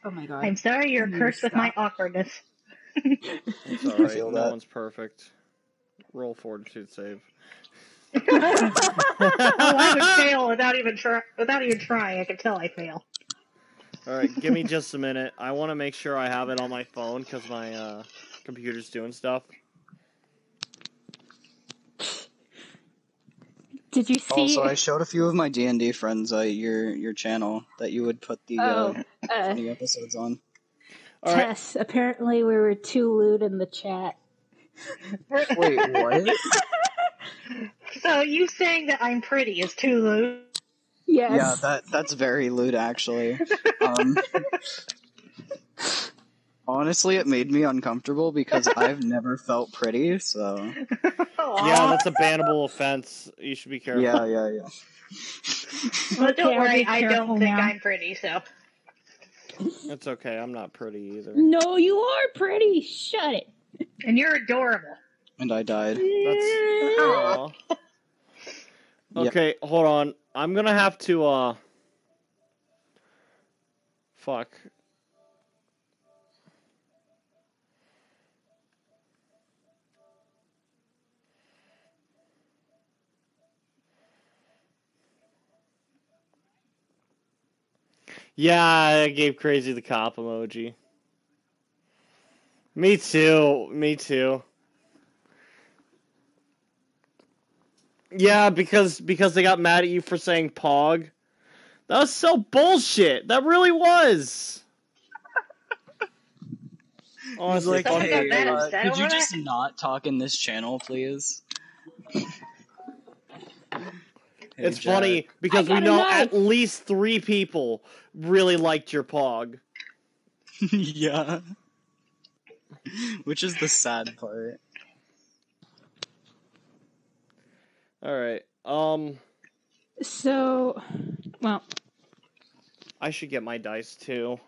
Oh my god. I'm sorry you're cursed with my awkwardness. It's alright, no one's perfect. Roll fortitude save. I would fail without even trying. I can tell I fail. Alright, give me just a minute. I want to make sure I have it on my phone because my computer's doing stuff. Did you see? Also, I showed a few of my D&D friends your channel that you would put the episodes on. Tess, apparently we were too lewd in the chat. Wait, what? So you saying that I'm pretty is too lewd? Yes. Yeah, that's very lewd, actually. Honestly, it made me uncomfortable because I've never felt pretty, so... Yeah, that's a bannable offense. You should be careful. Yeah. But don't worry, I don't think I'm pretty, so... It's okay, I'm not pretty either. No, you are pretty! Shut it! And you're adorable. And I died. Aww. Okay, hold on. I'm gonna have to, fuck. Yeah, I gave Crazy the cop emoji. Me too. Yeah, because they got mad at you for saying Pog. That was so bullshit. That really was. Honestly, Someone got mad at Stan could you over just that? not talk in this channel, please? It's funny because we know at least 3 people really liked your Pog. Yeah. Which is the sad part. Alright, So, well... I should get my dice, too.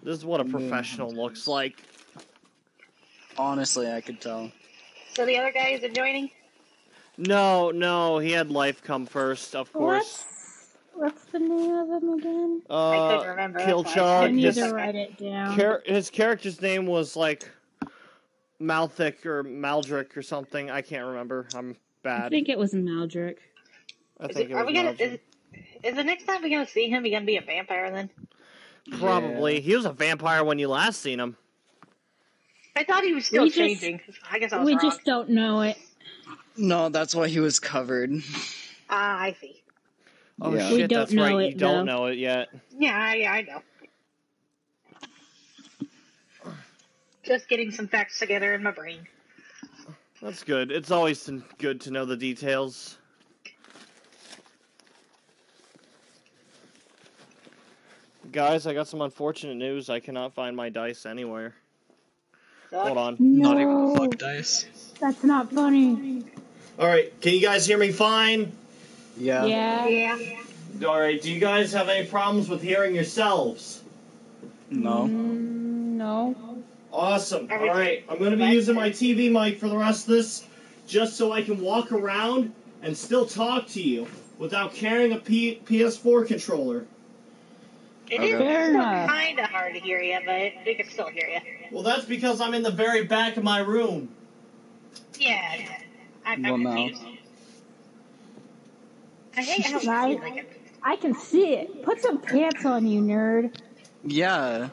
This is what a professional looks like. Honestly, I could tell. So the other guy isn't joining? No, he had life come first, of course. What's the name of him again? I couldn't remember. Killchog. I need to write it down. His character's name was, like, Malthic or Maldrick or something. I can't remember. I'm bad. I think it was Maldrick. Is the next time we're gonna see him, he gonna be a vampire then? Probably. Yeah. He was a vampire when you last seen him. I thought he was still changing. I guess I was We wrong. just don't know it. No, that's why he was covered. Ah, I see. Oh Yeah. shit, We don't that's know right. it, You don't though. know it yet. Yeah, I know. Just getting some facts together in my brain. That's good. It's always good to know the details. Guys, I got some unfortunate news. I cannot find my dice anywhere. Hold on. No, Not even fuck dice. that's not funny. Alright, can you guys hear me fine? Yeah. Yeah. Alright, do you guys have any problems with hearing yourselves? No. No. Awesome. Alright, I'm going to be using my TV mic for the rest of this, just so I can walk around and still talk to you without carrying a PS4 controller. It is Fair still enough. kind of hard to hear you, but we can still hear you. Well, that's because I'm in the very back of my room. Yeah. I'm Well, no. confused. I hate how I can see it. Put some pants on, you nerd. Yeah.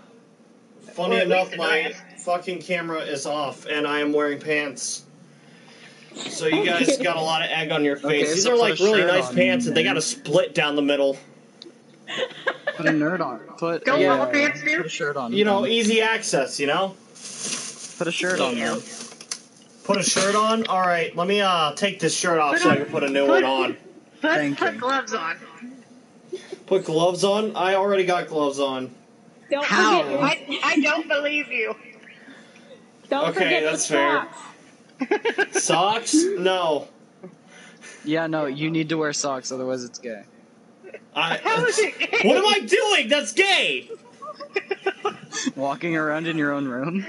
Funny Or at enough, least my it's fucking camera is off, and I am wearing pants. So you guys got a lot of egg on your face. Okay, These so are put like a really shirt nice on, pants, and they man. got a split down the middle. Put a nerd on. Put a shirt on. You know, easy access, you know? Put a shirt on, man. Put a shirt on? Alright, let me take this shirt off so I can put a new one on. Put gloves on. Put gloves on? I already got gloves on. Don't How? forget your, I don't believe you. don't Okay, forget your that's fair. socks. Socks? No. Yeah, no, you need to wear socks, otherwise it's gay. How is it gay? What am I doing? That's gay! Walking around in your own room?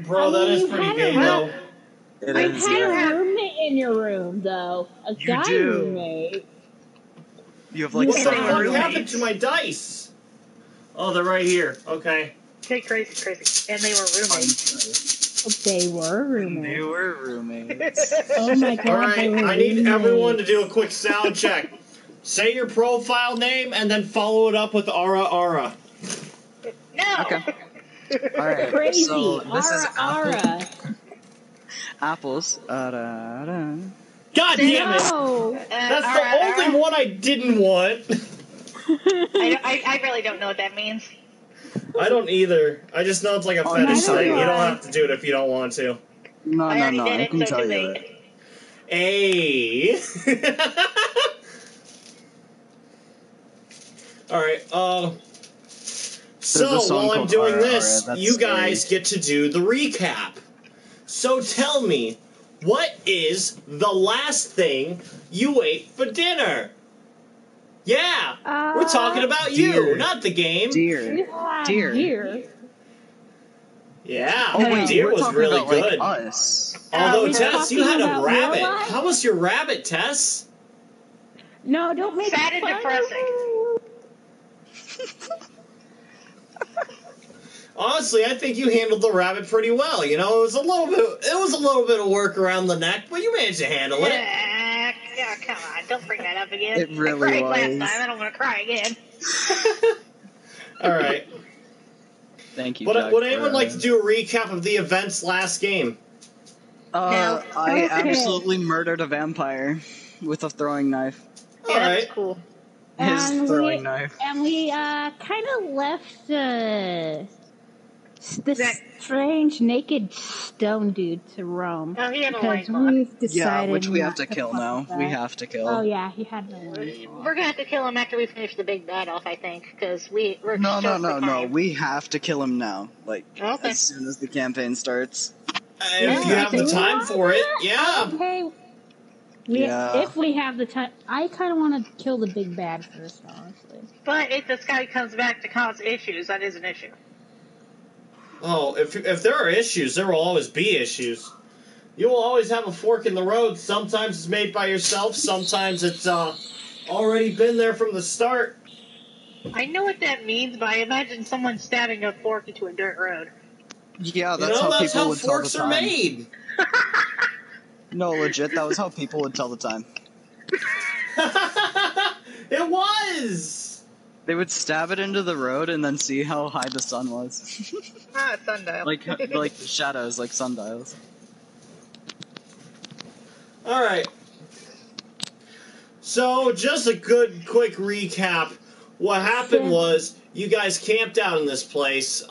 Bro, that is pretty gay, though. It You is, had yeah. a roommate in your room, though. A guy do. roommate. You have like what the seven fuck roommates. happened to my dice? Oh, they're right here. Okay. Okay, crazy. And they were roommates. They were roommates. They were roommates. Oh my god. Alright, they were I need roommates. everyone to do a quick sound check. Say your profile name and then follow it up with Ara. No! Okay. Alright, Crazy. so this is Ara. apples. God damn it! No. That's the only one I didn't want. I really don't know what that means. I don't either. I just know it's like a Oh, fetish neither thing. do You don't I. have to do it if you don't want to. No, I already did I it, can so tell too you late. that. Hey. Alright, so song while I'm called doing Ara, this, that's you scary. guys get to do the recap. So tell me, what is the last thing you ate for dinner? Yeah, we're talking about you, deer. not the game. Deer. Yeah, Oh wait, deer we're was talking really about, good. Like, us. Although, we're Tess, you had talking a about rabbit. real life? How was your rabbit, Tess? No, don't make Sad and fun depressing. Honestly, I think you handled the rabbit pretty well. You know, it was a little bit of work around the neck, but you managed to handle it. Yeah, come on, don't bring that up again. It really I cried was. last time, I don't want to cry again. Alright. Thank you, But Jack, would anyone like to do a recap of the events last game? No. I Okay. absolutely murdered a vampire with a throwing knife. Yeah, that was Alright. cool. His throwing knife. And we kind of left this That- strange naked stone dude to roam. Oh, he had a Because loincloth. we've decided Yeah, which we have not to kill fuck now. with that. We have to kill. Oh yeah, he had no loincloth. We're gonna have to kill him after we finish the big bad off, I think, because we're No. short for time. We have to kill him now. Like, Okay. as soon as the campaign starts. If you have the time for it, yeah. Okay. Yeah. If we have the time, I kind of want to kill the big bad first, honestly. But if this guy comes back to cause issues, that is an issue. Oh, if there are issues, there will always be issues. You will always have a fork in the road. Sometimes it's made by yourself. Sometimes it's already been there from the start. I know what that means, but I imagine someone stabbing a fork into a dirt road. Yeah, You that's know, how that's people how would tell the forks are time. made. No, legit, that was how people would tell the time. It was. They would stab it into the road and then see how high the sun was. It's sundial. like shadows, like sundials. All right. So, just a good, quick recap. What happened was you guys camped out in this place.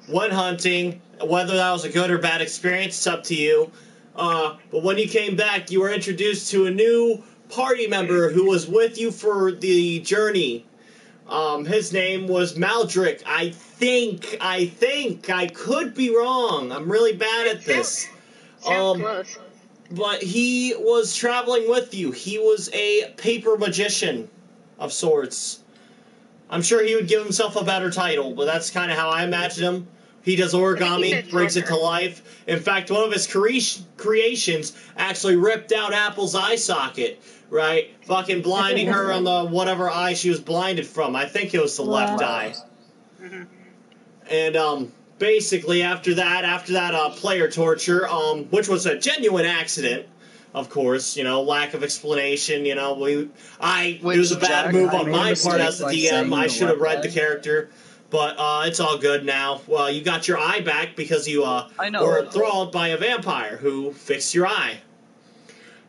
Went hunting. Whether that was a good or bad experience, it's up to you. But when you came back, you were introduced to a new party member who was with you for the journey. His name was Maldrick. I think. I could be wrong. I'm really bad at this. Sounds close. But he was traveling with you. He was a paper magician of sorts. I'm sure he would give himself a better title, but that's kind of how I imagine him. He does origami, brings it to life. In fact, one of his creations actually ripped out Apple's eye socket, right? Fucking blinding her on the whatever eye she was blinded from. I think it was the left eye. Mm-hmm. And basically after that player torture, which was a genuine accident, of course, you know, lack of explanation, you know, it was a bad move on my part as the DM. I should have read the character. But it's all good now. Well, you got your eye back because you were enthralled by a vampire who fixed your eye.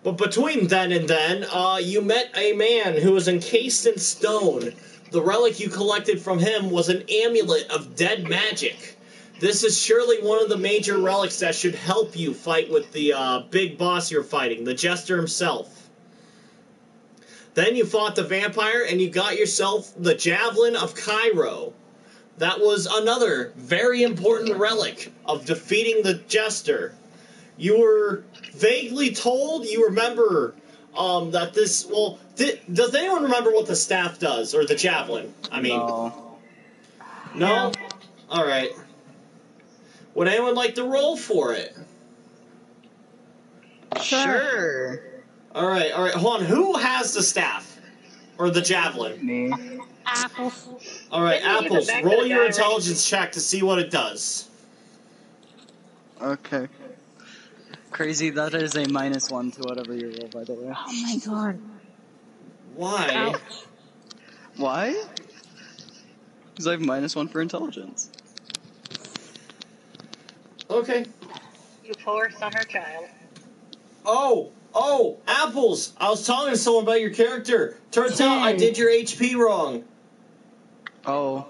But between then and then, you met a man who was encased in stone. The relic you collected from him was an amulet of dead magic. This is surely one of the major relics that should help you fight with the big boss you're fighting, the jester himself. Then you fought the vampire and you got yourself the Javelin of Cairo. That was another very important relic of defeating the jester. You were vaguely told, you remember that this, well, does anyone remember what the staff does, or the javelin? I mean, No? Alright. Would anyone like to roll for it? Sure. Alright, hold on, who has the staff? Or the javelin? Me. Apples. Alright, Apples, roll your intelligence check to see what it does. Okay. Crazy, that is a -1 to whatever you roll, by the way. Oh my god. Why? Ouch. Why? Because I have -1 for intelligence. Okay. You poor summer child. Oh, Apples! I was talking to someone about your character. Turns out I did your HP wrong. Oh.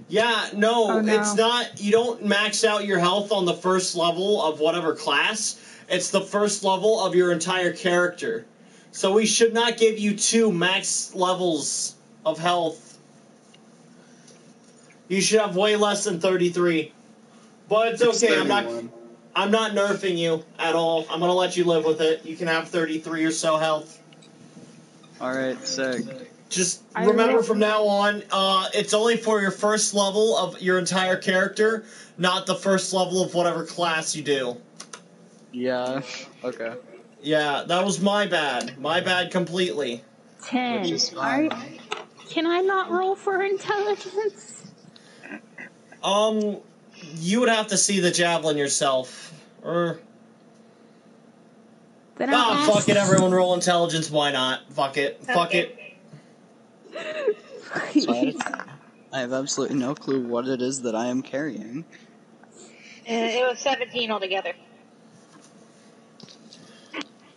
Yeah, no, Oh, no, it's not. You don't max out your health on the first level of whatever class. It's the first level of your entire character. So we should not give you 2 max levels of health. You should have way less than 33. But it's okay. I'm not nerfing you at all. I'm gonna let you live with it. You can have 33 or so health. Alright, sick. Just remember from now on, it's only for your first level of your entire character, not the first level of whatever class you do. Yeah, okay. Yeah, that was my bad. My bad completely. 10. Which is fine. Can I not roll for intelligence? You would have to see the javelin yourself. Then I'll fuck it, everyone roll intelligence, why not? Fuck it. Fuck it. I have absolutely no clue what it is that I am carrying. It was 17 altogether.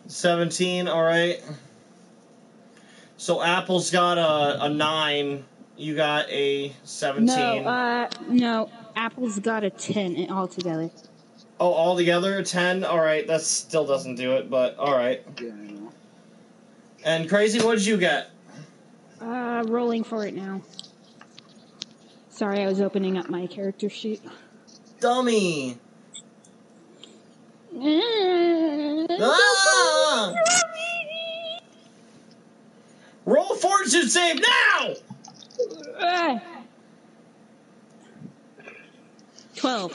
17, alright. So Apple's got a 9. You got a 17. No. Apple's got a 10 altogether. Oh, altogether a 10? Alright, that still doesn't do it, but alright. Yeah, I know. And Crazy, what did you get? Rolling for it now. Sorry, I was opening up my character sheet. Dummy! Ah! Roll a fortitude save now! 12.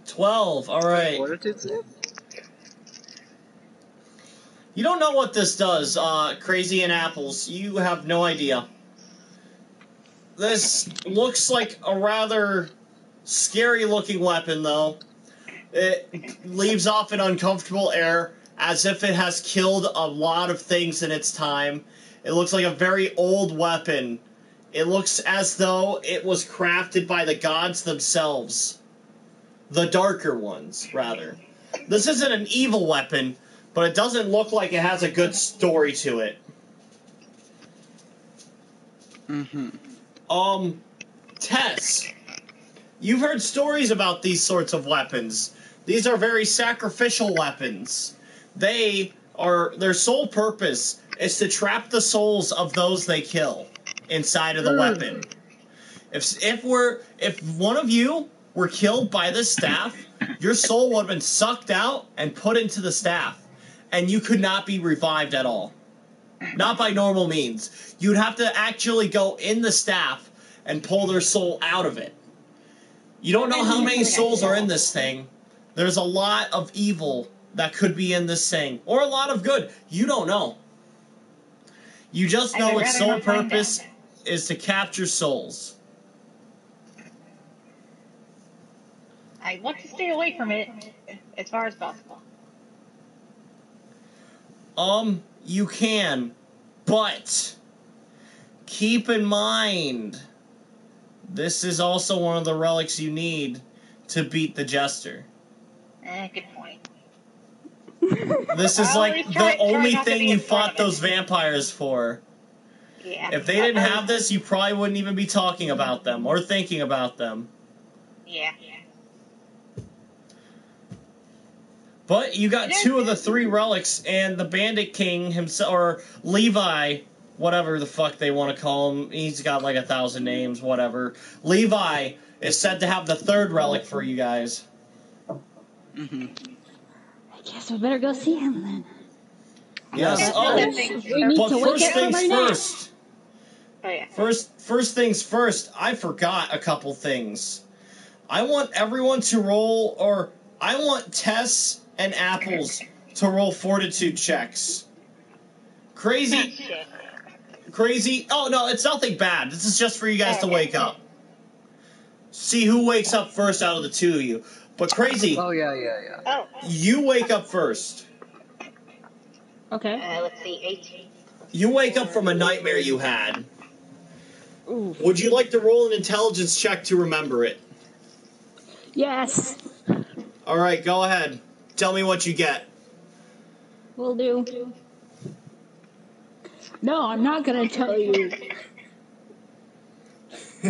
12, alright. Fortitude save? You don't know what this does, Crazy and Apples. You have no idea. This looks like a rather scary-looking weapon, though. It leaves off an uncomfortable air, as if it has killed a lot of things in its time. It looks like a very old weapon. It looks as though it was crafted by the gods themselves. The darker ones, rather. This isn't an evil weapon, but it doesn't look like it has a good story to it. Tess, you've heard stories about these sorts of weapons. These are very sacrificial weapons. Their sole purpose is to trap the souls of those they kill inside of the weapon. If one of you were killed by this staff, your soul would have been sucked out and put into the staff, and you could not be revived at all. Not by normal means. You'd have to actually go in the staff and pull their soul out of it. You don't know how many souls are in this thing. There's a lot of evil that could be in this thing, or a lot of good. You don't know. You just know its sole purpose is to capture souls. I want to stay away from it as far as possible. You can, but keep in mind, this is also one of the relics you need to beat the jester. Good point. This is like the only thing you fought those vampires for. Yeah. If they didn't have this, you probably wouldn't even be talking about them or thinking about them. Yeah. But you got 2 of the 3 relics, and the Bandit King himself, or Levi, whatever the fuck they want to call him, he's got like 1,000 names, whatever. Levi is said to have the 3rd relic for you guys. I guess we better go see him then. Yes. But first things first. Oh, yeah. First things first, I forgot a couple things. I want everyone to roll, or I want Tess and Apples to roll fortitude checks. Crazy Crazy. Oh, no, it's nothing bad. This is just for you guys to wake up. See who wakes up first out of the two of you. But Crazy. Oh, yeah. Oh. You wake up first. Okay. Let's see, 18. You wake up from a nightmare you had. Ooh. Would you like to roll an intelligence check to remember it? Yes. All right, go ahead. Tell me what you get. Will do. No, I'm not going to tell you.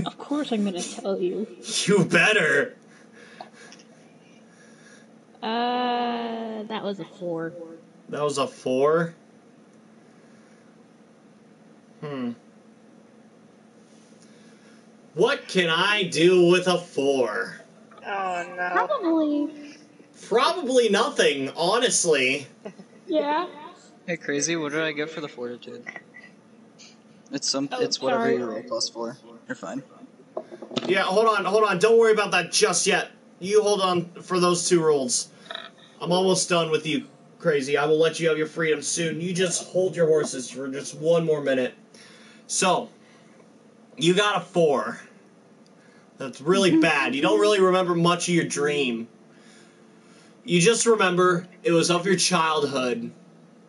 Of course I'm going to tell you. You better. That was a 4. That was a 4? What can I do with a 4? Oh, no. Probably nothing, honestly. Yeah. Hey, Crazy, what did I get for the fortitude? It's whatever sorry. you roll +4. You're fine. Yeah, hold on. Don't worry about that just yet. You hold on for those 2 rolls. I'm almost done with you, Crazy. I will let you have your freedom soon. You just hold your horses for just 1 more minute. So, you got a 4. That's really bad. You don't really remember much of your dream. You just remember it was of your childhood,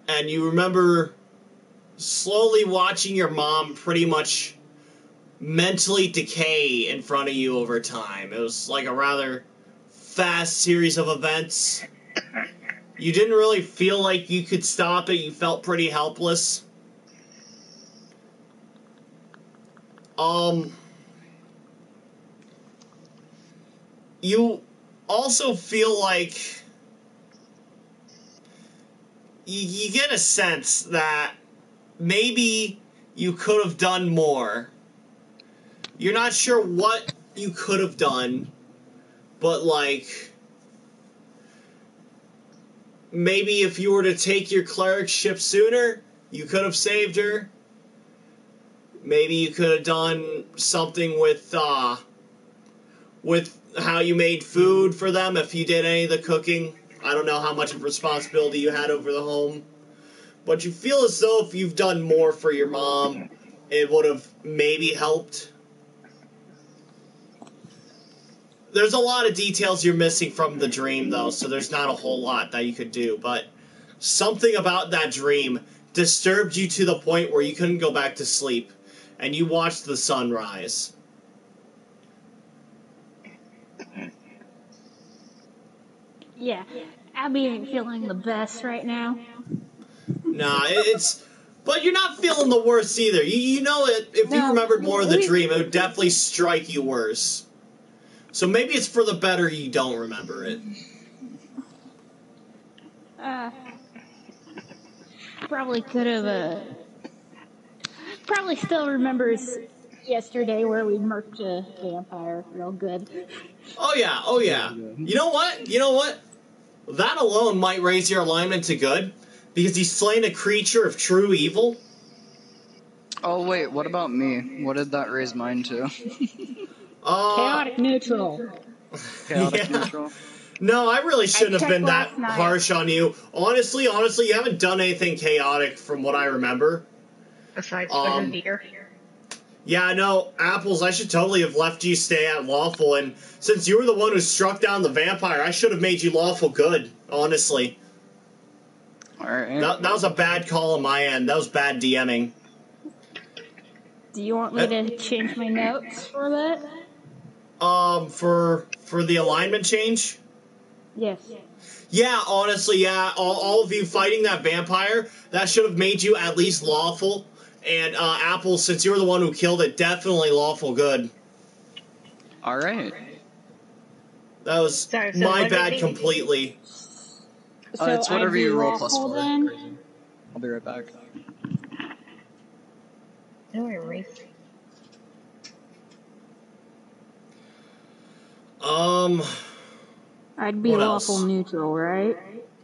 and you remember slowly watching your mom pretty much mentally decay in front of you over time. It was like a rather fast series of events. You didn't really feel like you could stop it. You felt pretty helpless. You also feel like you get a sense that maybe you could have done more. You're not sure what you could have done, but like maybe if you were to take your cleric ship sooner, you could have saved her. Maybe you could have done something with how you made food for them if you did any of the cooking. I don't know how much of responsibility you had over the home. But you feel as though if you've done more for your mom, it would have maybe helped. There's a lot of details you're missing from the dream, though, so there's not a whole lot that you could do. But something about that dream disturbed you to the point where you couldn't go back to sleep, and you watched the sun rise. Yeah. Abby ain't feeling the best right now. Nah, but you're not feeling the worst either. You know it. If you remembered more of the dream, it would definitely strike you worse. So maybe it's for the better you don't remember it. Probably could have, probably still remembers yesterday where we murked a vampire real good. Oh yeah. You know what? That alone might raise your alignment to good, because he's slain a creature of true evil. Oh, wait, what about me? What did that raise mine to? Chaotic neutral. Chaotic neutral? No, I really shouldn't have been that harsh on you. Honestly, you haven't done anything chaotic from what I remember. Besides for the deer. Yeah, no, Apples, I should totally have left you stay at lawful, and since you were the one who struck down the vampire, I should have made you lawful good, honestly. Alright. That was a bad call on my end. That was bad DMing. Do you want me to change my notes for that? For the alignment change? Yes. Yeah, honestly, yeah. All of you fighting that vampire, that should have made you at least lawful. And, Apple, since you were the one who killed it, definitely lawful good. Alright. That was my bad completely. So it's whatever you roll +4. Then? Crazy. I'll be right back. No worries. I'd be lawful neutral, right?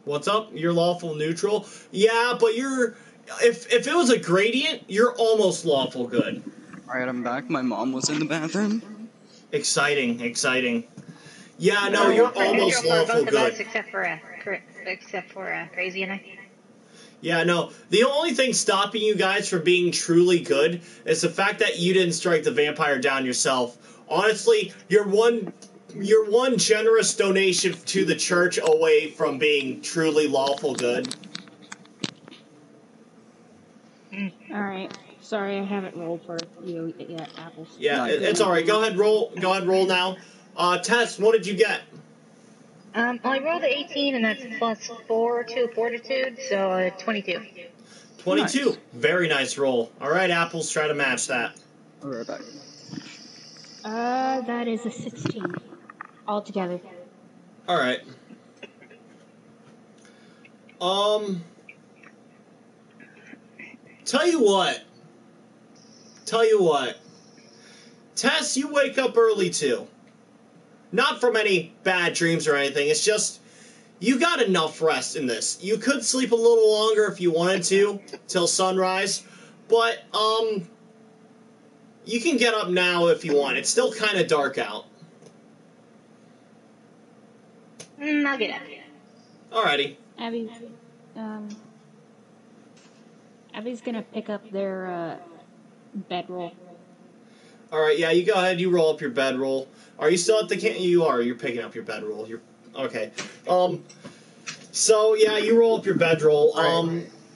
What's up? You're lawful neutral? Yeah, but you're... If it was a gradient, you're almost lawful good. Alright, I'm back. My mom was in the bathroom. Exciting. Yeah, no, you're almost lawful good. Except for Crazy and I. Yeah, no. The only thing stopping you guys from being truly good is the fact that you didn't strike the vampire down yourself. Honestly, you're one generous donation to the church away from being truly lawful good. Alright. Sorry, I haven't rolled for you yet, Apples. Yeah, it's alright. Go ahead, roll now. Tess, what did you get? I rolled an 18, and that's plus 4 to fortitude, so 22. 22. Nice. Very nice roll. Alright, Apples, try to match that. Right back. That is a 16 altogether. Alright. Tell you what. Tess, you wake up early too. Not from any bad dreams or anything. It's just, you got enough rest in this. You could sleep a little longer if you wanted to, till sunrise. But, you can get up now if you want. It's still kind of dark out. I'll get up. Alrighty. Abby's gonna pick up their, bedroll. Alright, yeah, you go ahead, you roll up your bedroll. Are you still at the camp? You are, you're picking up your bedroll. Okay. So, yeah, you roll up your bedroll.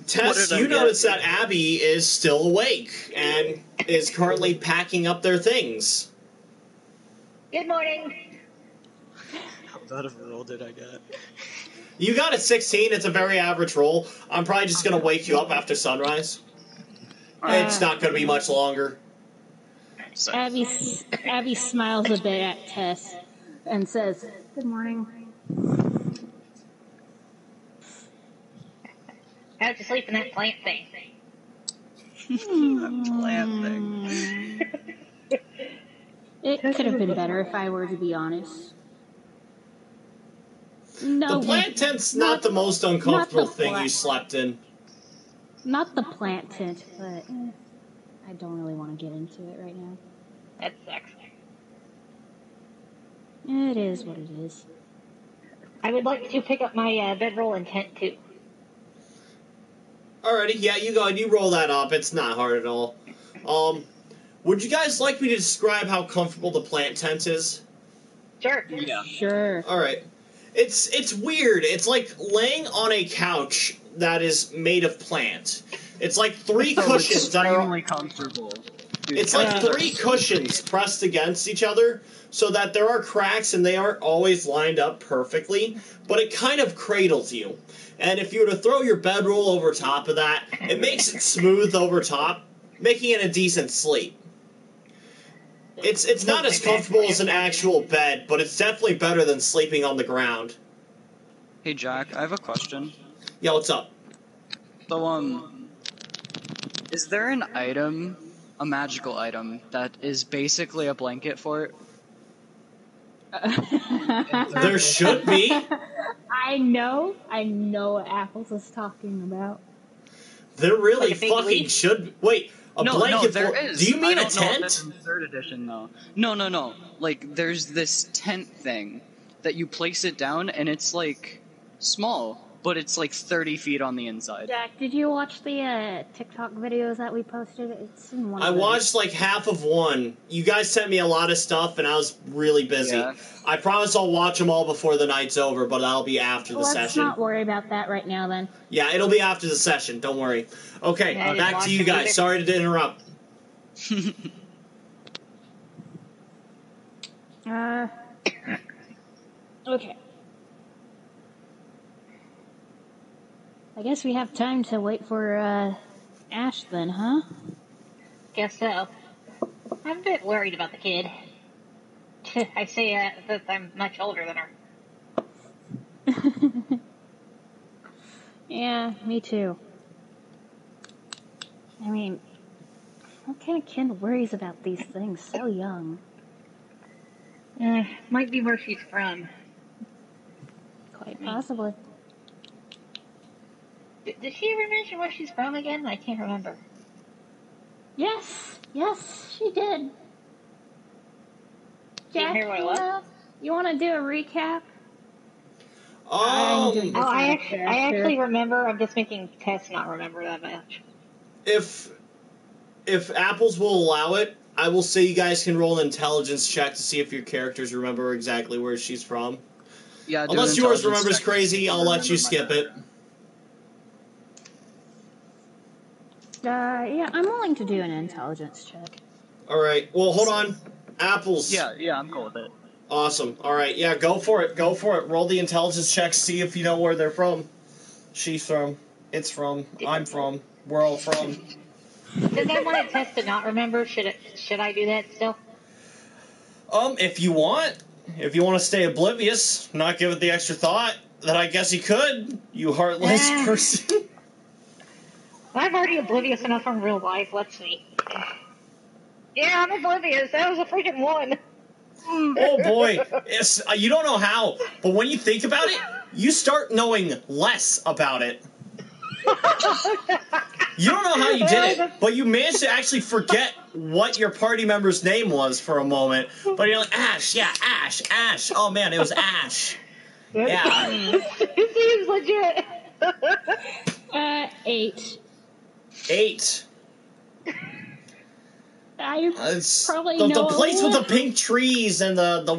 Tess, you notice that Abby is still awake and is currently packing up their things. Good morning. How bad of a roll did I get? You got a 16. It's a very average roll. I'm probably just going to wake you up after sunrise. It's not going to be much longer. Abby smiles a bit at Tess and says, "Good morning." How'd you sleep in that plant thing? That plant thing. It could have been better if I were to be honest. No, the plant tent's not the most uncomfortable thing you slept in. Not the plant tent, but I don't really want to get into it right now. That sucks. It is what it is. I would like to pick up my bedroll and tent too. Alrighty, yeah, you go and you roll that up. It's not hard at all. Would you guys like me to describe how comfortable the plant tent is? Sure. Yeah. Sure. Alright. It's weird. It's like laying on a couch that is made of plant. It's like three cushions that are extremely comfortable. Dude, it's like three cushions pressed against each other so that there are cracks and they aren't always lined up perfectly, but it kind of cradles you. And if you were to throw your bedroll over top of that, it makes it smooth over top, making it a decent sleep. It's not as comfortable as an actual bed, but it's definitely better than sleeping on the ground. Hey Jack, I have a question. Yeah, what's up? So, is there an item, a magical item, that is basically a blanket for it? There should be. I know what Apples is talking about. There really fucking should. Wait, blanket? No, there is. Do you mean a tent? In third edition, though. No. Like, there's this tent thing that you place it down, and it's like small, but it's like 30 feet on the inside. Jack, did you watch the TikTok videos that we posted? It's in one. I watched like half of one. You guys sent me a lot of stuff, and I was really busy. Yeah. I promise I'll watch them all before the night's over, but that'll be after the session. Let's not worry about that right now, then. Yeah, it'll be after the session. Don't worry. Okay, back to you guys. Sorry to interrupt. Okay. I guess we have time to wait for, Ash then, huh? Guess so. I'm a bit worried about the kid. I say that I'm much older than her. Yeah, me too. I mean, what kind of kid worries about these things so young? Might be where she's from. Quite possibly. Did she ever mention where she's from again? I can't remember. Yes, she did. Jack, you want to do a recap? I'm doing this Oh, out I of actually character. remember. I'm just making Tess not remember that much. If apples will allow it, I will say you guys can roll an intelligence check to see if your characters remember exactly where she's from. Yeah, do an Unless yours intelligence remembers check to see crazy, if I I'll let you remember my skip it. character. Yeah, I'm willing to do an intelligence check. Alright, well, hold on. Apples. Yeah, I'm cool with it. Awesome. Alright, yeah, go for it. Go for it. Roll the intelligence check, see if you know where they're from. She's from. It's from. I'm from. We're all from. Since I wanted Tess to not remember, should I do that still? If you want. If you want to stay oblivious, not give it the extra thought, then I guess you could, you heartless person. I'm already oblivious enough from real life. Let's see. Yeah, I'm oblivious. That was a freaking 1. Oh boy, you don't know how, but when you think about it, you start knowing less about it. You don't know how you did it, but you managed to actually forget what your party member's name was for a moment. But you're like, Ash, yeah, Ash. Oh man, it was Ash. Yeah. It seems legit. 8. 8. I probably the know place with the little. pink trees and the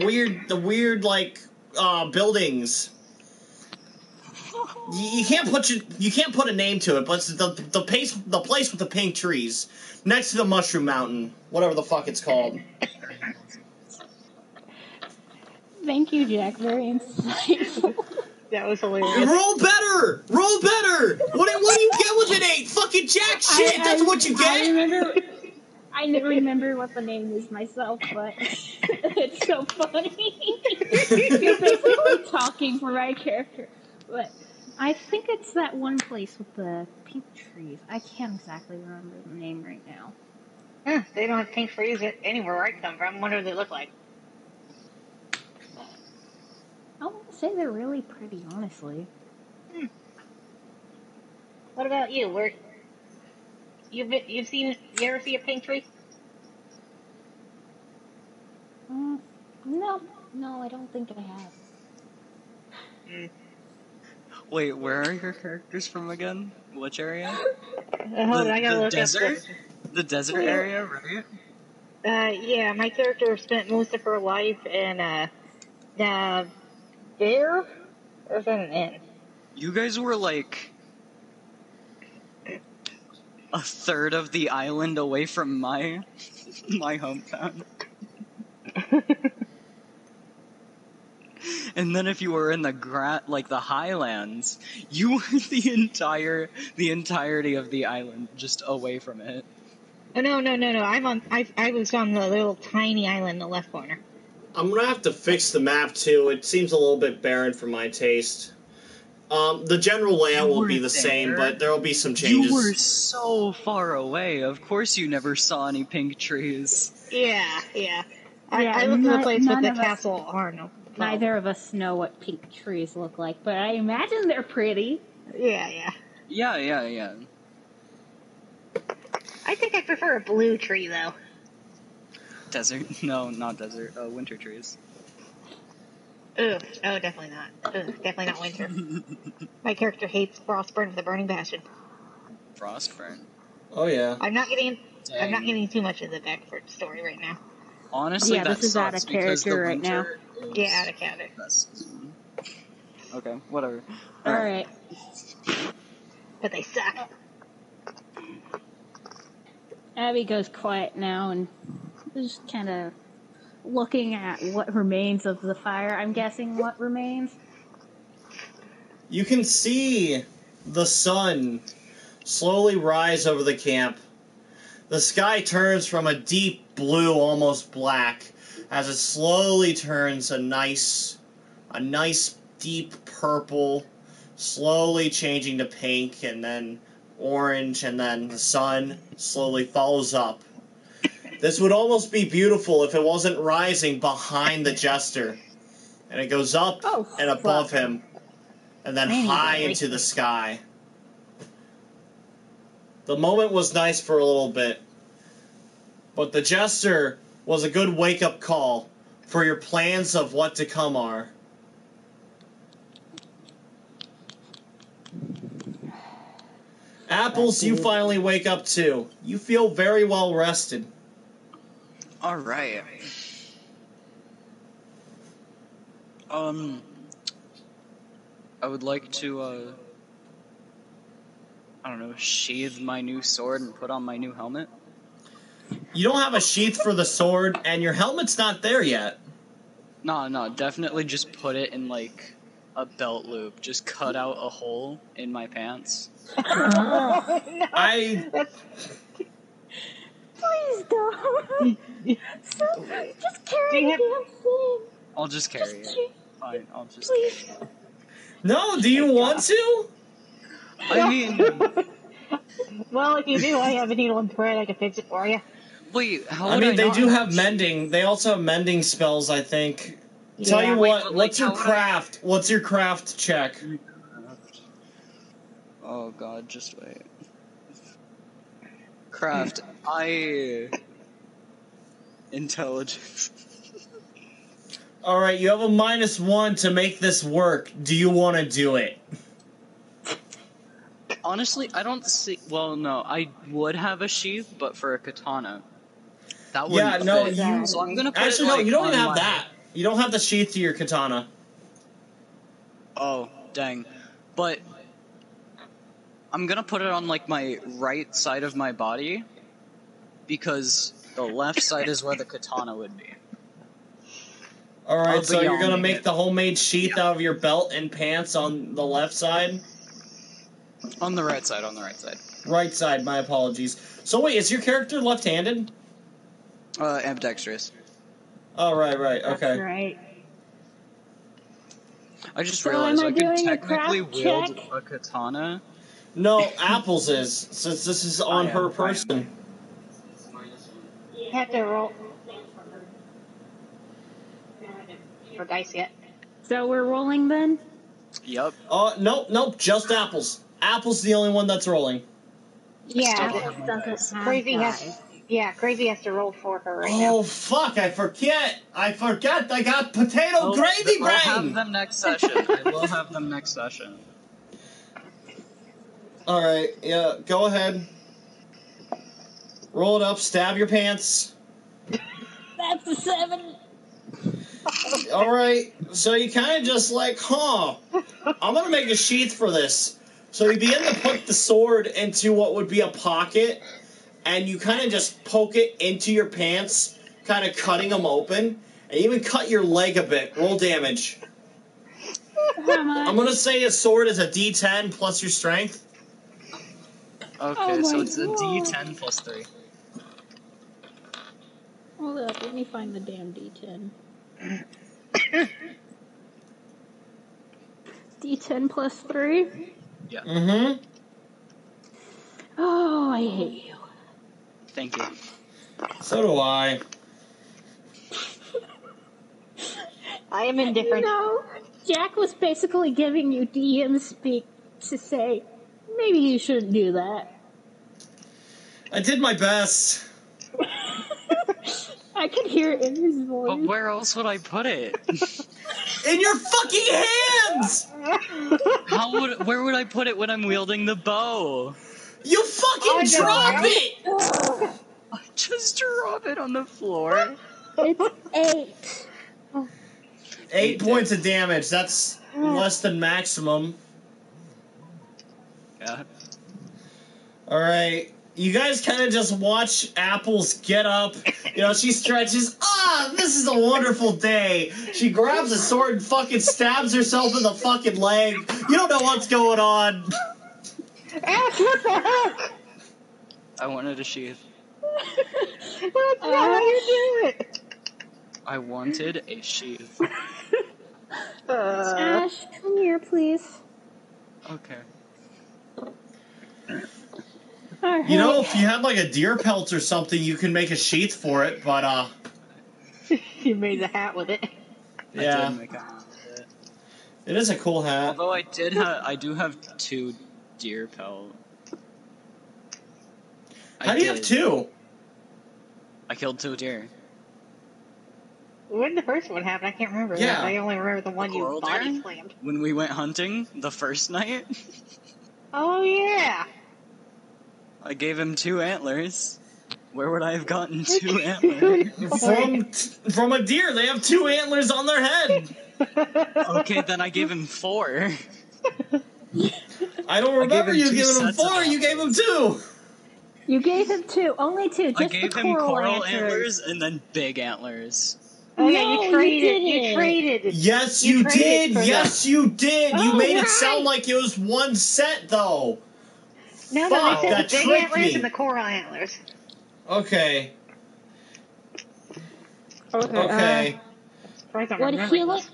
weird like buildings. You can't put a name to it, but it's the place with the pink trees next to the Mushroom Mountain, whatever the fuck it's called. Thank you, Jack. Very insightful. That was hilarious. Roll better. What do you get with an 8? Fucking jack shit. That's what you get. I never remember what the name is myself, but it's so funny. You're basically talking for my character. But I think it's that one place with the pink trees. I can't exactly remember the name right now. They don't have pink trees anywhere I come from. I wonder what they look like. I want to say they're really pretty, honestly. What about you? Where you ever see a pink tree? No, I don't think I have. Wait, where are your characters from again? Which area? Hold on, I gotta look desert? up The desert area, right? yeah, my character spent most of her life in there. Or is that an inn? You guys were like a third of the island away from my hometown. And then if you were in the the highlands, you were the entirety of the island just away from it. Oh no! I was on the little tiny island in the left corner. I'm gonna have to fix the map too. It seems a little bit barren for my taste. The general layout will be the same, but there will be some changes. You were so far away. Of course you never saw any pink trees. Yeah. I looked at the place with the castle Arno. Neither of us know what pink trees look like, but I imagine they're pretty. Yeah. Yeah. I think I prefer a blue tree, though. Desert? No, not desert. Winter trees. Ugh. Oh, definitely not. Ugh, definitely not winter. My character hates Frostburn with a burning passion. Frostburn. Oh yeah. I'm not getting too much of the backwards story right now. Honestly, this is out of character right now. Yeah, out of character. Okay, whatever. Alright. But they suck. Abby goes quiet now and is kind of looking at what remains of the fire. I'm guessing what remains. You can see the sun slowly rise over the camp. The sky turns from a deep blue, almost black, as it slowly turns a nice deep purple, slowly changing to pink, and then orange, and then the sun slowly follows up. This would almost be beautiful if it wasn't rising behind the jester. And it goes up and above him, and then high into the sky. The moment was nice for a little bit, but the jester was a good wake-up call for your plans of what to come are. Apples, you finally wake up too. You feel very well rested. All right. I would like to, I don't know, sheathe my new sword and put on my new helmet. You don't have a sheath for the sword, and your helmet's not there yet. No, definitely just put it in, like, a belt loop. Just cut out a hole in my pants. No. Please don't. Just carry the damn thing. I'll just carry it. Fine, I'll just Please. carry it. No, do you want to? I mean, Well, if you do, I have a needle and thread. I can fix it for you. wait, how I would mean, they not do have mending. They also have mending spells, I think. Tell you Wait, what, but, what's like, your craft? What's your craft check? Oh god, just wait. Craft, intelligence. Alright, you have a -1 to make this work. Do you want to do it? Honestly, I don't see. Well, no, I would have a sheath, but for a katana. That wouldn't Yeah, no, fit. you... So I'm gonna put Actually, it, no, like, you don't even on have that. You don't have the sheath to your katana. Oh, dang. But I'm gonna put it on, like, my right side of my body, because the left side is where the katana would be. Alright, so you're gonna beyond make it. the homemade sheath out of your belt and pants on the left side? On the right side, on the right side. Right side, my apologies. So wait, is your character left-handed? Ambidextrous. Oh, right, okay. That's right. I just So realized am I I could doing a technically craft wield check? a katana. No, Apples is, since this is on her person. You have to roll for dice yet. So we're rolling then? Yep. Nope, just Apples. Apples the only one that's rolling. Yeah, Crazy Crazy has to roll for her right Oh, fuck, I forget. I got potato gravy I'll have brain. them next session. I will have them next session. Alright, yeah, go ahead. Roll it up, stab your pants. That's a 7. Alright, so you kind of just like, I'm gonna make a sheath for this. So you begin to put the sword into what would be a pocket, and you kind of just poke it into your pants, kind of cutting them open, and even cut your leg a bit. Roll damage. How much? I'm gonna say a sword is a D10 plus your strength. Okay, Oh so my it's a God. D10 plus 3. Hold up, let me find the damn D10. D10 plus 3? Yeah. Mm-hmm. Oh, I hate you. Thank you. So do I. I am indifferent. No, Jack was basically giving you DM speak to say, maybe you shouldn't do that. I did my best. I could hear it in his voice. But where else would I put it? In your fucking hands! Where would I put it when I'm wielding the bow? You fucking drop it! I just drop it on the floor. It's 8. 8 points of damage. That's less than maximum. Yeah. Alright. You guys kind of just watch Apples get up. You know, she stretches. This is a wonderful day. She grabs a sword and fucking stabs herself in the fucking leg. You don't know what's going on. Ash, what the heck? I wanted a sheath. That's not how you do it. I wanted a sheath. Ash, come here, please. Okay. All right. You know, if you had like a deer pelt or something, you can make a sheath for it, but You made the hat with it. yeah. I did make a hat with it. It is a cool hat. Although I do have 2 deer pelt. How do you have 2? I killed 2 deer. When did the first one happen? I can't remember. Yeah. I only remember the one you Coral body deer? slammed. When we went hunting the first night. Oh, yeah. I gave him 2 antlers. Where would I have gotten 2 antlers? From a deer. They have 2 antlers on their head. Okay, then I gave him 4. I don't remember you two giving him sets of 4. You gave him 2. You gave him 2. Only 2. Just I gave the him coral antlers and then big antlers. Oh yeah, No, you traded. you You didn't. traded. Yes, you traded did. for Yes, you did. You Oh, made it right. sound like it was one set, though. No, Fuck, they that said the big tricked antlers me. and the coral antlers. Okay. Okay. What he look?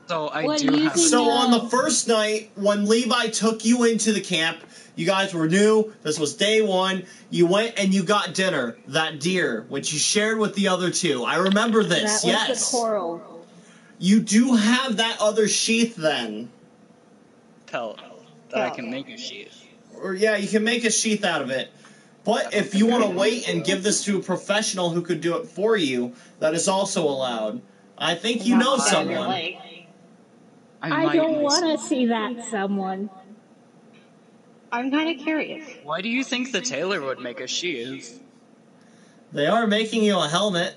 So I What do do you have. think- So on the first night, when Levi took you into the camp, you guys were new. This was day 1. You went and you got dinner, that deer, which you shared with the other 2. I remember this, That was yes. the coral. You do have that other sheath then. Pelt that I can make a sheath. Or yeah, you can make a sheath out of it. But if you want to wait and give this to a professional who could do it for you, that is also allowed. I think you know someone. I don't want to see that someone. I'm kind of curious. Why do you think the tailor would make a sheath? They are making you a helmet.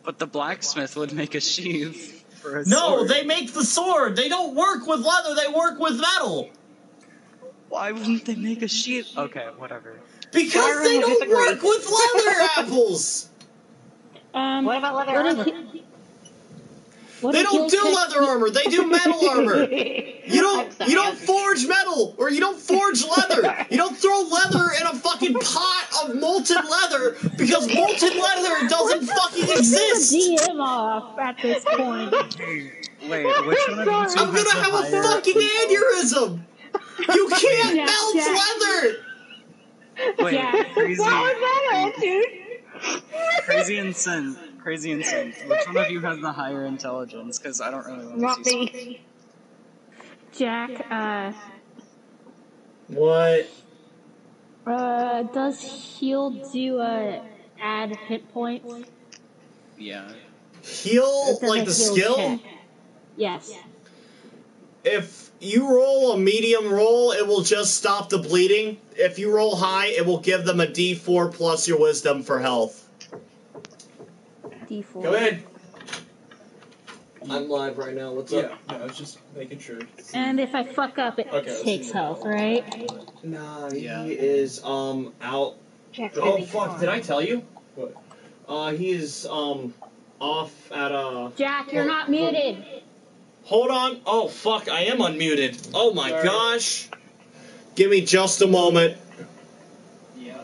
But the blacksmith would make a sheath for a No, sword. they make the sword. They don't work with leather. They work with metal. Why wouldn't they make a sheath? Okay, whatever. Because they would don't disagree. work with leather apples. What about leather What armor? They don't do leather armor. They do metal armor. You don't forge metal, or you don't forge leather. You don't throw leather in a fucking pot of molten leather because molten leather doesn't fucking exist. DM off at this point. Wait, which one of you two I'm has gonna the have a higher fucking aneurysm. You can't Yeah, melt yeah. leather. Wait, Yeah. crazy, What was that, old dude? crazy and synth. Crazy and synth. Which one of you has the higher intelligence? Because I don't really want Not to see. me. Jack, What? does heal do add hit points? Yeah. Heal, It does like a the heal skill? check. Yes. If you roll a medium roll, it will just stop the bleeding. If you roll high, it will give them a D4 plus your wisdom for health. D4. Go ahead. I'm live right now. What's up? Yeah, I was just making sure. And if I fuck up, it Okay, let's takes see. health, right? Nah, Yeah. he is out. Jack's Oh busy. fuck! Did I tell you? What? He is off at Jack, you're not muted. Hold on. Oh fuck! I am unmuted. Oh my Sorry. gosh! Give me just a moment. Yeah.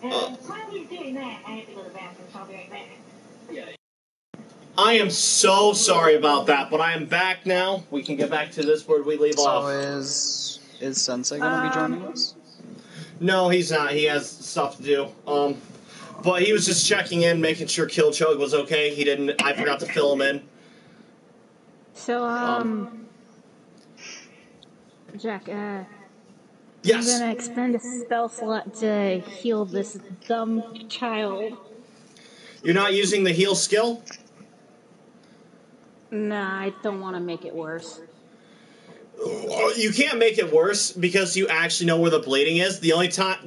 While he's doing that, I have to go to the bathroom, so I'll be right back. I am so sorry about that, but I am back now. We can get back to this where we leave So off. is Sensei gonna be joining us? No, he's not. He has stuff to do. But he was just checking in, making sure Kill Chug was okay. He didn't. I forgot to fill him in. So, Jack, Yes. I'm gonna expend a spell slot to heal this dumb child. You're not using the heal skill? Nah, I don't want to make it worse. You can't make it worse because you actually know where the bleeding is. The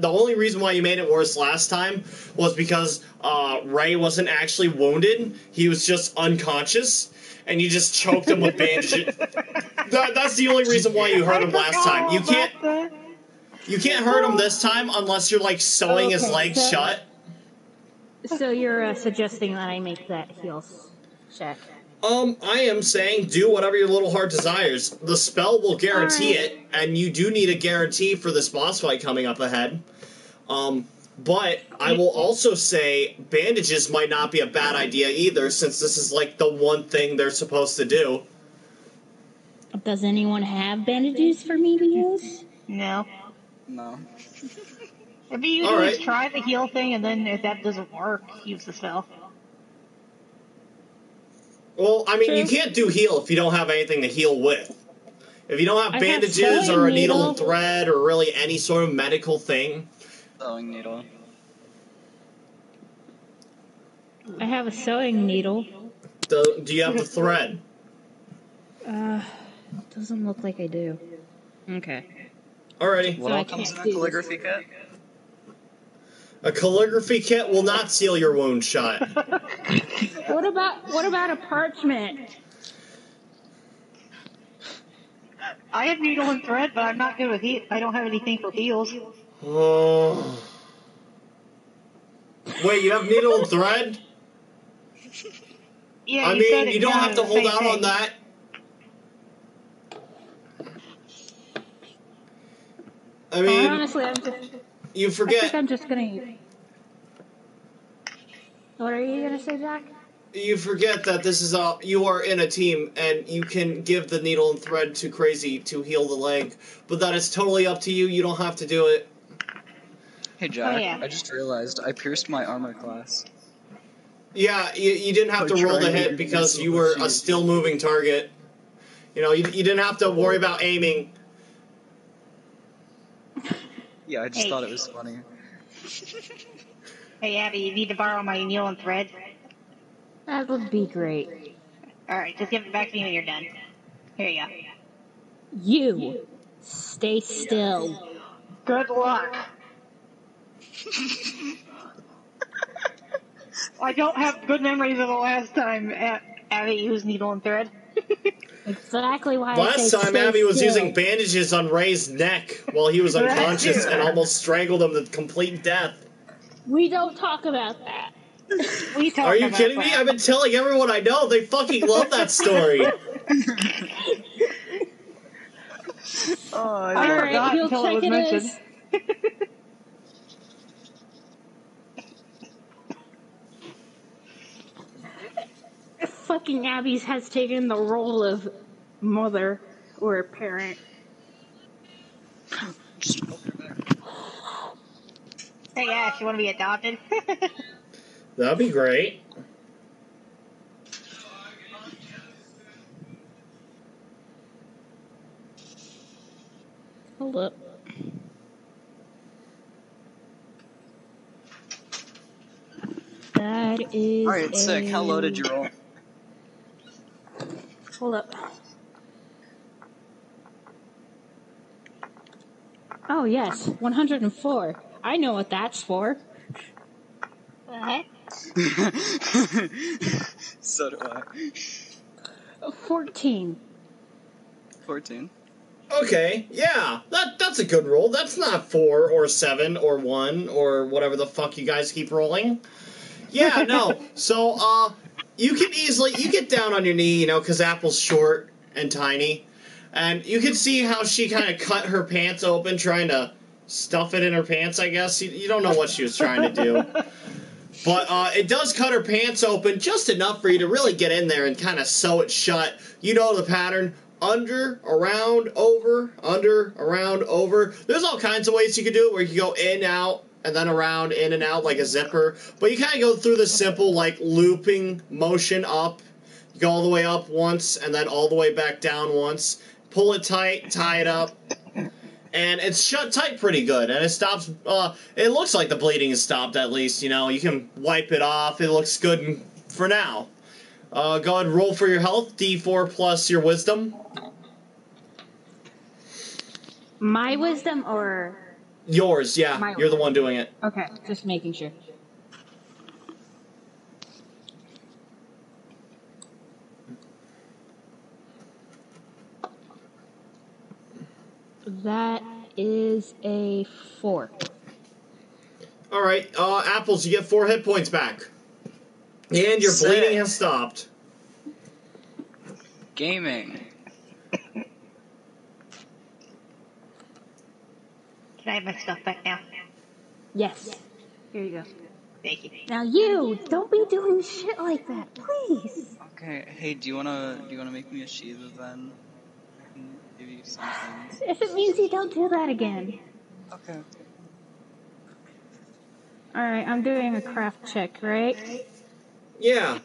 only reason why you made it worse last time was because Ray wasn't actually wounded. He was just unconscious, and you just choked him with bandages. That's the only reason why you hurt him last time. You can't hurt him this time unless you're like sewing his Okay, legs so- shut. So you're suggesting that I make that heal check? I am saying do whatever your little heart desires. The spell will guarantee it, and you do need a guarantee for this boss fight coming up ahead. But I will also say bandages might not be a bad idea either, since this is like the one thing they're supposed to do. Does anyone have bandages for me to use? No. No. If you All right. just try the heal thing, and then if that doesn't work, use the spell. Well, I mean, you True. can't do heal if you don't have anything to heal with. If you don't have I have bandages sewing or a needle and needle. thread or really any sort of medical thing, Sewing needle. I have a sewing needle. do you have the thread? Doesn't look like I do. Okay. Alrighty. What I all comes can't in a do calligraphy kit? A calligraphy kit will not seal your wound shut. What about a parchment? I have needle and thread, but I'm not good with I don't have anything for heals. Oh. Wait, you have needle and thread? Yeah, I mean, you don't have to hold out on that. I mean, honestly, you I forget. think I'm just gonna. What are you gonna say, Jack? You forget that this is you are in a team, and you can give the needle and thread to Crazy to heal the leg, but that is totally up to you. You don't have to do it. Hey Jack, Oh, yeah. I just realized I pierced my armor class. Yeah, you didn't have By to roll the trying to hit give because myself you a were a shield. still moving target. You know, you didn't have to worry about aiming. Yeah, I just Hey. thought it was funny. Hey, Abby, you need to borrow my needle and thread? That would be great. Alright, just give it back to me when you're done. Here you go. You stay still. Good luck. I don't have good memories of the last time Abby used needle and thread. Exactly why I Last say time stay Abby was still. using bandages on Ray's neck while he was unconscious and almost strangled him to complete death. We don't talk about that. We talk Are you about kidding me? that. I've been telling everyone I know. They fucking love that story. Oh, I I love Alright, forgot you'll until it check was it mentioned. as... Fucking Abby's has taken the role of mother or parent. Just open it back. Hey, Ash, you want to be adopted? That'd be great. Hold up. That is Alright, sick. How low did you roll? Hold up. Oh, yes. 104. I know what that's for. What? So do I. 14. 14. Okay, yeah, that's a good roll. That's not 4 or 7 or 1 or whatever the fuck you guys keep rolling. Yeah, no. So, you get down on your knee, you know, because Apple's short and tiny, and you can see how she kind of cut her pants open trying to stuff it in her pants, I guess. You don't know what she was trying to do. But it does cut her pants open just enough for you to really get in there and kind of sew it shut. You know the pattern. Under, around, over, under, around, over. There's all kinds of ways you could do it where you can go in, out, and then around, in and out like a zipper. But you kind of go through the simple, like, looping motion up. You go all the way up once, and then all the way back down once. Pull it tight, tie it up. And it's shut tight pretty good, and it stops, it looks like the bleeding has stopped at least, you know. You can wipe it off. It looks good for now. Go ahead and roll for your health, D4 plus your wisdom. My wisdom or... Yours, yeah. You're the one doing it. Okay, just making sure. That is a 4. Alright, Apples, you get 4 hit points back. And your Sick. bleeding has stopped. Gaming. Can I have my stuff back now? Yes. Here you go. Thank you. Now you, don't be doing shit like that, please. Okay, hey, do you wanna make me a sheath then? I can give you some things. If it means you don't do that again. Okay. Alright, I'm doing a craft check, right? Yeah.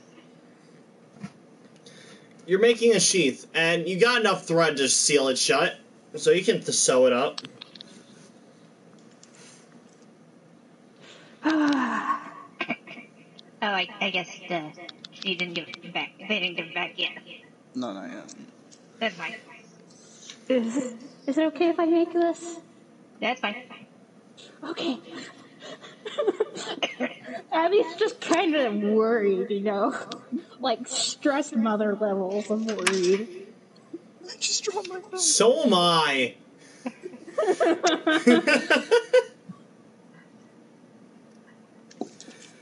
You're making a sheath, and you got enough thread to seal it shut, so you can sew it up. Oh, I guess she didn't give it back. They didn't give it back yet. No, not yet. That's fine. Is it okay if I make this? That's fine. Okay. Abby's just kind of worried, you know? Like, stressed mother levels of worried. I just dropped my phone. So am I.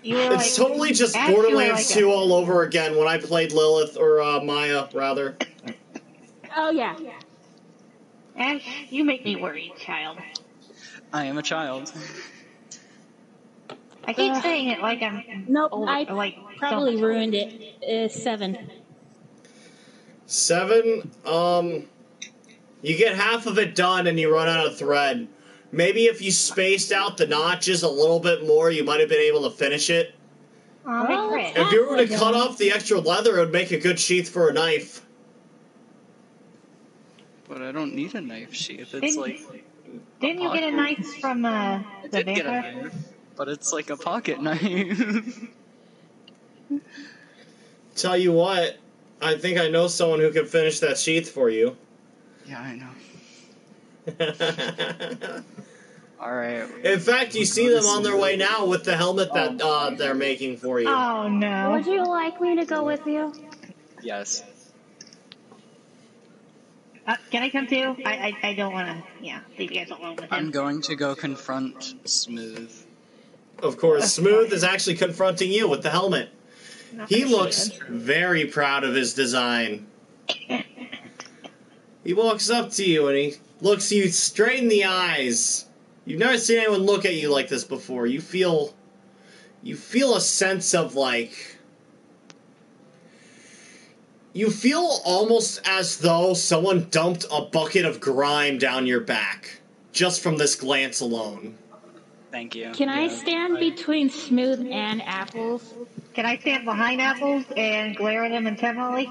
It's totally just Borderlands 2 all over again when I played Lilith, or Maya, rather. Oh, yeah. Ash, you make me worried, child. I am a child. I keep saying it like I'm Nope, old, I like probably so ruined it. 7. 7, you get half of it done and you run out of thread. Maybe if you spaced out the notches a little bit more, you might have been able to finish it. Well, make If you were to cut off the extra leather, it would make a good sheath for a knife. But I don't need a knife sheath. It's Didn't you get a knife from I the did get a vampire? knife, but it's like a pocket knife. Tell you what, I think I know someone who can finish that sheath for you. Yeah, I know. Alright. In fact, you see them on their way now with the helmet that they're making for you. Oh no! Would you like me to go with you? Yes. Can I come too? I don't want to. Yeah, leave you guys alone with I'm him. going to go confront Smooth. Of course, Smooth is actually confronting you with the helmet. He looks very proud of his design. He walks up to you and he looks you straight in the eyes. You've never seen anyone look at you like this before. You feel a sense of like... You feel almost as though someone dumped a bucket of grime down your back. Just from this glance alone. Thank you. Can I stand between Smooth and Apples? Can I stand behind Apples and glare at him intently?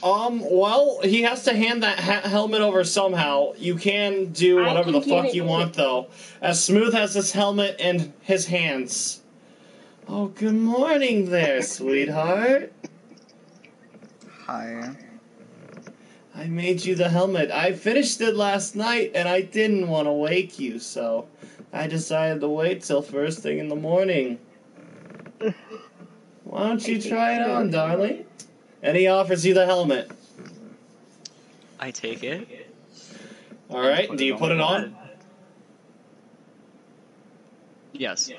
Well, he has to hand that helmet over somehow. You can do whatever the fuck you want, though. As Smooth has this helmet in his hands. Oh, good morning there, sweetheart. Hi. I made you the helmet. I finished it last night, and I didn't want to wake you, so I decided to wait till first thing in the morning. Why don't you try it on, darling? And he offers you the helmet. I take it. Alright, do you put it on? Yes.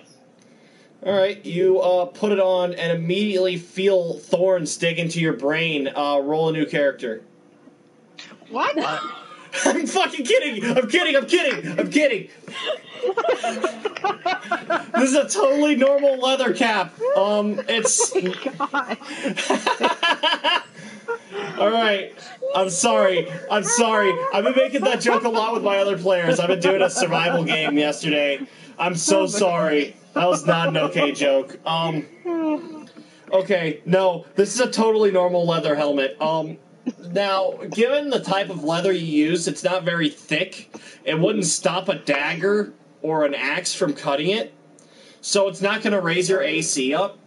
Alright, you put it on and immediately feel thorns dig into your brain. Roll a new character. What? I'm fucking kidding! I'm kidding! This is a totally normal leather cap. It's... God. Alright, I'm sorry. I've been making that joke a lot with my other players. I've been doing a survival game yesterday. I'm so sorry. That was not an okay joke. Okay, no, this is a totally normal leather helmet. Now, given the type of leather you use, it's not very thick. It wouldn't stop a dagger or an axe from cutting it. So it's not going to raise your AC up.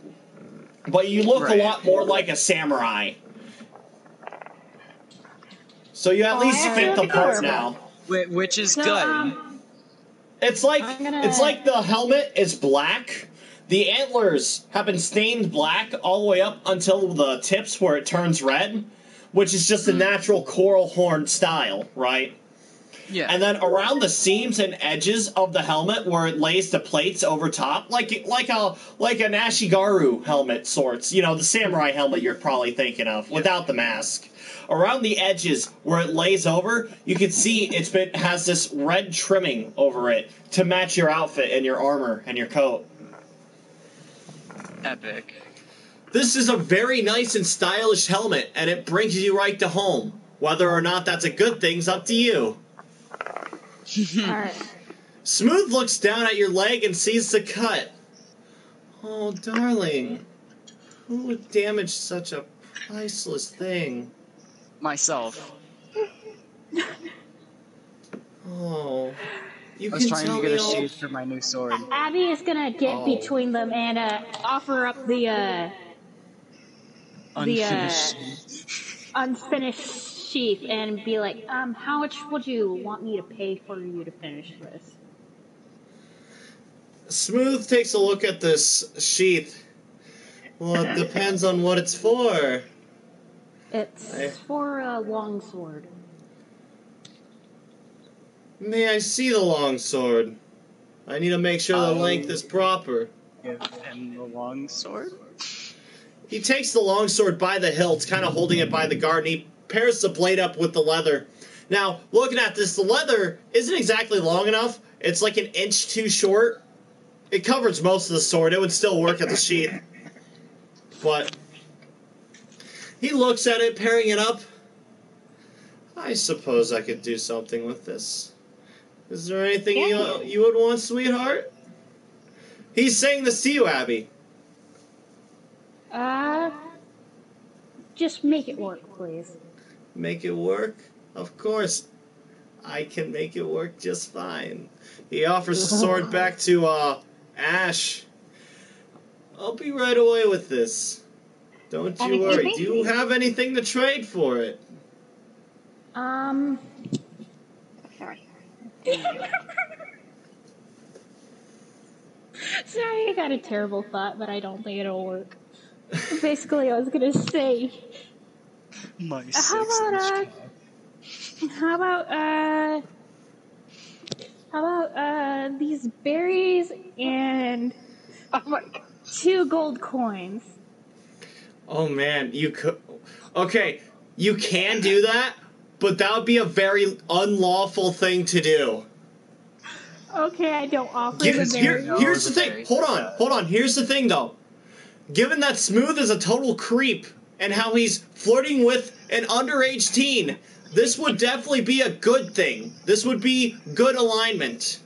But you look a lot more like a samurai. So you at least fit the part now. Which is good. It's like the helmet is black. The antlers have been stained black all the way up until the tips where it turns red, which is just a natural coral horn style, right? Yeah. And then around the seams and edges of the helmet where it lays the plates over top, like an Ashigaru helmet sorts, you know, the samurai helmet you're probably thinking of, without the mask. Around the edges where it lays over, you can see it has this red trimming over it to match your outfit and your armor and your coat. Epic. This is a very nice and stylish helmet, and it brings you right to home. Whether or not that's a good thing's up to you. Alright. Smooth looks down at your leg and sees the cut. Oh, darling. Who would damage such a priceless thing? Myself. Oh. You I was can trying tell to get me a all... sheath for my new sword. Abby is gonna get between them and offer up the Unfinished. unfinished sheath and be like, how much would you want me to pay for you to finish this? Smooth takes a look at this sheath. Well, it depends on what it's for. It's for a longsword. May I see the longsword? I need to make sure the length is proper. Give him the long sword. He takes the longsword by the hilt, kind of holding it by the guard, and he pairs the blade up with the leather. Now, looking at this, the leather isn't exactly long enough. It's like an inch too short. It covers most of the sword. It would still work at the sheath. But he looks at it, pairing it up. I suppose I could do something with this. Is there anything you would want, sweetheart? He's saying this to you, Abby. Just make it work, please. Make it work? Of course. I can make it work just fine. He offers the sword back to, Ash. I'll be right away with this. Don't you worry. Do you have anything to trade for it? Sorry. Sorry, I got a terrible thought, but I don't think it'll work. Basically, I was gonna say, My how about these berries and Oh my god. 2 gold coins? Oh man, you could. Okay, you can do that, but that would be a very unlawful thing to do. Okay, I don't offer the berries. Here's the thing. Hold on. Here's the thing, though. Given that Smooth is a total creep and how he's flirting with an underage teen, this would definitely be a good thing. This would be good alignment.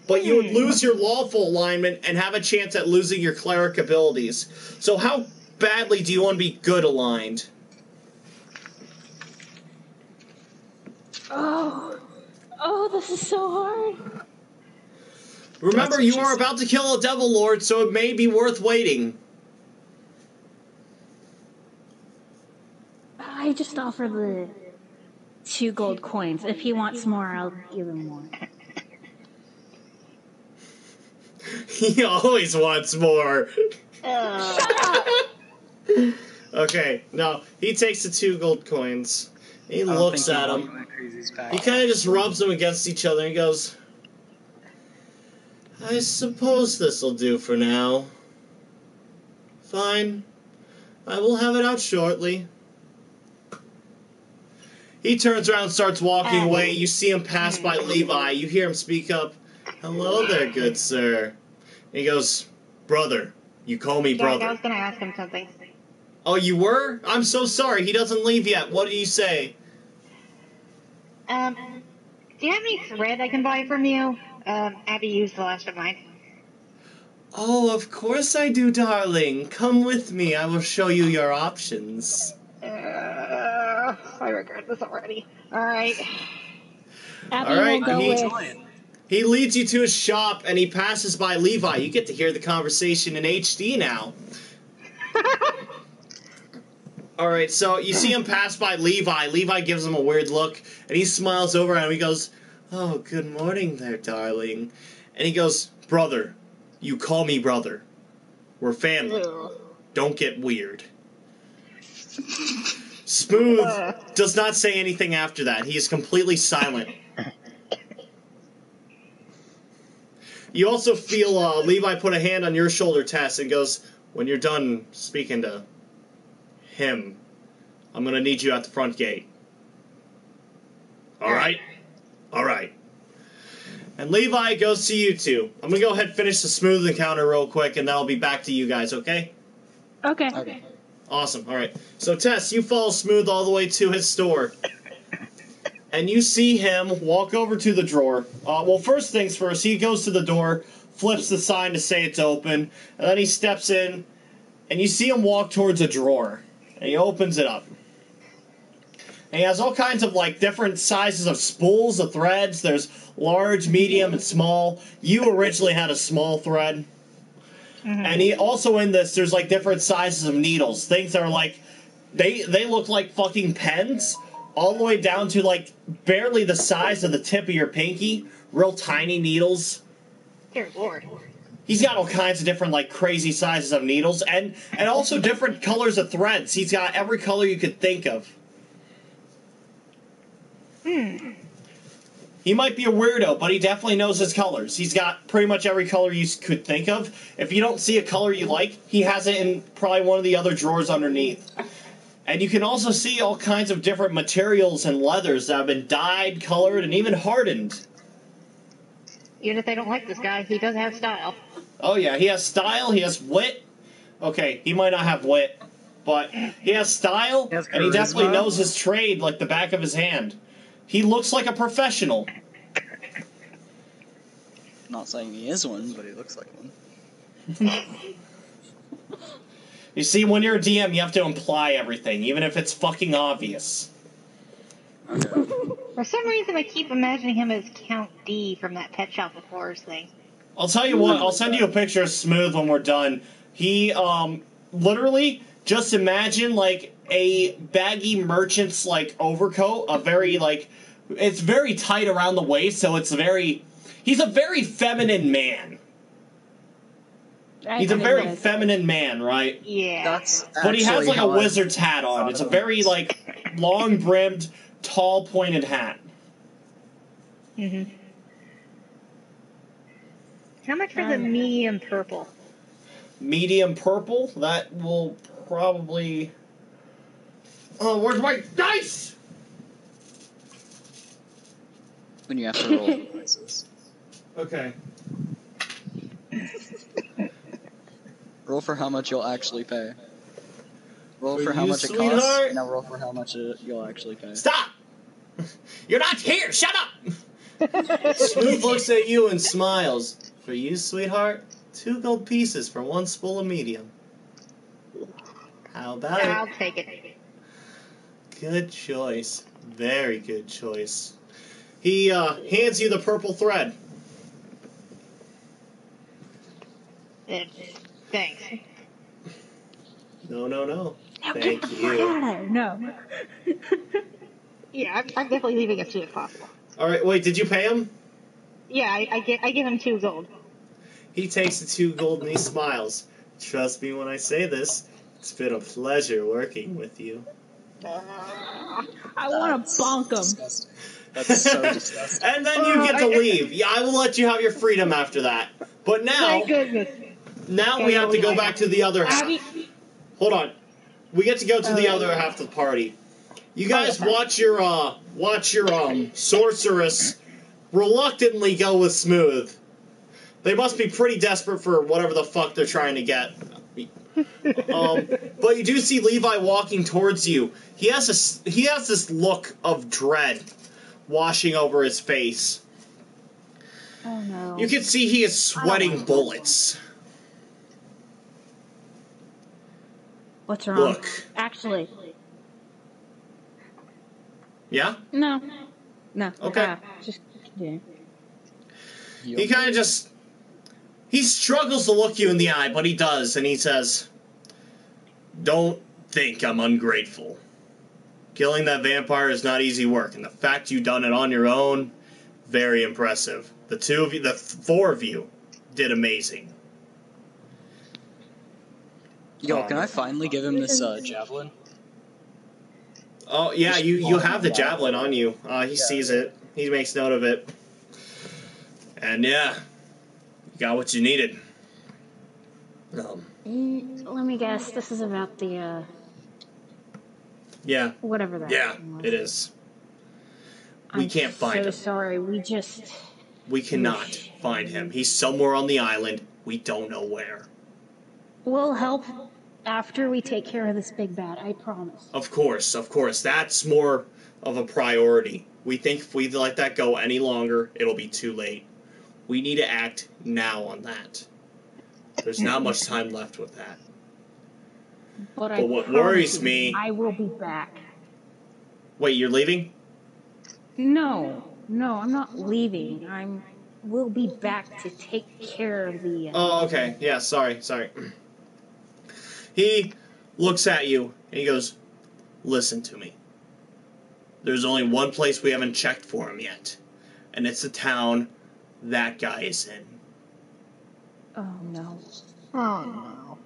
But you would lose your lawful alignment and have a chance at losing your cleric abilities. So how badly do you want to be good aligned? Oh, this is so hard. Remember, you are about to kill a devil lord, so it may be worth waiting. I just offer the 2 gold coins. If he wants more, I'll give him more. He always wants more. Okay, no, he takes the 2 gold coins. He looks at them. He kind of just rubs them against each other and goes, I suppose this'll do for now. Fine. I will have it out shortly. He turns around and starts walking away. You see him pass by Levi. You hear him speak up. Hello there, good sir. And he goes, brother. You call me brother. I was going to ask him something. Oh, you were? I'm so sorry. He doesn't leave yet. What did you say? Do you have any thread I can buy from you? Abby used the last of mine. Oh, of course I do, darling. Come with me. I will show you your options. I regret this already. Alright. Abby will go with. He leads you to his shop, and he passes by Levi. You get to hear the conversation in HD now. Alright, so you see him pass by Levi. Levi gives him a weird look, and he smiles over at him. He goes, oh, good morning there, darling. And he goes, brother. You call me brother. We're family. Don't get weird. Smooth does not say anything after that. He is completely silent. You also feel Levi put a hand on your shoulder, Tess, and goes, when you're done speaking to him, I'm going to need you at the front gate. All right? All right. And Levi goes to you two. I'm going to go ahead and finish the Smooth encounter real quick, and then I'll be back to you guys, okay? Okay. Awesome. All right. So, Tess, you follow Smooth all the way to his store. And you see him walk over to the drawer. Well, first things first, he goes to the door, flips the sign to say it's open, and then he steps in, and you see him walk towards a drawer. And he opens it up. And he has all kinds of, like, different sizes of spools of threads. There's large, medium, and small. You originally had a small thread. And he also in this, there's like different sizes of needles. Things that are like, they look like fucking pens, all the way down to like barely the size of the tip of your pinky. Real tiny needles. Dear Lord. He's got all kinds of different, like, crazy sizes of needles, and also different colors of threads. He's got every color you could think of. He might be a weirdo, but he definitely knows his colors. He's got pretty much every color you could think of. If you don't see a color you like, he has it in probably one of the other drawers underneath. And you can also see all kinds of different materials and leathers that have been dyed, colored, and even hardened. Even if they don't like this guy, he does have style. Oh yeah, he has style, he has wit. Okay, he might not have wit, but he has style, and he definitely knows his trade like the back of his hand. He looks like a professional. Not saying he is one, but he looks like one. You see, when you're a DM, you have to imply everything, even if it's fucking obvious. Okay. For some reason, I keep imagining him as Count D from that Pet Shop of Horrors thing. I'll tell you what, I'll send you a picture of Smooth when we're done. He, literally, just imagine, like, a baggy merchant's, like, overcoat, a very, like, it's very tight around the waist, so it's very, he's a very feminine man. He's a very feminine man, right? Yeah. But he has, like, a wizard's hat on. It's a very, like, long-brimmed, tall, pointed hat. Mm-hmm. How much for the medium purple? Medium purple? That will probably... Oh, where's my dice? When you have to roll the dice. Okay. Roll for how much you'll actually pay. Roll for how you, much it sweetheart? costs. Now roll for how much you'll actually pay. Stop! You're not here! Shut up! Smooth looks at you and smiles. For you, sweetheart, 2 gold pieces for 1 spool of medium. How about it? I'll take it. Good choice. Very good choice. He hands you the purple thread. Thanks. No. Thank you. No. Yeah, I'm definitely leaving as soon as possible. Alright, wait, did you pay him? Yeah, I give him 2 gold. He takes the 2 gold and he smiles. Trust me when I say this, it's been a pleasure working with you. I want to bonk him. Disgusting. That's so disgusting. And then you get to leave. Yeah, I will let you have your freedom after that. But now, Thank goodness. now we have to go back to the other half. Hold on. We get to go to the other half of the party. You guys watch your sorceress reluctantly go with Smooth. They must be pretty desperate for whatever the fuck they're trying to get. But you do see Levi walking towards you. He has this look of dread washing over his face. Oh no. You can see he is sweating bullets. What's wrong? Look. Actually. Yeah? No. Okay. Just continue. He kind of just... He struggles to look you in the eye, but he does, and he says, "Don't think I'm ungrateful. Killing that vampire is not easy work, and the fact you've done it on your own, very impressive. The 4 of you did amazing." Yo, can I finally give him this javelin? Oh, yeah, you have the javelin on you. He sees it. He makes note of it. And yeah, you got what you needed. Let me guess. This is about the, Yeah. whatever that Yeah, thing was. it is. We can't find him. I'm so sorry. We cannot find him. He's somewhere on the island. We don't know where. We'll help after we take care of this big bad. I promise. Of course. That's more of a priority. We think if we let that go any longer, it'll be too late. We need to act now on that. There's not much time left with that. But what worries me... I will be back. Wait, you're leaving? No, I'm not leaving. We'll be back to take care of the... Oh, okay. Yeah, sorry. He looks at you, and he goes, "Listen to me. There's only one place we haven't checked for him yet, and it's the town that guy is in. Oh no. Oh no.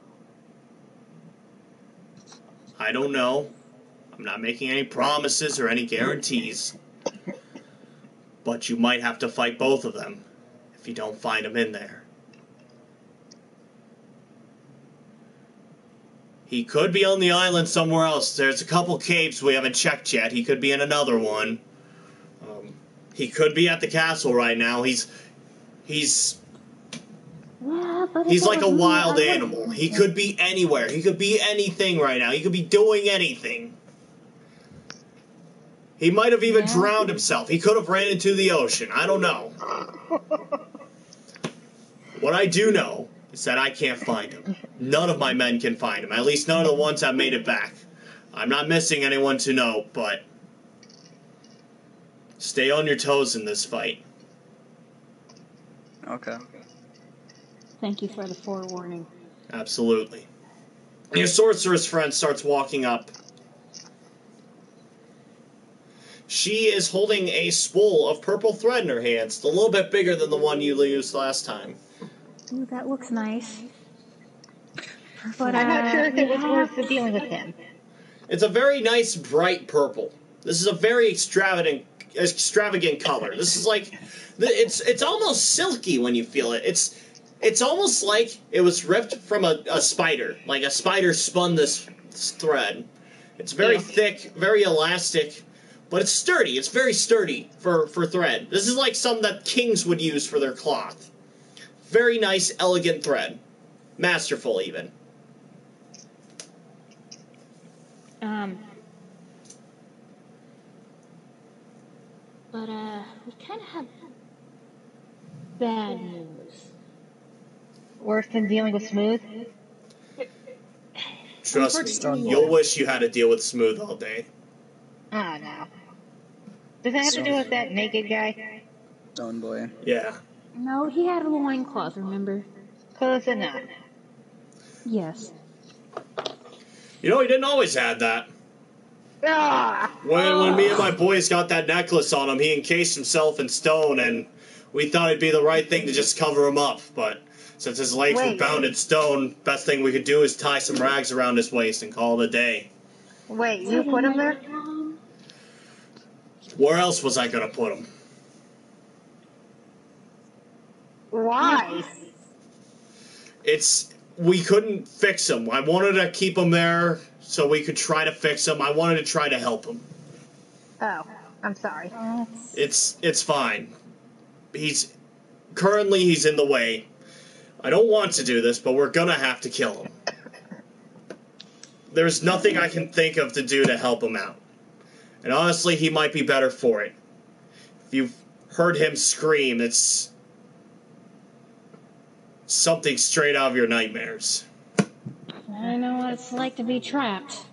I don't know. I'm not making any promises or any guarantees. But you might have to fight both of them if you don't find them in there. He could be on the island somewhere else. There's a couple caves we haven't checked yet. He could be in another one. He could be at the castle right now. He's Yeah, but like a wild animal. He could be anywhere. He could be anything right now. He could be doing anything. He might have even drowned himself. He could have ran into the ocean. I don't know. What I do know is that I can't find him. None of my men can find him. At least none of the ones that made it back. I'm not missing anyone to know, but stay on your toes in this fight. Okay. Thank you for the forewarning. Absolutely. Your sorceress friend starts walking up. She is holding a spool of purple thread in her hands. It's a little bit bigger than the one you used last time. Ooh, that looks nice. But I'm not sure if it was worth dealing with him. It's a very nice, bright purple. This is a very extravagant color. This is like, it's almost silky when you feel it. It's almost like it was ripped from a spider. Like a spider spun this thread. It's very thick, very elastic, but it's sturdy. It's very sturdy for thread. This is like some that kings would use for their cloth. Very nice, elegant thread. Masterful, even. But we kind of have bad news. Worse than dealing with Smooth? Trust me, you'll wish you had to deal with Smooth all day. Oh no. Does that have to do with that naked guy? Stone boy. Yeah. No, he had a loincloth, remember? Close enough. Yes. You know, he didn't always have that. Ah! When me and my boys got that necklace on him, he encased himself in stone, and we thought it'd be the right thing to just cover him up, but since his legs were bound in stone, best thing we could do is tie some rags around his waist and call it a day. Wait, you put him there? Where else was I gonna put him? Why? We couldn't fix him. I wanted to keep him there so we could try to fix him. I wanted to try to help him. Oh, I'm sorry. It's fine. He's in the way. I don't want to do this, but we're gonna have to kill him. There's nothing I can think of to do to help him out. And honestly, he might be better for it. If you've heard him scream, it's something straight out of your nightmares. I know what it's like to be trapped.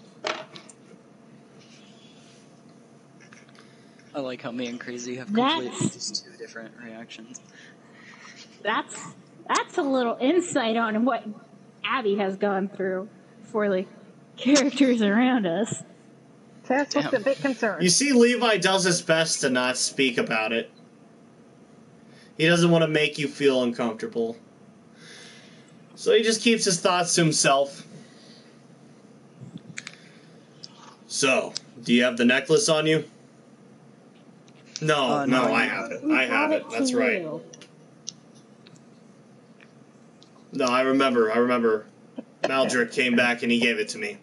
I like how me and Crazy have completely just two different reactions. That's a little insight on what Abby has gone through for the characters around us. Tess looks a bit concerned. You see, Levi does his best to not speak about it. He doesn't want to make you feel uncomfortable. So he just keeps his thoughts to himself. So, do you have the necklace on you? No, no, I have it. I have it. That's right. No, I remember. Maldrick came back and he gave it to me.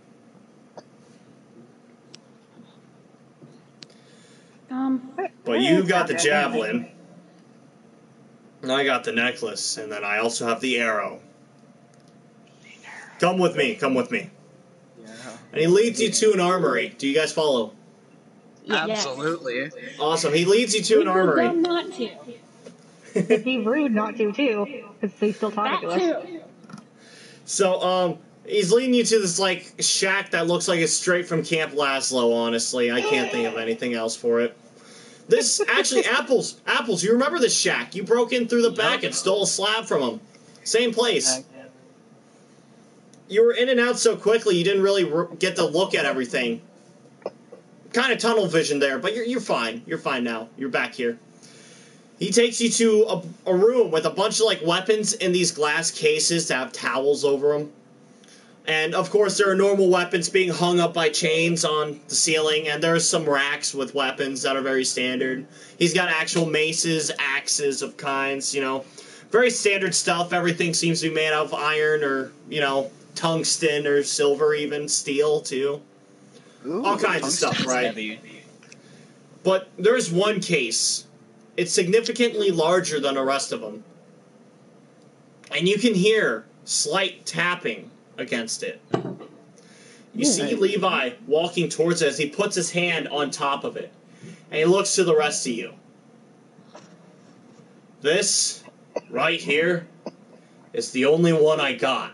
But you got the javelin, and I got the necklace, and then I also have the arrow. Come with me. Yeah. And he leads you to an armory. Do you guys follow? Absolutely. Awesome. He leads you to an armory. Dumb not to. It'd be rude not to, too, because he's still talking to us. Too. So, he's leading you to this, like, shack that looks like it's straight from Camp Laszlo, honestly. I can't think of anything else for it. This, actually, Apples, you remember this shack? You broke in through the back and stole a slab from him. Same place. You were in and out so quickly you didn't really get to look at everything. Kind of tunnel vision there, but you're fine. You're fine now. You're back here. He takes you to a room with a bunch of, like, weapons in these glass cases that have towels over them. And, of course, there are normal weapons being hung up by chains on the ceiling, and there's some racks with weapons that are very standard. He's got actual maces, axes of kinds, you know. Very standard stuff. Everything seems to be made out of iron or, you know, tungsten or silver even, steel, too. Ooh, all kinds of stuff, right? Heavy. But there's one case. It's significantly larger than the rest of them. And you can hear slight tapping against it. You see Levi walking towards it as he puts his hand on top of it. And he looks to the rest of you. This, right here, is the only one I got.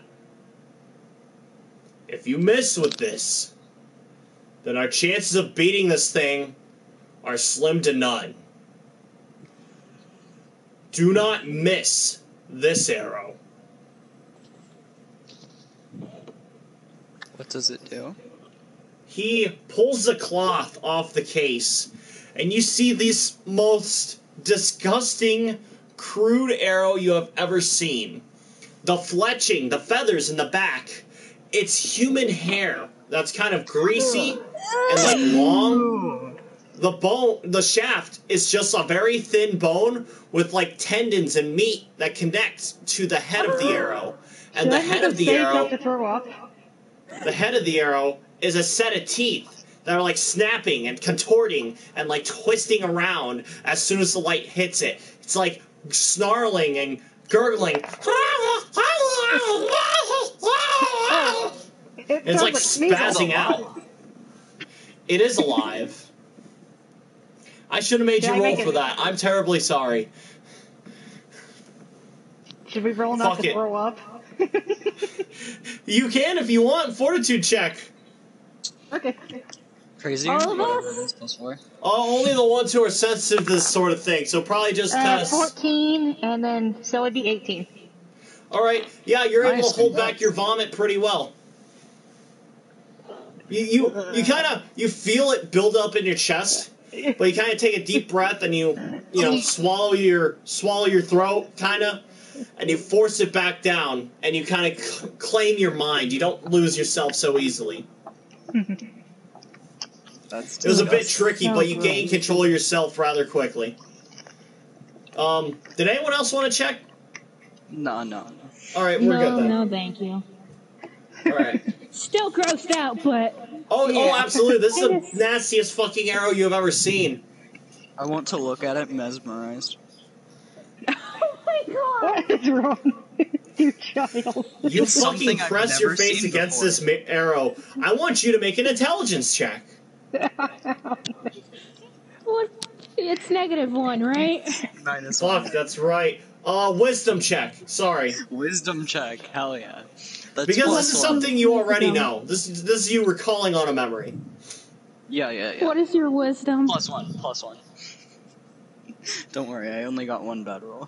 If you miss with this, then our chances of beating this thing are slim to none. Do not miss this arrow. What does it do? He pulls the cloth off the case, and you see this most disgusting, crude arrow you have ever seen. The fletching, the feathers in the back, it's human hair that's kind of greasy and like long. The bone, the shaft is just a very thin bone with like tendons and meat that connects to the head of the arrow. And the head of the arrow, the head of the arrow is a set of teeth that are like snapping and contorting and like twisting around as soon as the light hits it. It's like snarling and gurgling. It's like spazzing out. It is alive. I should have made you roll for that. I'm terribly sorry. Should we roll not Fuck to it. throw up? You can if you want. Fortitude check. Okay. Crazy? All of Whatever us? it is, +4. Only the ones who are sensitive to this sort of thing. So probably just Tess. 14, and then so it'd be 18. All right. Yeah, you're able Nice, to hold back congrats. your vomit pretty well. You kind of you feel it build up in your chest, but you kind of take a deep breath and you know swallow your throat kind of, and you force it back down and you kind of claim your mind. You don't lose yourself so easily. That's It was a bit disgusting. tricky, but you gain control of yourself rather quickly. Did anyone else want to check? No. All right, we're good then. No, thank you. All right. Still grossed out, but Oh, absolutely. This is I the just- nastiest fucking arrow you have ever seen. I want to look at it mesmerized. oh my god! What is wrong with you, child? You It's fucking something I've press your never face seen against before. this arrow. I want you to make an intelligence check. What? It's -1, right? -1. Fuck, that's right. Wisdom check. Sorry. Wisdom check. Hell yeah. That's Because this is +1. something you already know. This is you recalling on a memory. Yeah. What is your wisdom? +1. Don't worry, I only got one bad roll.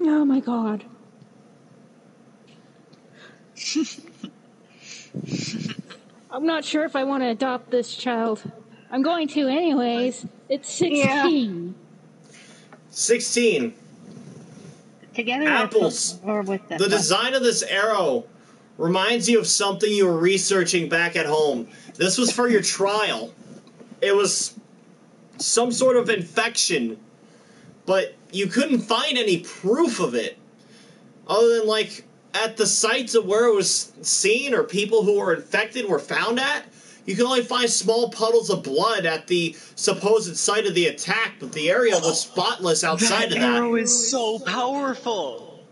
Oh my god. I'm not sure if I want to adopt this child. I'm going to anyways. It's 16. 16. Together Apples. or with The design of this arrow reminds you of something you were researching back at home. This was for your trial. It was some sort of infection, but you couldn't find any proof of it. Other than, like, at the sites of where it was seen or people who were infected were found at, you can only find small puddles of blood at the supposed site of the attack, but the area was spotless outside of that. arrow is so powerful.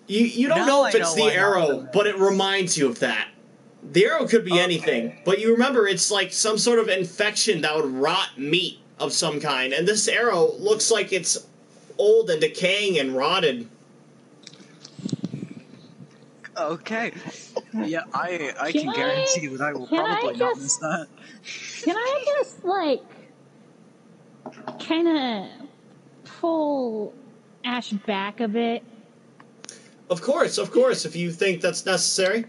You don't Now know I if it's know the why arrow, not. but it reminds you of that. The arrow could be Okay. anything, but you remember it's like some sort of infection that would rot meat of some kind, and this arrow looks like it's old and decaying and rotted. Okay. Yeah, I Can can I- guarantee that I will can I probably not just- miss that. Can I just, like, kind of pull Ash back a bit? Of course, if you think that's necessary.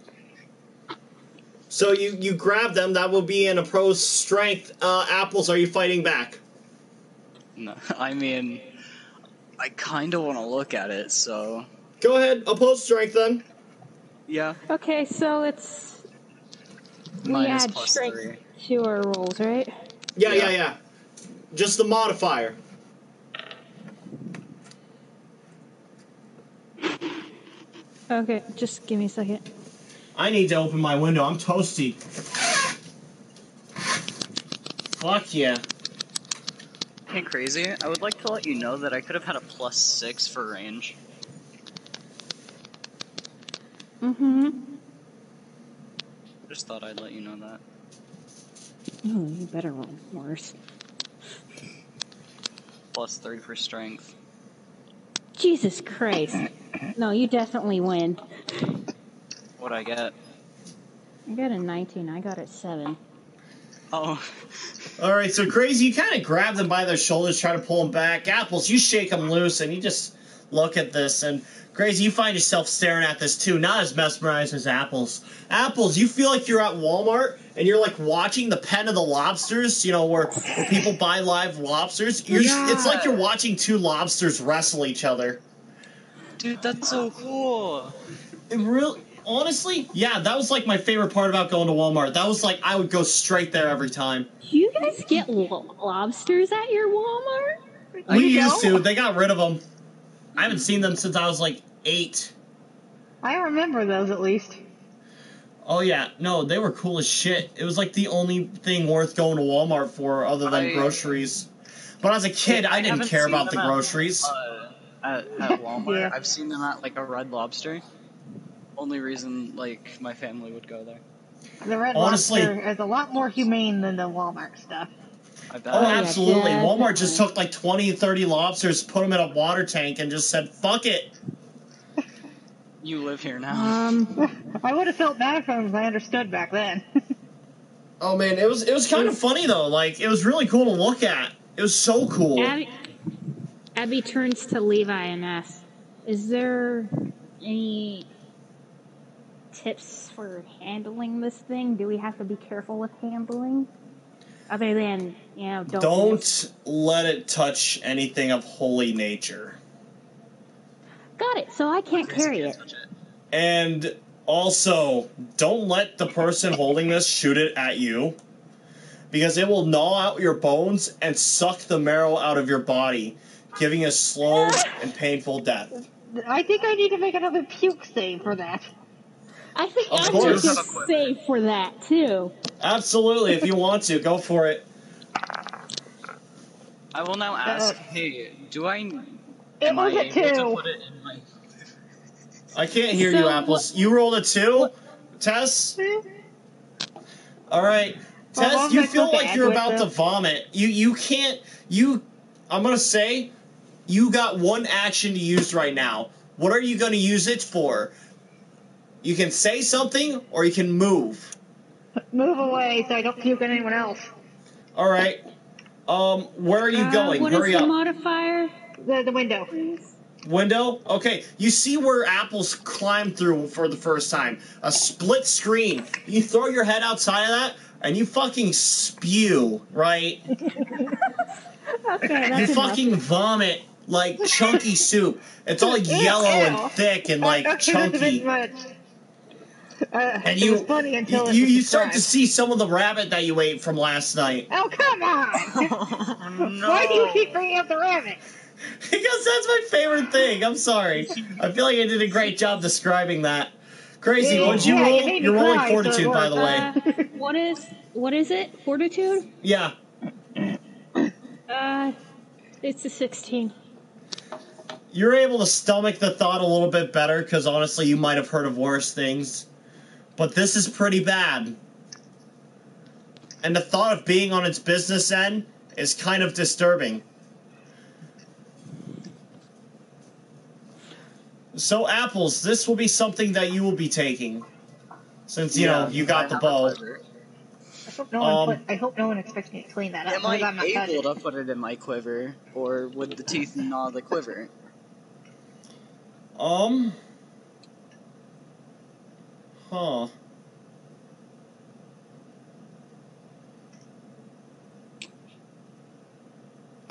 So you grab them, that will be in a pro's strength. Apples, are you fighting back? No, I mean, I kind of want to look at it, so... Go ahead, oppose strength then. Yeah. Okay, so it's we Minus add plus strength 3. to our rolls, right? Yeah. Just the modifier. Okay, just give me a second. I need to open my window. I'm toasty. Fuck yeah. Hey, Crazy, I would like to let you know that I could have had a plus 6 for range. Mm-hmm. Just thought I'd let you know that. Oh, you better roll worse. Plus 3 for strength. Jesus Christ. No, you definitely win. What'd I get? I got a 19. I got a 7. Oh. Alright, so Crazy, you kind of grab them by their shoulders, try to pull them back. Apples, you shake them loose, and you just look at this. And Crazy, you find yourself staring at this too, not as mesmerized as Apples. Apples, you feel like you're at Walmart, and you're like watching the Pen of the Lobsters, you know, where people buy live lobsters. It's like you're watching two lobsters wrestle each other. Dude, that's so cool. It really... Honestly, yeah, that was like my favorite part about going to Walmart. That was like, I would go straight there every time. Do you guys get lobsters at your Walmart? We used to. They got rid of them. I haven't seen them since I was like 8. I remember those at least. Oh yeah, no, they were cool as shit. It was like the only thing worth going to Walmart for other than groceries. But as a kid, I didn't care about the groceries. At Walmart, Yeah. I've seen them at like a Red Lobster. Only reason like my family would go there. The Red Honestly- Lobster is a lot more humane than the Walmart stuff. I bet. Oh, yeah, absolutely. Walmart definitely. just took like 20, 30 lobsters, put them in a water tank, and just said, fuck it. You live here now. I would have felt bad for them if I understood back then. Oh man, it was kind of funny though. Like, it was really cool to look at. It was so cool. Abby turns to Levi and asks, is there any tips for handling this thing? Do we have to be careful with handling? Other than, Don't let it touch anything of holy nature. Got it, so I can't carry it. And also, don't let the person holding this shoot it at you, because it will gnaw out your bones and suck the marrow out of your body, giving a slow and painful death. I think I need to make another puke save for that. I think Of I course. should save for that, too. Absolutely, if you want to, go for it. I will now ask, hey, do I... It Am I was a able to 2. put it in my... I can't hear So you, Apples. You rolled a 2? Tess? Alright. Well, Tess, you vomit's feel okay, like I you're do it about to too. vomit. I'm gonna say, you got one action to use right now. What are you gonna use it for? You can say something, or you can move. Move away so I don't puke on anyone else. Alright. Where are you going? What Hurry is the up. modifier? The window. Window? Okay, you see where Apples climbed through for the first time. A split screen. You throw your head outside of that, and you fucking spew, right? Okay, You that's enough. fucking vomit like chunky soup. It's all yellow and thick and like Okay, that's a bit chunky. much. And it you was funny until it was you start to described. see some of the rabbit that you ate from last night. Oh, come on! No. Why do you keep bringing up the rabbit? Because that's my favorite thing. I'm sorry. I feel like I did a great job describing that. Crazy, Yeah, what'd you yeah, you roll? made me You're rolling cry, so it fortitude, by the worked. way. What is it? Fortitude? Yeah. It's a 16. You're able to stomach the thought a little bit better, because honestly, you might have heard of worse things. But this is pretty bad. And the thought of being on its business end is kind of disturbing. So, Apples, this will be something that you will be taking. Since, you know, you got the bow. I hope no one expects me to clean that up. Am I because I'm not touching able it. to put it in my quiver, or would the teeth gnaw the quiver? Huh.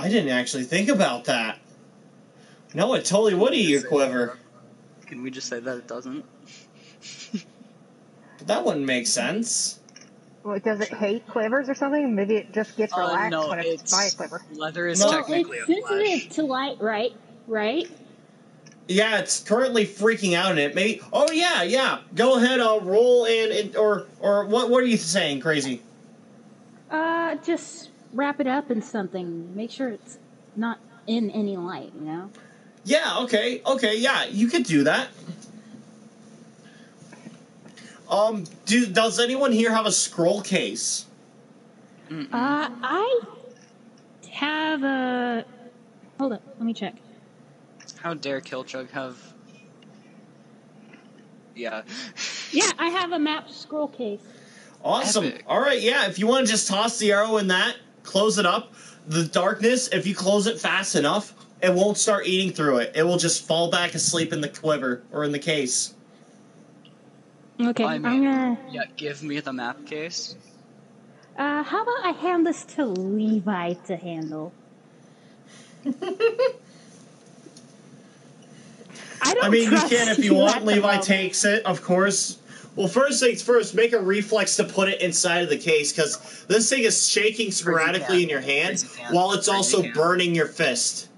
I didn't actually think about that. No, it totally would eat your quiver. Can we just say that it doesn't? But that wouldn't make sense. Well, does it hate quivers or something? Maybe it just gets relaxed No, when it's by a quiver. Leather is No. technically It's a flesh. sensitive to light, right? Yeah, it's currently freaking out in it. Maybe. Oh yeah. Go ahead. Roll or what? What are you saying, Crazy? Just wrap it up in something. Make sure it's not in any light, you know? Yeah. Okay. Yeah, you could do that. Does anyone here have a scroll case? I have a... Hold up, let me check. How dare Killchug have... Yeah. Yeah, I have a map scroll case. Awesome. Epic. All right. Yeah. If you want to just toss the arrow in that, close it up. The darkness. If you close it fast enough, it won't start eating through it. It will just fall back asleep in the quiver or in the case. Okay, I mean, I'm gonna... Yeah, give me the map case. how about I hand this to Levi to handle? I mean, you trust can if you want. at the Levi moment. takes it, of course. Well, first things first, make a reflex to put it inside of the case, because this thing is shaking sporadically in your hand, while it's also burning your fist.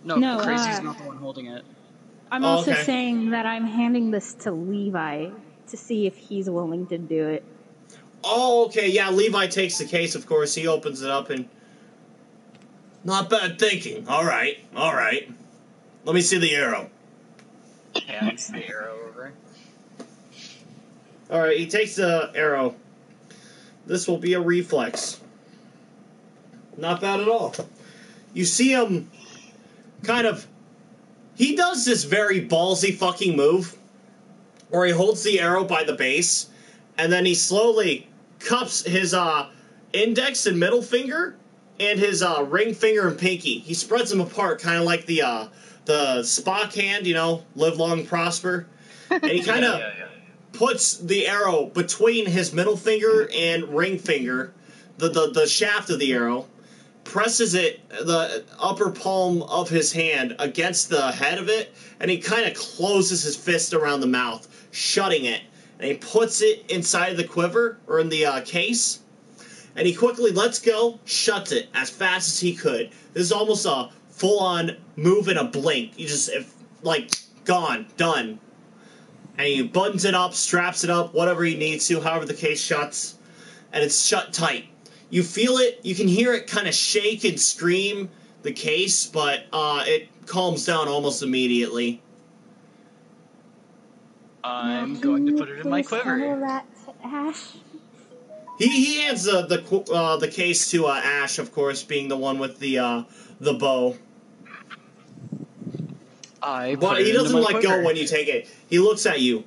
No, Crazy's not the one holding it. I'm Oh, also okay. saying that I'm handing this to Levi to see if he's willing to do it. Oh, okay, yeah, Levi takes the case, of course. He opens it up and... Not bad thinking. All right. Let me see the arrow. Hands the arrow over. All right, he takes the arrow. This will be a reflex. Not bad at all. You see him kind of... He does this very ballsy fucking move where he holds the arrow by the base and then he slowly cups his index and middle finger and his ring finger and pinky. He spreads them apart kind of like the Spock hand, you know, live long, prosper. And he kind of puts the arrow between his middle finger and ring finger, the shaft of the arrow, presses it, the upper palm of his hand, against the head of it, and he kind of closes his fist around the mouth, shutting it. And he puts it inside the quiver, or in the case, and he quickly lets go, shuts it as fast as he could. This is almost a full-on move in a blink. You just, gone, done. And he buttons it up, straps it up, whatever he needs to, however the case shuts, and it's shut tight. You feel it, you can hear it kind of shake and scream, the case, but it calms down almost immediately. I'm going to put it in my Please handle quiver. that to Ash. He hands the case to Ash, of course, being the one with the bow. But he doesn't let go when you take it. He looks at you.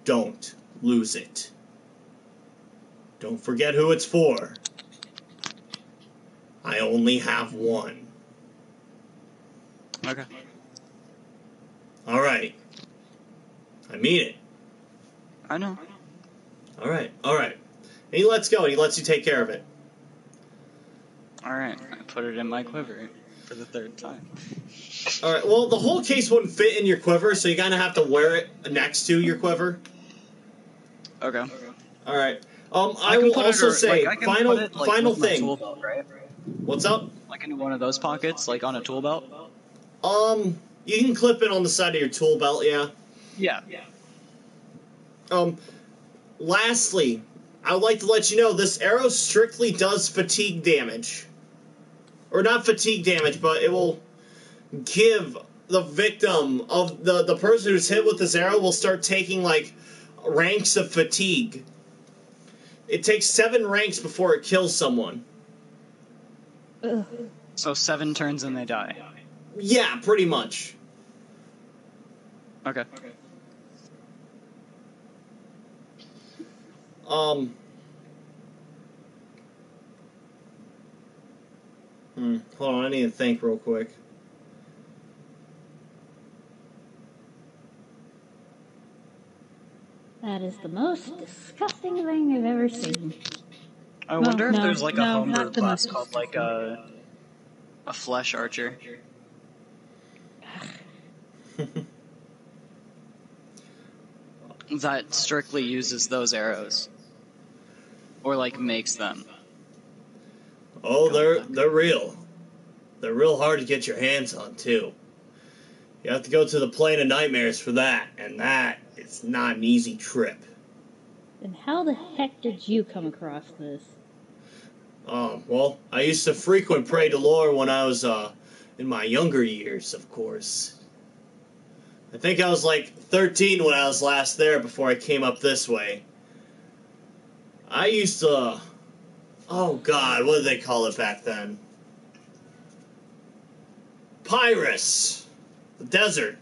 Don't lose it. Don't forget who it's for. I only have one. Okay. Alright. I mean it. I know. Alright. And he lets go, and he lets you take care of it. Alright, I put it in my quiver for the third time. Alright, well, the whole case wouldn't fit in your quiver, so you kind of have to wear it next to your quiver. Okay. Alright. I will also say, final thing. Tool belt, right? What's up? Like in one of those pockets, like on a tool belt? You can clip it on the side of your tool belt, yeah. Yeah. Lastly, I would like to let you know this arrow strictly does fatigue damage. Or not fatigue damage, but it will give the victim of the person who's hit with this arrow will start taking, ranks of fatigue. It takes 7 ranks before it kills someone. Ugh. So 7 turns and they die. Yeah, pretty much. Okay. Hold on, I need to think real quick. That is the most disgusting thing I've ever seen. I wonder if no, there's like a no, homebrew not the class most called like A flesh archer. That strictly uses those arrows. Or, like, makes them. Oh, they're real. They're real hard to get your hands on, too. You have to go to the Plane of Nightmares for that, and that is not an easy trip. Then how the heck did you come across this? Well, I used to frequent Pray to Lore when I was, in my younger years, of course. I think I was like 13 when I was last there before I came up this way. I used to... Oh, God, what did they call it back then? Pyrrhus. The desert.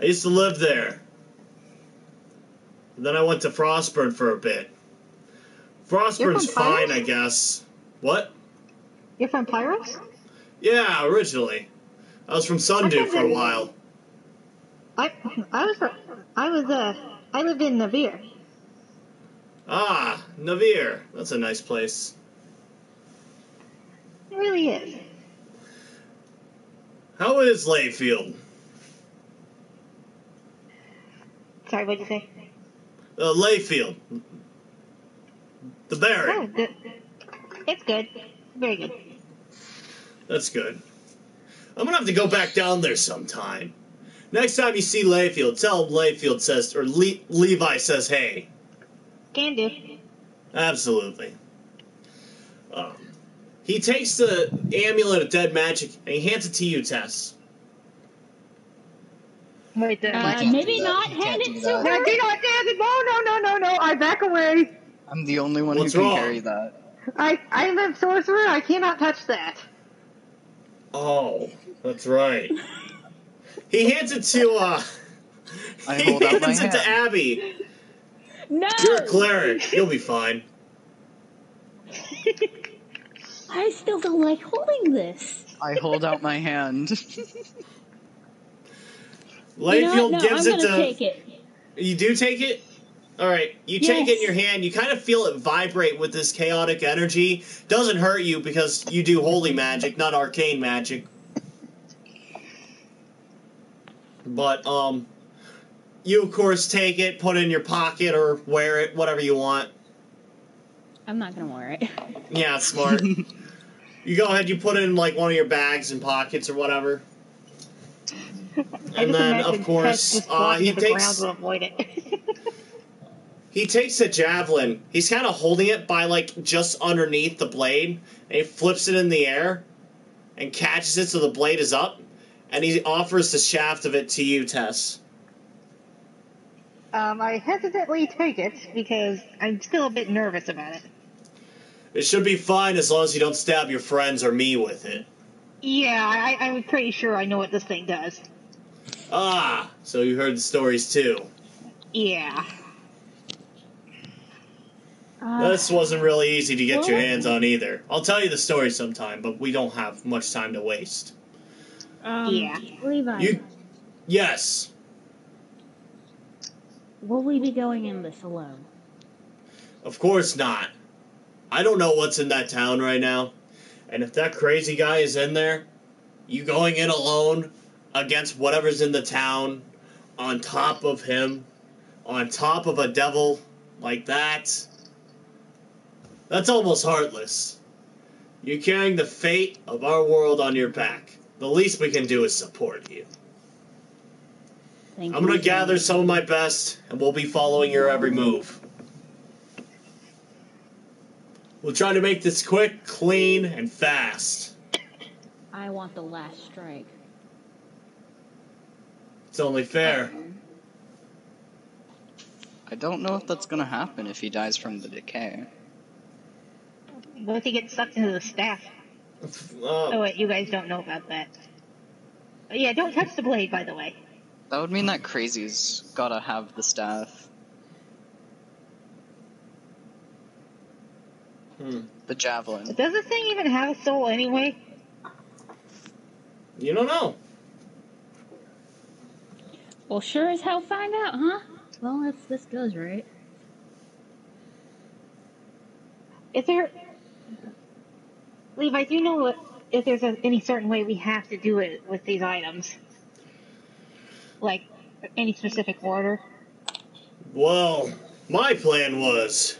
I used to live there. Then I went to Frostburn for a bit. Frostburn's fine, I guess. What? You're from Pyrrhus? Yeah, originally. I was from Sundew for a while. I lived in Navir. Ah, Navir. That's a nice place. It really is. How is Layfield? Sorry, what'd you say? Layfield. The Barren. Oh, good. It's good. Very good. That's good. I'm gonna have to go back down there sometime. Next time you see Layfield, tell him Layfield says, or Levi says, hey. Can do. Absolutely. He takes the amulet of dead magic and he hands it to you, Tess. Wait, Maybe not hand it to her. No, I back away. I'm the only one What's who can wrong? carry that. I'm a sorcerer, I cannot touch that. Oh, that's right. He hands it to, I he hold out my hands it to hand. Abby. No! You're a cleric. You'll be fine. I still don't like holding this. I hold out my hand. Layfield No, gives I'm it gonna to... take it. You do take it? Alright, you take it in your hand, you kind of feel it vibrate with this chaotic energy. Doesn't hurt you because you do holy magic, not arcane magic. But, you of course take it, put it in your pocket, or wear it, whatever you want. I'm not gonna wear it. Yeah, it's smart. You go ahead, you put it in, like, one of your bags and pockets or whatever. And then, of course, he takes... To avoid it. He takes a javelin. He's kind of holding it by, like, just underneath the blade. And he flips it in the air and catches it so the blade is up. And he offers the shaft of it to you, Tess. I hesitantly take it because I'm still a bit nervous about it. It should be fine as long as you don't stab your friends or me with it. Yeah, I'm pretty sure I know what this thing does. Ah, so you heard the stories too. Yeah. This wasn't really easy to get your hands on either. I'll tell you the story sometime, but we don't have much time to waste. Yeah. Levi, Yes. will we be going in this alone? Of course not. I don't know what's in that town right now. And if that crazy guy is in there, you going in alone against whatever's in the town, on top of him, on top of a devil like that, that's almost heartless. You're carrying the fate of our world on your back. The least we can do is support you. I'm I'm going to gather some of my best, and we'll be following your every move. We'll try to make this quick, clean, and fast. I want the last strike. It's only fair. I don't know if that's gonna happen if he dies from the decay. What if he gets sucked into the staff? Oh, wait, you guys don't know about that. Yeah, don't touch the blade, by the way. That would mean that Crazy's gotta have the staff. The javelin. Does this thing even have a soul anyway? You don't know. Well, sure as hell find out, huh? Well, if this goes right. Is there... Levi, do you know what if there's any certain way we have to do it with these items. Like, any specific order. Well, my plan was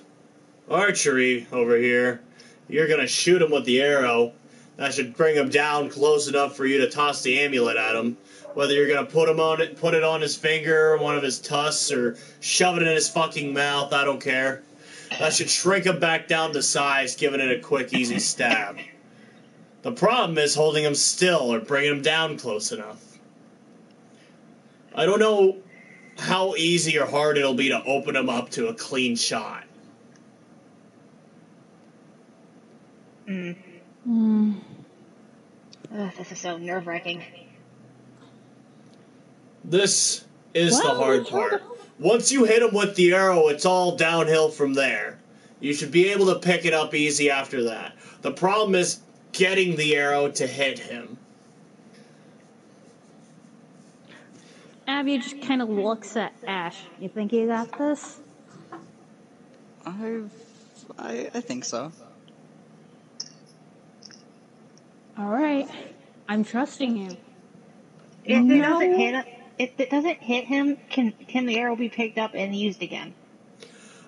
archery over here. You're gonna shoot him with the arrow. That should bring him down close enough for you to toss the amulet at him. Whether you're gonna put it on his finger, one of his tusks, or shove it in his fucking mouth, I don't care. That should shrink him back down to size, giving it a quick, easy stab. The problem is holding him still or bringing him down close enough. I don't know how easy or hard it'll be to open him up to a clean shot. This is so nerve-wracking. This is the hard part. Once you hit him with the arrow, it's all downhill from there. You should be able to pick it up easy after that. The problem is getting the arrow to hit him. Abby just kind of looks at Ash. You think you got this? I think so. Alright. I'm trusting you. If it doesn't hit him, can the arrow be picked up and used again?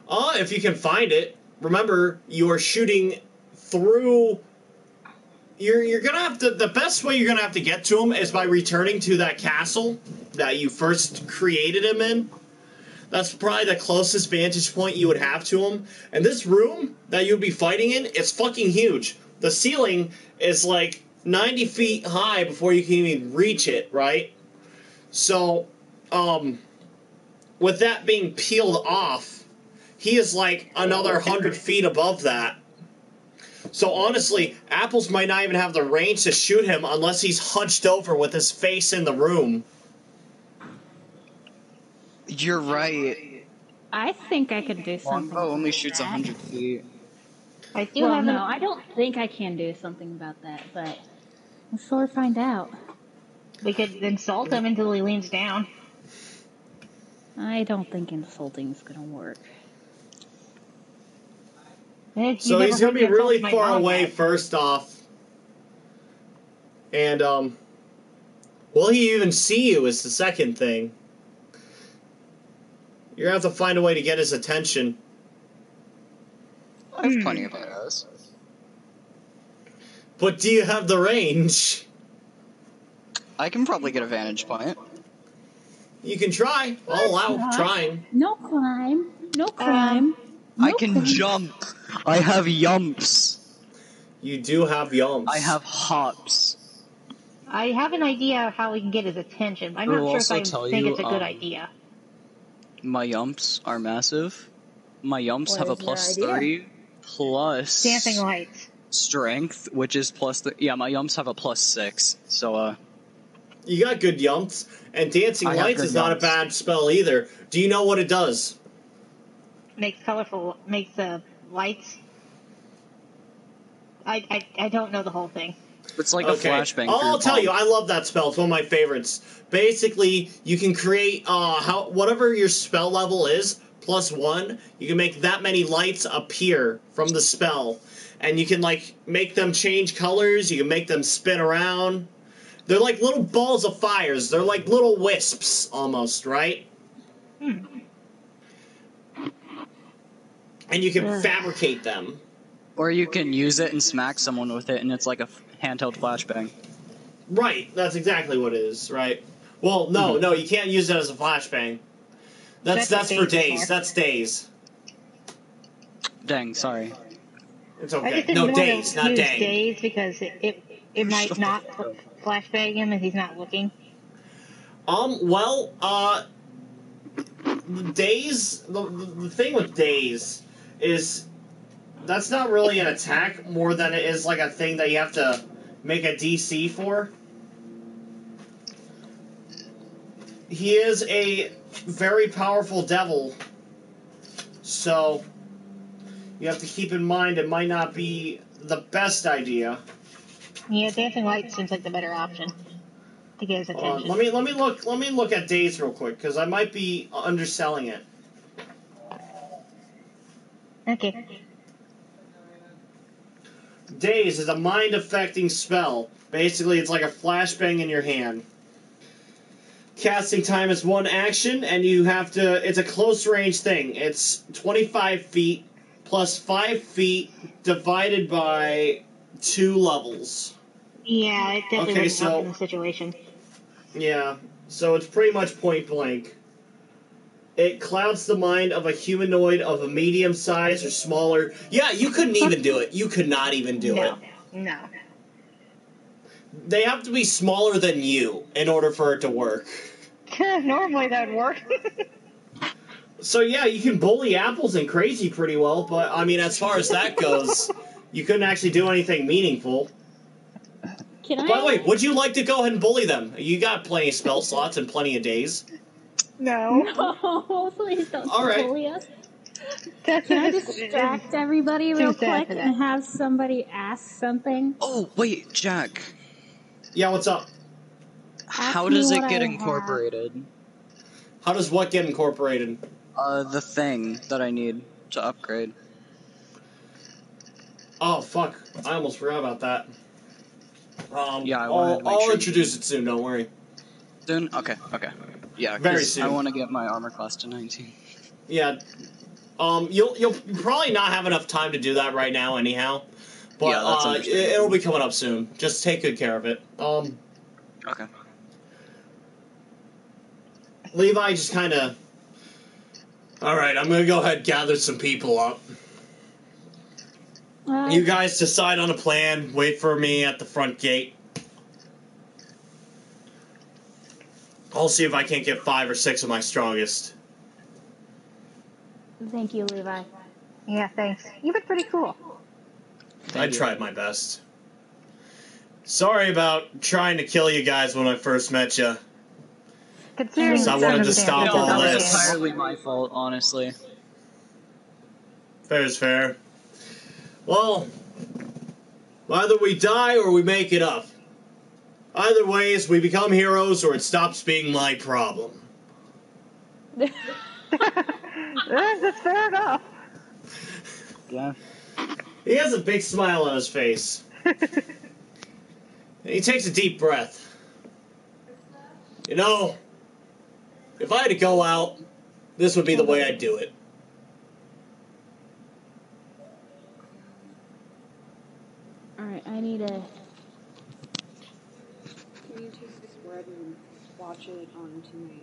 If you can find it. Remember, you are shooting through... You're gonna have to... The best way you're gonna have to get to him is by returning to that castle that you first created him in. That's probably the closest vantage point you would have to him. And this room that you'd be fighting in is fucking huge. The ceiling is like 90 feet high before you can even reach it, right? So, with that being peeled off, he is like another 100 feet above that. So honestly, Apples might not even have the range to shoot him unless he's hunched over with his face in the room. You're right. I think I could do something. Longbow only about shoots that. 100 feet. I do Well, have no, I don't think I can do something about that, but we'll sure find out. We could insult him until he leans down. I don't think insulting is gonna work. So he's going to be really far away first off. And, will he even see you is the second thing. You're going to have to find a way to get his attention. I have plenty of arrows. But do you have the range? I can probably get a vantage point. You can try. I'll allow trying. No crime. No crime. No I can crime. jump. I have yumps. You do have yumps. I have hops. I have an idea of how we can get his attention. I'm I not will sure if also I tell think you, it's a good idea. My yumps are massive. My yumps What have a is your plus idea? 30 plus Dancing lights. strength, which is plus yeah, my yumps have a plus 6. So You got good yumps. And Dancing I have Lights good is not a yumps. bad spell either. Do you know what it does? Makes lights. I don't know the whole thing. it's like a flashbang. for I'll your tell you, palm. I love that spell. It's one of my favorites. Basically, you can create whatever your spell level is, +1, you can make that many lights appear from the spell. And you can, like, make them change colors, you can make them spin around. They're like little balls of fires. They're like little wisps, almost, right? And you can fabricate them. Or you can use it and smack someone with it, and it's like a handheld flashbang. Right, that's exactly what it is, right? Well, no, you can't use it as a flashbang. That's for days. That's days. Dang, sorry. It's I okay. just didn't No, want days, to not use dang. days because it might not flashbang him if he's not looking. Days, the thing with days is that's not really an attack more than it is like a thing that you have to make a DC for. He is a very powerful devil, so you have to keep in mind it might not be the best idea. Yeah, dancing lights seems like the better option to get his attention. Let me look at days real quick because I might be underselling it. Okay. Daze is a mind-affecting spell. Basically, it's like a flashbang in your hand. Casting time is 1 action, and you have to... It's a close-range thing. It's 25 feet plus 5 feet divided by 2 levels. Yeah, it definitely wouldn't help in the situation. Yeah, so it's pretty much point blank. It clouds the mind of a humanoid of a medium size or smaller. Yeah, you couldn't even do it. You could not even do it. No. They have to be smaller than you in order for it to work. Normally that would work. So yeah, you can bully Apples and Crazy pretty well, but I mean, as far as that goes, you couldn't actually do anything meaningful. By the way, would you like to go ahead and bully them? You got plenty of spell slots and plenty of days. No, please don't bully us. Can I distract everybody real quick and have somebody ask something? Oh, wait, Jack. Yeah, what's up? How does it get incorporated? How does what get incorporated? The thing that I need to upgrade. Oh, fuck. I almost forgot about that. Yeah, I'll introduce it soon, don't worry. Soon? Okay. Yeah, very soon. I want to get my armor class to 19. Yeah. You'll probably not have enough time to do that right now anyhow. But yeah, that's understandable. It'll be coming up soon. Just take good care of it. Okay. Levi just kind of... Alright, I'm going to go ahead and gather some people up. You guys decide on a plan. Wait for me at the front gate. I'll see if I can't get 5 or 6 of my strongest. Thank you, Levi. Yeah, thanks. You've been pretty cool. I tried my best. Sorry about trying to kill you guys when I first met you. Considering I wanted to stop all that this. was entirely my fault, honestly. Fair is fair. Well, either we die or we make it up. Either ways, we become heroes or it stops being my problem. That's fair enough. Yeah. He has a big smile on his face. And he takes a deep breath. You know, if I had to go out, this would be the way I'd do it. Alright, I need a... Can you take this bread and watch it onto my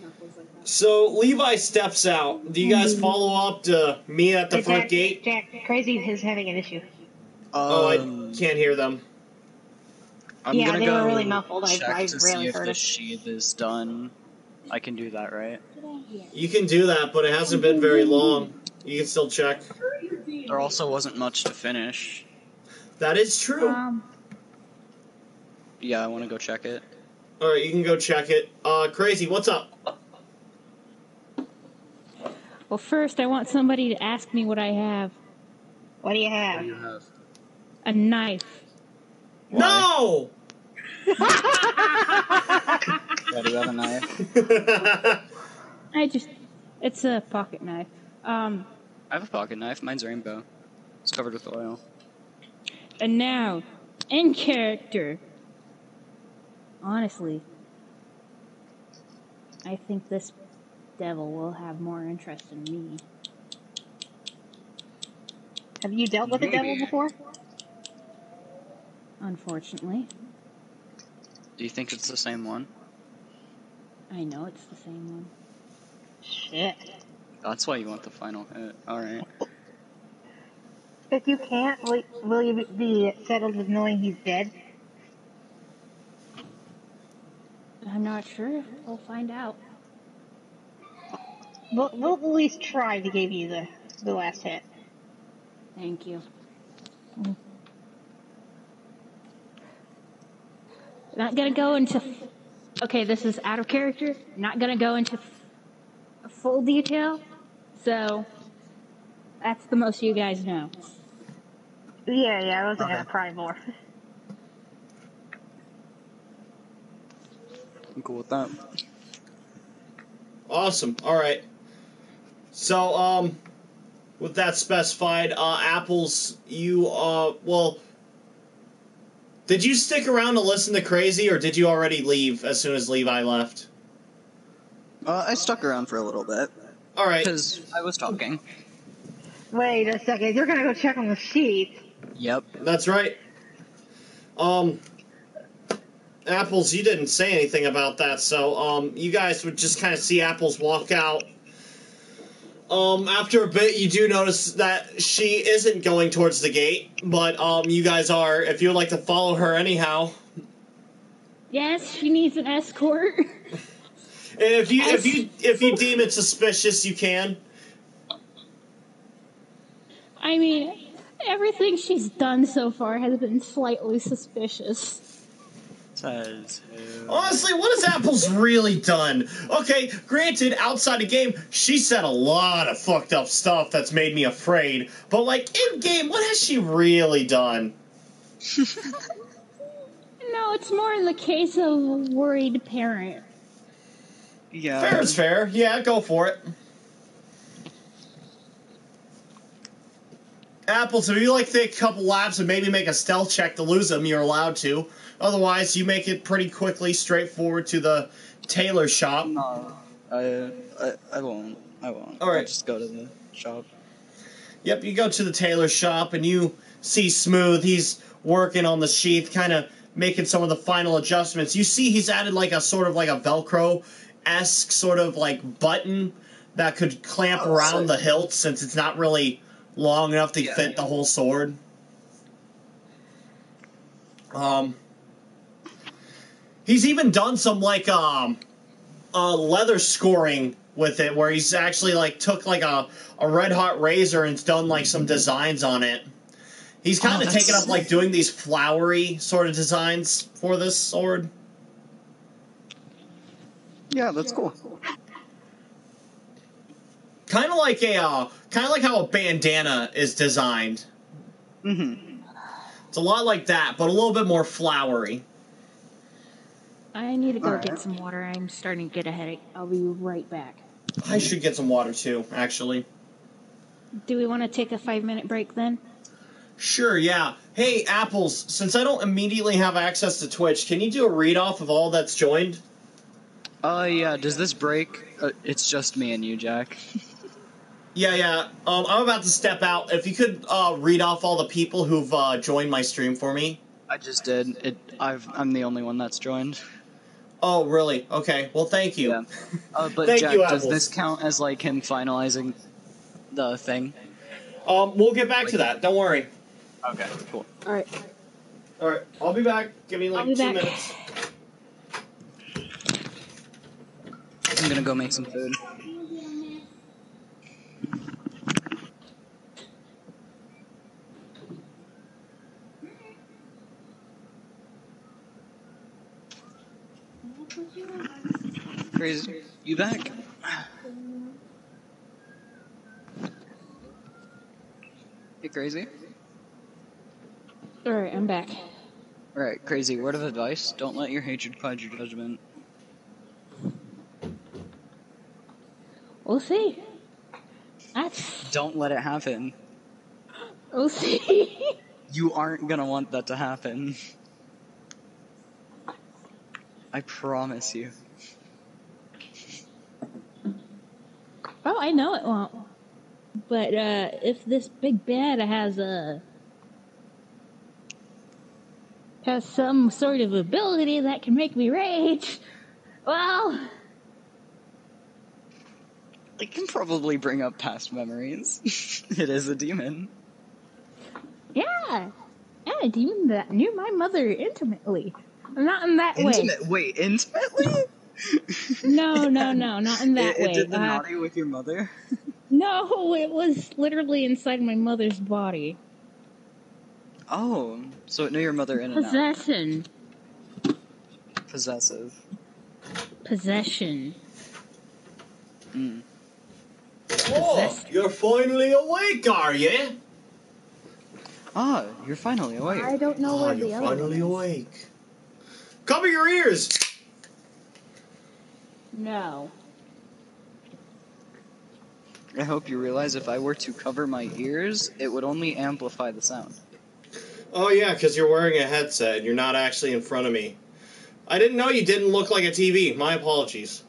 knuckles like that? So, Levi steps out. Do you guys follow up to me at the front gate? Jack, Crazy is having an issue. I can't hear them. I'm gonna they go were really muffled. check I to rarely see if heard the it. sheath is done. I can do that, right? You can do that, but it hasn't been very long. You can still check. There also wasn't much to finish. That is true. Yeah, I want to go check it. Alright, you can go check it. Crazy, what's up? Well, first, I want somebody to ask me what I have. What do you have? What do you have? A knife. Why? No! Yeah, do you have a knife? It's a pocket knife. I have a pocket knife. Mine's rainbow. It's covered with oil. And now, in character. Honestly, I think this devil will have more interest in me. Have you dealt with a devil before? Unfortunately. Do you think it's the same one? I know it's the same one. Shit. That's why you want the final hit. Alright. If you can't, will you be settled with knowing he's dead? I'm not sure. We'll find out. We'll at least try to give you the last hit. Thank you. Not gonna go into... Okay, this is out of character. Not gonna go into full detail. So, that's the most you guys know. Yeah, I wasn't gonna pry more. I'm cool with that. Awesome. Alright. So, With that specified, Apples, you, well, did you stick around to listen to Crazy, or did you already leave as soon as Levi left? I stuck around for a little bit. Alright. Because I was talking. Wait a second, you're gonna go check on the sheep. Yep. That's right. Apples, you didn't say anything about that, so, you guys would just kind of see Apples walk out. After a bit, you do notice that she isn't going towards the gate, but, you guys are, if you would like to follow her anyhow. Yes, she needs an escort. If you deem it suspicious, you can. I mean, everything she's done so far has been slightly suspicious. Honestly, what has Apples really done? Okay, granted, outside of game, she said a lot of fucked up stuff that's made me afraid. But, like, in-game, what has she really done? No, it's more in the case of a worried parent. Yeah. Fair is fair. Yeah, go for it. Apples, if you like to take a couple laps and maybe make a stealth check to lose them, you're allowed to. Otherwise, you make it pretty quickly, straightforward to the tailor shop. No, I won't. I won't. All right. I'll just go to the shop. Yep, you go to the tailor shop and you see Smooth. He's working on the sheath, kind of making some of the final adjustments. You see he's added like a sort of like a Velcro-esque sort of like button that could clamp around the hilt since it's not really long enough to fit the whole sword. He's even done some like leather scoring with it, where he's actually like took like a red hot razor and done like some designs on it. He's kind of taken up like doing these flowery sort of designs for this sword. Yeah, that's cool. Kind of like how a bandana is designed. Mm-hmm. It's a lot like that, but a little bit more flowery. I need to go get some water. I'm starting to get a headache. I'll be right back. I should get some water too, actually. Do we want to take a 5-minute break then? Sure, yeah. Hey, Apples, since I don't immediately have access to Twitch, can you do a read-off of all that's joined? Yeah, does this break? It's just me and you, Jack. Yeah. I'm about to step out. If you could read off all the people who've joined my stream for me. I just did. I'm the only one that's joined. Oh, really? Okay. Well, thank you. Yeah. But Thank Jack, you, does Apples. this count as like him finalizing the thing? We'll get back to that. Don't worry. Okay, cool. Alright. Alright, I'll be back. Give me like 2 minutes. I'm gonna go make some food. Crazy. You back? Hey, Crazy. Alright, I'm back. Alright, Crazy, word of advice, don't let your hatred cloud your judgment. We'll see. Don't let it happen. We'll see. You aren't gonna want that to happen. I promise you. Oh, I know it won't. But if this big bad has some sort of ability that can make me rage, well, It can probably bring up past memories. It is a demon. yeah, a demon that knew my mother intimately. Not in that way. Wait, intimately? No, not in that way. It did the naughty with your mother? No, it was literally inside my mother's body. Oh, so it knew your mother in and out. Possession. Possessive. Possession. Mm. Oh, you're finally awake, are you? Ah, you're finally awake. I don't know where the You're other finally one is. awake. Cover your ears! No. I hope you realize if I were to cover my ears, it would only amplify the sound. Oh yeah, because you're wearing a headset and you're not actually in front of me. I didn't know you didn't look like a TV. My apologies.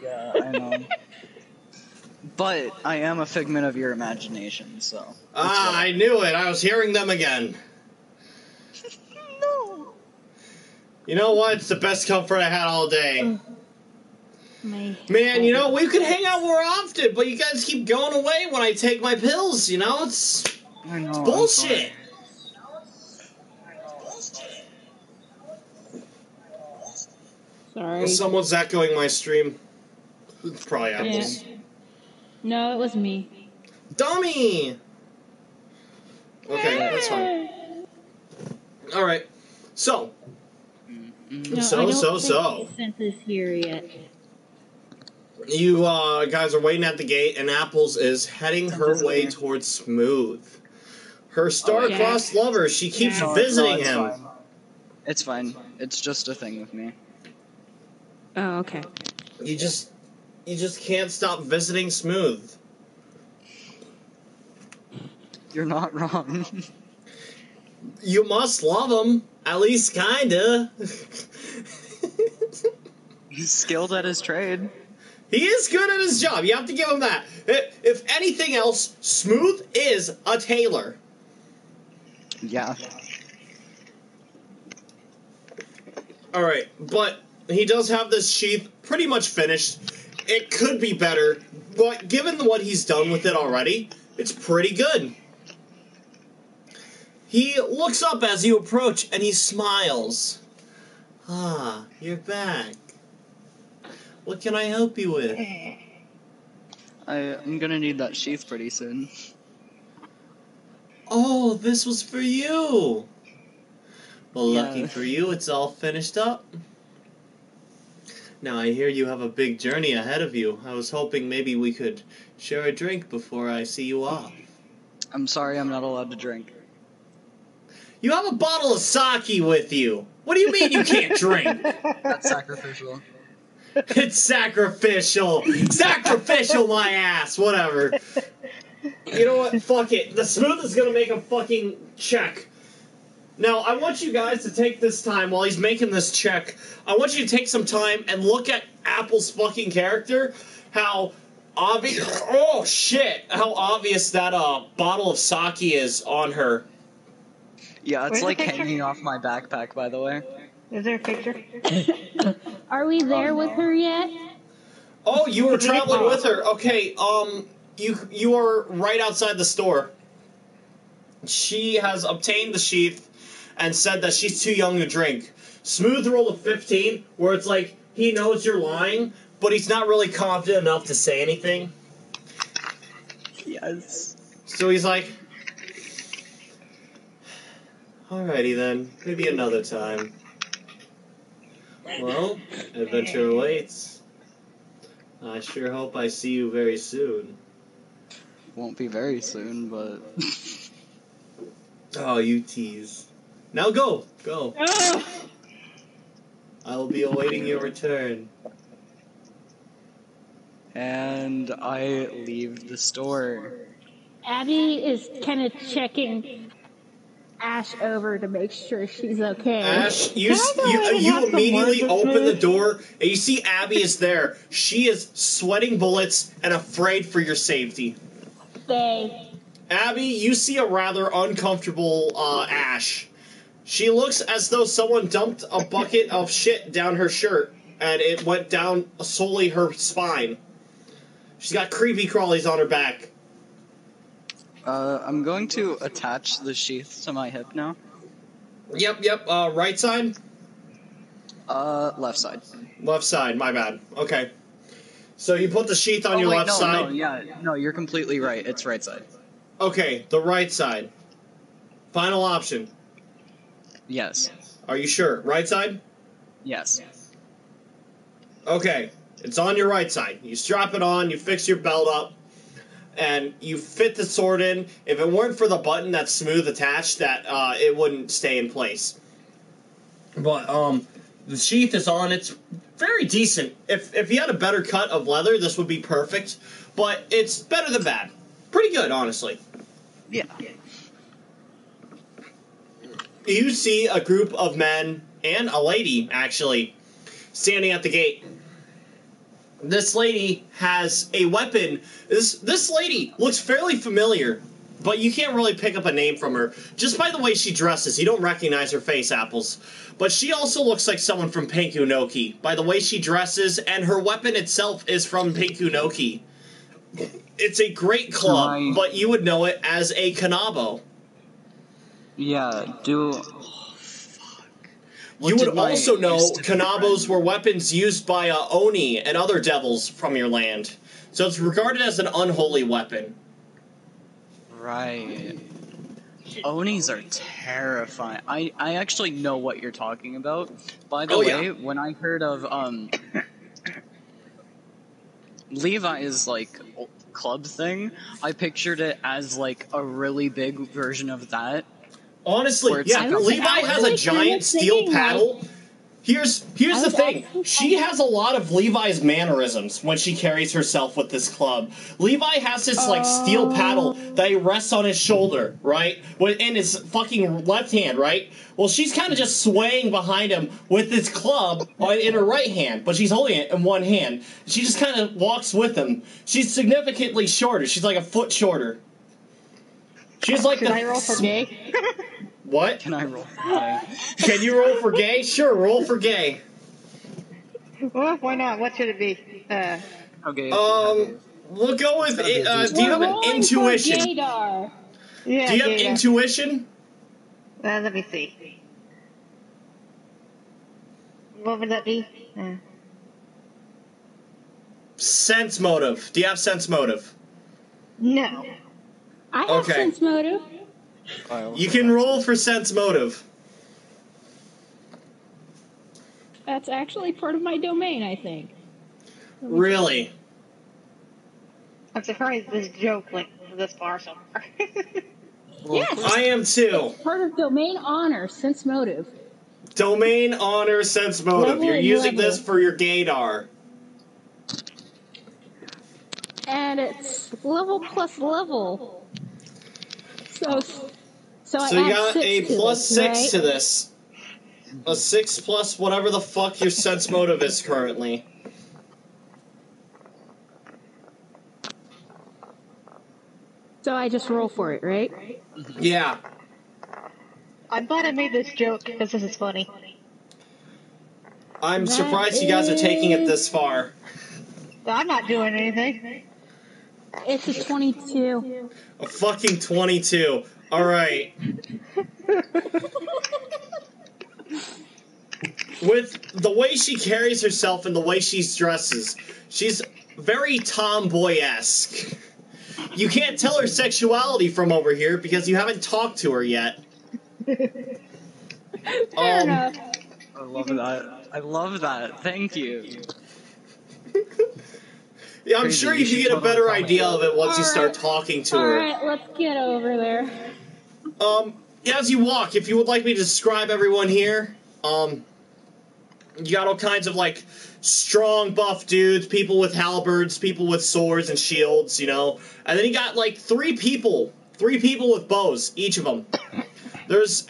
Yeah, I know. But I am a figment of your imagination, so... I knew it. I was hearing them again. No! You know what? It's the best comfort I had all day. My Man, you know, we could hang out more often, but you guys keep going away when I take my pills, you know? It's I know, bullshit. Sorry. Someone's echoing my stream. It's probably apples. Yeah. No, it was me. Dummy! Okay, that's fine. Alright, so. No, So. Sense is here yet. You guys are waiting at the gate, and Apples is heading her way towards Smooth. Her star-crossed lover, she keeps visiting him. Fine. It's fine. It's just a thing with me. Oh, okay. You just can't stop visiting Smooth. You're not wrong. You must love him, at least kinda. He's skilled at his trade. He is good at his job. You have to give him that. If anything else, Smooth is a tailor. Yeah. Alright, but he does have this sheath pretty much finished. It could be better, but given what he's done with it already, it's pretty good. He looks up as you approach, and he smiles. Ah, you're back. What can I help you with? I'm gonna need that sheath pretty soon. Oh, this was for you. Well, Yeah. lucky for you, it's all finished up. Now, I hear you have a big journey ahead of you. I was hoping maybe we could share a drink before I see you off. I'm sorry I'm not allowed to drink. You have a bottle of sake with you. What do you mean you can't drink? That's sacrificial. It's sacrificial. Sacrificial, my ass. Whatever. You know what? Fuck it. The Smooth is gonna make a fucking check. Now, I want you guys to take this time while he's making this check. I want you to take some time and look at Apple's fucking character. How obvious. Oh, shit. How obvious that bottle of sake is on her. Yeah, it's Where's the like picture? hanging off my backpack, by the way. Is there a picture? Are we there with her yet? Oh, you were traveling with her. Okay, you are right outside the store. She has obtained the sheath and said that she's too young to drink. Smooth rolled a 15, where it's like, he knows you're lying, but he's not really confident enough to say anything. Yes. So he's like, alrighty then, maybe another time. Well, adventure awaits. I sure hope I see you very soon. Won't be very soon, but... Oh, you tease. Now go! Go. I will be awaiting your return. And I leave the store. Abby is kind of checking Ash over to make sure she's okay. Ash, you Can I go in and have some immediately words with open the Smooth? door, and you see Abby is there. She is sweating bullets and afraid for your safety. Stay. Abby, you see a rather uncomfortable Ash. She looks as though someone dumped a bucket of shit down her shirt, and it went down solely her spine. She's got creepy crawlies on her back. I'm going to attach the sheath to my hip now. Yep, right side? Left side. Left side, my bad. Okay. So you put the sheath on your left side? No, you're completely right. It's right side. Okay, the right side. Final option. Yes. Are you sure? Right side? Yes. Okay, it's on your right side. You strap it on, you fix your belt up, and you fit the sword in. If it weren't for the button that's smooth attached, that it wouldn't stay in place. But the sheath is on. It's very decent. If he had a better cut of leather, this would be perfect. But it's better than bad. Pretty good, honestly. Yeah. You see a group of men and a lady, actually, standing at the gate. This lady has a weapon. This lady looks fairly familiar, but you can't really pick up a name from her. Just by the way she dresses, you don't recognize her face, Apples. But she also looks like someone from Pinkunoki, by the way she dresses, and her weapon itself is from Pinkunoki. It's a great club, but you would know it as a kanabo. Yeah, You would also know kanabos were weapons used by Oni and other devils from your land. So it's regarded as an unholy weapon. Right. Onis are terrifying. I actually know what you're talking about. By the way, when I heard of Levi's like club thing, I pictured it as like a really big version of that. Honestly, yeah, Levi has a giant steel paddle. Here's the thing. She has a lot of Levi's mannerisms when she carries herself with this club. Levi has this, like, steel paddle that he rests on his shoulder, right? In his fucking left hand, right? Well, she's kind of just swaying behind him with this club in her right hand, but she's holding it in one hand. She just kind of walks with him. She's significantly shorter. She's like a foot shorter. She's like Can I roll for gay? What? Can I roll for gay? Can you roll for gay? Sure, roll for gay. Well, why not? What should it be? Okay. We'll go with. Do you have an intuition? Gaydar. Yeah, do you have intuition? Let me see. What would that be? Sense motive. Do you have sense motive? No. I have sense motive. You can roll for sense motive. That's actually part of my domain, I think. Really? I'm surprised this joke went this far so far. Yes. I am too. Part of domain honor, sense motive. Domain honor sense motive. Level You're and using level. this for your gaydar. And it's level plus level. So I So you add got 6 a to plus this, 6 right? to this. A 6 plus whatever the fuck your sense motive is currently. So I just roll for it, right? Yeah. I'm glad I made this joke because this is funny. I'm surprised you guys are taking it this far. I'm not doing anything. It's a 22. A fucking 22. Alright. With the way she carries herself and the way she dresses, she's very tomboy-esque. You can't tell her sexuality from over here because you haven't talked to her yet. Fair enough. I love that. I love that. Thank you. Yeah, I'm Crazy, sure you you can should get a totally better call me. idea of it once you start talking to her. Alright, let's get over there. As you walk, if you would like me to describe everyone here, you got all kinds of, like, strong, buff dudes, people with halberds, people with swords and shields, you know. And then you got, like, three people with bows, each of them. There's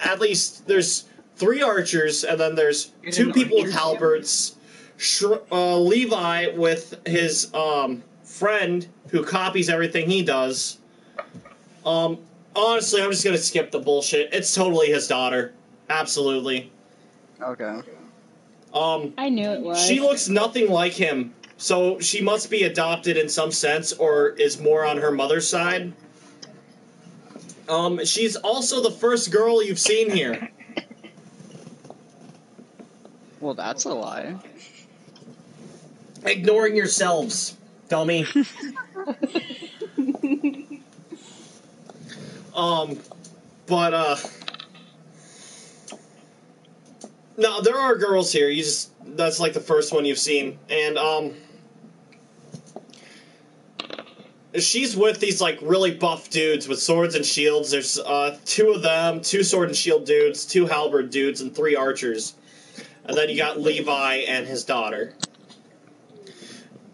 3 archers, and then there's 2 people with halberds. Levi with his friend who copies everything he does. Honestly, I'm just gonna skip the bullshit. It's totally his daughter. Absolutely. Okay. I knew it was. She looks nothing like him, so she must be adopted in some sense, or is more on her mother's side. She's also the first girl you've seen here. Well, that's a lie. Ignoring yourselves, dummy. No, there are girls here. That's like the first one you've seen, and she's with these like really buff dudes with swords and shields. There's 2 of them, 2 sword and shield dudes, 2 halberd dudes, and 3 archers. and then you got Levi and his daughter.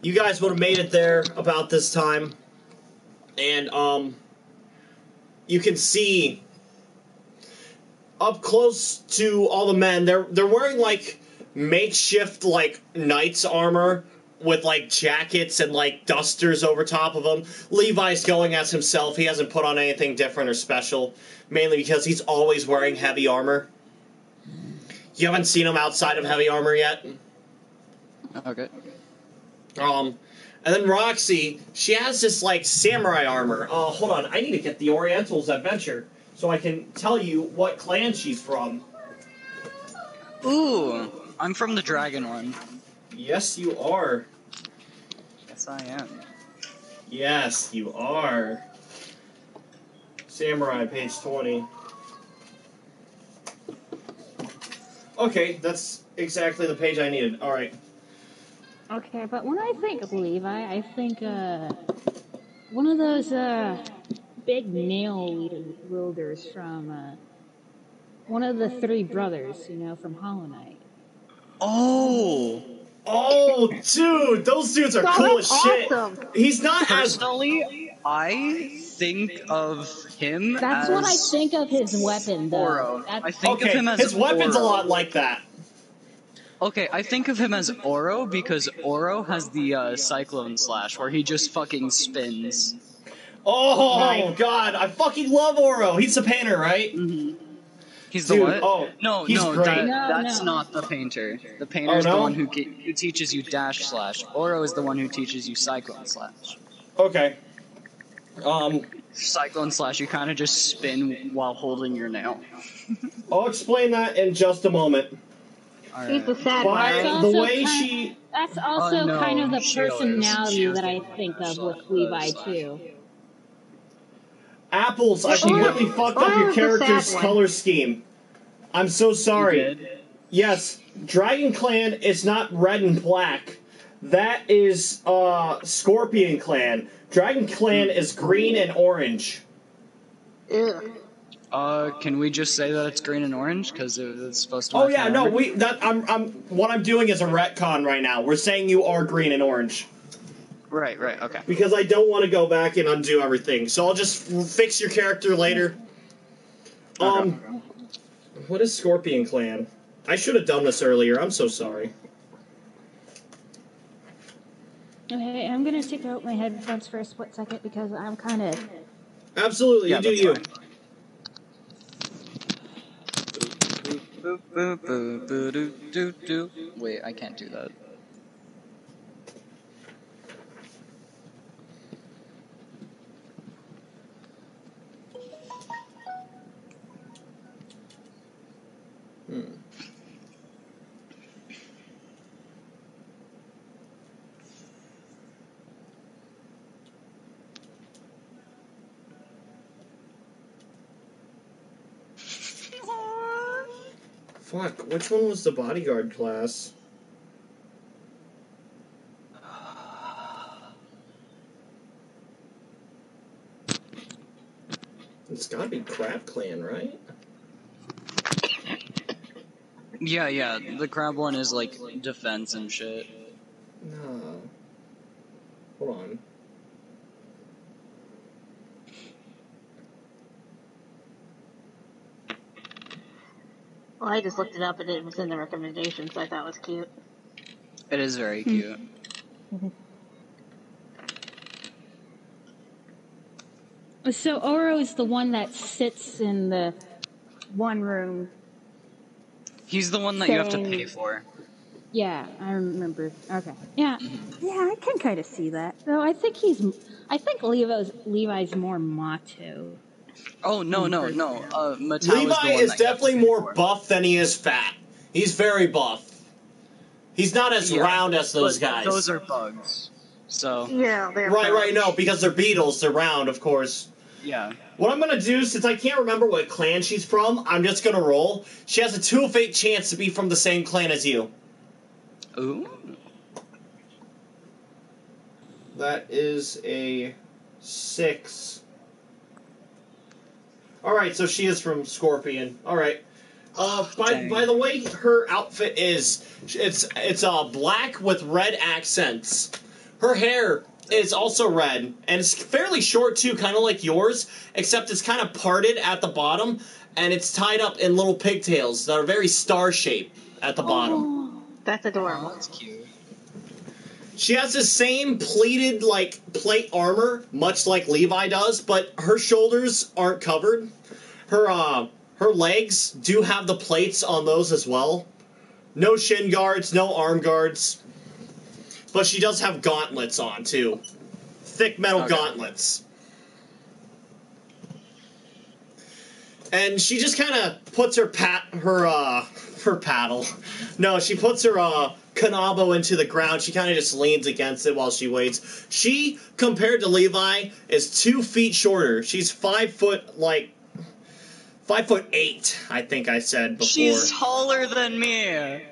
You guys would have made it there about this time, and you can see up close to all the men. They're wearing like makeshift like knight's armor with like jackets and like dusters over top of them. Levi's going as himself. He hasn't put on anything different or special, mainly because he's always wearing heavy armor. You haven't seen him outside of heavy armor yet. Okay. And then Roxy, she has this like samurai armor. Hold on, I need to get the Oriental's Adventure so I can tell you what clan she's from. Ooh, I'm from the dragon one. Yes, you are. Yes, I am. Yes, you are. Samurai, page 20. Okay, that's exactly the page I needed. Alright. Okay, but when I think of Levi, I think, one of those, big nail wielders from, one of the three brothers, you know, from Hollow Knight. Oh! Oh, dude, those dudes are cool as shit. Awesome. He's not as... Personally, I think of him That's as what I think of his weapon, though. Oro. I think Okay, of him as his weapon's a Oro. lot like that. Okay, I think of him as Oro because Oro has the Cyclone Slash where he just fucking spins. Oh, Nice. God, I fucking love Oro. He's the painter, right? Mm-hmm. He's Dude, the what? oh, no, he's no, great. that's No. not the painter. The painter's Oh, no? the one who teaches you Dash Slash. Oro is the one who teaches you Cyclone Slash. Okay. Cyclone Slash, you kind of just spin while holding your nail. I'll explain that in just a moment. He's the sad one, By right? the also way kind- she... That's also no, kind of the she is. personality She is that the I one think who of with slash- Levi, slash. too. Apples, I Well, completely Oro- fucked up your Oro's the character's sad one. color scheme. I'm so sorry. You did? Yes, Dragon Clan is not red and black. That is Scorpion Clan. Dragon Clan is green and orange. Ugh. Can we just say that it's green and orange because it's supposed to? Oh match yeah, my no, armor? what I'm doing is a retcon right now. We're saying you are green and orange. Right, okay. Because I don't want to go back and undo everything. So I'll just fix your character later. Okay. What is Scorpion Clan? I should have done this earlier. I'm so sorry. Okay, I'm gonna take out my headphones for a split second because I'm kind of... Absolutely, Yeah, you do that's you. fine. Boop, boop, boop, boop, doo, doo, doo. Wait, I can't do that. Fuck, which one was the bodyguard class? It's gotta be Crab Clan, right? Yeah, the crab one is like defense and shit. No. Hold on. Well, I just looked it up and it was in the recommendations, so I thought it was cute. It is very cute. So Oro is the one that sits in the one room. He's the one that you have to Saying- pay for. Yeah, I remember. Okay. Yeah, I can kind of see that. Though I think Levi's more macho. Oh, no. Mattel is the Levi one is that you have to definitely pay more for. buff than he is fat. He's very buff. He's not as Yeah, round as those but guys. Those are bugs. So, Yeah, they're Right, no, because they're beetles, they're round, of course. yeah. What I'm gonna do, since I can't remember what clan she's from, I'm just gonna roll. She has a 2 of 8 chance to be from the same clan as you. Ooh. That is a 6. Alright, so she is from Scorpion. Alright. By the way, her outfit is it's black with red accents. Her hair is also red, and it's fairly short too, kind of like yours, except it's kind of parted at the bottom, and it's tied up in little pigtails that are very star-shaped at the bottom. That's adorable. Oh, that's cute. She has the same pleated, plate armor, much like Levi does, but her shoulders aren't covered. Her legs do have the plates on those as well. No shin guards, no arm guards. But she does have gauntlets on, too. Thick metal gauntlets. And she just kind of puts her paddle. No, she puts her kanabo into the ground. She kind of just leans against it while she waits. She, compared to Levi, is 2 feet shorter. She's 5 foot, 5'8", I think I said before. She's taller than me.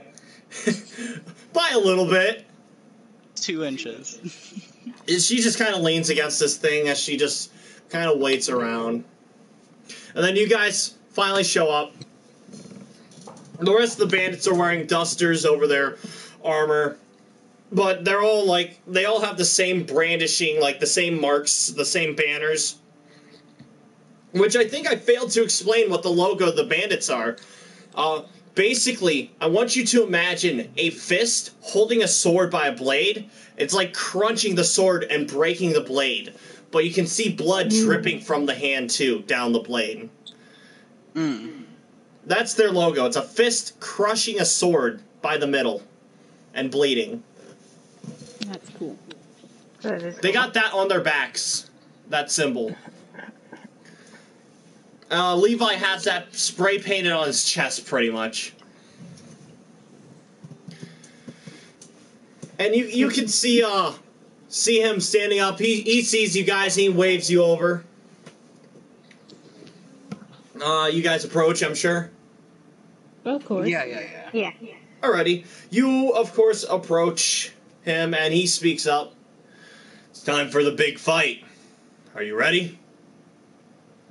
By a little bit. 2 inches. She just kind of leans against this thing as she just kind of waits around. And then you guys finally show up. The rest of the bandits are wearing dusters over their armor. But they're all they all have the same brandishing, the same marks, the same banners. Which I think I failed to explain what the logo of the bandits are. Basically, I want you to imagine a fist holding a sword by a blade. It's like crunching the sword and breaking the blade. But you can see blood dripping from the hand, too, down the blade. That's their logo. It's a fist crushing a sword by the middle and bleeding. That's cool. They got that on their backs, that symbol. Levi has that spray painted on his chest, pretty much. And you can see him standing up. He sees you guys. He waves you over. You guys approach, I'm sure. Of course. Yeah. Alrighty. You, of course, approach him, and he speaks up. It's time for the big fight. Are you ready?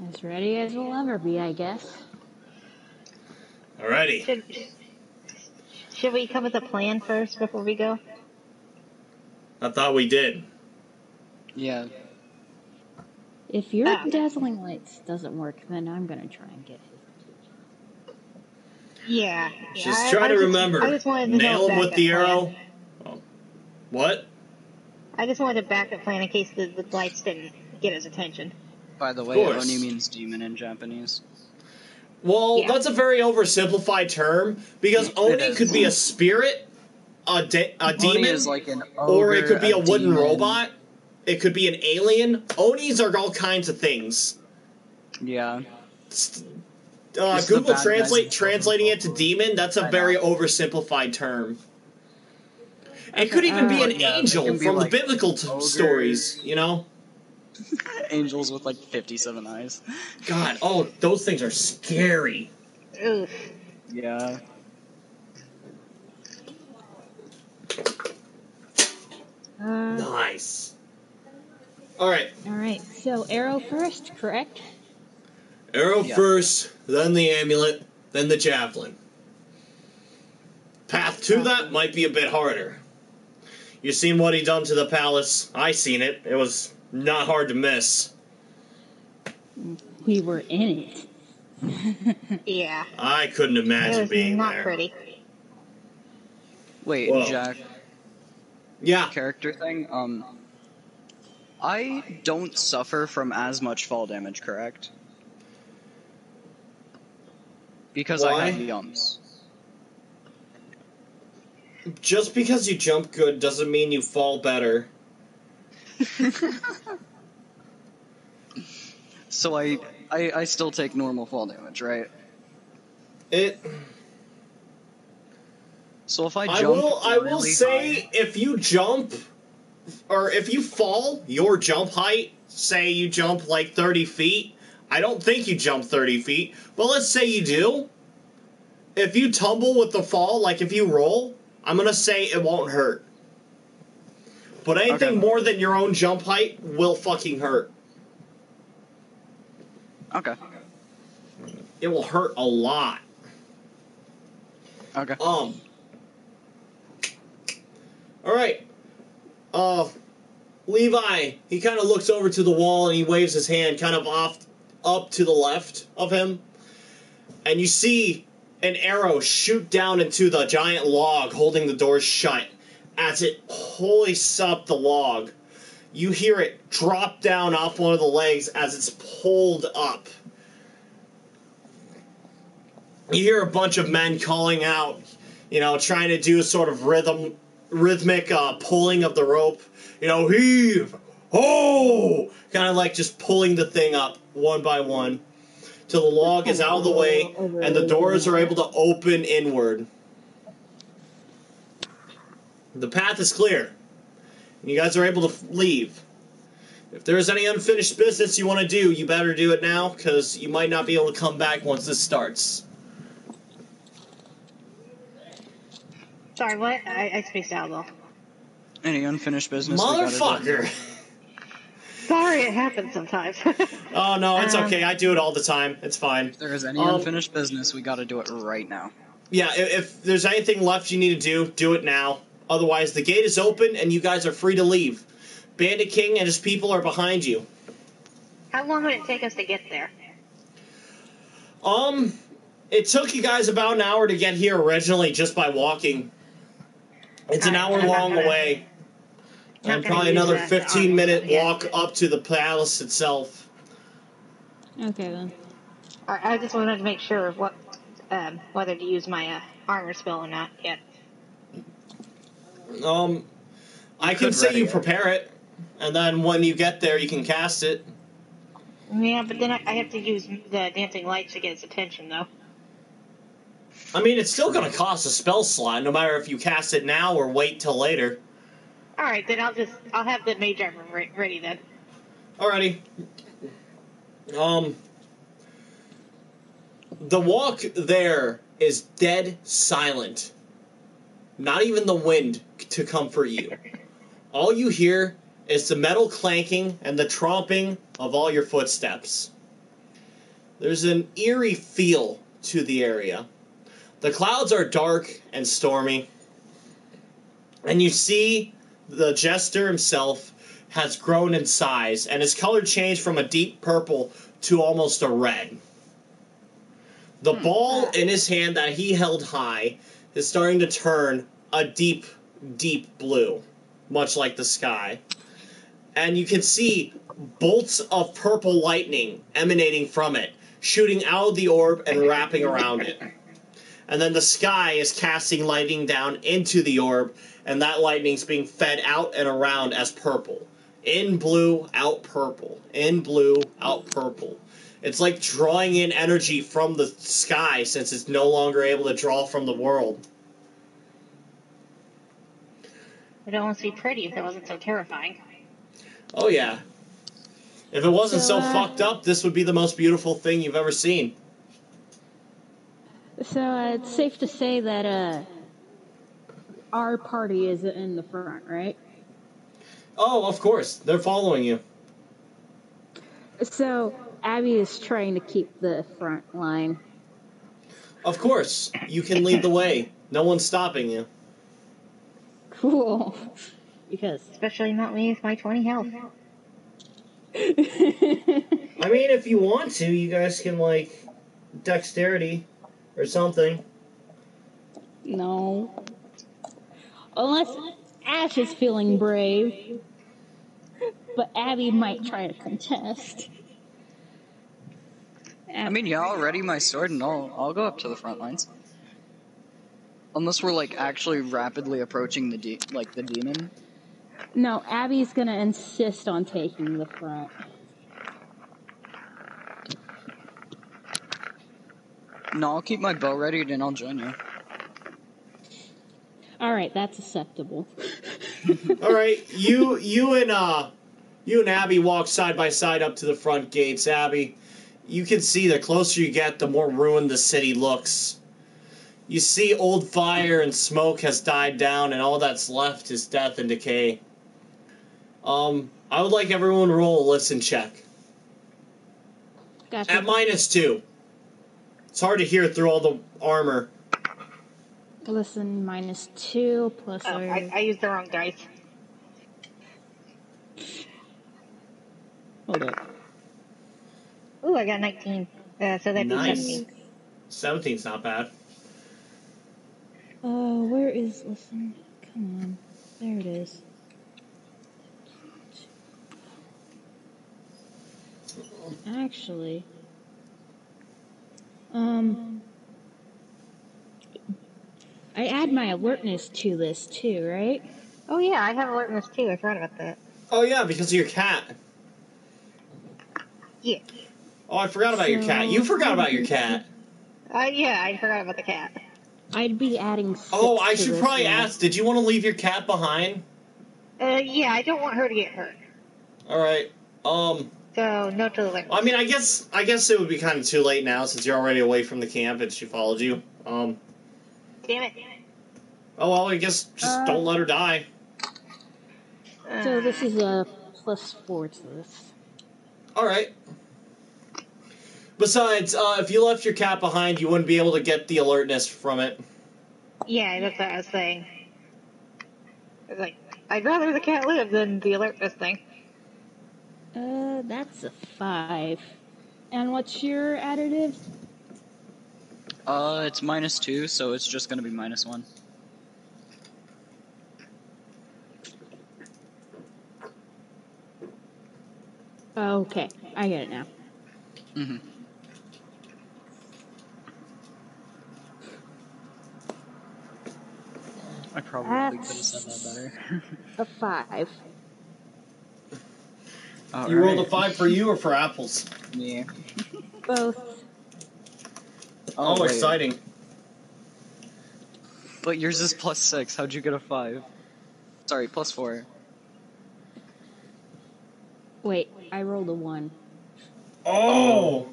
As ready as we'll ever be, I guess. Alrighty. Should we come with a plan first before we go? I thought we did. Yeah. If your dazzling lights doesn't work, then I'm gonna try and get his attention. Yeah. Just try to remember. I just wanted to nail know him with the backup arrow. plan. Oh. What? I just wanted a backup plan in case the lights didn't get his attention. By the way, Oni means demon in Japanese. Well, Yeah. that's a very oversimplified term, because Oni could be a spirit, a Oni demon, is like an or it ogre, could be a wooden demon. robot. It could be an alien. Onis are all kinds of things. Yeah. the Google bad Translate guys. translating it to demon, that's a very oversimplified term. It could even be an Yeah, they angel can be from like the biblical ogres. stories, you know? Angels with like 57 eyes. God, those things are scary. Oof. Yeah. Nice. Alright. Alright, so arrow first, correct? Arrow Yeah. first, then the amulet, then the javelin. Path to that might be a bit harder. You seen what he done to the palace? I seen it. It was not hard to miss. We were in it. Yeah. I couldn't It imagine was being not there. pretty. Wait, Whoa. Jack, Yeah. character thing. I don't suffer from as much fall damage, correct? Because Why? I have jumps. Just because you jump good doesn't mean you fall better. So I still take normal fall damage, right? So if I jump, I will really say, high, if you jump, or if you fall, your jump height, say you jump like 30 feet, I don't think you jump 30 feet, but let's say you do. If you tumble with the fall, like if you roll, I'm going to say it won't hurt. But anything Okay. more than your own jump height will fucking hurt. okay. It will hurt a lot. Okay. All right. Levi, he kind of looks over to the wall and he waves his hand kind of off up to the left of him. And you see an arrow shoot down into the giant log holding the door shut. As it hoists up the log, you hear it drop down off one of the legs as it's pulled up. You hear a bunch of men calling out, trying to do a sort of rhythmic pulling of the rope. Heave, ho! Kind of like just pulling the thing up one by one till the log is out of the way and the doors are able to open inward. The path is clear, and you guys are able to leave. If there's any unfinished business you want to do, you better do it now, because you might not be able to come back once this starts. Sorry, what? I spaced out a little. Any unfinished business? Motherfucker! Sorry, it happens sometimes. Oh, no, it's okay. I do it all the time. It's fine. If there is any unfinished business, we gotta do it right now. Yeah, if there's anything left you need to do it now. Otherwise, the gate is open, and you guys are free to leave. Bandit King and his people are behind you. How long would it take us to get there? It took you guys about an hour to get here originally just by walking. It's an hour long away. And probably another 15-minute walk up to the palace itself. Okay, then. Alright, I just wanted to make sure of whether to use my armor spell or not yet. I can say you prepare it, and then when you get there, you can cast it. Yeah, but then I have to use the dancing lights to get its attention, though. I mean, it's still going to cost a spell slot, no matter if you cast it now or wait till later. Alright, then I'll have the mage armor ready then. Alrighty. The walk there is dead silent. Not even the wind to comfort you. All you hear is the metal clanking and the tromping of all your footsteps. There's an eerie feel to the area. The clouds are dark and stormy. And you see the jester himself has grown in size, and his color changed from a deep purple to almost a red. The ball in his hand that he held high is starting to turn a deep, deep blue, much like the sky. And you can see bolts of purple lightning emanating from it, shooting out of the orb and wrapping around it. And then the sky is casting lightning down into the orb, and that lightning's being fed out and around as purple. In blue, out purple. In blue, out purple. It's like drawing in energy from the sky, since it's no longer able to draw from the world. It would almost be pretty if it wasn't so terrifying. Oh yeah. If it wasn't so fucked up, this would be the most beautiful thing you've ever seen. So it's safe to say that our party is in the front, right? Oh, of course. They're following you. So Abby is trying to keep the front line. Of course. You can lead the way. No one's stopping you. Cool. Because Especially not me with my 20 health. I mean, if you want to, you guys can, dexterity or something. No. Unless Ash is feeling brave. But Abby might try to contest. I mean, yeah, I'll ready my sword and I'll go up to the front lines. Unless we're actually rapidly approaching the demon. No, Abby's gonna insist on taking the front. No, I'll keep my bow ready and I'll join you. Alright, that's acceptable. Alright, you and Abby walk side by side up to the front gates. Abby, you can see the closer you get, the more ruined the city looks. You see old fire and smoke has died down, and all that's left is death and decay. I would like everyone to roll a listen check. Gotcha. At -2. It's hard to hear through all the armor. Listen, -2 plus Oh, I used the wrong dice. Hold up. Ooh, I got 19. So that'd be Nice. 17. 17's not bad. Where is listen? Come on. There it is. Actually, I add my alertness to this too, right? Oh yeah, I have alertness too. I forgot about that. Oh yeah, because of your cat. Yeah. Oh, I forgot about your cat. You forgot about your cat. Yeah, I forgot about the cat. I'd be adding 6 Oh, I to should this probably now. ask, did you want to leave your cat behind? Yeah, I don't want her to get hurt. Alright. So, no to the alertness. I mean, I guess it would be kind of too late now since you're already away from the camp and she followed you. Damn it. Oh, well, I guess just don't let her die. So this is a +4 to this. Alright. Besides, if you left your cat behind, you wouldn't be able to get the alertness from it. Yeah, that's what I was saying. It's like, I'd rather the cat live than the alertness thing. That's a 5. And what's your additive? It's -2, so it's just gonna be -1. Okay, I get it now. Mm-hmm. I probably could have said that better. A 5. You rolled a 5 for you or for apples? Yeah. Both. Oh, wait. exciting. But yours is +6. How'd you get a 5? Sorry, +4. Wait, I rolled a 1. Oh!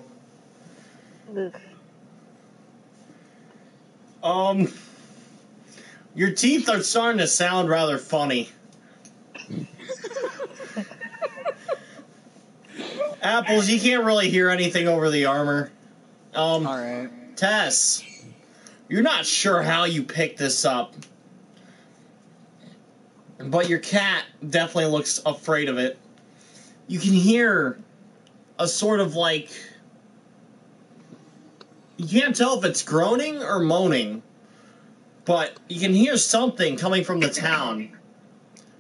Your teeth are starting to sound rather funny. Apples, you can't really hear anything over the armor. Alright. Tess, you're not sure how you picked this up. But your cat definitely looks afraid of it. You can hear a sort of like... You can't tell if it's groaning or moaning. But you can hear something coming from the town.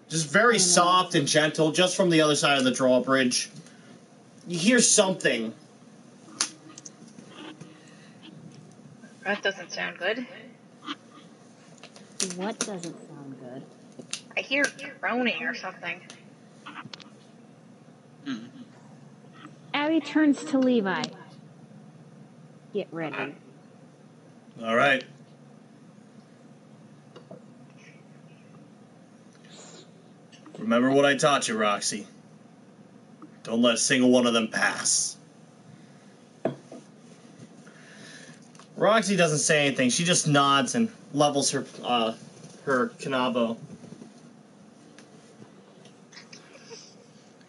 Just very soft and gentle, just from the other side of the drawbridge. You hear something. That doesn't sound good. What doesn't sound good? I hear groaning or something. Abby turns to Levi. Get ready. All right. Remember what I taught you, Roxy. Don't let a single one of them pass. Roxy doesn't say anything. She just nods and levels her kanabo.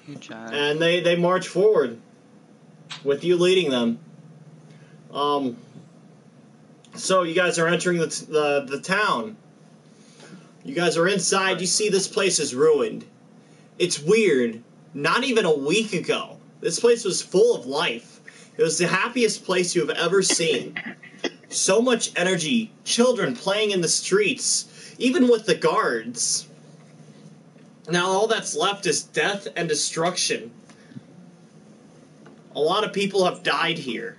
Hey, Chad. And they march forward with you leading them. So you guys are entering the town. You guys are inside. You see this place is ruined. It's weird. Not even a week ago, this place was full of life. It was the happiest place you have ever seen. So much energy, children playing in the streets, even with the guards. Now all that's left is death and destruction. A lot of people have died here.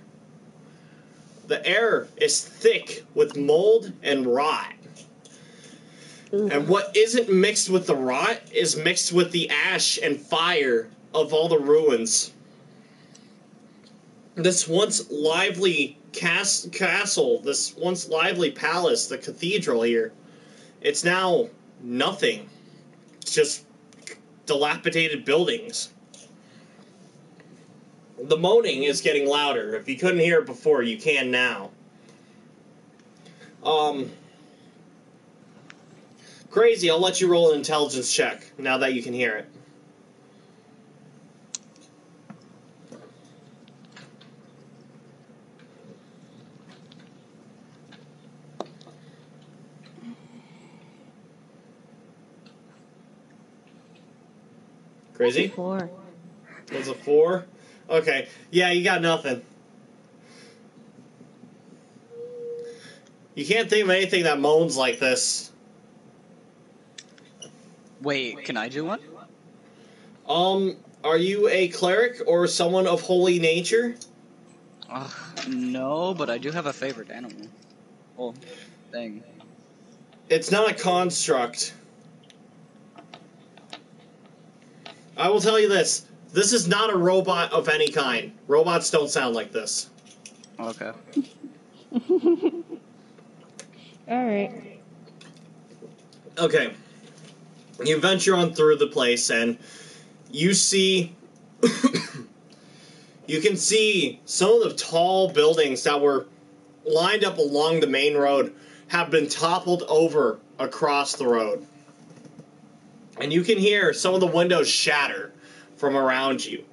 The air is thick with mold and rot. And what isn't mixed with the rot is mixed with the ash and fire of all the ruins. This once lively castle, this once lively palace, the cathedral here, it's now nothing. It's just dilapidated buildings. The moaning is getting louder. If you couldn't hear it before, you can now. Crazy, I'll let you roll an intelligence check now that you can hear it. Crazy? 4. That's a 4? Okay. Yeah, you got nothing. You can't think of anything that moans like this. Wait, can I do one? Are you a cleric or someone of holy nature? No, but I do have a favorite animal. Well, thing. It's not a construct. I will tell you this. This is not a robot of any kind. Robots don't sound like this. Okay. Alright. Okay. You venture on through the place and you see... you can see some of the tall buildings that were lined up along the main road have been toppled over across the road. And you can hear some of the windows shatter from around you.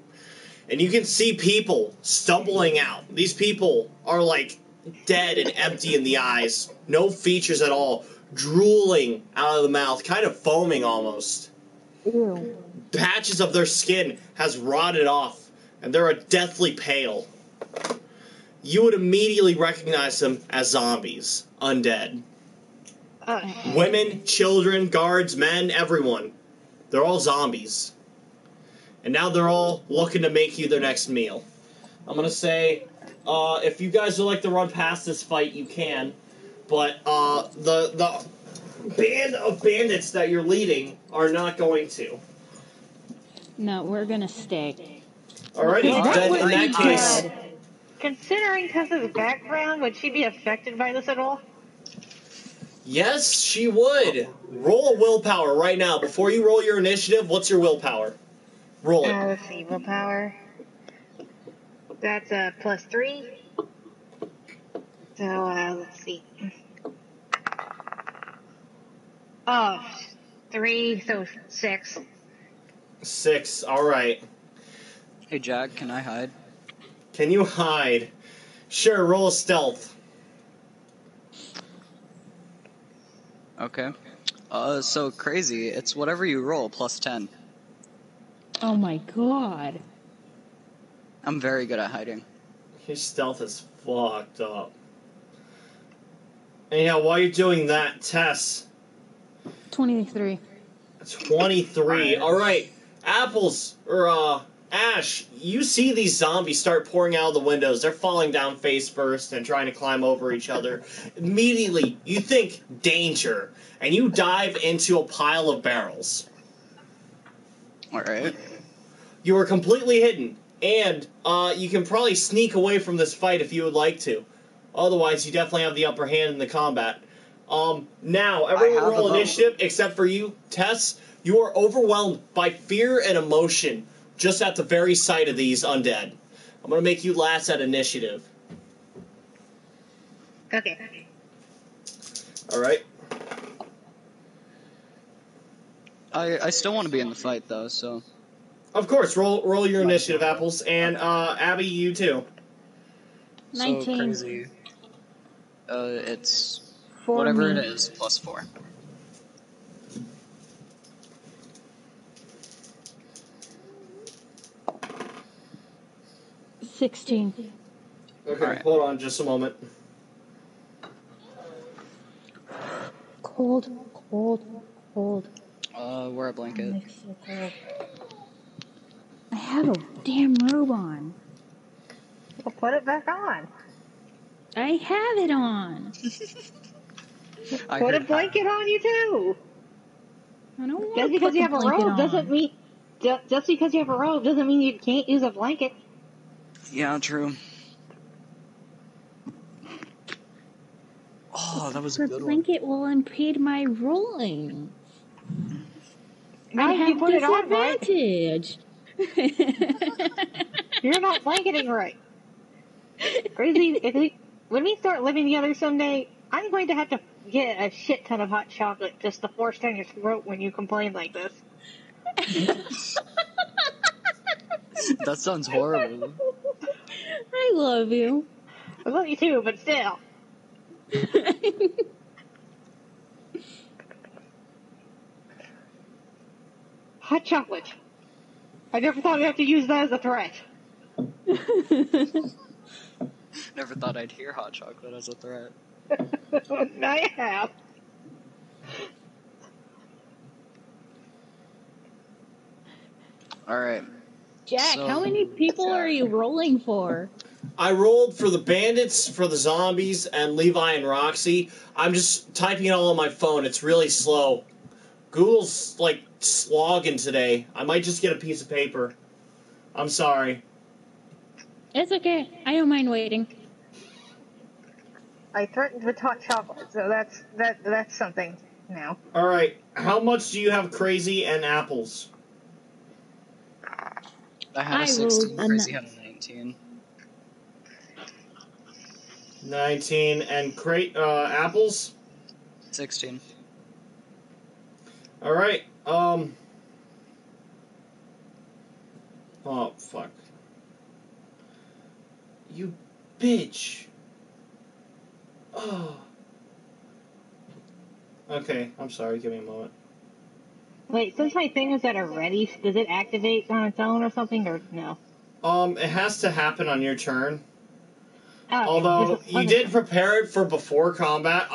And you can see people stumbling out. These people are like dead and empty in the eyes. No features at all. Drooling out of the mouth. Kind of foaming almost. Ew. Patches of their skin has rotted off. And they're a deathly pale. You would immediately recognize them as zombies. Undead. Women, children, guards, men, everyone. They're all zombies. And now they're all looking to make you their next meal. I'm going to say, if you guys would like to run past this fight, you can. But the band of bandits that you're leading are not going to. No, we're gonna stay. Alrighty, then in that case... Considering Tess's background, would she be affected by this at all? Yes, she would. Roll a willpower right now. Before you roll your initiative, what's your willpower? Roll it. Let's see, willpower. That's +3. So, let's see. Oh, 3, so 6. 6, alright. Hey, Jack, can I hide? Can you hide? Sure, roll a stealth. Okay. So crazy. It's whatever you roll, +10. Oh my god. I'm very good at hiding. Your stealth is fucked up. Anyhow, while you're doing that, Tess. 23. 23. Alright. Apples, or, Ash, you see these zombies start pouring out of the windows. They're falling down face first and trying to climb over each other. Immediately, you think danger, and you dive into a pile of barrels. Alright. You are completely hidden, and you can probably sneak away from this fight if you would like to. Otherwise, you definitely have the upper hand in the combat. Now, everyone roll initiative except for you, Tess. You are overwhelmed by fear and emotion just at the very sight of these undead. I'm going to make you last at initiative. Okay. Alright. I still want to be in the fight, though, so... Of course, roll your initiative, Apples. And, Abby, you too. 19. So crazy. It's... For whatever me. it is, +4. $16. Okay, Alright. hold on just a moment. Cold, cold, cold. Wear a blanket. Makes so cold. I have a damn robe on. Well, put it back on. I have it on. Put a blanket on you too. I don't want Just to because put you the have a blanket robe on. doesn't mean just because you have a robe doesn't mean you can't use a blanket. Yeah, true. Oh, that was a The good one. blanket will impede my rolling. Now I you have put it on right. disadvantage. You're not blanketing right. Crazy. When we start living together someday, I'm going to have to get a shit ton of hot chocolate just to force down your throat when you complain like this. That sounds horrible. I love you. I love you too, but still. Hot chocolate. I never thought I'd have to use that as a threat. Never thought I'd hear hot chocolate as a threat. Now you have. Alright. Jack, So- how many people are you rolling for? I rolled for the bandits, for the zombies, and Levi and Roxy. I'm just typing it all on my phone. It's really slow. Google's, like, slogging today. I might just get a piece of paper. I'm sorry. It's okay. I don't mind waiting. I threatened with hot chocolate, so that's something now. Alright, how much do you have crazy and apples? I had I a 16, rolled a Crazy nine. had a 19. 19 and apples? 16. Alright, oh, fuck. You bitch. Oh. Okay, I'm sorry, give me a moment. Wait, since my thing is at a ready, does it activate on its own or something, or no? It has to happen on your turn. Oh, Although, just- you did prepare it for before combat,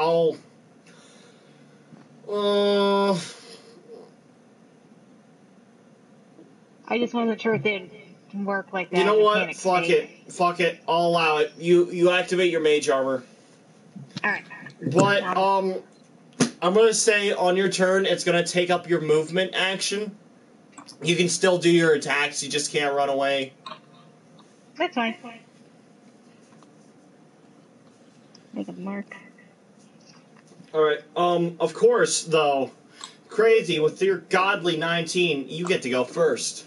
I just wasn't sure if it didn't work like that. you know in what? Mechanic Fuck State. it. Fuck it. I'll allow it. You activate your mage armor. Alright. But, I'm gonna say on your turn, it's gonna take up your movement action. You can still do your attacks, you just can't run away. That's fine. Make a mark. Alright, of course, though, Crazy, with your godly 19, you get to go first.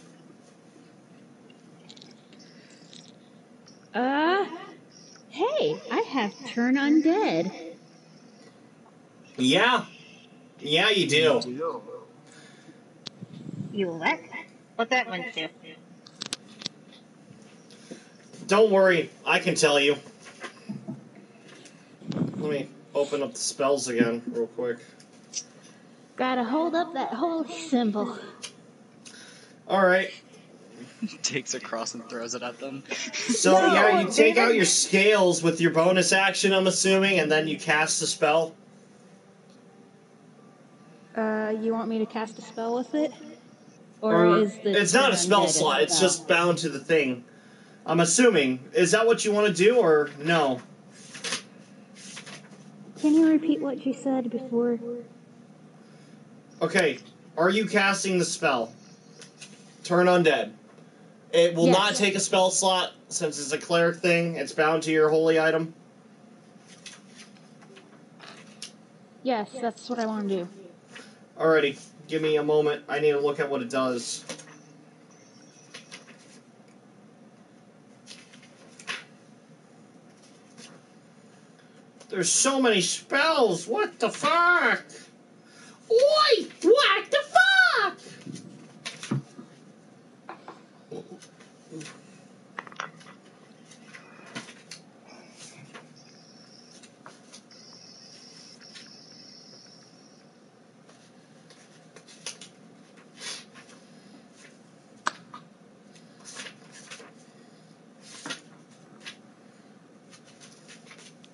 Hey, I have turn undead. Yeah. Yeah, you do. You what? What that one do? Don't worry, I can tell you. Let me open up the spells again, real quick. Gotta hold up that holy symbol. Alright, Takes a cross and throws it at them. so No, yeah, you take David. out your scales with your bonus action, I'm assuming, and then you cast the spell. You want me to cast a spell with it? Or is the It's not a turn spell undead slot, it's spell? just bound to the thing. I'm assuming. Is that what you want to do, or no? Can you repeat what you said before? Okay, are you casting the spell? Turn undead. It will Yes. not take a spell slot, since it's a cleric thing. It's bound to your holy item. Yes, that's what I want to do. Alrighty, give me a moment. I need to look at what it does. There's so many spells. What the fuck? Oi! What the fuck?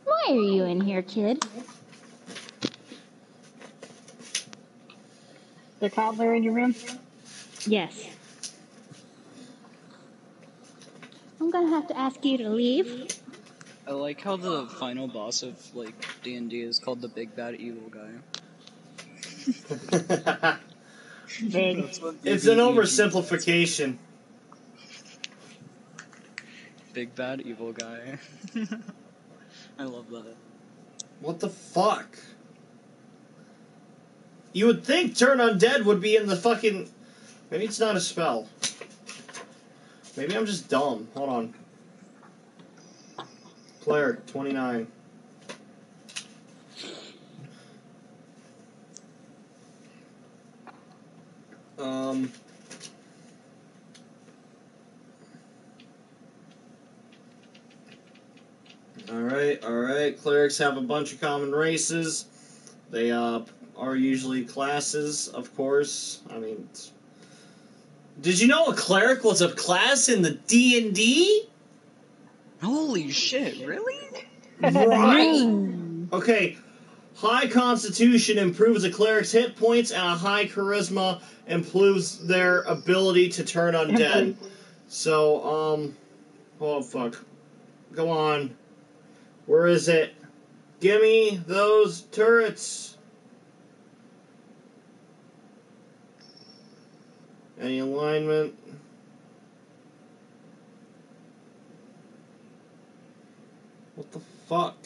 Why are you in here, kid? The toddler in your room? Yes. I'm gonna have to ask you to leave. I like how the final boss of, like, D&D is called the Big Bad Evil Guy. Big. That's what It's an BBEG oversimplification. Big Bad Evil Guy. I love that. What the fuck? You would think Turn Undead would be in the fucking... Maybe it's not a spell. Maybe I'm just dumb. Hold on. Cleric, 29. Alright. Clerics have a bunch of common races. They are usually classes, of course. I mean, Did you know a cleric was a class in the D&D? Holy shit, really? Right? Okay. High Constitution improves a cleric's hit points, and a high Charisma improves their ability to turn undead. So, oh fuck. Go on. Where is it? Gimme those turrets. Any alignment? What the fuck?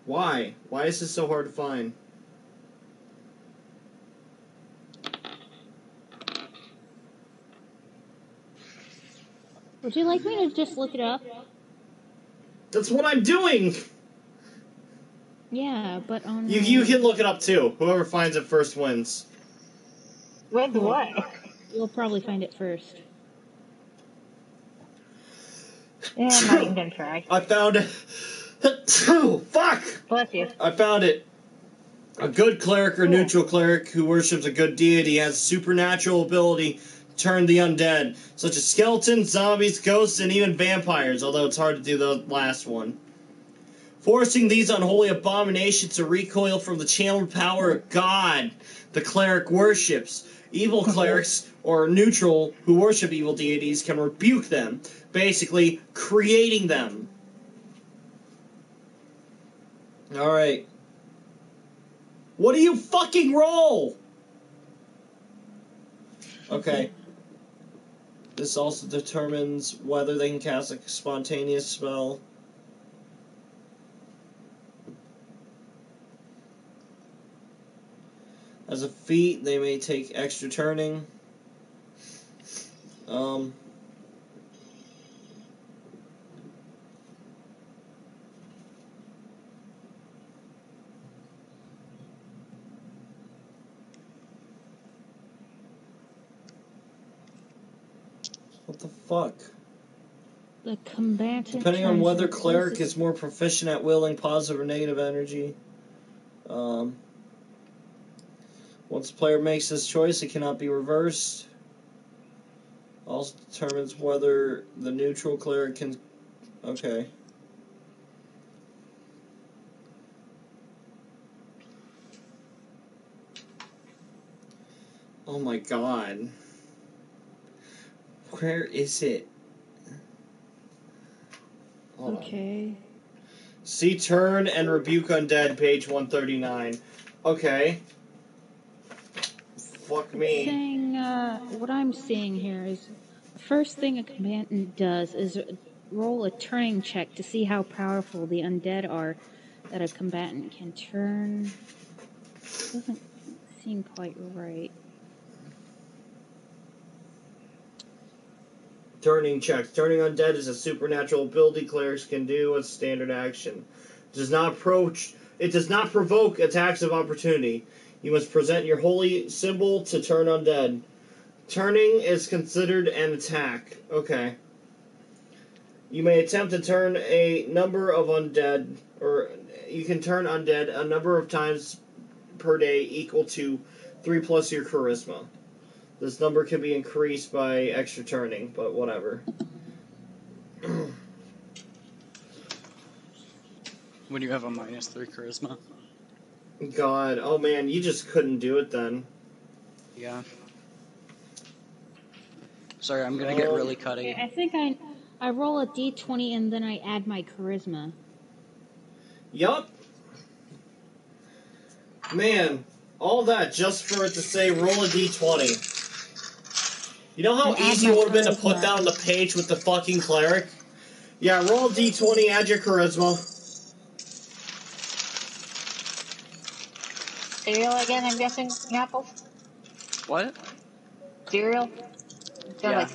Why? Why is this so hard to find? Would you like me to just look it up? That's what I'm doing! Yeah, but on... You can look it up too. Whoever finds it first wins. With what? You'll probably find it first. Yeah, I'm not even gonna try. I found it. Oh, fuck! Bless you. I found it. A good cleric or neutral cleric who worships a good deity has supernatural ability to turn the undead, such as skeletons, zombies, ghosts, and even vampires, although it's hard to do the last one. Forcing these unholy abominations to recoil from the channeled power of God the cleric worships. Evil clerics, or neutral, who worship evil deities, can rebuke them, basically creating them. Alright. What do you fucking roll? Okay. This also determines whether they can cast a spontaneous spell. As a feat, they may take extra turning. What the fuck? The combatant... Depending on turns whether the cleric closest- is more proficient at wielding positive or negative energy. Once the player makes this choice, it cannot be reversed. Also determines whether the neutral cleric can... Okay. Oh my god. Where is it? Hold on. Okay. See Turn and Rebuke Undead, page 139. Okay. Fuck me. What I'm seeing here is the first thing a combatant does is roll a turning check to see how powerful the undead are that a combatant can turn. Doesn't seem quite right. Turning checks. Turning Undead is a supernatural ability clerics can do as standard action. It does not provoke attacks of opportunity. You must present your holy symbol to turn undead. Turning is considered an attack. Okay. You may attempt to turn a number of undead, or you can turn undead a number of times per day equal to 3 plus your charisma. This number can be increased by extra turning, but whatever. When you have a -3 charisma. God, oh man, you just couldn't do it then. Yeah. Sorry, I'm gonna get really cutty. I think I roll a d20 and then I add my charisma. Yup. Man, all that just for it to say roll a d20. You know how And add easy it my would have been to charisma. put that on the page with the fucking cleric? Yeah, roll a d20, add your charisma. Cereal again, I'm guessing, apples? What? Cereal? Yeah.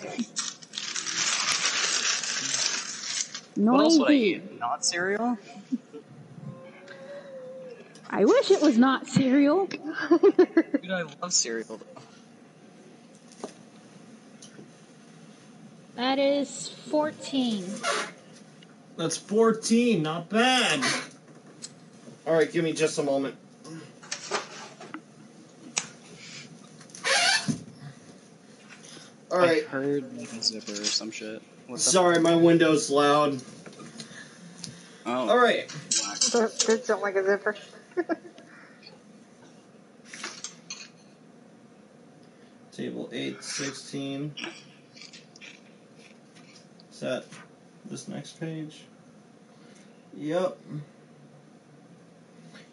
What else would I eat? Not cereal? I wish it was not cereal. Dude, I love cereal though. That is 14. That's 14, not bad. Alright, give me just a moment. Alright. I heard like a zipper or some shit. Sorry, my window's loud. Oh. Alright. That sound like a zipper. Table 816. Is that this next page? Yep.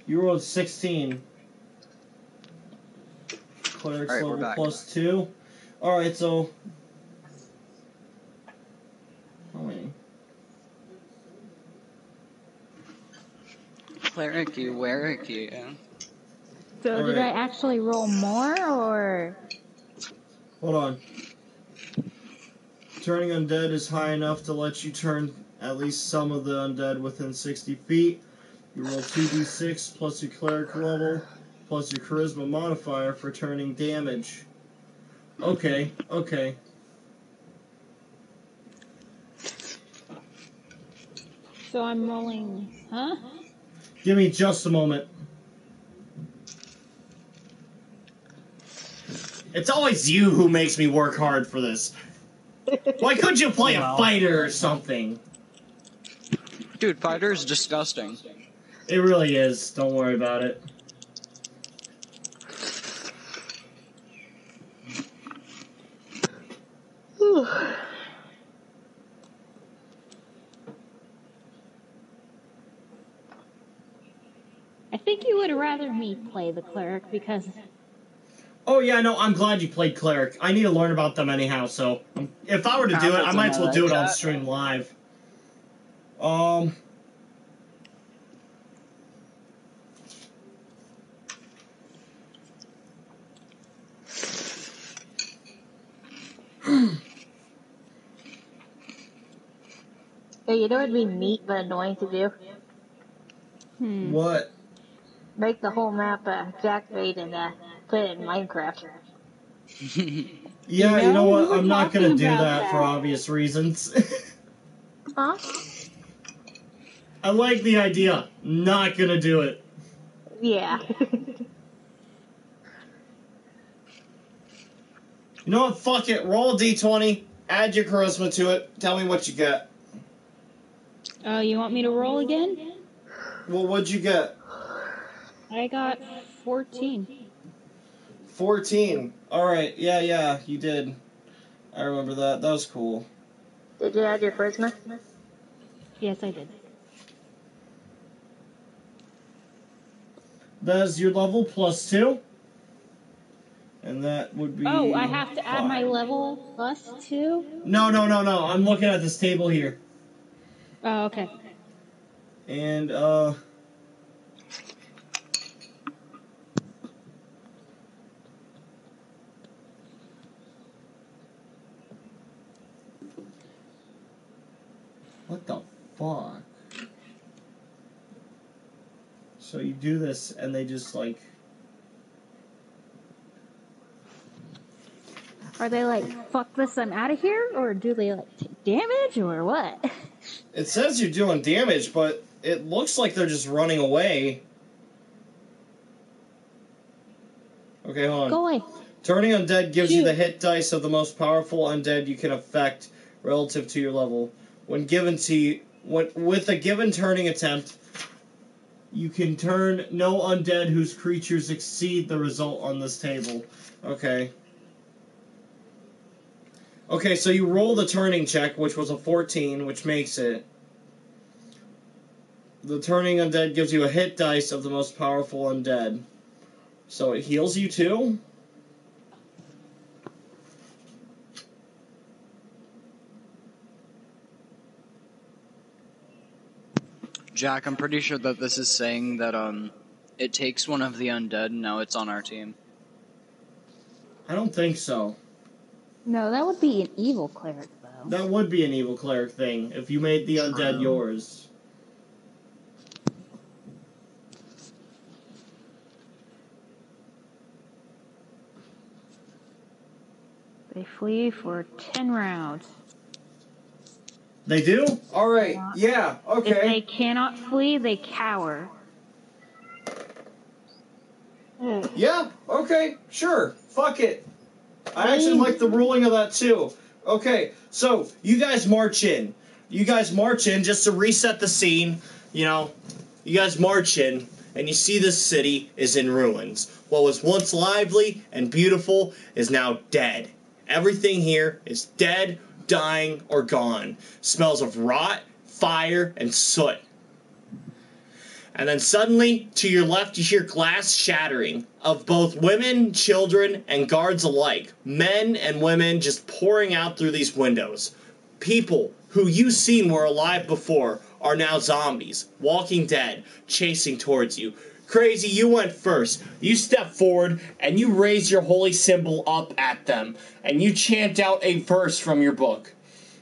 You rolled 16. Cleric's Alright, we're level back. +2. Alright, so... How many? Clericy, wericy, yeah. So did I actually roll more, or? Hold on. Turning undead is high enough to let you turn at least some of the undead within 60 feet. You roll 2d6 plus your cleric level plus your charisma modifier for turning damage. Okay, okay. So I'm rolling, huh? Give me just a moment. It's always you who makes me work hard for this. Why couldn't you play a fighter or something? Dude, fighter is disgusting. It really is. Don't worry about it. I think you would rather me play the cleric because... Oh yeah, no, I'm glad you played cleric. I need to learn about them anyhow, so if I were to do it, I might as well do it on stream live. Hey, you know it'd be neat but annoying to do? What? Make the whole map deactivate and put it in Minecraft. Yeah, you know we what? were I'm not gonna talking do about that for that. obvious reasons. Huh? I like the idea. Not gonna do it. Yeah. You know what? Fuck it. Roll a d20. Add your charisma to it. Tell me what you get. Oh, you want me to roll again? Well, what'd you get? I got 14. 14. Alright, yeah, you did. I remember that. That was cool. Did you add your charisma? Yes, I did. That's your level +2. And that would be... Oh, I have to add 5. my level +2? No. I'm looking at this table here. Oh, okay. And, what the fuck? So you do this, and they just, like... Are they like, fuck this, I'm out of here? Or do they like take damage, or what? It says you're doing damage, but it looks like they're just running away. Okay, hold on. Go away. Turning undead gives you the hit dice of the most powerful undead you can affect relative to your level. When given to you, with a given turning attempt, you can turn no undead whose creatures exceed the result on this table. Okay. Okay, so you roll the turning check, which was a 14, which makes it. The turning undead gives you a hit dice of the most powerful undead. So it heals you too? Jack, I'm pretty sure that this is saying that, it takes one of the undead and now it's on our team. I don't think so. No, that would be an evil cleric, though. That would be an evil cleric thing, if you made the undead yours. They flee for 10 rounds. They do? Alright, yeah, okay. If they cannot flee, they cower. Yeah, okay, sure. Fuck it. I actually like the ruling of that too. Okay, so you guys march in. You guys march in just to reset the scene. You know, you guys march in, and you see this city is in ruins. What was once lively and beautiful is now dead. Everything here is dead, dying, or gone. Smells of rot, fire, and soot. And then suddenly, to your left, you hear glass shattering of both women, children, and guards alike. Men and women just pouring out through these windows. People who you've seen were alive before are now zombies, walking dead, chasing towards you. Crazy, you went first. You step forward, and you raise your holy symbol up at them, and you chant out a verse from your book.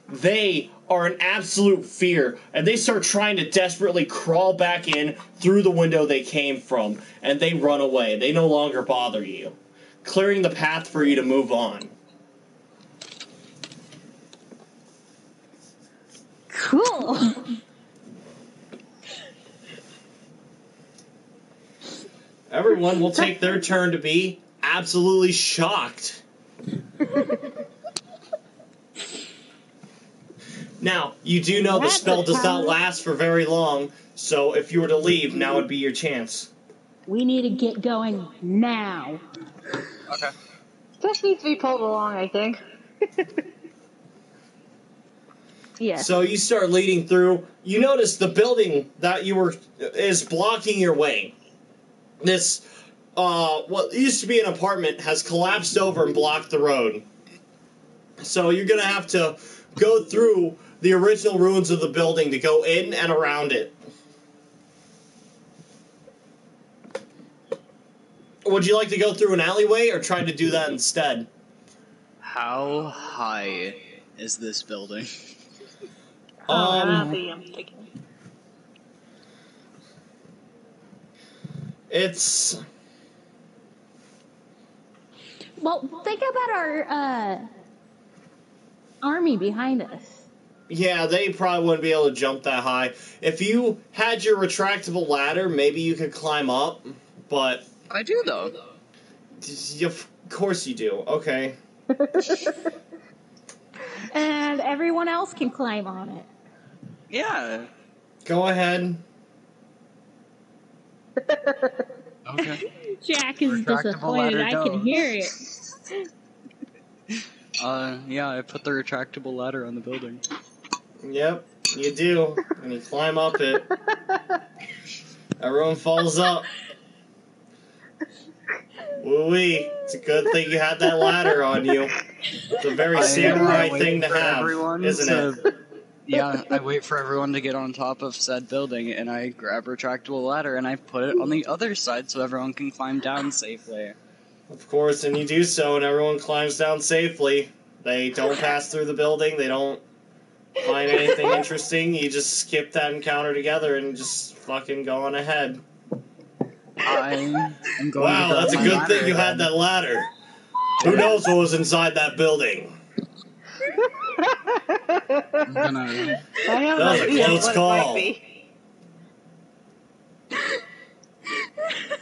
They are in absolute fear, and they start trying to desperately crawl back in through the window they came from, and they run away. They no longer bother you, clearing the path for you to move on. Cool. Everyone will take their turn to be absolutely shocked. Now, you do know the spell does not last for very long, so if you were to leave, now would be your chance. We need to get going now. Okay. This needs to be pulled along, I think. Yes. So you start leading through. You notice the building that you were is blocking your way. This, what used to be an apartment has collapsed over and blocked the road. So you're going to have to go through the original ruins of the building to go in and around it. Would you like to go through an alleyway or try to do that instead? How high is this building? I'm thinking. It's... Well, think about our army behind us. Yeah, they probably wouldn't be able to jump that high. If you had your retractable ladder, maybe you could climb up, but... I do, though. Of course you do. Okay. And everyone else can climb on it. Yeah. Go ahead. Okay. Jack is Retractable disappointed. ladder I can goes. hear it. Yeah, I put the retractable ladder on the building. Yep, you do. And you climb up it. Everyone falls up. Woo-wee. It's a good thing you had that ladder on you. It's a very samurai thing to have, isn't it? Yeah, I wait for everyone to get on top of said building, and I grab retractable ladder, and I put it on the other side so everyone can climb down safely. Of course, and you do so, and everyone climbs down safely. They don't pass through the building, they don't find anything interesting, you just skip that encounter together and just fucking go on ahead. I am going Wow, to that's a my good ladder thing you had that ladder. Who knows what was inside that building? I'm gonna... I have That was a idea close what call. it might be.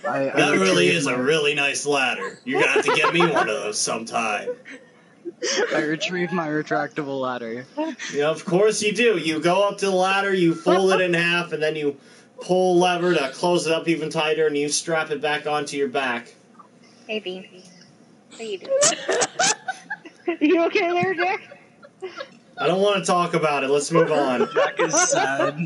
That really is a really nice ladder. You're gonna have to get me one of those sometime. I retrieve my retractable ladder. Yeah, of course you do. You go up to the ladder, you fold it in half, and then you pull a lever to close it up even tighter, and you strap it back onto your back. Hey, Bean. How you doing? You okay there, Jack? I don't want to talk about it. Let's move on. Jack is sad.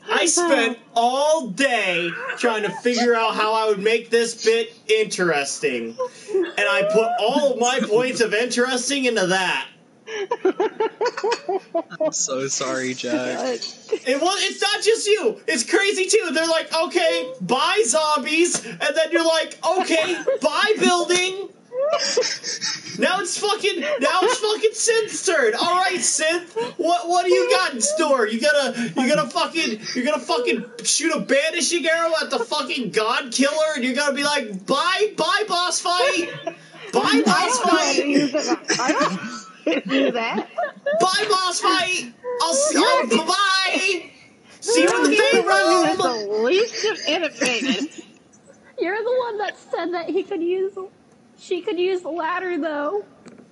I spent all day trying to figure out how I would make this bit interesting. And I put all of my points of interesting into that. I'm so sorry, Jack. It's not just you. It's crazy too. They're like, okay, buy zombies, and then you're like, okay, buy building. Now it's fucking Synth's turn. All right, Synth, what do you got in store? You're gonna fucking shoot a banishing arrow at the fucking god killer, and you're gonna be like, bye boss fight, bye boss fight. I don't do that. Bye, boss fight! I'll bye! See you in the day That's room! the least of innovative. You're the one that said that she could use the ladder, though.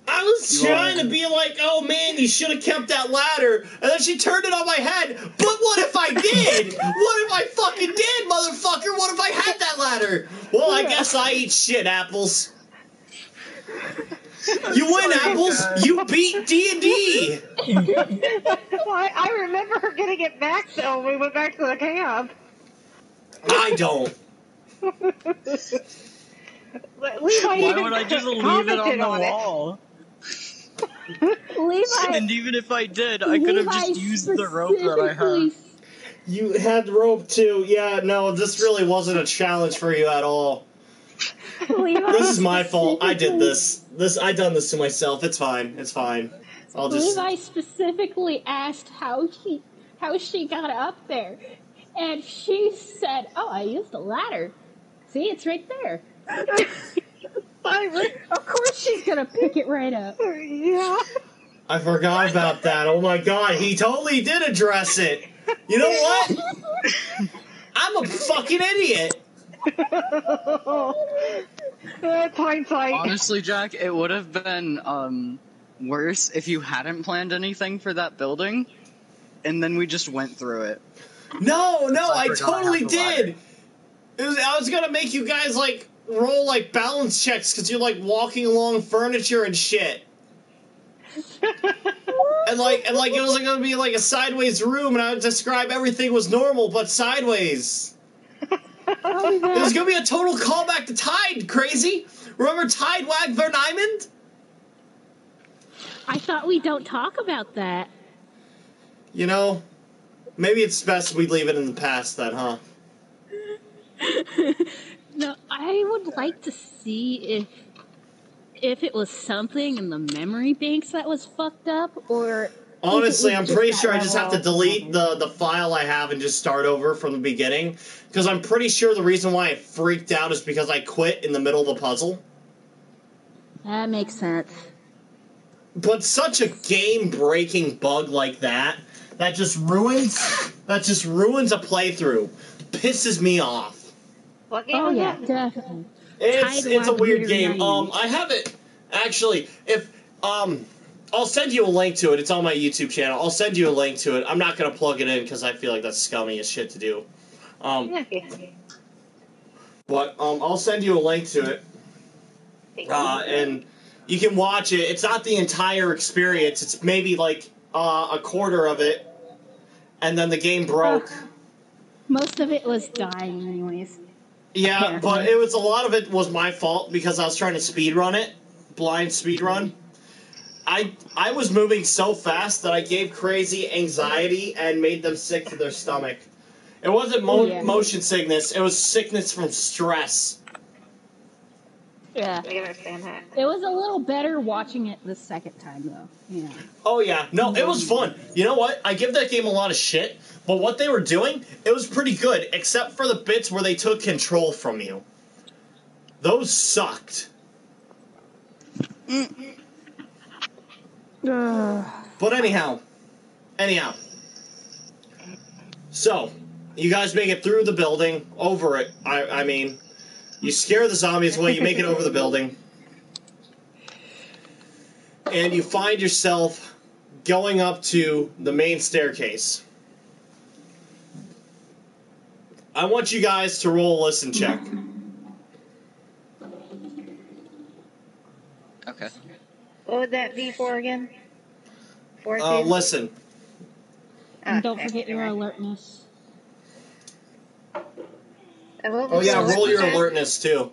I was trying to be like, oh man, you should have kept that ladder, and then she turned it on my head. But what if I did? What if I fucking did, motherfucker? What if I had that ladder? Well, I guess I eat shit, Apples. You win, Apples. You beat D&D. I remember her getting it back, though, when we went back to the camp. I don't. Why would I just leave it on the wall? Levi, And even if I did, I could have just used the rope that I had. You had rope too. Yeah, no, this really wasn't a challenge for you at all. Levi This is my fault. I did this. I done this to myself. It's fine. It's fine. I'll just. Levi specifically asked how she got up there, and she said, "Oh, I used a ladder. See, it's right there." Of course, she's gonna pick it right up. Yeah. I forgot about that. Oh my god, he totally did address it. You know what? I'm a fucking idiot. That's hindsight. Honestly, Jack, it would have been worse if you hadn't planned anything for that building, and then we just went through it. No, I forgot totally how to did. I was gonna make you guys like roll like balance checks because you're like walking along furniture and shit. and like it was like gonna be like a sideways room, and I would describe everything was normal but sideways. It was gonna be a total callback to Tide, crazy. Remember Tide Wag Vernimond? I thought we don't talk about that. You know, maybe it's best we leave it in the past then, huh? No, I would like to see if it was something in the memory banks that was fucked up, or... Honestly, I'm pretty just sure I that just have to level. delete the file I have and just start over from the beginning. Because I'm pretty sure the reason why I freaked out is because I quit in the middle of the puzzle. That makes sense. But such a game-breaking bug like that just ruins a playthrough. Pisses me off. What game Oh was yeah, that? definitely. It's a weird game. Night. I have it actually. I'll send you a link to it. It's on my YouTube channel. I'll send you a link to it. I'm not gonna plug it in because I feel like that's scummy as shit to do. But I'll send you a link to it, and you can watch it. It's not the entire experience. It's maybe like a quarter of it, and then the game broke. Most of it was dying, anyways. Yeah, Apparently. but a lot of it was my fault because I was trying to speedrun it, blind speedrun. I was moving so fast that I gave Crazy anxiety and made them sick to their stomach. It wasn't motion sickness, it was sickness from stress. Yeah. I can understand that. It was a little better watching it the second time, though. Yeah. Oh yeah, no, it was fun. You know what? I give that game a lot of shit, but what they were doing, it was pretty good, except for the bits where they took control from you. Those sucked. But anyhow. So, you guys make it through the building, over it, I mean. You scare the zombies away, you make it over the building. And you find yourself going up to the main staircase. I want you guys to roll a listen check. Okay. What would that be for again? Listen. And don't forget your alertness. Oh yeah, roll your alertness too.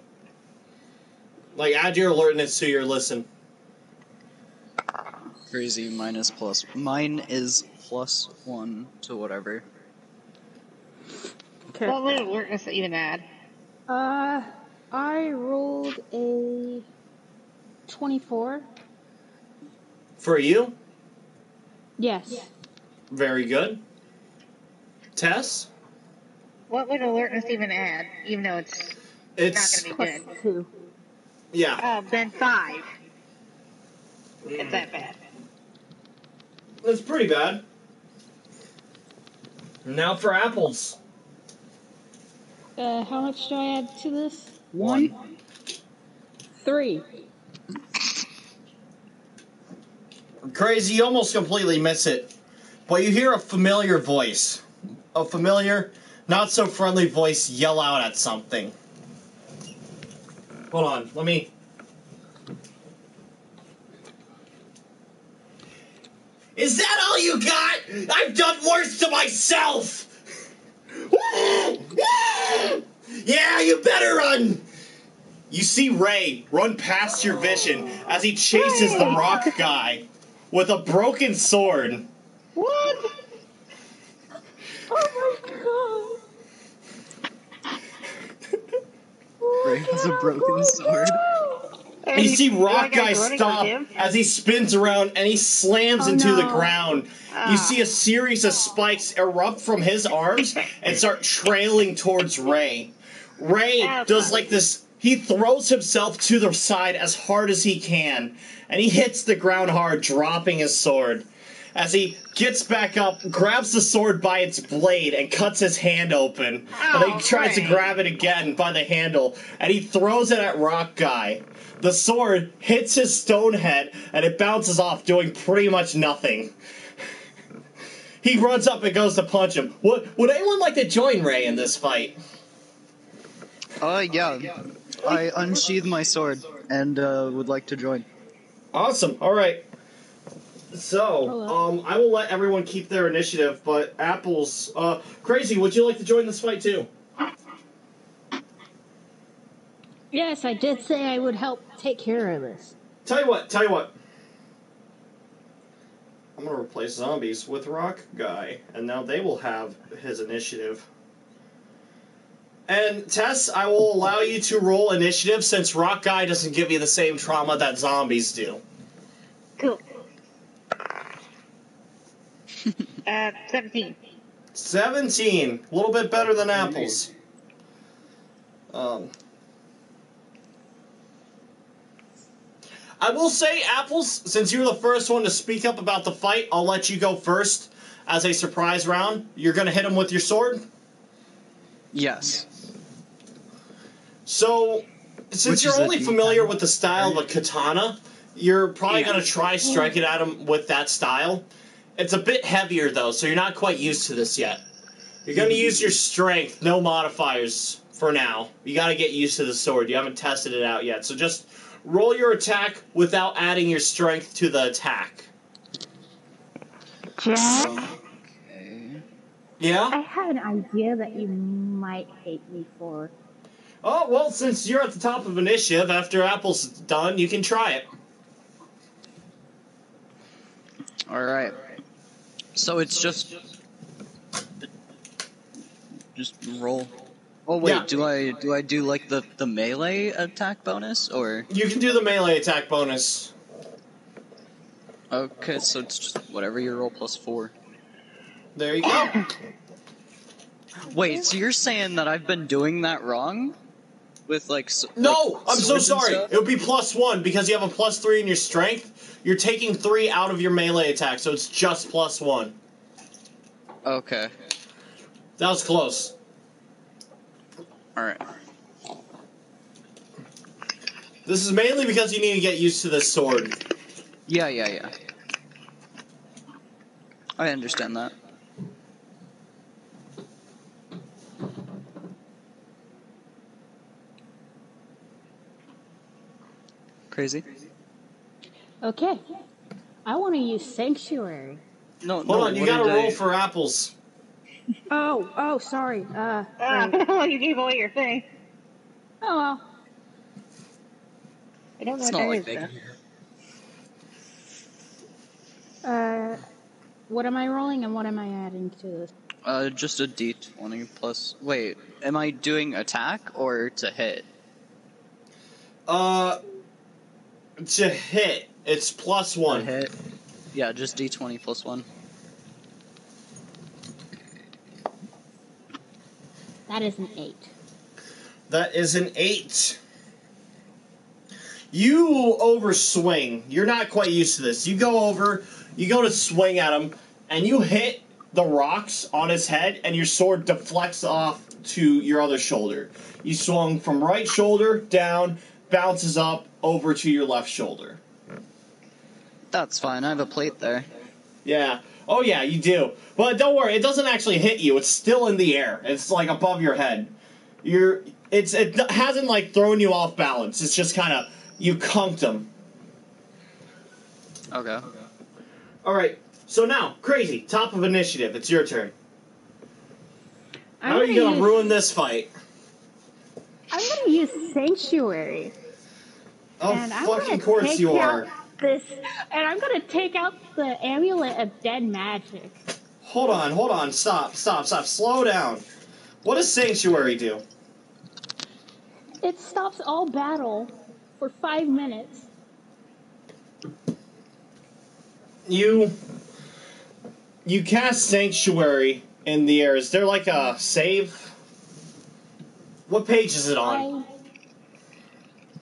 Like, add your alertness to your listen. Crazy mine is +1 to whatever. Okay. What would alertness even add? I rolled a 24. For you? Yes. Very good. Tess? What would alertness even add? Even though it's not going to be good. 2. Yeah. Then 5. It's that bad. That's pretty bad. Now for apples. How much do I add to this? 1. 3. Crazy, you almost completely miss it. But you hear a familiar voice. A familiar, not so friendly voice yell out at something. Hold on, let me... Is that all you got? I've done worse to myself! Yeah, you better run! You see Ray run past your vision as he chases the rock guy with a broken sword. What? Oh my god! Ray has a broken sword. You see Rock Guy stop as he spins around and he slams into the ground. You see a series of spikes erupt from his arms and start trailing towards Ray. Ray does like this. He throws himself to the side as hard as he can, and he hits the ground hard, dropping his sword. As he gets back up, grabs the sword by its blade and cuts his hand open. And then he tries to grab it again by the handle, and he throws it at Rock Guy. The sword hits his stone head, and it bounces off, doing pretty much nothing. He runs up and goes to punch him. Would anyone like to join Ray in this fight? Yeah. I unsheathed my sword and would like to join. Awesome. All right. So, I will let everyone keep their initiative, but Apples... Crazy, would you like to join this fight too? Yes, I did say I would help take care of this. Tell you what. I'm going to replace zombies with Rock Guy, and now they will have his initiative. And Tess, I will allow you to roll initiative since Rock Guy doesn't give you the same trauma that zombies do. Cool. 17. 17. A little bit better than Apples. I will say, Apples, since you were the first one to speak up about the fight, I'll let you go first as a surprise round. You're going to hit him with your sword? Yes. So, since you're only familiar with the style of a katana, you're probably going to try striking at him with that style. It's a bit heavier, though, so you're not quite used to this yet. You're going to use your strength, no modifiers for now. You got to get used to the sword. You haven't tested it out yet, so just roll your attack without adding your strength to the attack. Jack? Okay. Yeah? I have an idea that you might hate me for. Oh, well, since you're at the top of initiative, after Apple's done, you can try it. Alright. So it's just roll. Oh wait, do I do like the melee attack bonus or? You can do the melee attack bonus. Okay, so it's just whatever you roll plus 4. There you go. Wait, so you're saying that I've been doing that wrong? With like No, I'm so swords and sorry. stuff? It would be +1 because you have a +3 in your strength. You're taking 3 out of your melee attack, so it's just +1. Okay. That was close. Alright. This is mainly because you need to get used to this sword. Yeah. I understand that. Crazy? Okay. I want to use Sanctuary. No, Hold on, you gotta roll for Apples. Oh, sorry. You gave away your thing. Oh, well. I don't know It's what not that like is, they though. can hear. What am I rolling and what am I adding to this? Just a d20 plus... Wait, am I doing attack or to hit? To hit, it's +1. To hit? Yeah, just d20 plus 1. That is an 8. That is an 8. You overswing. You're not quite used to this. You go to swing at him, and you hit the rocks on his head, and your sword deflects off to your other shoulder. You swung from right shoulder down, bounces up over to your left shoulder. That's fine. I have a plate there. Yeah. Oh yeah, you do. But don't worry, it doesn't actually hit you. It's still in the air. It's like above your head. It hasn't like thrown you off balance. It's just kind of you conked him. Okay. All right. So now, Crazy, top of initiative. It's your turn. How are you gonna ruin this fight? I'm gonna use Sanctuary. Oh, And I'm fucking gonna course take you out are. And I'm gonna take out the Amulet of Dead Magic. Hold on. Stop. Slow down. What does Sanctuary do? It stops all battle for 5 minutes. You cast Sanctuary in the air. Is there like a save? What page is it on? I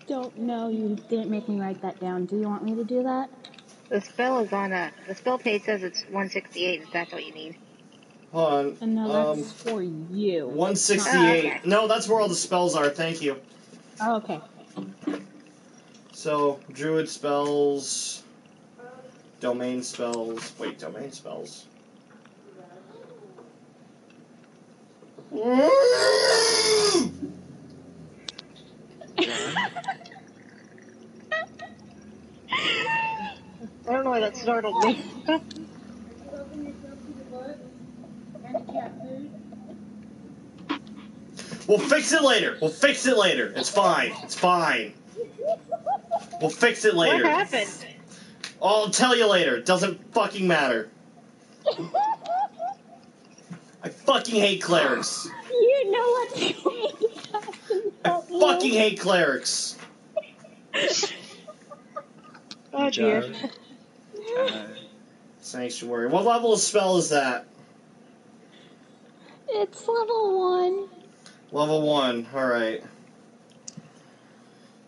don't know. You didn't make me write that down. Do you want me to do that? The spell is on the spell page says it's 168, if that's what you need. Hold on. And no, that's for you. 168. Oh, okay. No, that's where all the spells are. Thank you. Oh, okay. So, Druid spells, Domain spells. Wait, Domain spells. I don't know why that startled me. We'll fix it later. It's fine. We'll fix it later. What happened? I'll tell you later. It doesn't fucking matter. I fucking hate clerics. You know what's going I fucking hate clerics. Oh dear. Sanctuary. What level of spell is that? It's level 1. Level 1. Alright.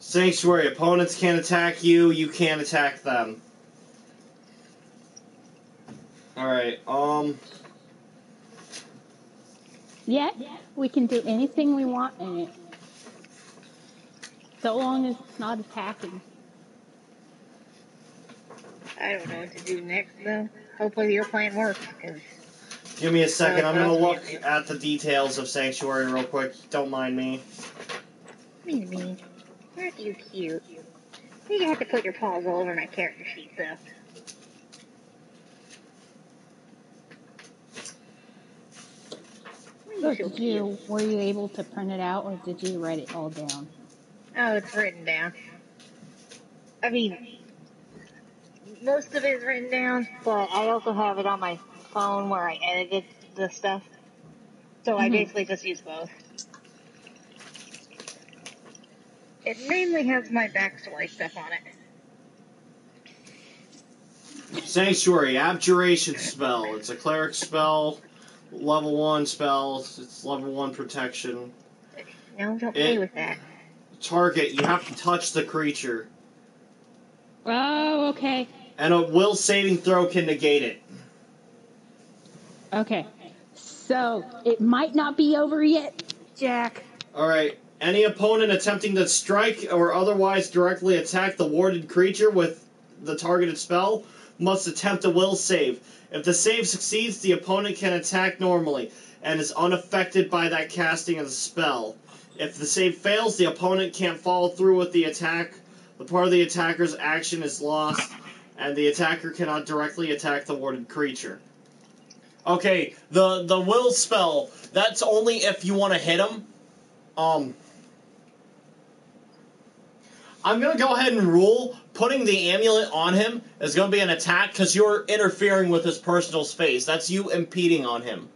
Sanctuary. Opponents can't attack you. You can't attack them. Alright. Yeah, we can do anything we want in it. So long as it's not attacking. I don't know what to do next, though. Hopefully your plan works, because... Give me a second. I'm gonna look at the details of Sanctuary real quick. Don't mind me. Me. Aren't you cute? You have to put your paws all over my character sheet, though. So were you able to print it out, or did you write it all down? Oh, it's written down. I mean, most of it is written down, but I also have it on my phone where I edited the stuff. So I basically just use both. It mainly has my backstory stuff on it. Sanctuary. Abjuration spell. It's a cleric spell. Level 1 spell. It's level 1 protection. No, don't play with that. Target. You have to touch the creature. Oh, okay. And a will saving throw can negate it. Okay. So, it might not be over yet, Jack. Alright. Any opponent attempting to strike or otherwise directly attack the warded creature with the targeted spell must attempt a will save. If the save succeeds, the opponent can attack normally and is unaffected by that casting of the spell. If the save fails, the opponent can't follow through with the attack. The part of the attacker's action is lost, and the attacker cannot directly attack the warded creature. Okay, the will spell, that's only if you want to hit him. I'm going to go ahead and rule putting the amulet on him is going to be an attack because you're interfering with his personal space. That's you impeding on him.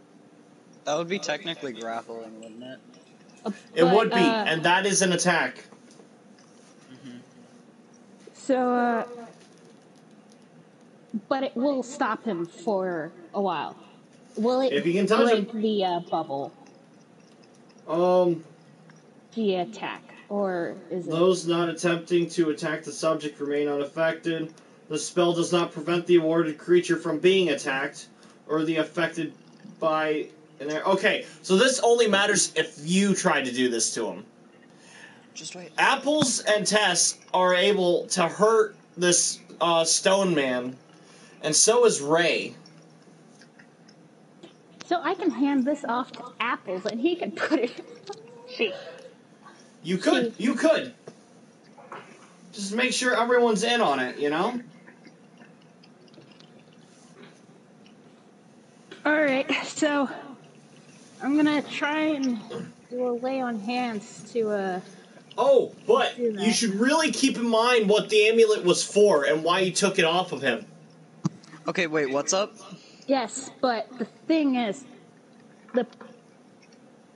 That would be technically grappling, wouldn't it? It would be, and that is an attack. So, but it will stop him for a while. Will it If you can touch break him. the bubble? The attack, or is it? Those not attempting to attack the subject remain unaffected. The spell does not prevent the awarded creature from being attacked, or the affected by in there. Okay, so this only matters if you try to do this to him. Just wait. Apples and Tess are able to hurt this stone man, and so is Ray. So I can hand this off to Apples, and he can put it. See. You could. Just make sure everyone's in on it, you know? Alright, so I'm gonna try and do a lay on hands to, Oh, but do that. you should really keep in mind what the amulet was for and why you took it off of him. Okay, wait, what's up? Yes, but the thing is,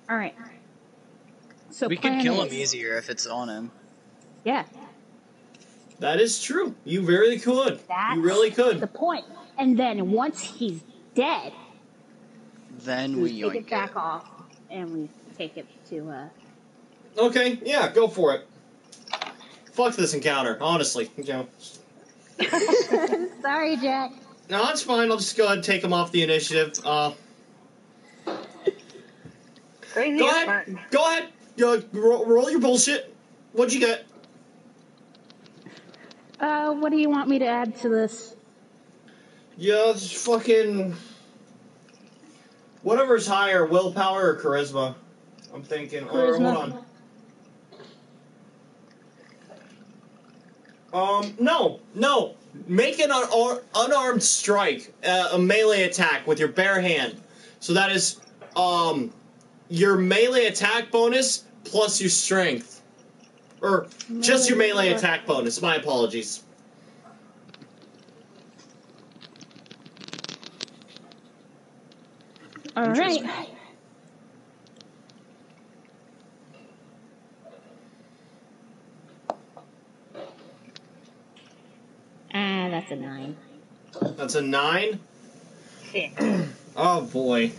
Alright. So We plan could kill is- him easier if it's on him. Yeah, That is true. You really could. that's You really could. the point. And then once he's dead, Then we we take yoink it back off, and we take it to, Okay, yeah, go for it. Fuck this encounter, honestly. You know. Sorry, Jack. No, that's fine. I'll just go ahead and take him off the initiative. Crazy Go is ahead. smart. Go ahead. Roll your bullshit. What'd you get? What do you want me to add to this? Yeah, it's fucking... Whatever's higher, willpower or charisma. I'm thinking. Or, Charisma. hold on. No. Make an unarmed strike, a melee attack with your bare hand. So that is, your melee attack bonus plus your strength. Or, just your melee attack bonus. My apologies. Alright. That's a 9. That's a 9? Shit. Oh boy.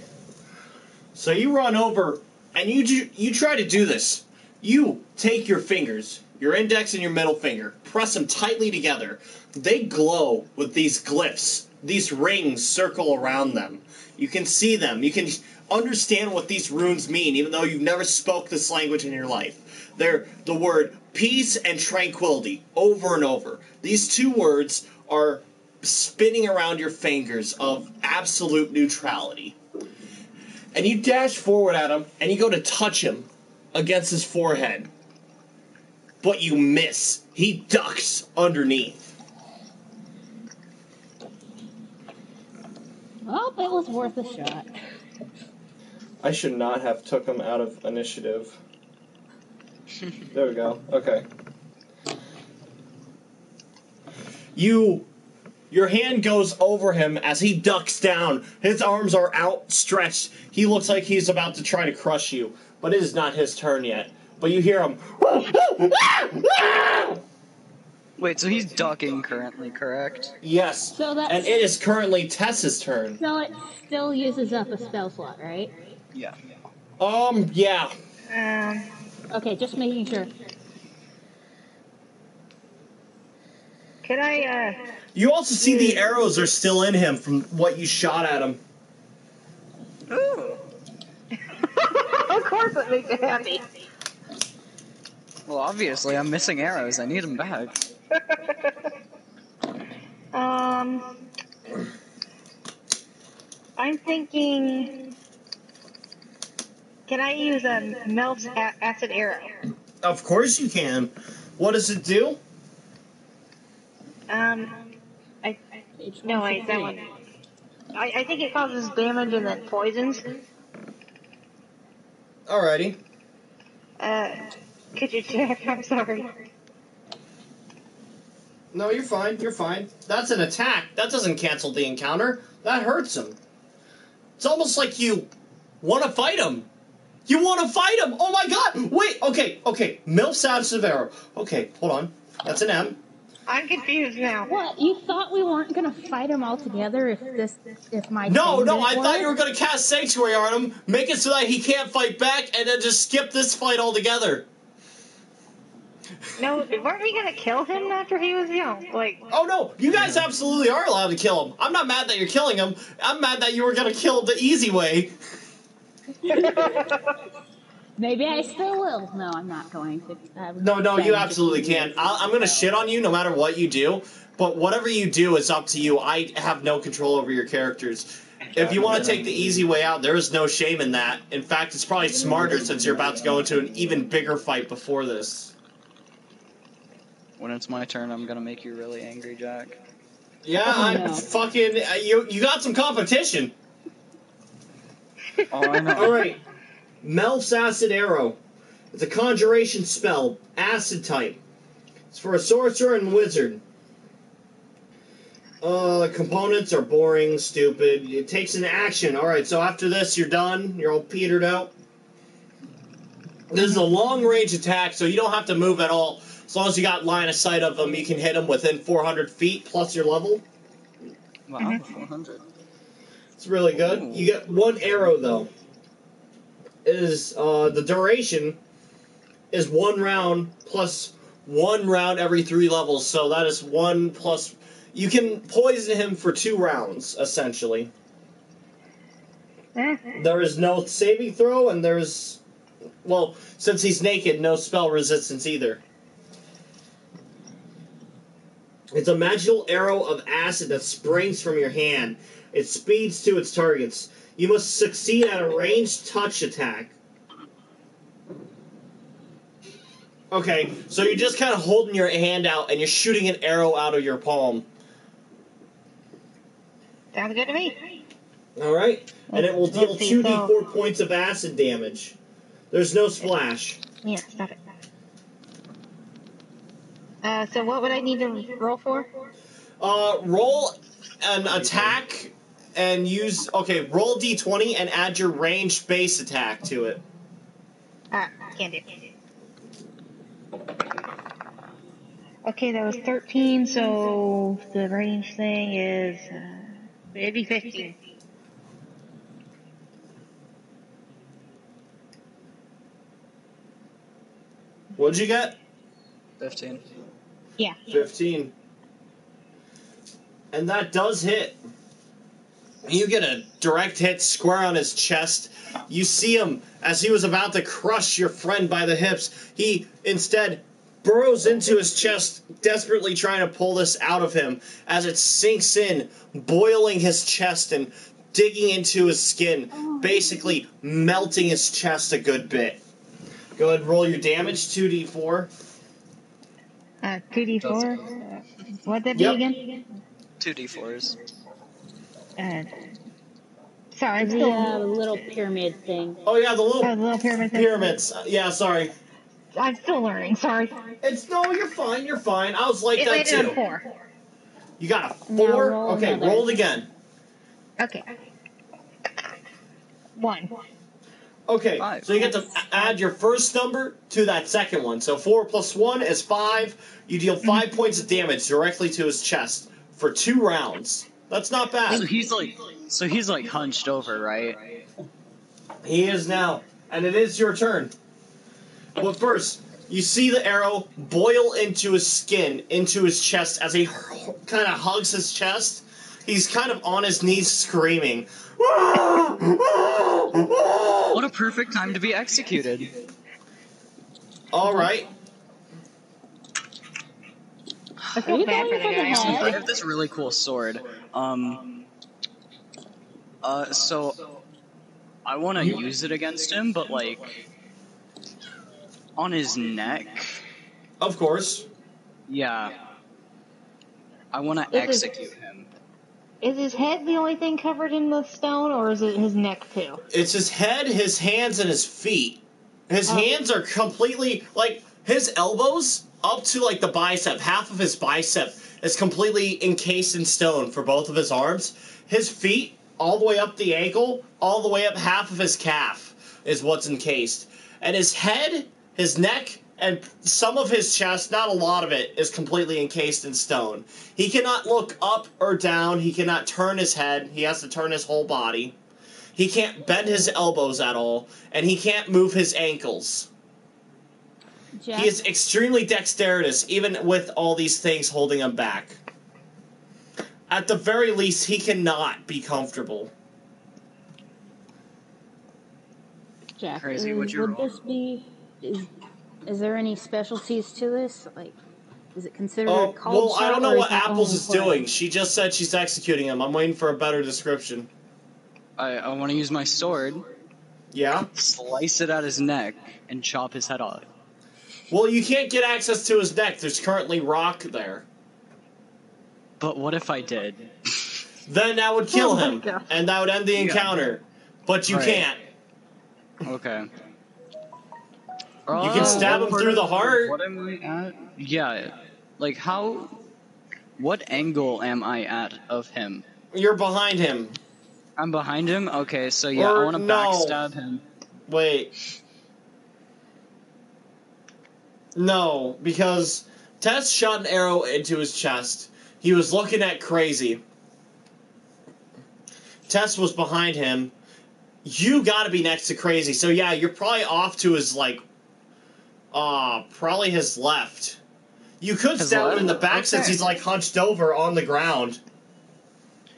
So you run over, and you try to do this. You take your fingers, your index and your middle finger, press them tightly together. They glow with these glyphs. These rings circle around them. You can see them. You can understand what these runes mean, even though you've never spoke this language in your life. They're the word peace and tranquility, over and over. These two words are spinning around your fingers of absolute neutrality. And you dash forward at him, and you go to touch him against his forehead. But you miss. He ducks underneath. Well, it was worth a shot. I should not have took him out of initiative. There we go. Okay. Your hand goes over him as he ducks down. His arms are outstretched. He looks like he's about to try to crush you, but it is not his turn yet. But you hear him. Wait, so he's ducking currently, correct? Yes. So that's- And it is currently Tess's turn. So it still uses up a spell slot, right? Yeah. Yeah. Okay, just making sure. Could I, You also see the arrows are still in him from what you shot at him. Ooh. Of course it makes you happy. Well, obviously, I'm missing arrows. I need them back. I'm thinking... Can I use a Melt's acid arrow? Of course you can. What does it do? No, wait, that one. I think it causes damage and then poisons. Alrighty. Could you check? I'm sorry. No, you're fine. You're fine. That's an attack. That doesn't cancel the encounter. That hurts him. It's almost like you want to fight him. You want to fight him. Oh my god. Wait. Okay. Milf's acid arrow. Okay, hold on. That's an M. I'm confused now. What? You thought we weren't gonna fight him all together if my No, thing didn't I thought work? you were going to cast Sanctuary on him, make it so that he can't fight back, and then just skip this fight altogether. No, weren't we gonna kill him after he was young? Like, Oh no, you guys absolutely are allowed to kill him. I'm not mad that you're killing him. I'm mad that you were going to kill him the easy way. Maybe I still will. No, I'm not going to. No, you absolutely can't. I'm going to shit on you no matter what you do, but whatever you do is up to you. I have no control over your characters. If you want to take the easy way out, there is no shame in that. In fact, it's probably smarter since you're about to go into an even bigger fight before this. When it's my turn, I'm gonna make you really angry, Jack. Yeah, Oh, I'm no. fucking... You got some competition. Oh, I know. Alright. Melf's Acid Arrow. It's a conjuration spell. Acid type. It's for a sorcerer and wizard. Components are boring, stupid. It takes an action. Alright, so after this, you're done. You're all petered out. This is a long-range attack, so you don't have to move at all. As long as you got line of sight of them, you can hit them within 400 feet, plus your level. Wow, 400. It's really good. You get one arrow, though. The duration is 1 round plus 1 round every 3 levels, so that is 1 plus... You can poison him for 2 rounds, essentially. There is no saving throw, and there's... Well, since he's naked, no spell resistance either. It's a magical arrow of acid that springs from your hand. It speeds to its targets. You must succeed at a ranged touch attack. Okay, so you're just kind of holding your hand out and you're shooting an arrow out of your palm. Sounds good to me. Alright, and it will deal Let's see, 2d4 points of acid damage. There's no splash. Yeah, stop it. So what would I need to roll for? Roll an attack and use... Okay, roll d20 and add your ranged base attack to it. Can't do. Okay, that was 13, so the range thing is maybe 15. What'd you get? 15. Yeah. 15. And that does hit. You get a direct hit square on his chest. You see him as he was about to crush your friend by the hips. He instead burrows into his chest, desperately trying to pull this out of him as it sinks in, boiling his chest and digging into his skin, basically melting his chest a good bit. Go ahead and roll your damage, 2d4. 2d4. What'd that be Yep. again? 2d4s. Sorry, I'm The still, little pyramid thing. Oh yeah, the little, the little pyramid thing. pyramids. Yeah, sorry. I'm still learning. Sorry. No, you're fine, you're fine. I was like It that landed too. on 4. You got a Now 4? roll Okay, another. roll it again. Okay. 1. Okay, 5. so you get to add your first number to that second one. So 4 plus 1 is 5. You deal 5 points of damage directly to his chest for 2 rounds. That's not bad. So he's like hunched over, right? He is now, and it is your turn. But first, you see the arrow boil into his skin, into his chest, as he kind of hugs his chest. He's kind of on his knees screaming. What a perfect time to be executed. Alright. I feel bad for the guy. So I honestly. have this really cool sword. So I want to use it against him, but like on his neck. Of course. Yeah. I want to execute him. Is his head the only thing covered in the stone, or is it his neck too? It's his head, his hands, and his feet. His hands are completely, like, his elbows up to, like, the bicep. Half of his bicep is completely encased in stone for both of his arms. His feet, all the way up the ankle, all the way up half of his calf is what's encased. And his head, his neck, and some of his chest, not a lot of it, is completely encased in stone. He cannot look up or down. He cannot turn his head. He has to turn his whole body. He can't bend his elbows at all, and he can't move his ankles. Jack, He is extremely dexterous, even with all these things holding him back. At the very least, he cannot be comfortable. Jack, Crazy, what'd you would roll? this be... Is there any specialties to this? Like, is it considered Oh, a cold well, shot? I don't know or what that Apples only is for- doing. She just said she's executing him. I'm waiting for a better description. I want to use my sword, Yeah? slice it at his neck, and chop his head off. Well, you can't get access to his neck. There's currently rock there. But what if I did? Then that would kill Oh my him, God. and that would end the Yeah. encounter. But you Right. can't. Okay. You can stab him through the heart. What am I at? Yeah. Like, how... What angle am I at of him? You're behind him. I'm behind him? Okay, so yeah, Or I want to no. backstab him. Wait. No, because Tess shot an arrow into his chest. He was looking at Crazy. Tess was behind him. You gotta be next to Crazy. So yeah, you're probably off to his, like, probably his left. You could His stab him in the left? back since Okay. he's, like, hunched over on the ground.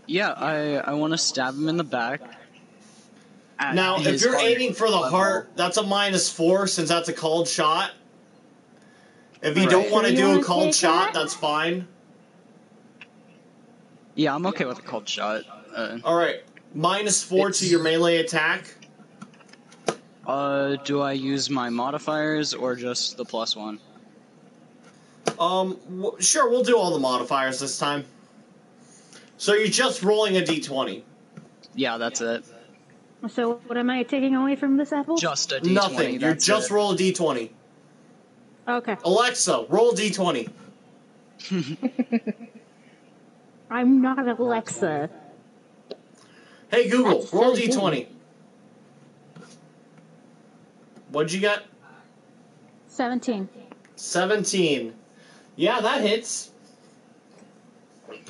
Yeah, I want to stab him in the back. At Now, if his you're heart aiming for the level. heart, that's a -4 since that's a cold shot. If you Right. don't want to So you do a wanna cold take shot, that? that's fine. Yeah, I'm okay with a cold shot. Alright, -4 to your melee attack. Do I use my modifiers or just the +1? Sure, we'll do all the modifiers this time. So you're just rolling a d20. Yeah, that's it. So what am I taking away from this apple? Just a d20. Nothing. You That's just it. roll a d20. Okay. Alexa, roll a d20. I'm not Alexa. Hey Google, That's roll a so d20. What'd you get? 17. 17. Yeah, that hits.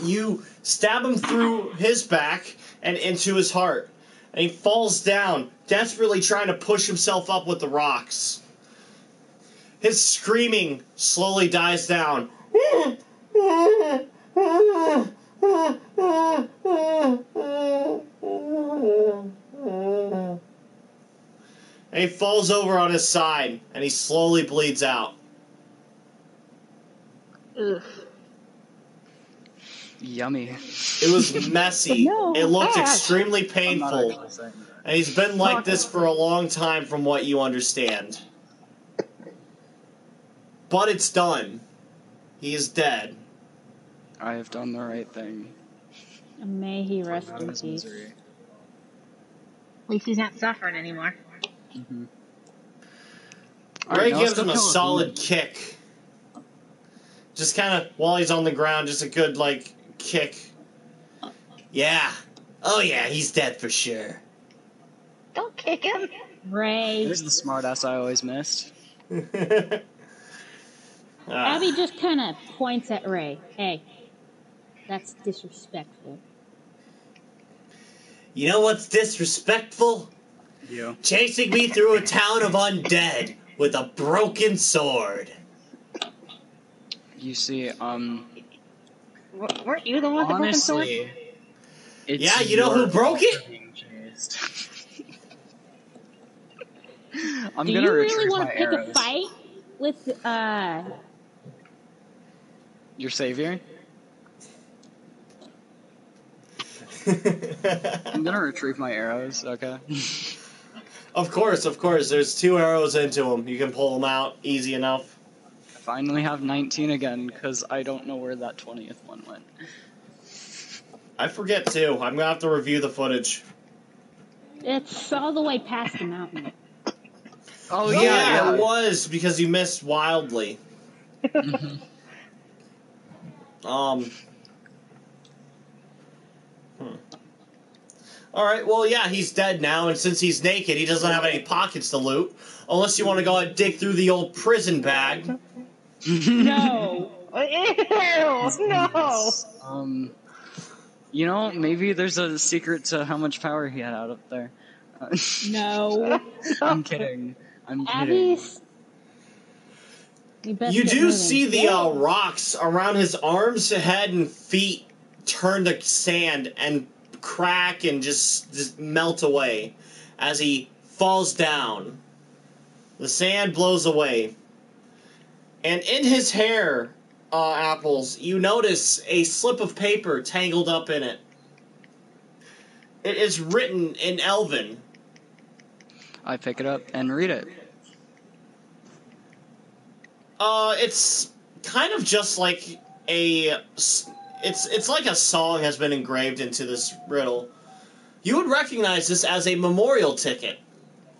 You stab him through his back and into his heart. And he falls down, desperately trying to push himself up with the rocks. His screaming slowly dies down. And he falls over on his side, and he slowly bleeds out. Ugh. Yummy. It was messy. No, It looked ash. extremely I'm not painful. actually saying that. And he's been like this for a long time from what you understand. But it's done. He is dead. I have done the right thing. May he rest Out of in his peace. misery. At least he's not suffering anymore. Mm-hmm. Ray gives him a solid kick. Just kind of, while he's on the ground, just a good, like, kick. Yeah. Oh yeah, he's dead for sure. Don't kick him. Ray. There's the smartass I always missed. Abby just kind of points at Ray. Hey, that's disrespectful. You know what's disrespectful? You. Chasing me through a town of undead with a broken sword. You see, Weren't you the one with the broken sword? honestly, it's Yeah, you know who your broke fault it? for being chased. I'm Do gonna you retrieve really want my to pick arrows. a fight with, Your savior? I'm gonna retrieve my arrows, okay? Of course. There's 2 arrows into him. You can pull them out easy enough. I finally have 19 again, because I don't know where that 20th one went. I forget too. I'm gonna have to review the footage. it's all the way past the mountain. Oh, Yeah, it was because you missed wildly. Mhm. Alright, well, yeah, he's dead now, and since he's naked, he doesn't have any pockets to loot. Unless you want to go and dig through the old prison bag. No. Ew, no. You know, maybe there's a secret to how much power he had out up there. No. I'm kidding. I'm kidding. Abby's... best You get do moving. see the rocks around his arms, head, and feet turn to sand and crack and just melt away as he falls down. The sand blows away. And in his hair, Apples, you notice a slip of paper tangled up in it. It is written in Elven. I pick it up and read it. It's kind of just like it's like a song has been engraved into this riddle. You would recognize this as a memorial ticket.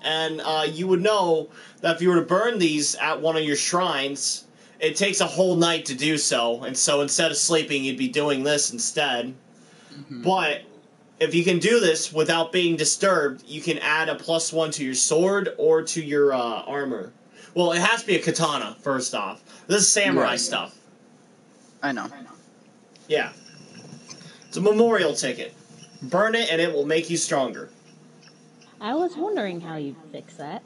And you would know that if you were to burn these at one of your shrines, it takes a whole night to do so. And so instead of sleeping, you'd be doing this instead. Mm-hmm. But if you can do this without being disturbed, you can add a +1 to your sword or to your armor. Well, it has to be a katana, first off. This is samurai stuff. I know. Yeah. It's a memorial ticket. Burn it and it will make you stronger. I was wondering how you'd fix that.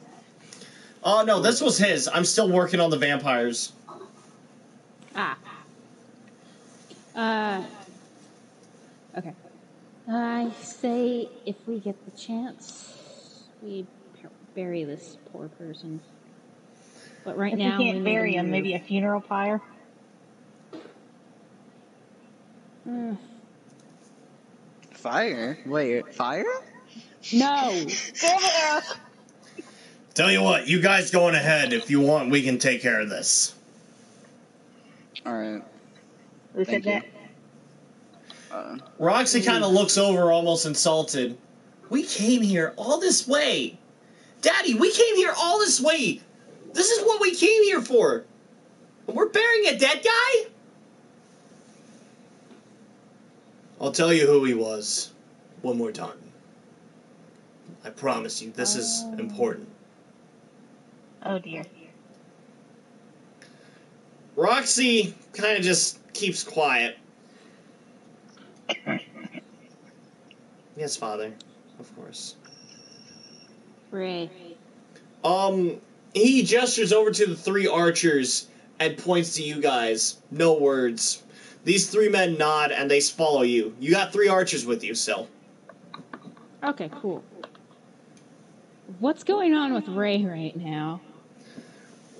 Oh, no, this was his. I'm still working on the vampires. Okay. I say if we get the chance, we bury this poor person. But right now, we can't bury him. Maybe a funeral pyre. Fire? Wait, fire? No. Tell you what, you guys going ahead. If you want, we can take care of this. Alright. Who said that? Roxy kind of looks over, almost insulted. We came here all this way. Daddy, we came here all this way. This is what we came here for. We're burying a dead guy? I'll tell you who he was one more time. I promise you, this is important. Oh, dear. Roxy kind of just keeps quiet. Yes, Father. Of course. Ray. He gestures over to the 3 archers and points to you guys. No words. These 3 men nod and they follow you. You got 3 archers with you still. Okay, cool. What's going on with Ray right now?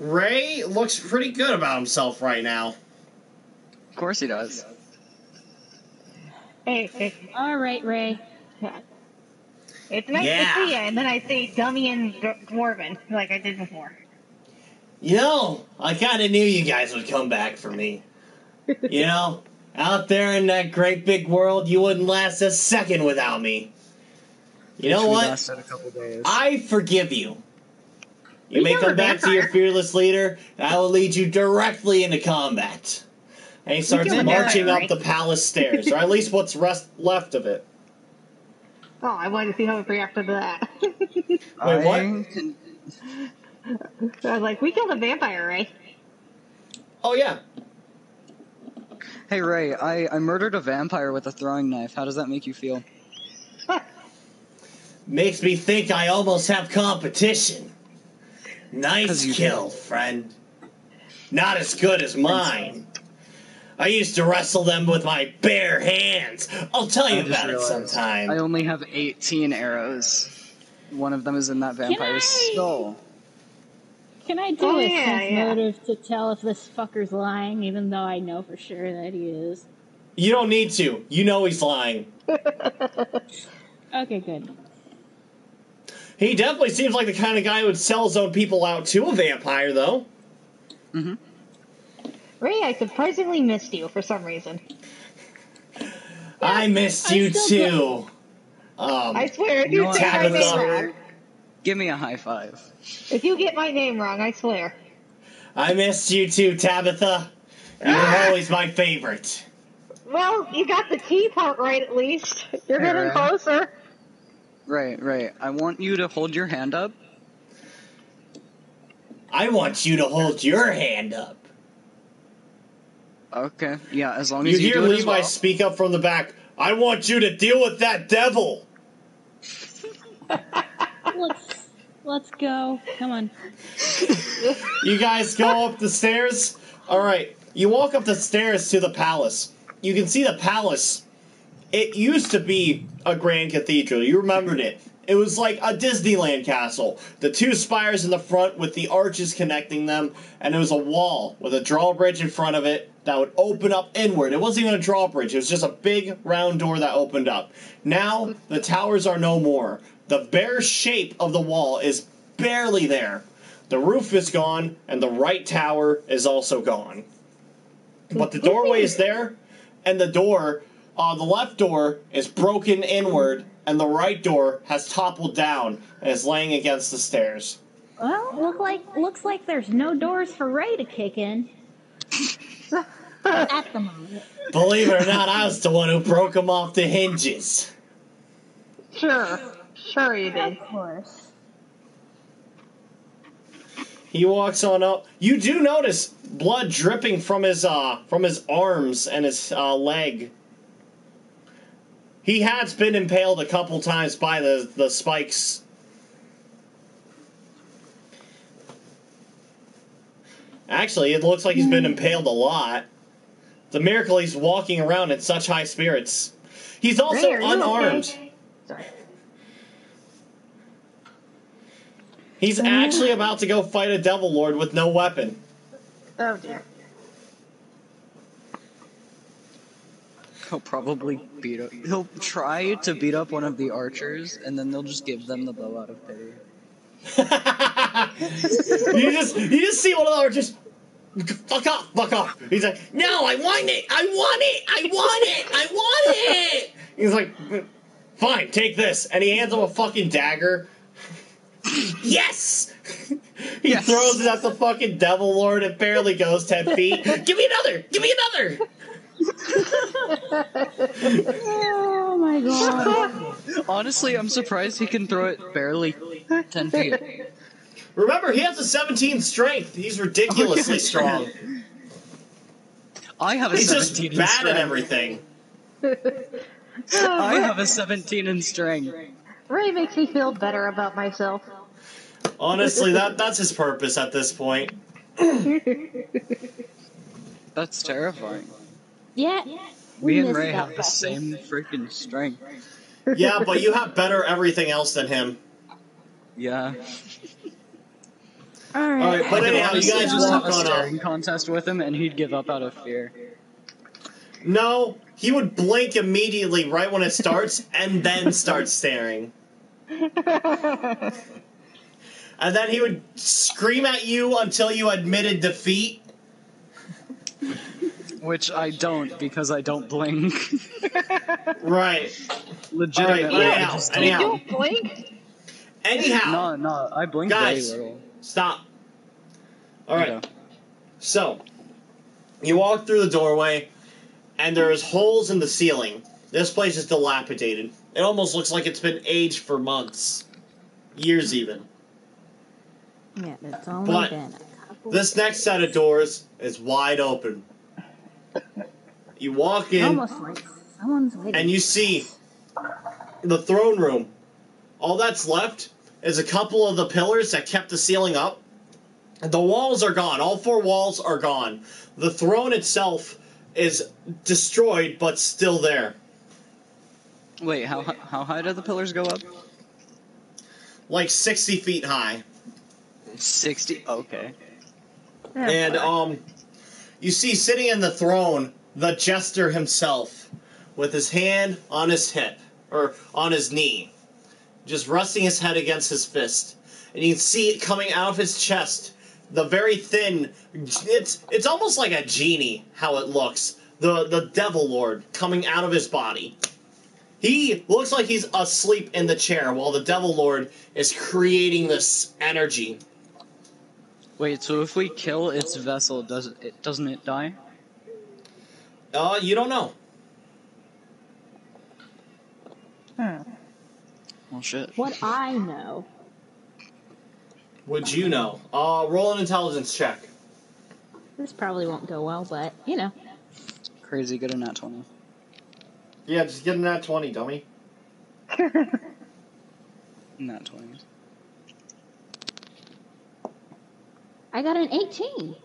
Ray looks pretty good about himself right now. Of course he does. Hey. All right, Ray. It's nice to see you, and then I say dummy and dwarven, like I did before. You know, I kind of knew you guys would come back for me. You know, out there in that great big world, you wouldn't last a second without me. You know what? Lasted a couple days. I forgive you. You may come back to your fearless leader, and I will lead you directly into combat. And he starts marching up the palace stairs, or at least what's left of it. Oh, I wanted to see how it reacted to that. Wait, what? I was like, we killed a vampire, right? Oh, yeah. Hey, Ray, I murdered a vampire with a throwing knife. How does that make you feel? Makes me think I almost have competition. Nice kill, friend. Not as good as mine. I used to wrestle them with my bare hands. I'll tell you about it sometime. I only have 18 arrows. One of them is in that vampire's skull. Can I do a sense motive to tell if this fucker's lying, even though I know for sure that he is? You don't need to. You know he's lying. Okay, good. He definitely seems like the kind of guy who would sell his own people out to a vampire, though. Mm-hmm. Ray, I surprisingly missed you for some reason. I missed you too. I swear, if you say my name wrong, give me a high five. If you get my name wrong, I swear. I missed you too, Tabitha. You were always my favorite. Well, you got the T part right at least. You're getting closer. Right. I want you to hold your hand up. I want you to hold your hand up. Okay, yeah, as long as you you hear do it Levi speak up from the back. I want you to deal with that devil. Let's go. Come on. You guys go up the stairs. All right, you walk up the stairs to the palace. You can see the palace. It used to be a grand cathedral. You remembered it. It was like a Disneyland castle. The two spires in the front with the arches connecting them, and it was a wall with a drawbridge in front of it that would open up inward. It wasn't even a drawbridge. It was just a big round door that opened up. Now, the towers are no more. The bare shape of the wall is barely there. The roof is gone, and the right tower is also gone. But the doorway is there, and the left door is broken inward, and the right door has toppled down and is laying against the stairs. Well, looks like there's no doors for Ray to kick in. At the moment. Believe it or not, I was the one who broke them off the hinges. Sure you did. Of course. He walks on up. You do notice blood dripping from his arms and his leg. He has been impaled a couple times by the spikes. Actually, it looks like he's been impaled a lot. It's a miracle he's walking around in such high spirits. He's also Ray, are you unarmed. okay? Sorry. He's actually about to go fight a devil lord with no weapon. Oh dear. He'll probably he'll try to beat up one of the archers, and then they'll just give them the bow out of pity. you just see one of the archers. Fuck off. He's like, no, I want it. He's like, fine, take this. And he hands him a fucking dagger. Yes! He throws it at the fucking devil lord. It barely goes 10 feet. Give me another. Oh my god. Honestly, I'm surprised he can throw it barely 10 feet. Remember, he has a 17 strength. He's ridiculously strong. I have a He's 17 just in bad strength. at everything. I have a 17 in strength. Ray makes me feel better about myself. Honestly, that's his purpose at this point. That's terrifying. Yeah. Me and missed Ray that have the button. same freaking strength. Yeah, but you have better everything else than him. Yeah. Alright, but anyhow, you guys just have walk a on up. staring contest with him, and he'd give up out of fear. No, he would blink immediately right when it starts, and then start staring. And then he would scream at you until you admitted defeat. Which I don't, because I don't blink. Right. Legitimately, Alright, I just don't. anyhow. You don't blink? Anyhow. No, I blink Guys, very little. stop. Alright, Yeah. so, you walk through the doorway, and there's holes in the ceiling. This place is dilapidated. It almost looks like it's been aged for months. Years even. Yeah, it's only But been a couple. this next set of doors is wide open. You walk in, Almost like someone's waiting. and you see the throne room. All that's left is a couple of the pillars that kept the ceiling up. The walls are gone. All four walls are gone. The throne itself is destroyed, but still there. Wait, how high do the pillars go up? Like 60 feet high. 60? Okay. And, you see sitting in the throne, the jester himself, with his hand on his hip, or on his knee, just resting his head against his fist. And you can see it coming out of his chest, the very thin, it's almost like a genie, how it looks. The devil lord coming out of his body. He looks like he's asleep in the chair, while the devil lord is creating this energy. Wait, so if we kill its vessel, doesn't it die? You don't know. Well, shit. What I know. Would you know? Roll an intelligence check. This probably won't go well, but, you know. Crazy good in that 20. Yeah, just get in that 20, dummy. Not 20. I got an 18.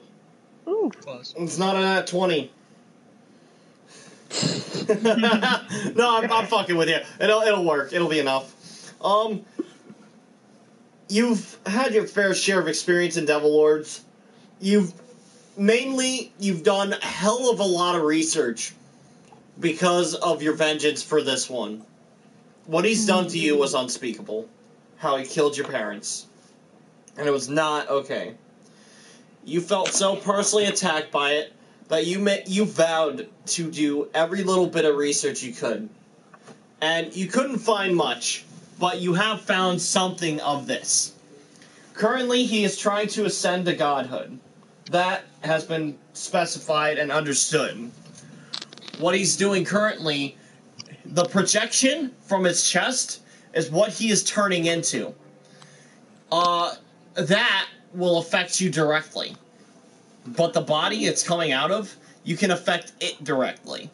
Ooh. Close. It's not a nat 20. No, I'm fucking with you. It'll work. It'll be enough. You've had your fair share of experience in Devil Lords. You've done a hell of a lot of research because of your vengeance for this one. What he's done to you was unspeakable. How he killed your parents. And it was not okay. You felt so personally attacked by it that you vowed to do every little bit of research you could. And you couldn't find much, but you have found something of this. Currently, he is trying to ascend to godhood. That has been specified and understood. What he's doing currently, the projection from his chest is what he is turning into. That will affect you directly. But the body it's coming out of, you can affect it directly.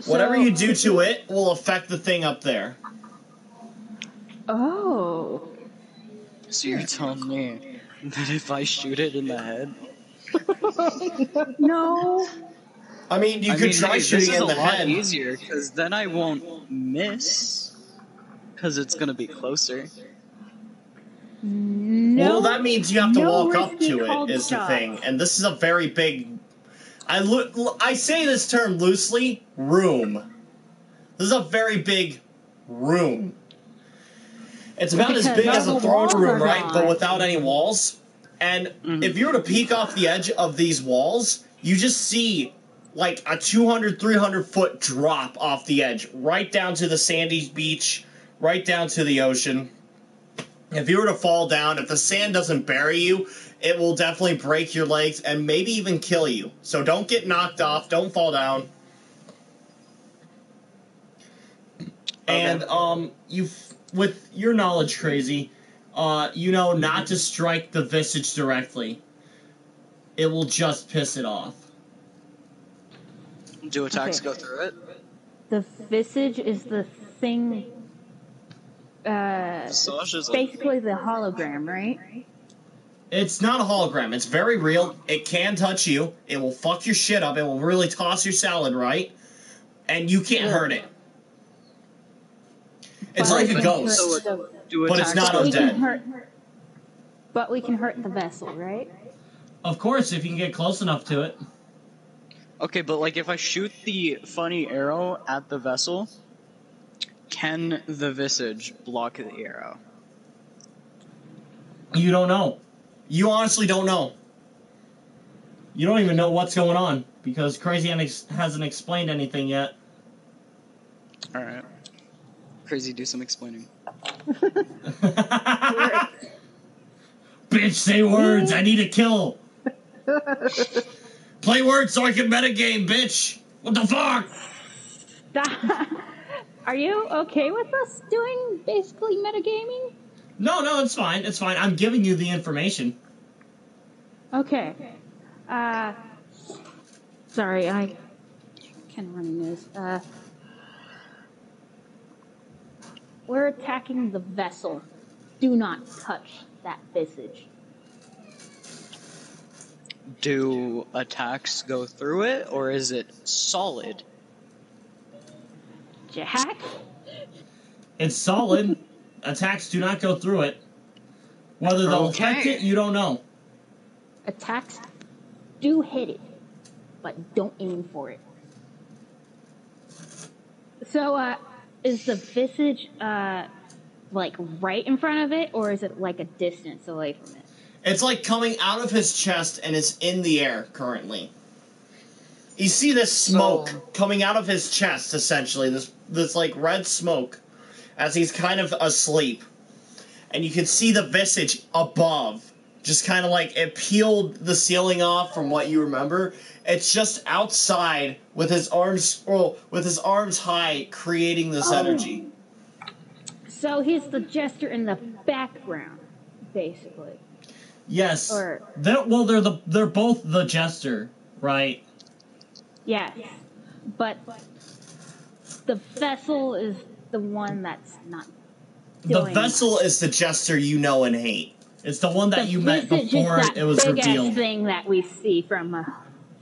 Whatever you do to it will affect the thing up there. Oh. So you're telling me that if I shoot it in the head? No. I mean, you could try shooting it in the head. This is a lot easier, because then I won't miss, because it's going to be closer. No. Well, that means you have to walk up risky to it, cold is the shot. thing. And this is a very big... I say this term loosely, room. This is a very big room. It's about as big as a throne room, right? But without any walls. And if you were to peek off the edge of these walls, you just see like a 200, 300 foot drop off the edge, right down to the sandy beach, right down to the ocean. If you were to fall down, if the sand doesn't bury you, it will definitely break your legs and maybe even kill you. So don't get knocked off, don't fall down. And with your knowledge, Crazy, you know not to strike the visage directly. It will just piss it off. Do attacks go through it? The visage is the thing. Visage is Basically the hologram, right? It's not a hologram. It's very real. It can touch you. It will fuck your shit up. It will really toss your salad right. And you can't hurt it. It's like a ghost. But it's not undead. But we can hurt the vessel, right? Of course, if you can get close enough to it. Okay, but like if I shoot the funny arrow at the vessel, can the visage block the arrow? You don't know. You honestly don't know. You don't even know what's going on, because Crazy hasn't explained anything yet. Alright. Crazy, do some explaining. Bitch, say words. I need a kill. Play words so I can metagame, bitch. What the fuck? Are you okay with us doing basically metagaming? No, it's fine. It's fine. I'm giving you the information. Okay. Sorry, I can run this. We're attacking the vessel. Do not touch that visage. Do attacks go through it, or is it solid? Jack? It's solid. Attacks do not go through it. Whether they'll affect it, you don't know. Attacks do hit it, but don't aim for it. So, is the visage, like right in front of it, or is it like a distance away from it? It's like coming out of his chest and it's in the air currently. You see this smoke coming out of his chest, essentially. This like red smoke as he's kind of asleep. And you can see the visage above. Just kind of like it peeled the ceiling off from what you remember. It's just outside with his arms high, creating this energy. So he's the jester in the background, basically. Yes. They're both the jester, right? Yes. But the vessel is the one that's not doing The vessel is the jester you know and hate. It's the one that you met before is that it was big revealed. Ass thing that we see from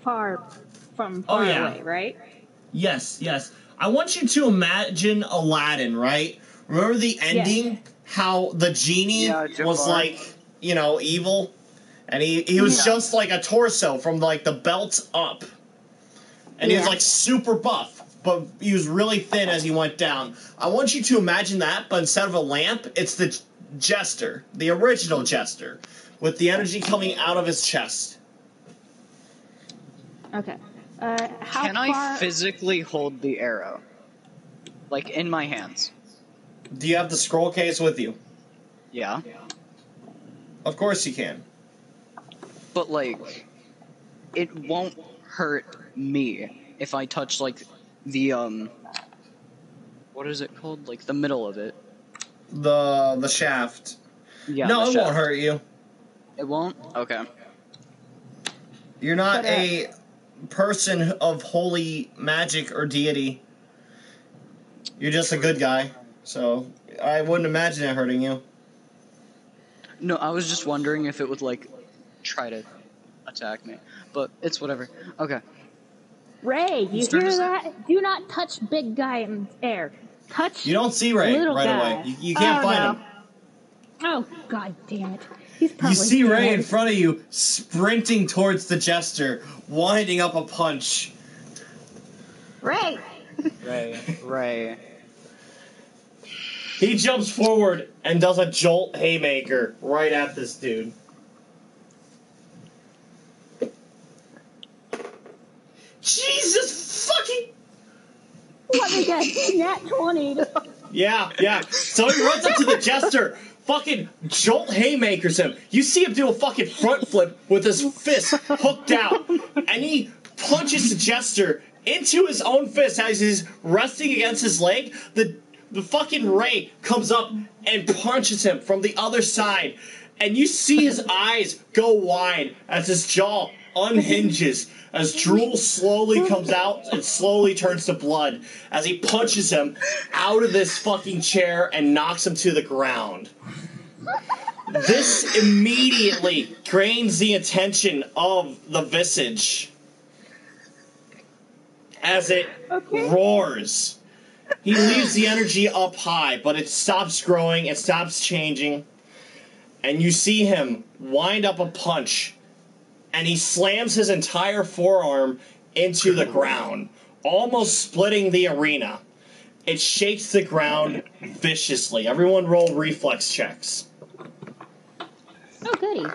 far yeah. away, right? Yes, yes. I want you to imagine Aladdin, right? Remember the ending? How the genie was like, you know, evil? And he was just like a torso from like the belt up. And he was like super buff, but he was really thin as he went down. I want you to imagine that, but instead of a lamp, it's the jester, the original jester, with the energy coming out of his chest. Okay. Can I physically hold the arrow? Like, in my hands? Do you have the scroll case with you? Yeah. Of course you can. But, like, it won't hurt me if I touch, like, the, what is it called? Like, the middle of it. The shaft. Yeah, no, the it won't hurt you. It won't? Okay. You're not a person of holy magic or deity. You're just a good guy. So, I wouldn't imagine it hurting you. No, I was just wondering if it would, like, try to attack me. But it's whatever. Okay. Ray, you hear that? Do not touch big guy in air. Touch. You don't see Ray little right guy. away. You can't find him. Oh, god damn it. He's probably You see Ray dead. in front of you, sprinting towards the jester, winding up a punch. Ray! Ray. He jumps forward and does a jolt haymaker right at this dude. Jesus fucking... Let me get nat 20. Yeah. So he runs up to the jester, fucking jolt haymakers him. You see him do a fucking front flip with his fist hooked out, and he punches the jester into his own fist as he's resting against his leg. The fucking Ray comes up and punches him from the other side, and you see his eyes go wide as his jaw unhinges, as drool slowly comes out and slowly turns to blood as he punches him out of this fucking chair and knocks him to the ground. This immediately gains the attention of the visage as it roars. He leaves the energy up high, but it stops growing, it stops changing, and you see him wind up a punch, and he slams his entire forearm into the ground, almost splitting the arena. It shakes the ground viciously. Everyone roll reflex checks. Oh, goody.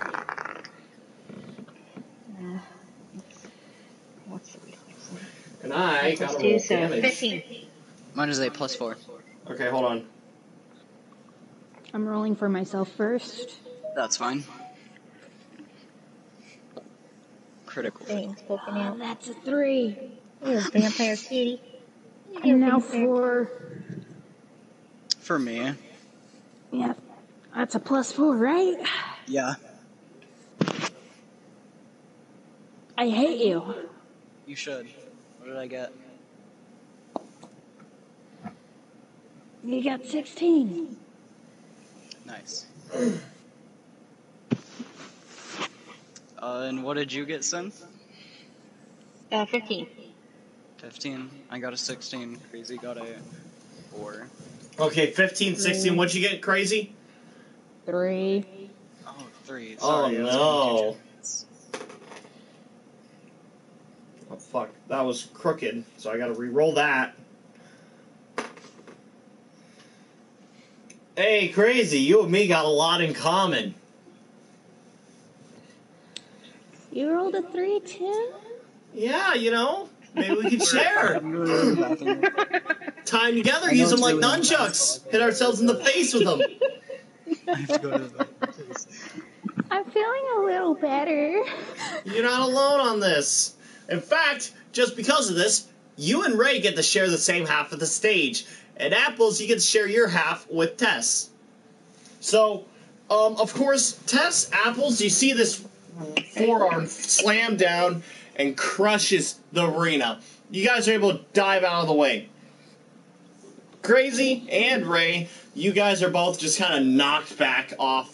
What's the reflex? And I Let's gotta do roll so. damage. 15. Mine is a +4. Okay, hold on. I'm rolling for myself first. That's fine. Critical. Things poking out. That's a 3. Ooh, vampire kitty. And now 4. For me. Yeah. That's a +4, right? Yeah. I hate you. You should. What did I get? You got 16. Nice. And what did you get, Synth? 15. 15. I got a 16. Crazy got a 4. Okay, 15, 16. What'd you get, Crazy? 3. Oh, 3. Oh, Sorry, I was no. gonna do Oh, fuck. That was crooked, so I gotta re-roll that. Hey, Crazy, you and me got a lot in common. You rolled a 3 too? Yeah, you know, maybe we could share. Tie them together, I know use them it's like really not nunchucks. Hit ourselves in the face with them. I have to go to the bathroom. I'm feeling a little better. You're not alone on this. In fact, just because of this, you and Ray get to share the same half of the stage. And Apples, you get to share your half with Tess. So, of course, Tess, Apples, you see this forearm slam down and crushes the arena. You guys are able to dive out of the way. Crazy and Ray, you guys are both just kind of knocked back off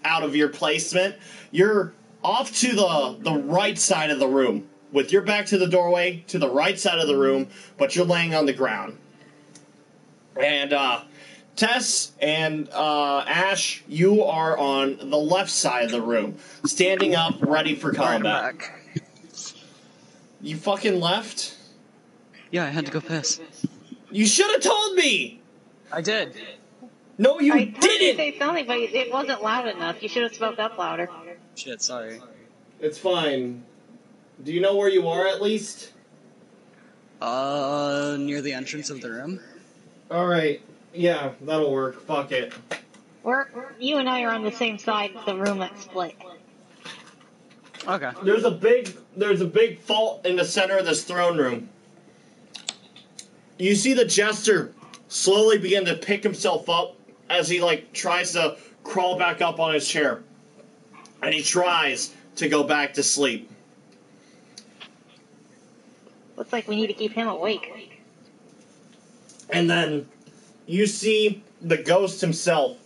out of your placement. You're off to the right side of the room. with your back to the doorway, to the right side of the room, but you're laying on the ground. And Tess and Ash, you are on the left side of the room, standing up, ready for Alright, I'm combat. back. You fucking left? Yeah, I had to go piss. You should have told me! I did. No, you I told you to didn't! say something, but it wasn't loud enough. You should have spoke up louder. Shit, sorry. It's fine. Do you know where you are, at least? Near the entrance of the room. Alright. Yeah, that'll work. Fuck it. You and I are on the same side of the room that split. Okay. There's a big fault in the center of this throne room. You see the jester slowly begin to pick himself up as he tries to crawl back up on his chair. And he tries to go back to sleep. Looks like we need to keep him awake. And then you see the ghost himself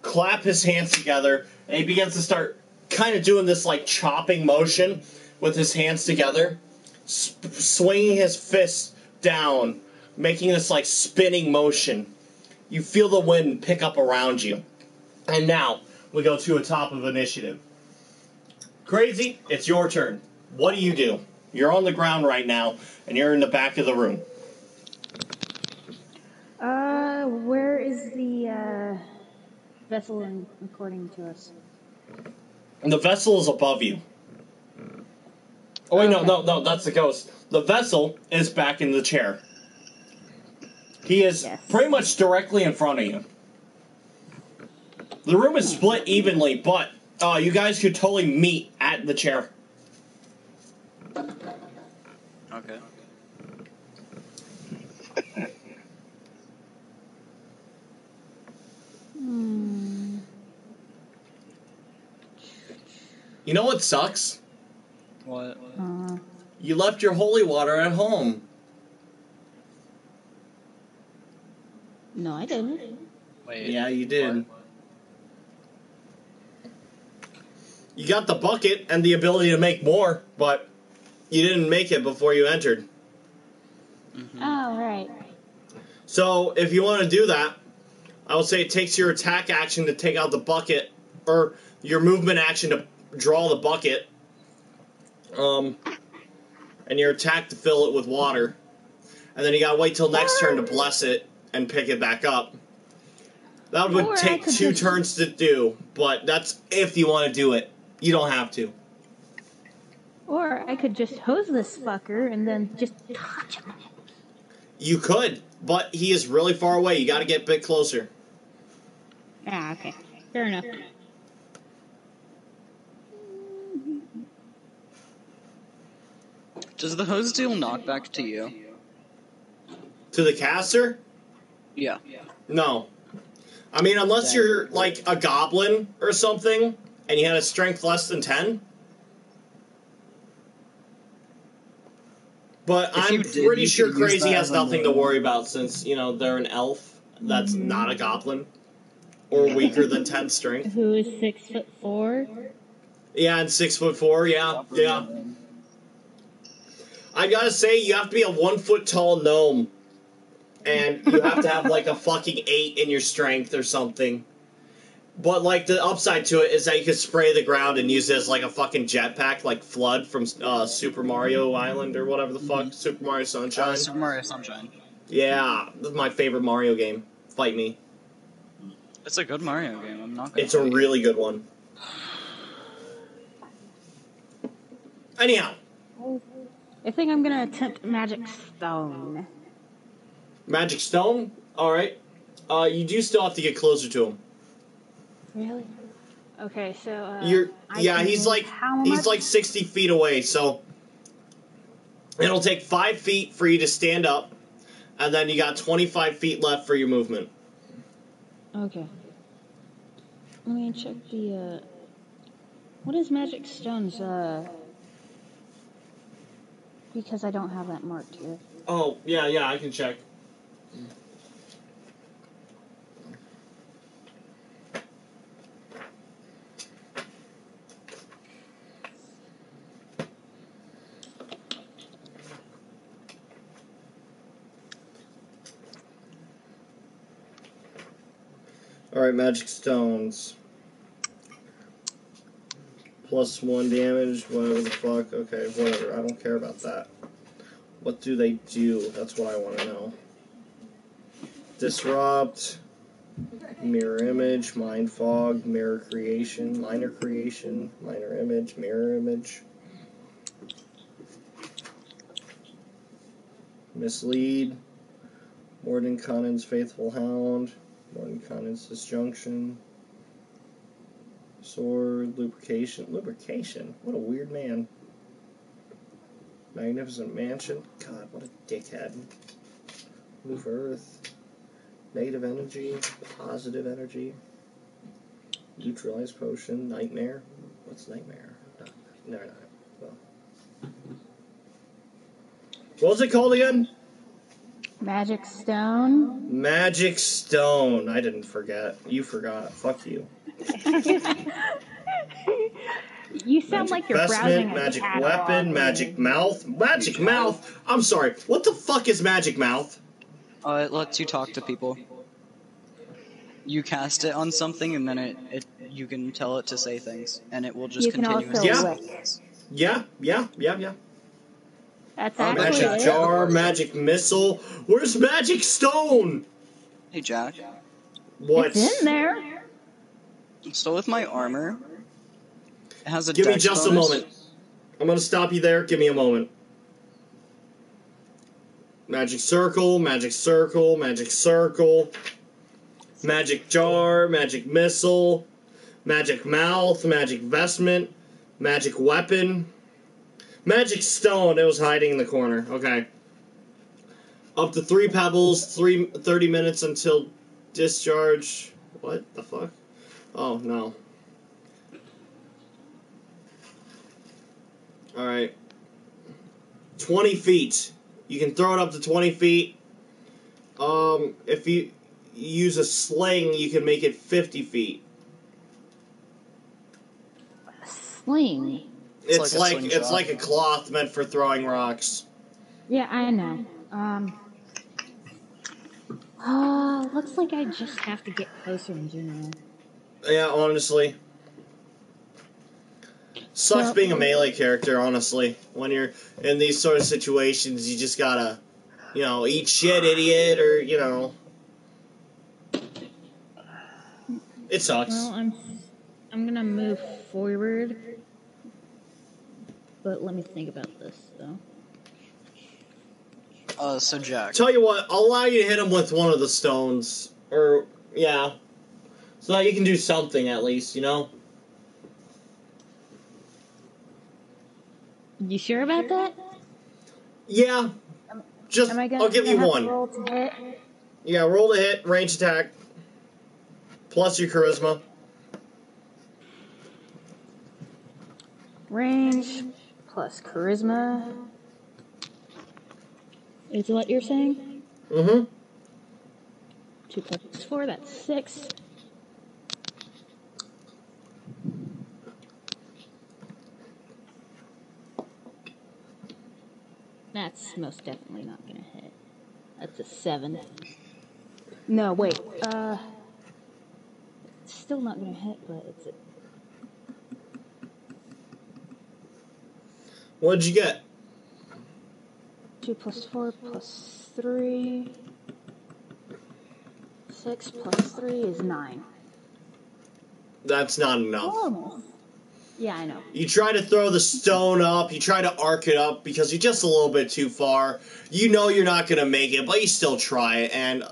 clap his hands together, and he begins to start kind of doing this chopping motion with his hands together, swinging his fist down, making this spinning motion. You feel the wind pick up around you. And now we go to a top of initiative. Crazy, it's your turn. What do? You're on the ground right now, and you're in the back of the room. Where is the vessel according to us? And the vessel is above you. Oh wait, no, that's the ghost. The vessel is back in the chair. He is pretty much directly in front of you. The room is split evenly, but you guys could totally meet at the chair. Okay. You know what sucks? What? You left your holy water at home. No, I didn't. Wait. Yeah, you did. What? You got the bucket and the ability to make more, but you didn't make it before you entered. Mm-hmm. Oh, right. So, if you want to do that, I would say it takes your attack action to take out the bucket, or your movement action to draw the bucket, and your attack to fill it with water. And then you gotta wait till next turn to bless it and pick it back up. That would Or take I could 2 just- turns to do, but that's if you want to do it. You don't have to. Or I could just hose this fucker and then just touch him. You could, but he is really far away. You gotta get a bit closer. Ah, okay. Fair enough. Does the hose deal knockback to you? To the caster? Yeah. No. I mean, unless you're, a goblin or something, and you had a strength less than 10. But If you I'm did, pretty you sure could use Crazy that has as a nothing to move. worry about since, they're an elf that's not a goblin. Or weaker than 10 strength. Who is 6'4"? Yeah, and 6'4", yeah. I gotta say, you have to be a 1 foot tall gnome. And you have to have a fucking 8 in your strength or something. But the upside to it is that you could spray the ground and use it as a fucking jetpack, like Flood from Super Mario Island or whatever the fuck, Super Mario Sunshine. Super Mario Sunshine. Yeah, this is my favorite Mario game. Fight me. It's a good Mario game. I'm not gonna. It's a fight. really good one. Anyhow, I think I'm gonna attempt Magic Stone. Magic Stone. All right. You do still have to get closer to him. Really? Okay, so He's like 60 feet away, so it'll take 5 feet for you to stand up, and then you got 25 feet left for your movement. Okay. Let me check the what is Magic Stones? Because I don't have that marked here. Oh, yeah, I can check. Alright, magic stones. +1 damage, whatever the fuck. Okay, whatever. I don't care about that. What do they do? That's what I want to know. Disrupt. Mirror image. Mind fog. Mirror creation. Minor creation. Minor image. Mirror image. Mislead. Mordenkanen's Faithful Hound. Mordenkanen's Disjunction. Sword. Lubrication. Lubrication? What a weird man. Magnificent Mansion. God, what a dickhead. Move Earth. Negative energy. Positive energy. Neutralize Potion. Nightmare. What's Nightmare? No. Well. What was it called again? Magic Stone. Magic Stone. I didn't forget. You forgot. Fuck you. You sound like you're browsing a magic catalog. weapon, magic mouth. Magic mouth? I'm sorry. What the fuck is magic mouth? It lets you talk to people. You cast it on something, and then you can tell it to say things, and it will just You can continuously also say things. Yeah. That's actually Magic it. jar, magic missile. Where's magic stone? Hey, Jack. What? It's in there. So with my armor, it has a Give me dex just a bonus. moment. I'm gonna stop you there. Give me a moment. Magic circle, magic circle, magic circle. Magic jar, magic missile, magic mouth, magic vestment, magic weapon, magic stone. It was hiding in the corner. Okay. Up to 3 pebbles, 30 minutes until discharge. What the fuck? Oh, no. Alright. 20 feet. You can throw it up to 20 feet. If you use a sling, you can make it 50 feet. Sling. It's like a like slingshot. a cloth meant for throwing rocks. Yeah, I know. Looks like I just have to get closer in general. Yeah, honestly. Sucks being a melee character, honestly. When you're in these sort of situations, you just gotta, eat shit, idiot, or, It sucks. Well, I'm gonna move forward, but let me think about this though. So Jack. Tell you what, I'll allow you to hit him with one of the stones. Or, yeah. So that you can do something at least, You sure about that? Yeah. Just, Am I gonna I'll give you have one. to roll to hit? Yeah, roll to hit, range attack. Plus your charisma. Range plus charisma is what you're saying? Mm-hmm. 2 plus 4, that's 6. That's most definitely not gonna hit. That's a 7. No, wait. It's still not gonna hit, but it's a... What'd you get? 2 plus 4 plus 3. 6 plus 3 is 9. That's not enough. Almost. Yeah, I know. You try to throw the stone up, you try to arc it up because you're just a little bit too far. You know you're not going to make it, but you still try it, and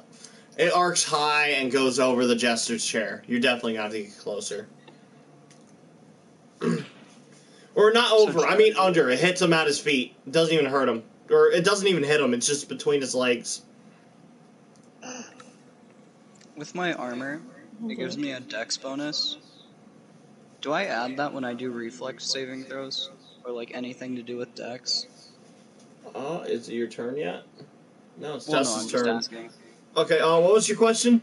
it arcs high and goes over the jester's chair. You're definitely going to have to get closer. Or not over, I mean under. It hits him at his feet. It doesn't even hurt him. Or it doesn't even hit him, it's just between his legs. With my armor, it gives me a dex bonus. Do I add that when I do reflex saving throws? Or like anything to do with dex? Is it your turn yet? No, it's Well, no, Tess's I'm turn. just asking. Okay, what was your question?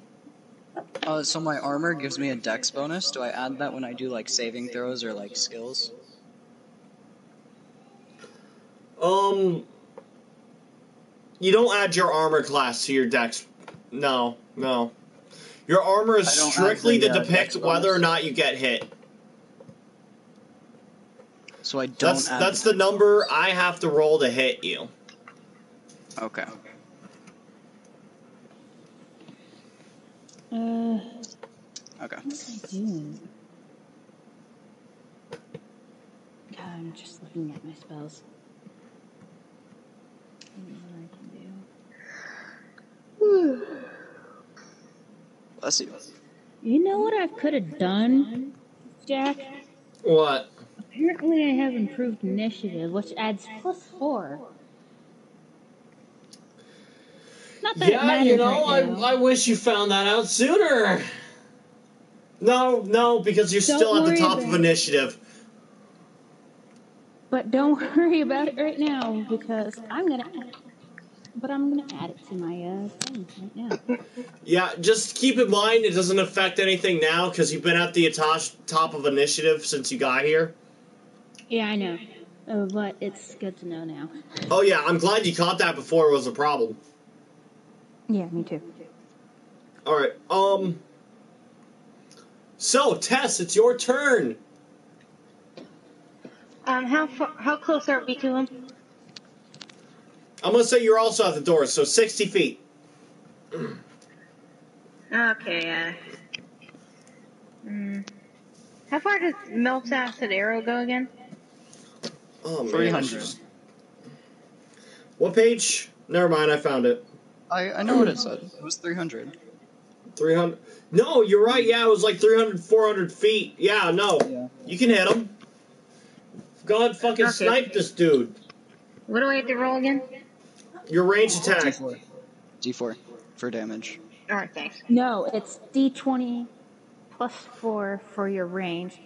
So my armor gives me a dex bonus. Do I add that when I do like saving throws or like skills? You don't add your armor class to your dex. No. Your Your armor is I don't have strictly the, to depict dex whether or bonus. not you get hit. So I don't add That's the number I have to roll to hit you. Okay. Okay. What was I doing? God, I'm just looking at my spells. I don't know what I can do. Bless you. You know what I could have done, Jack? What? Apparently I have improved initiative, which adds +4. Not that it Yeah, matters you know, right now. I wish you found that out sooner. No, because you're Don't still at the worry top about of it. initiative. But don't worry about it right now, because I'm gonna add it to my thing right now. Yeah, just keep in mind it doesn't affect anything now because you've been at the top of initiative since you got here. Yeah, I know. But it's good to know now. Oh yeah, I'm glad you caught that before it was a problem. Yeah, me too. Alright, so, Tess, it's your turn. How close are we to him? I'm gonna say you're also at the door, so 60 feet. Okay, how far does Melt's acid arrow go again? Oh man. 300. What page? Never mind, I found it. I know what it said. It was 300. 300. No, you're right. Yeah, it was like 300, 400 feet. Yeah, no. Yeah. You can hit him. Go ahead, fucking Okay. snipe this dude. What do I have to roll again? Your ranged attack. D4. D4 for damage. Alright, thanks. No, it's D20 +4 for your range.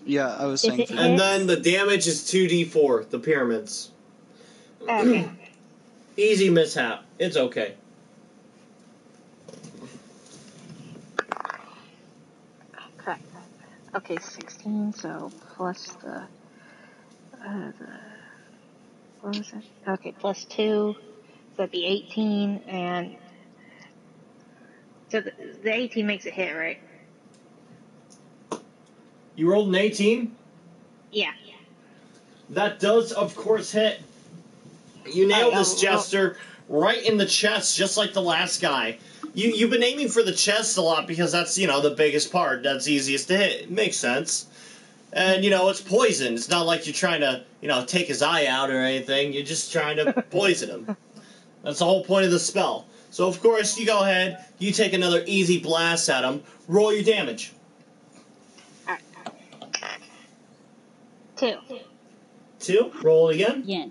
Yeah, I was If saying it for hits- And then the damage is 2d4, the pyramids. Okay. Easy mishap. It's okay. Crap. Okay, 16, so plus the what was it? Okay, plus 2, so that'd be 18, and so the 18 makes it hit, right? You rolled an 18? Yeah. That does, of course, hit. You nailed this jester right in the chest, just like the last guy. You've been aiming for the chest a lot because that's, the biggest part. That's easiest to hit. It makes sense. And, it's poison. It's not like you're trying to, take his eye out or anything. You're just trying to poison him. That's the whole point of the spell. So, of course, you go ahead, you take another easy blast at him, roll your damage. 2. 2, roll it again. Yeah.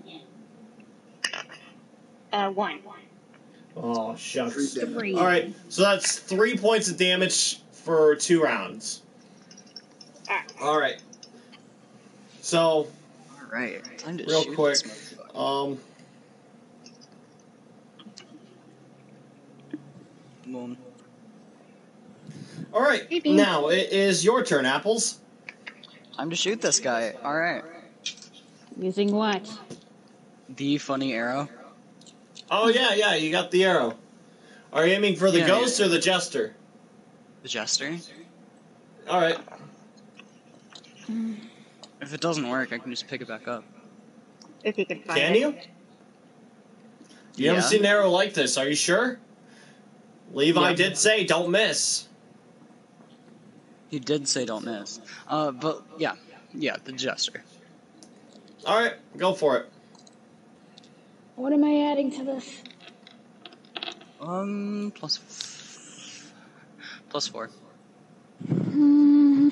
1. Oh, shucks. 3. Alright, so that's 3 points of damage for 2 rounds. Alright. So, Alright, time to real shoot quick, this motherfucker. Boom. Alright, now it is your turn, Apples. Time to shoot this guy. Alright. Using what? The funny arrow. Oh, yeah, you got the arrow. Are you aiming for the Yeah, ghost or the jester? The jester. Alright. If it doesn't work, I can just pick it back up. If you can find Can it. you? You haven't seen an arrow like this, are you sure? Levi did say, don't miss. He did say don't miss. But yeah, the jester. Alright, go for it. What am I adding to this? Plus 4. I'm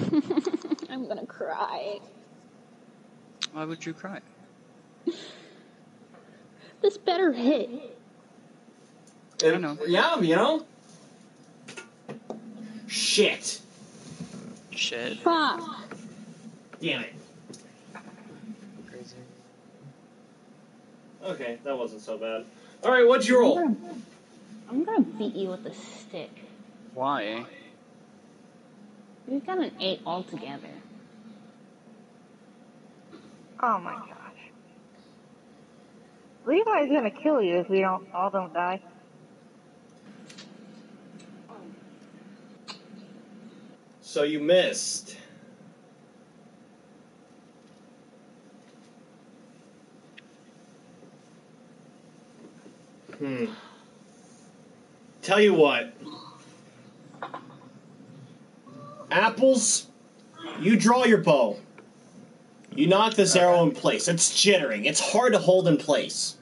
gonna cry. Why would you cry? This better hit. I know. Yeah, Shit. Shit. Fuck. Damn it. Crazy. Okay, that wasn't so bad. Alright, what'd you roll? I'm gonna beat you with a stick. Why? We've got an 8 altogether. Oh my gosh. Levi's gonna kill you if we all don't die. So you missed. Tell you what. Apples, you draw your bow. You knock this arrow in place. It's jittering. It's hard to hold in place.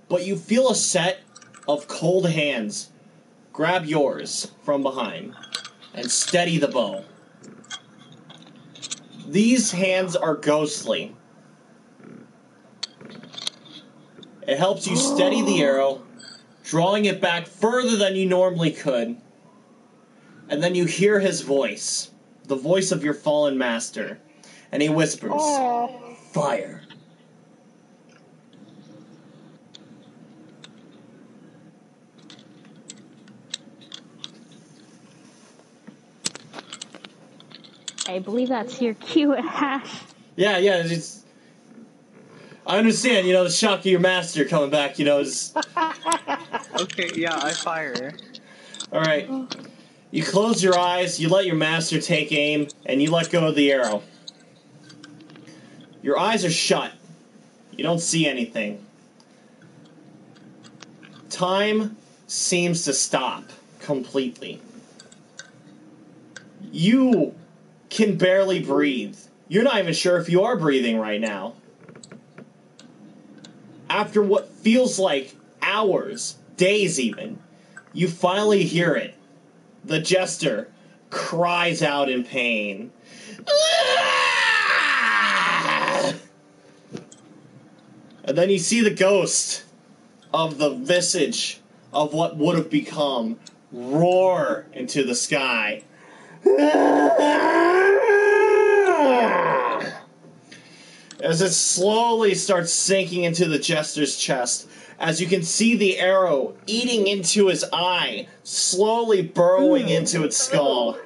But you feel a set of cold hands grab yours from behind and steady the bow. These hands are ghostly. It helps you steady the arrow, drawing it back further than you normally could. And then you hear his voice, the voice of your fallen master. And he whispers, "Fire." I believe that's your cue at Hash. Yeah, it's... I understand, the shock of your master coming back, is... Okay, yeah, I fire. Alright. You close your eyes, you let your master take aim, and you let go of the arrow. Your eyes are shut. You don't see anything. Time seems to stop completely. You can barely breathe. You're not even sure if you are breathing right now. After what feels like hours, days even, you finally hear it. The jester cries out in pain. And then you see the ghost of the visage of what would have become roar into the sky. As it slowly starts sinking into the jester's chest, as you can see the arrow eating into his eye, slowly burrowing into its skull.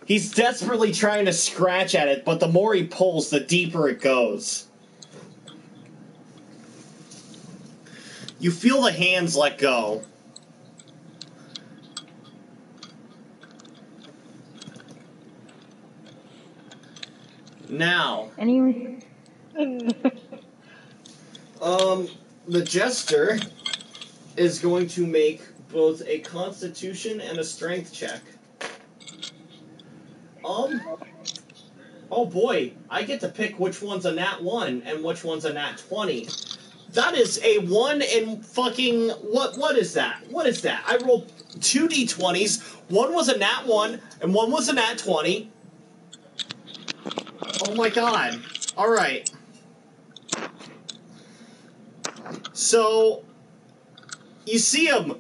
He's desperately trying to scratch at it, but the more he pulls, the deeper it goes. You feel the hands let go. Now, Anyway. the jester is going to make both a constitution and a strength check. Oh boy, I get to pick which one's a nat 1 and which one's a nat 20. That is a 1 in fucking... What is that? What is that? I rolled 2 d20s. One was a nat 1 and one was a nat 20. Oh my god. Alright. So, you see him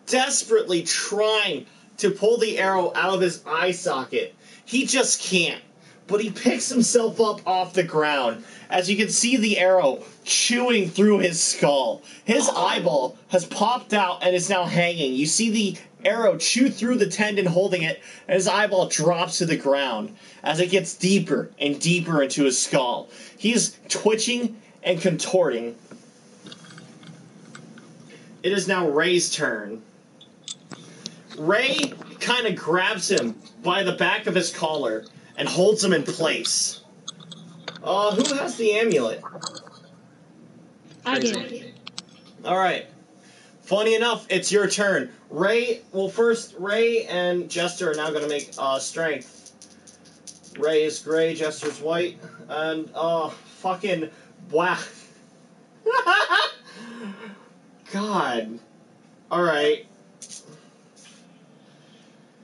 desperately trying to pull the arrow out of his eye socket. He just can't. But he picks himself up off the ground. As you can see the arrow chewing through his skull. His eyeball has popped out and is now hanging. You see the arrow chew through the tendon holding it, and his eyeball drops to the ground as it gets deeper and deeper into his skull. He's twitching and contorting. It is now Ray's turn. Ray kind of grabs him by the back of his collar and holds him in place. Who has the amulet? I do. Alright. Funny enough, it's your turn. Ray and Jester are now going to make strength. Ray is gray, Jester's white, and, fucking, wow. God. Alright.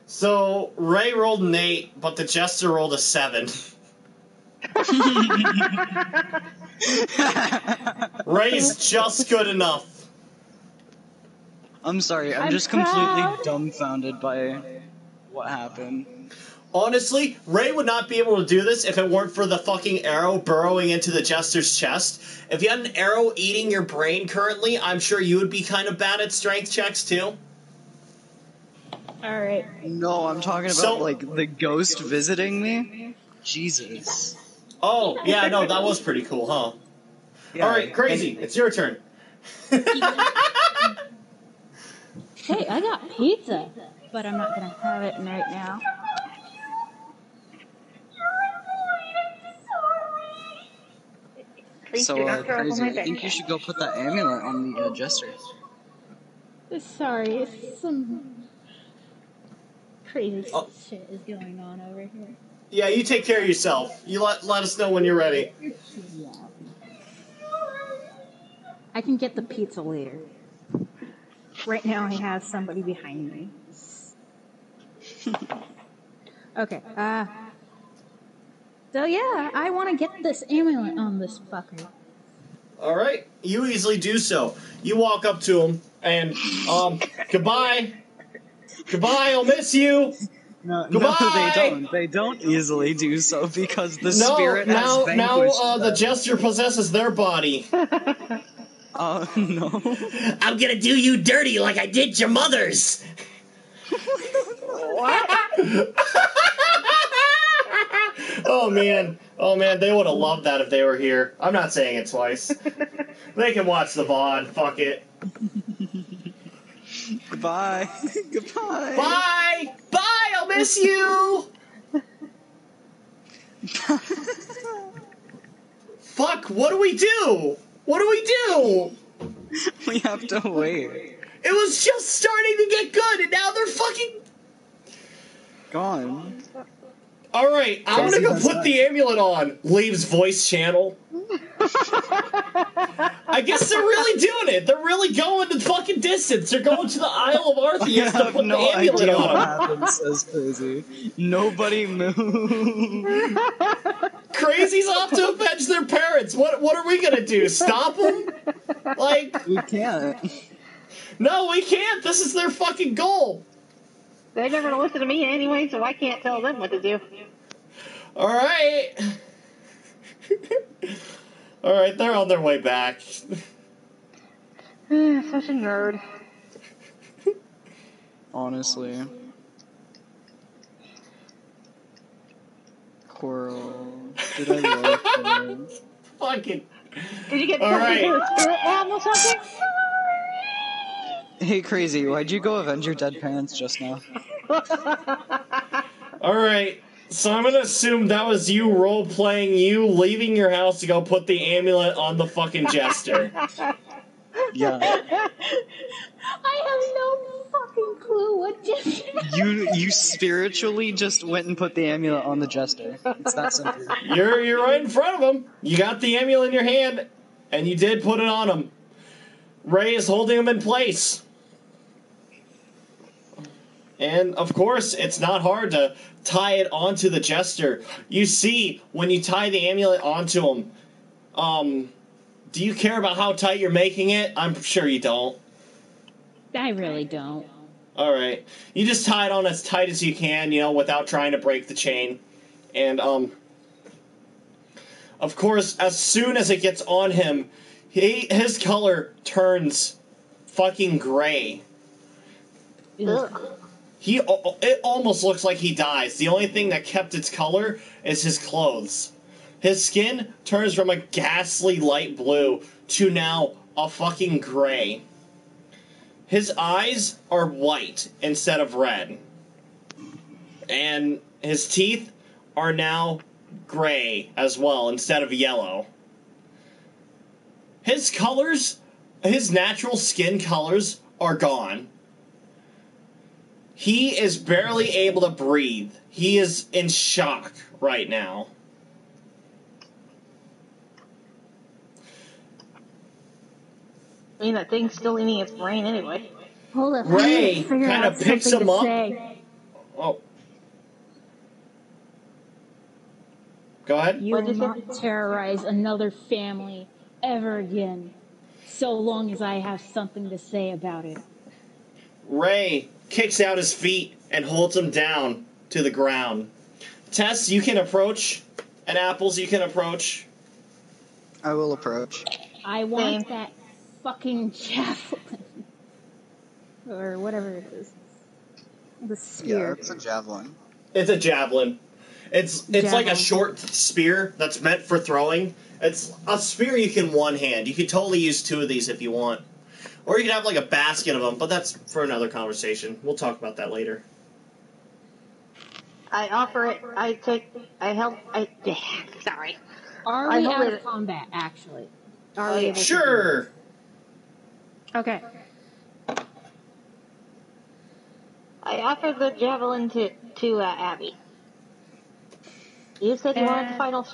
So, Ray rolled an 8, but the Jester rolled a 7. Ray's just good enough. I'm sorry, I'm just proud. completely dumbfounded by what happened. Honestly, Ray would not be able to do this if it weren't for the fucking arrow burrowing into the Jester's chest. If you had an arrow eating your brain currently, I'm sure you would be kind of bad at strength checks too. Alright. No, I'm talking about, like, the ghost visiting me? Jesus. Oh, yeah, no, that was pretty cool, huh? Yeah, Alright, Crazy, it's your turn. Hey, I got pizza, but I'm not gonna have it right now. So, Not throw up on Crazy, my I think bed. you should go put that amulet on the jester. Sorry, some crazy Oh. shit is going on over here. Yeah, you take care of yourself. You let us know when you're ready. Yeah. I can get the pizza later. Right now I have somebody behind me. Okay, so yeah, I want to get this amulet on this fucker. All right, you easily do so. You walk up to him and goodbye, I'll miss you. No, Goodbye! they don't. They don't easily do so because the spirit has vanquished now the them. jester possesses their body. Oh, no. I'm gonna do you dirty like I did your mother's. What? Oh man, they would have loved that if they were here. I'm not saying it twice. They can watch the VOD. Fuck it. Goodbye. Goodbye. Bye. Bye. I'll miss you. Fuck. What do we do? We have to wait. It was just starting to get good, and now they're fucking Gone. Alright, I'm gonna go put the amulet on. Leaves voice channel. I guess they're really doing it. They're really going the fucking distance. They're going to the Isle of Arceus to put the amulet idea on what them. happens, says Crazy. Nobody move. Crazy's off to avenge their parents. What are we gonna do? Stop them? Like, We can't. no, we can't. This is their fucking goal. They're never gonna listen to me anyway, so I can't tell them what to do. Alright. Alright, they're on their way back. Such a nerd. Honestly. Coral. Did I love Coral? Fucking. Did you get All something to do right. with spirit animal or something? Hey, Crazy, why'd you go avenge your dead parents just now? Alright, so I'm gonna assume that was you role-playing you leaving your house to go put the amulet on the fucking jester. Yeah. I have no fucking clue what just You spiritually just went and put the amulet on the jester. It's that simple. You're right in front of him. You got the amulet in your hand, and you did put it on him. Ray is holding him in place. And, of course, it's not hard to tie it onto the jester. You see, when you tie the amulet onto him, do you care about how tight you're making it? I'm sure you don't. I really don't. Alright. You just tie it on as tight as you can, without trying to break the chain. And, of course, as soon as it gets on him, his color turns fucking gray. Ugh. It almost looks like he dies. The only thing that kept its color is his clothes. His skin turns from a ghastly light blue to now a fucking gray. His eyes are white instead of red. And his teeth are now gray as well instead of yellow. His colors, his natural skin colors are gone. He is barely able to breathe. He is in shock right now. I mean, that thing's still eating its brain anyway. Hold up. Ray kind of picks him up. Say. Oh. Go ahead. You will not terrorize another family ever again, so long as I have something to say about it. Ray kicks out his feet and holds him down to the ground. Tess, you can approach. And Apples, you can approach. I will approach. I want that fucking javelin. Or whatever it is. The Yeah, spear. it's a javelin. It's a javelin. It's like a Javelin. short spear that's meant for throwing. It's a spear you can one-hand. You could totally use two of these if you want. Or you could have like a basket of them, but that's for another conversation. We'll talk about that later. I offer it. Sorry. Are I we hope out it- of combat, actually? Are we able to Sure. do it? Okay. I offered the javelin to Abby. You said you wanted the final.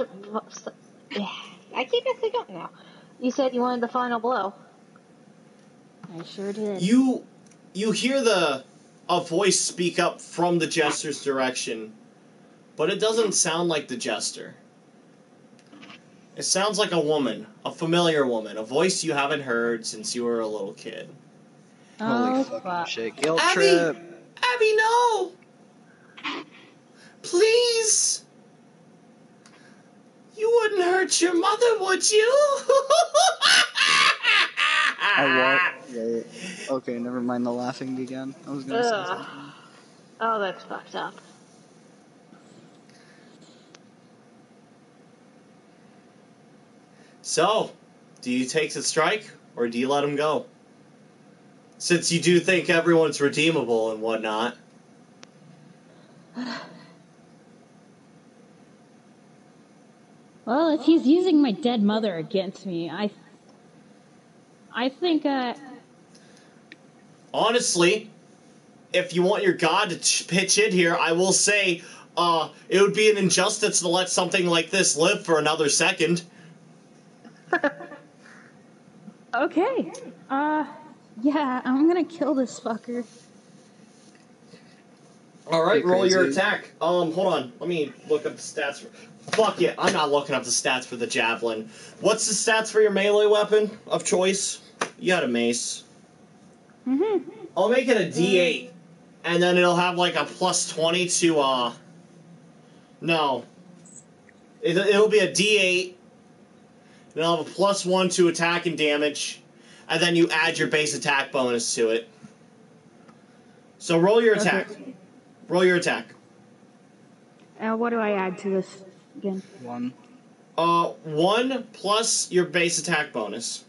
I keep messing up now. You said you wanted the final blow. I sure did. You hear a voice speak up from the jester's direction, but it doesn't sound like the jester. It sounds like a woman, a familiar woman, a voice you haven't heard since you were a little kid. Holy Oh, fucking fuck. shit. Guilt Abby! trip. Abby, no! Please! You wouldn't hurt your mother, would you? I won't. Wait. Okay, never mind the laughing again. I was gonna say something. Oh, that's fucked up. So, do you take the strike, or do you let him go? Since you do think everyone's redeemable and whatnot. Well, if he's using my dead mother against me, I think, Honestly, if you want your god to pitch in here, I will say, it would be an injustice to let something like this live for another second. okay. Yeah, I'm gonna kill this fucker. Alright, You're roll your crazy. attack. Hold on. Let me look up the stats. Fuck it, I'm not looking up the stats for the javelin. What's the stats for your melee weapon of choice? You got a mace. Mm-hmm. I'll make it a D8. And then it'll have like a plus 20 to, No. It'll be a D8. And it'll have a plus 1 to attack and damage. And then you add your base attack bonus to it. So roll your attack. Okay. Roll your attack. What do I add to this again? 1. 1 plus your base attack bonus.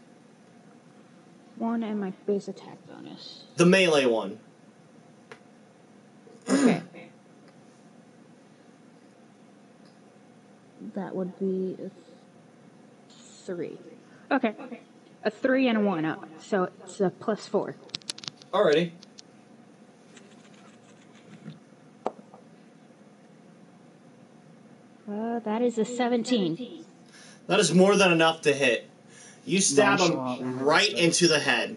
1 and my base attack bonus. The melee one. Okay. That would be a 3. Okay. A 3 and a 1 up, so it's a plus 4. Alrighty. That is a 17. That is more than enough to hit. You stab him Nonchalant. right into the head.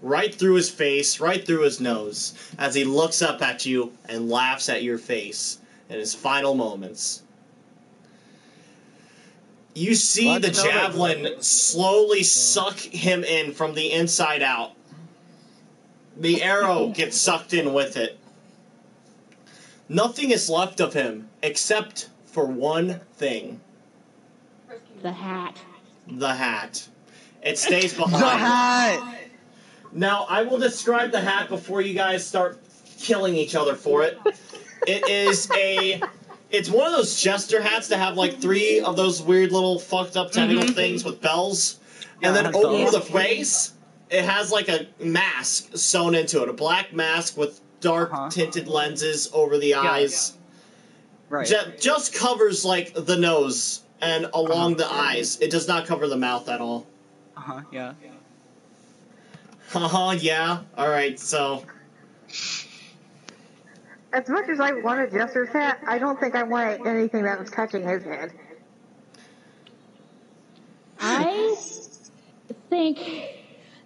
Right through his face, right through his nose, as he looks up at you and laughs at your face in his final moments. You see Glad the to know that- javelin slowly suck him in from the inside out. The arrow gets sucked in with it. Nothing is left of him except for one thing. The hat. The hat. It stays The behind. hat! Now, I will describe the hat before you guys start killing each other for it. It's one of those jester hats that have like 3 of those weird little fucked up tentacle things with bells. And Yeah, then it has over bells. the face, it has like a mask sewn into it. A black mask with dark tinted lenses over the eyes. Right. Just covers like the nose and along the eyes. It does not cover the mouth at all. Yeah. Haha, yeah. Alright, so... As much as I want a jester's hat, I don't think I want anything that was touching his head. I think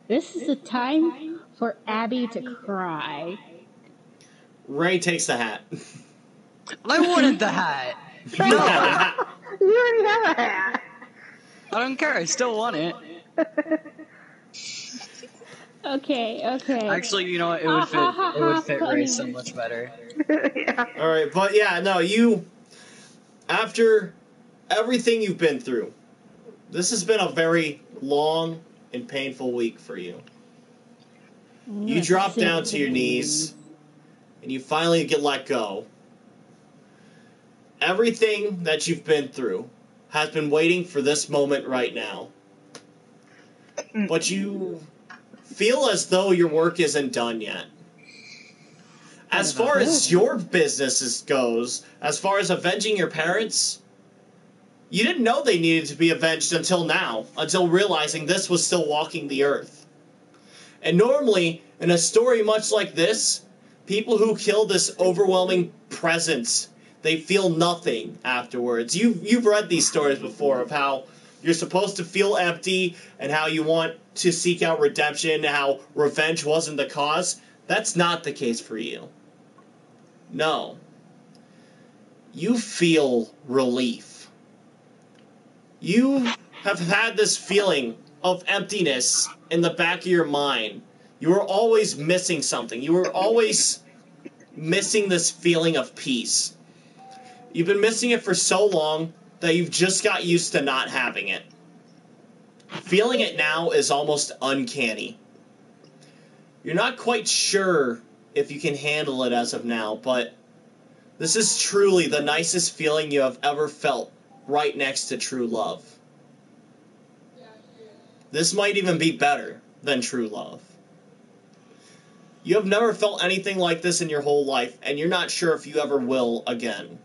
this is the time for Abby to cry. Ray takes the hat. I wanted the hat! You have a hat. You already have a hat. I don't care, I still want it. Okay. Actually, you know what? It would fit Ray so much better. Yeah. Alright, but yeah, no, you... After everything you've been through, this has been a very long and painful week for you. You drop down to your knees, and you finally get let go. Everything that you've been through has been waiting for this moment right now. But you feel as though your work isn't done yet. As far as your business goes, as far as avenging your parents, You didn't know they needed to be avenged until now, until realizing this was still walking the earth. And normally, in a story much like this, people who kill this overwhelming presence, they feel nothing afterwards. You've read these stories before of how you're supposed to feel empty and how you want to seek out redemption, how revenge wasn't the cause. That's not the case for you. No. You feel relief. You have had this feeling of emptiness in the back of your mind. You were always missing something. You were always missing this feeling of peace. You've been missing it for so long that you've just got used to not having it. Feeling it now is almost uncanny. You're not quite sure if you can handle it as of now, but this is truly the nicest feeling you have ever felt, right next to true love. This might even be better than true love. You have never felt anything like this in your whole life, and you're not sure if you ever will again.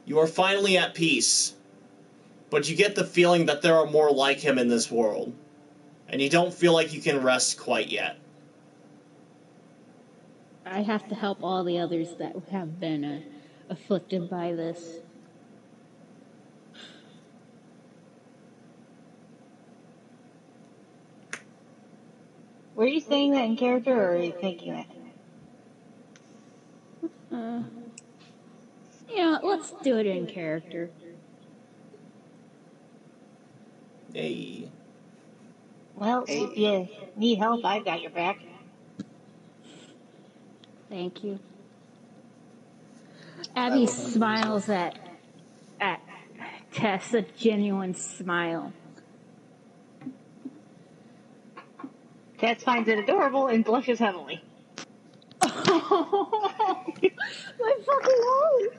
You are finally at peace, but you get the feeling that there are more like him in this world, and you don't feel like you can rest quite yet. I have to help all the others that have been afflicted by this. Were you saying that in character, or are you thinking that? Yeah, let's do it in character. Hey. Well, if you need help, I've got your back. Thank you. Abby smiles at Tess, a genuine smile. Tess finds it adorable and blushes heavily. Oh, my fucking heart!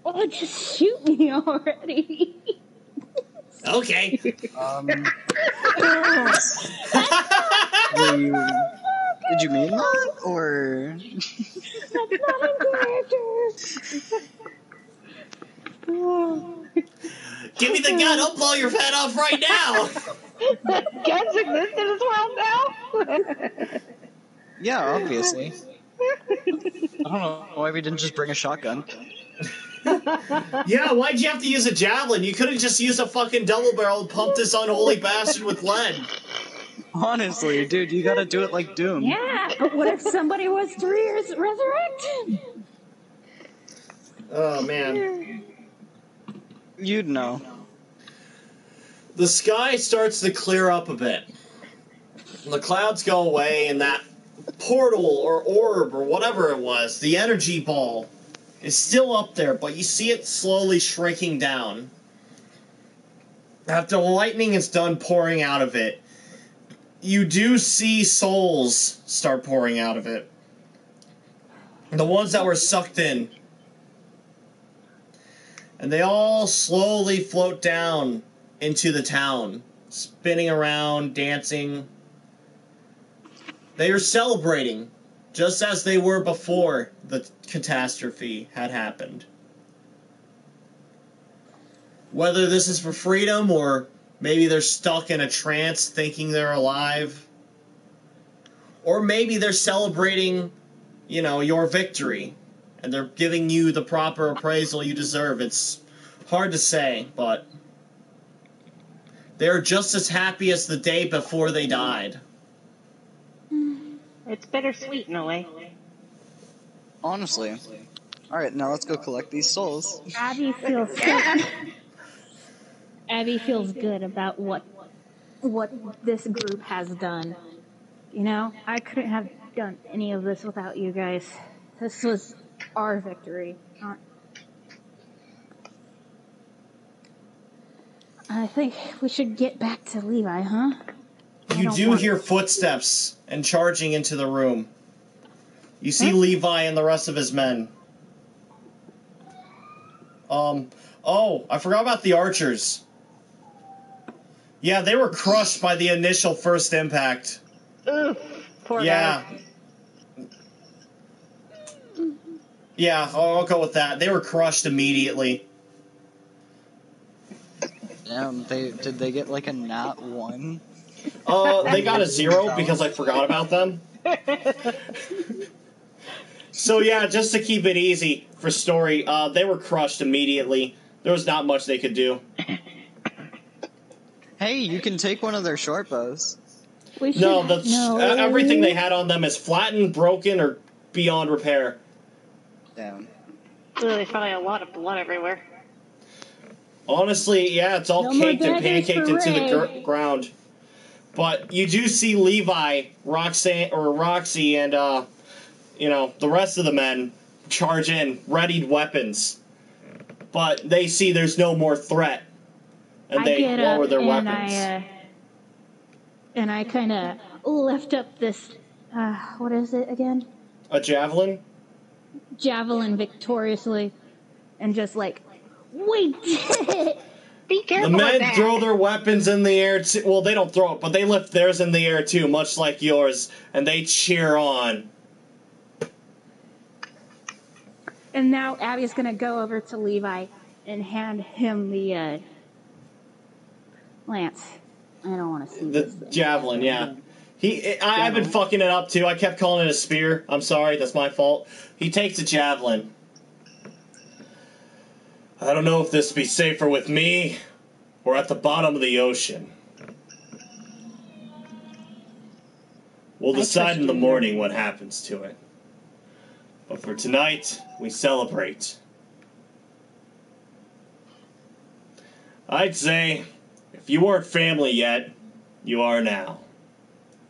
Oh, just shoot me already. Okay. Did you mean that, or? That's not in character. Give me the gun, I'll blow your head off right now! Guns exist in this world now? Yeah, obviously. I don't know why we didn't just bring a shotgun. Yeah, why'd you have to use a javelin? You could've just used a fucking double barrel and pumped this unholy bastard with lead. Honestly, dude, you gotta do it like Doom. Yeah, but what if somebody was to resurrect him? Oh, man. You'd know. The sky starts to clear up a bit. The clouds go away, and that portal or orb or whatever it was, the energy ball, is still up there, but you see it slowly shrinking down. After the lightning is done pouring out of it, you do see souls start pouring out of it. The ones that were sucked in. And they all slowly float down into the town, spinning around, dancing. They are celebrating, just as they were before the catastrophe had happened. Whether this is for freedom, or maybe they're stuck in a trance thinking they're alive, or maybe they're celebrating, your victory, and they're giving you the proper appraisal you deserve. It's hard to say, but they're just as happy as the day before they died. It's bittersweet in a way. Honestly. Alright, now let's go collect these souls. Abby feels good about what this group has done. I couldn't have done any of this without you guys. This was our victory. I think we should get back to Levi, huh? You do hear footsteps and charging into the room. You see Levi and the rest of his men. Oh, I forgot about the archers. Yeah, they were crushed by the initial first impact. Ugh, poor yeah. guy. Yeah, I'll go with that. They were crushed immediately. Damn, did they get like a nat 1? They got a 0 because I forgot about them. So yeah, just to keep it easy for story, they were crushed immediately. There was not much they could do. Hey, you can take one of their short bows. No, everything they had on them is flattened, broken, or beyond repair. Damn. There's probably a lot of blood everywhere. Honestly, yeah, it's all caked and pancaked into the ground. But you do see Levi, Roxy, and the rest of the men charge in, readied weapons. But they see there's no more threat, and they lower their weapons. And I kind of lift up this, what is it again? A javelin? Javelin victoriously, and just like, we did it! Be careful The with men that. throw their weapons in the air too. Well, they don't throw it, but they lift theirs in the air too, much like yours, and they cheer on. And now Abby's gonna go over to Levi and hand him the lance. I don't want to see The this thing. javelin, yeah. I've been fucking it up too. I kept calling it a spear. I'm sorry, that's my fault. He takes a javelin. I don't know if this would be safer with me or at the bottom of the ocean. We'll decide in the morning what happens to it. But for tonight, we celebrate. I'd say, if you weren't family yet, you are now.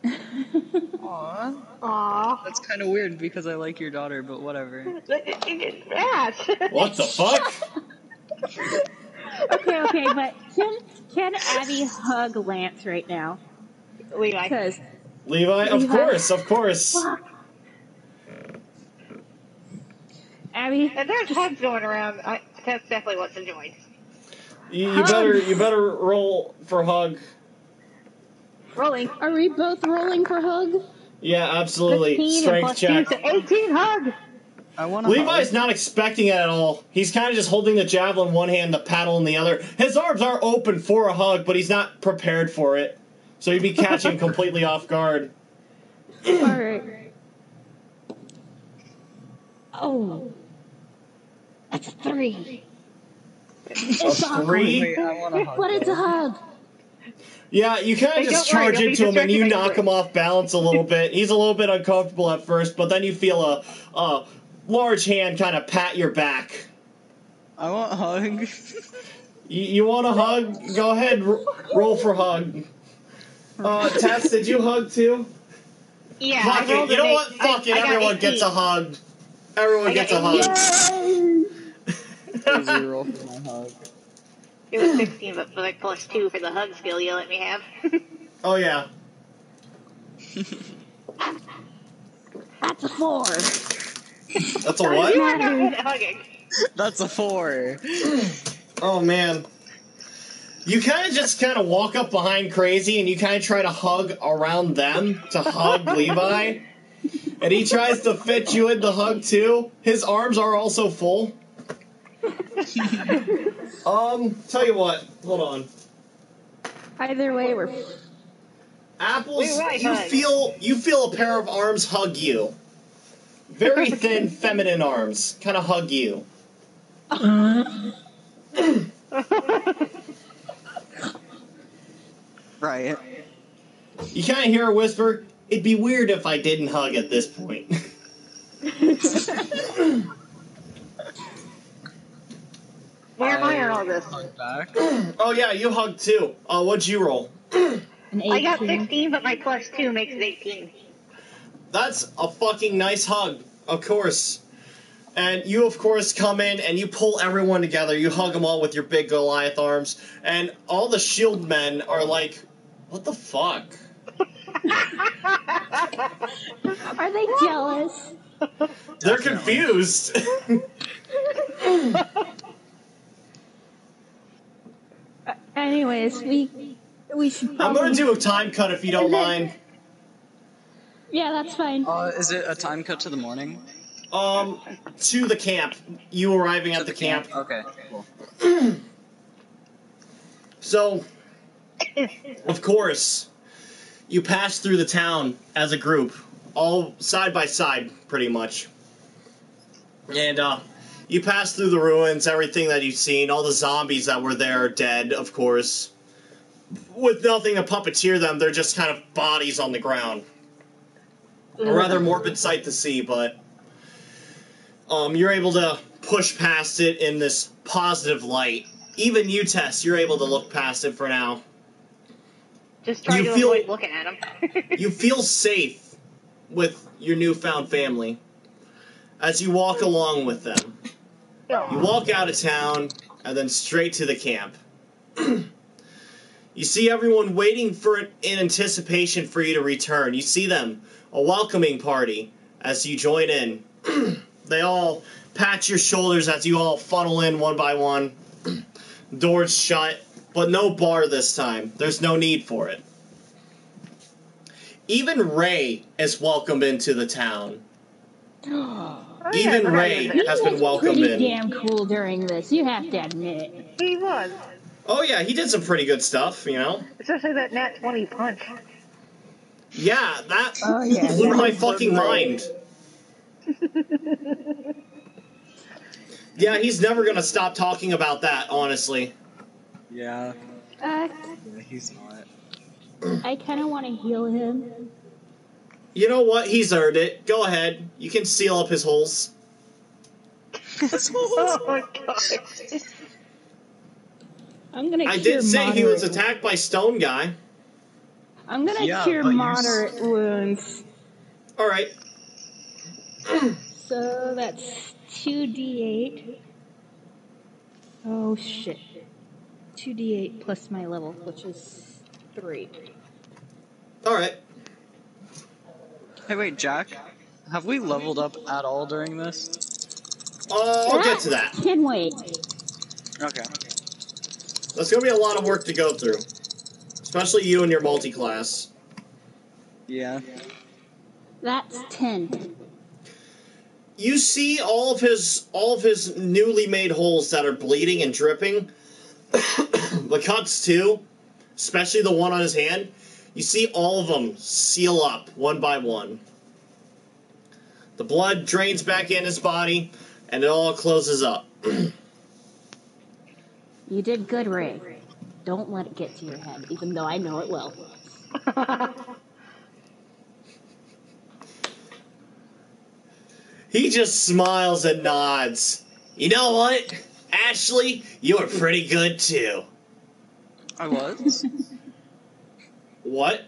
Aww. Aww. That's kind of weird because I like your daughter, but whatever. What the fuck? Okay, but can Abby hug Lance right now? Levi. Because Levi, of course. Fuck. Abby, If there's hugs going around, that's definitely what's to join. You better roll for hug. Rolling. are we both rolling for hug? Yeah, absolutely. 15 Strength plus check. 2, so 18 hug. I want to. Levi's not expecting it at all. He's kind of just holding the javelin in one hand, the paddle in the other. His arms are open for a hug, but he's not prepared for it. So he'd be catching completely off guard. Alright. Oh. That's a 3. It's A 3? Wait, I want to hug. But it's a hug. Yeah, you kind Hey, of just don't worry, charge you'll be into him and you distracted by knock him off balance a little bit. He's a little bit uncomfortable at first, but then you feel a large hand kind of pat your back. I want a hug. You want a hug? Go ahead, roll for hug. Tess, did you hug too? Yeah, Fuck I rolled it. You know an what? eight- Fuck it. I got Everyone 18. gets a hug. Everyone I got gets a hug. 18. Easy roll for my hug. It was 16, but for like plus 2 for the hug skill you let me have. Oh, yeah. That's a 4. That's a what? You are not good at hugging. That's a 4. Oh, man. You kind of walk up behind Crazy and you kind of try to hug around them to hug Levi. And he tries to fit you in the hug, too. His arms are also full. Tell you what. Hold on. Either way, we're... Apples, Right, you feel a pair of arms hug you. Very thin, feminine arms. Kind of hug you. Right. You kind of hear a whisper, it'd be weird if I didn't hug at this point. Where am I on all this? Hug back. Oh yeah, you hugged too. What'd you roll? An 18. I got 16, but my plus 2 makes it 18. That's a fucking nice hug, of course. And you, of course, come in and you pull everyone together. You hug them all with your big Goliath arms. And all the shield men are like, what the fuck? Are they jealous? They're confused. Anyways, we should I'm probably... gonna do a time cut if you don't mind. Yeah, that's fine. Is it a time cut to the morning? To the camp. You arriving at the camp. Okay, cool. So, of course, you pass through the town as a group, all side by side, pretty much. And, you pass through the ruins, everything that you've seen, all the zombies that were there are dead, of course. With nothing to puppeteer them, they're just kind of bodies on the ground. A rather morbid sight to see, but you're able to push past it in this positive light. Even you, Tess, you're able to look past it for now. Just try to avoid looking at him. You feel safe with your newfound family as you walk along with them. You walk out of town and then straight to the camp. You see everyone waiting in anticipation for you to return. You see them, a welcoming party, as you join in. They all pat your shoulders as you all funnel in one by one. Doors shut, but no bar this time. There's no need for it. Even Ray is welcomed into the town. Even Ray has been welcomed in. Pretty damn cool during this, you have to admit. He was. Oh yeah, he did some pretty good stuff, you know? Especially that nat 20 punch. Yeah, that yeah, blew that my was fucking mind. Yeah, he's never gonna stop talking about that, honestly. Yeah. Uh, Yeah, he's not. I kind of want to heal him. You know what? He's earned it. Go ahead. You can seal up his holes. Oh my god. I'm gonna I cure did say he was moderate- attacked by Stone Guy. I'm gonna Yeah, cure but moderate wounds. Alright. So that's 2d8. Oh shit. 2d8 plus my level, which is 3. Alright. Hey, wait, Jack. Have we leveled up at all during this? I'll get to that. Can wait. Okay. That's gonna be a lot of work to go through. Especially you and your multi-class. Yeah. That's 10. You see all of his newly made holes that are bleeding and dripping. The cuts too, especially the one on his hand. You see all of them seal up one by one. The blood drains back in his body, and it all closes up. You did good, Ray. Don't let it get to your head, even though I know it will. He just smiles and nods. You know what? Ashley, you were pretty good too. I was? What?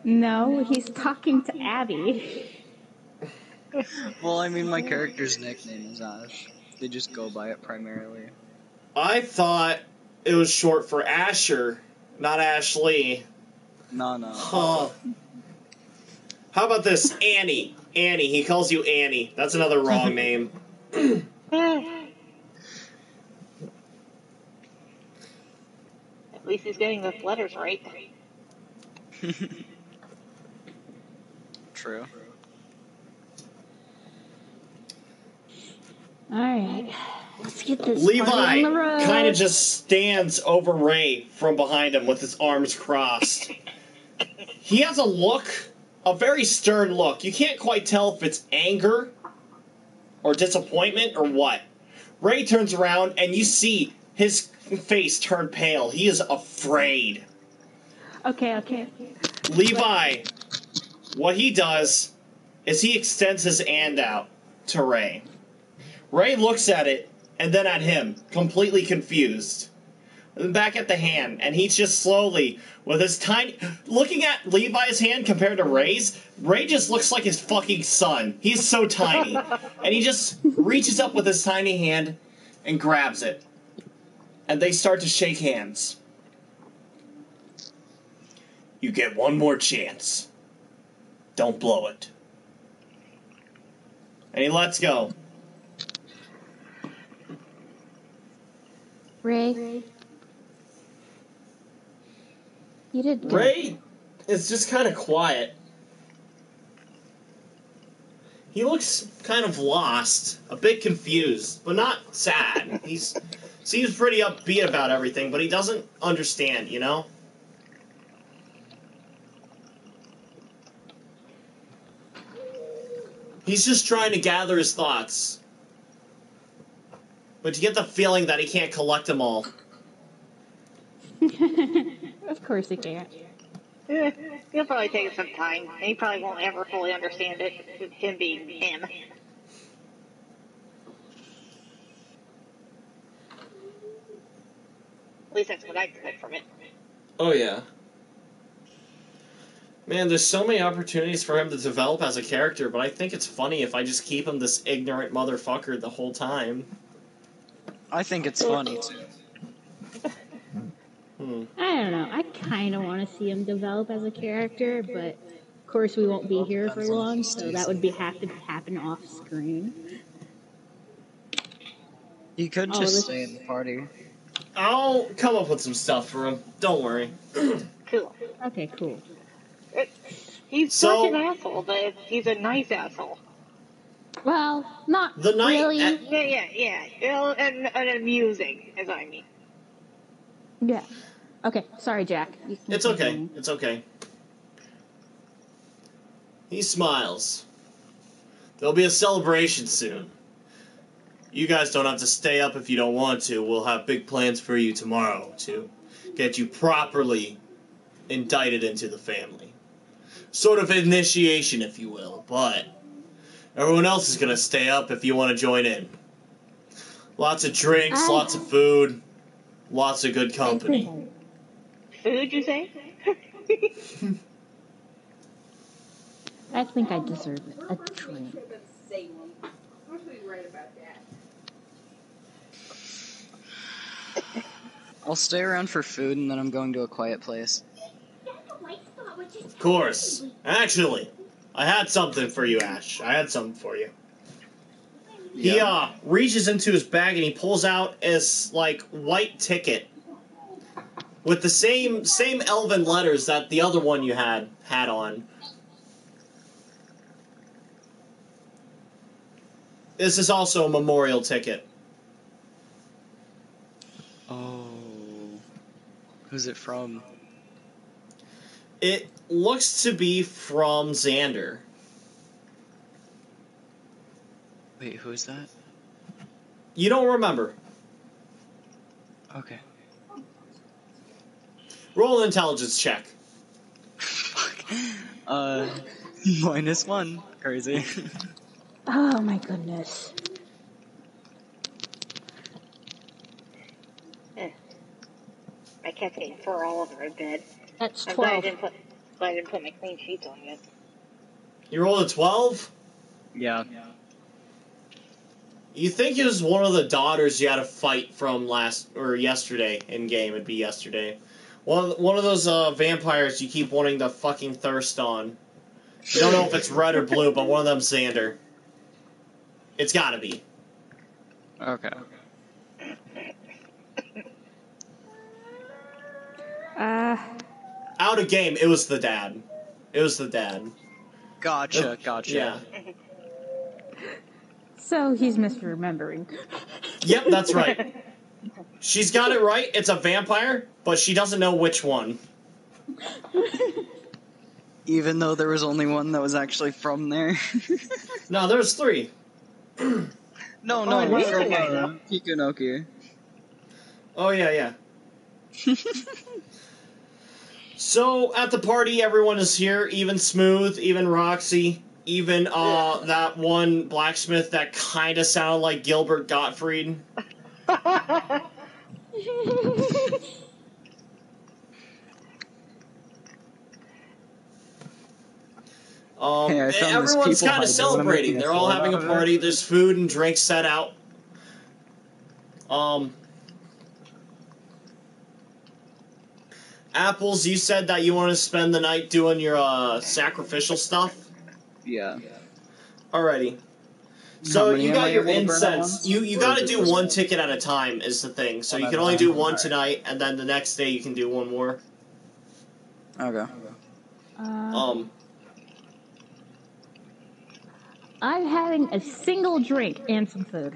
No, he's talking to Abby. Well, I mean, my character's nickname is Ash. They just go by it primarily. I thought it was short for Asher, not Ashley. No. Huh. How about this? Annie. Annie. He calls you Annie. That's another wrong name. At least he's getting the letters right. True. Alright, let's get this Levi party on the road. kind of just stands over Ray from behind him with his arms crossed. He has a very stern look. You can't quite tell if it's anger or disappointment or what. Ray turns around and you see his face turn pale. He is afraid. Okay. Levi, what he does is he extends his hand out to Ray. Ray looks at it, and then at him, completely confused. And then back at the hand, and he's just slowly, with his tiny... Looking at Levi's hand compared to Ray's, Ray just looks like his fucking son. He's so tiny. And he just reaches up with his tiny hand and grabs it. And they start to shake hands. You get one more chance. Don't blow it. And he lets go. Ray, you did good. Ray is just kind of quiet. He looks kind of lost, a bit confused, but not sad. Seems pretty upbeat about everything, but he doesn't understand, you know? He's just trying to gather his thoughts. But you get the feeling that he can't collect them all. Of course he can't. He'll probably take some time. And he probably won't ever fully understand it, with him being him. At least that's what I get from it. Oh, yeah. Man, there's so many opportunities for him to develop as a character, but I think it's funny if I just keep him this ignorant motherfucker the whole time. I think it's funny, too. I don't know. I kind of want to see him develop as a character, but of course we won't be here for long, so that would have to happen off screen. He could just stay in the party. I'll come up with some stuff for him. Don't worry. Cool. Okay, cool. He's such an asshole, but he's a nice asshole. Well, not The night really. Yeah. Well, and amusing, as I mean. Yeah. Okay, sorry, Jack. You can It's okay. continue. It's okay. He smiles. There'll be a celebration soon. You guys don't have to stay up if you don't want to. We'll have big plans for you tomorrow to get you properly indicted into the family. Sort of initiation, if you will, but everyone else is going to stay up if you want to join in. Lots of drinks, lots of food, lots of good company. Food, you say? I think I deserve it. A drink. I'll stay around for food, and then I'm going to a quiet place. Of course. Actually, I had something for you, Ash. I had something for you. Yeah. He reaches into his bag and he pulls out this like white ticket with the same elven letters that the other one you had on. This is also a memorial ticket. Oh. Who's it from? It looks to be from Xander. Wait, who is that? You don't remember. Okay. Roll an intelligence check. -1. Crazy. Oh my goodness. My cat's getting fur all over her bed. That's I'm glad 12. I didn't put my clean sheets on yet. You rolled a 12? Yeah. You think it was one of the daughters you had to fight from yesterday in game? It'd be yesterday. One of those vampires you keep wanting to fucking thirst on. You don't know if it's red or blue, but one of them's Xander. It's gotta be. Okay. Out of game, it was the dad. It was the dad. Gotcha. Yeah. So he's misremembering. Yep, that's right. She's got it right. It's a vampire, but she doesn't know which one. Even though there was only one that was actually from there. No, there's 3. No, really? from Kikunoki. Oh, yeah. So, at the party, everyone is here. Even Smooth, even Roxy, even that one blacksmith that kind of sounded like Gilbert Gottfried. Hey, I found this Everyone's people kind of hide. They wanna make celebrating. me a They're all sword having a out of party. it? There's food and drinks set out. Apples, you said that you want to spend the night doing your sacrificial stuff? Yeah. Alrighty. How So many you am got I your able to burn at incense. once? You Or got to is it do just one one? ticket at a time is the thing. So One you at can a only time? do one Alright. tonight, and then the next day you can do one more. Okay. I'm having a single drink and some food.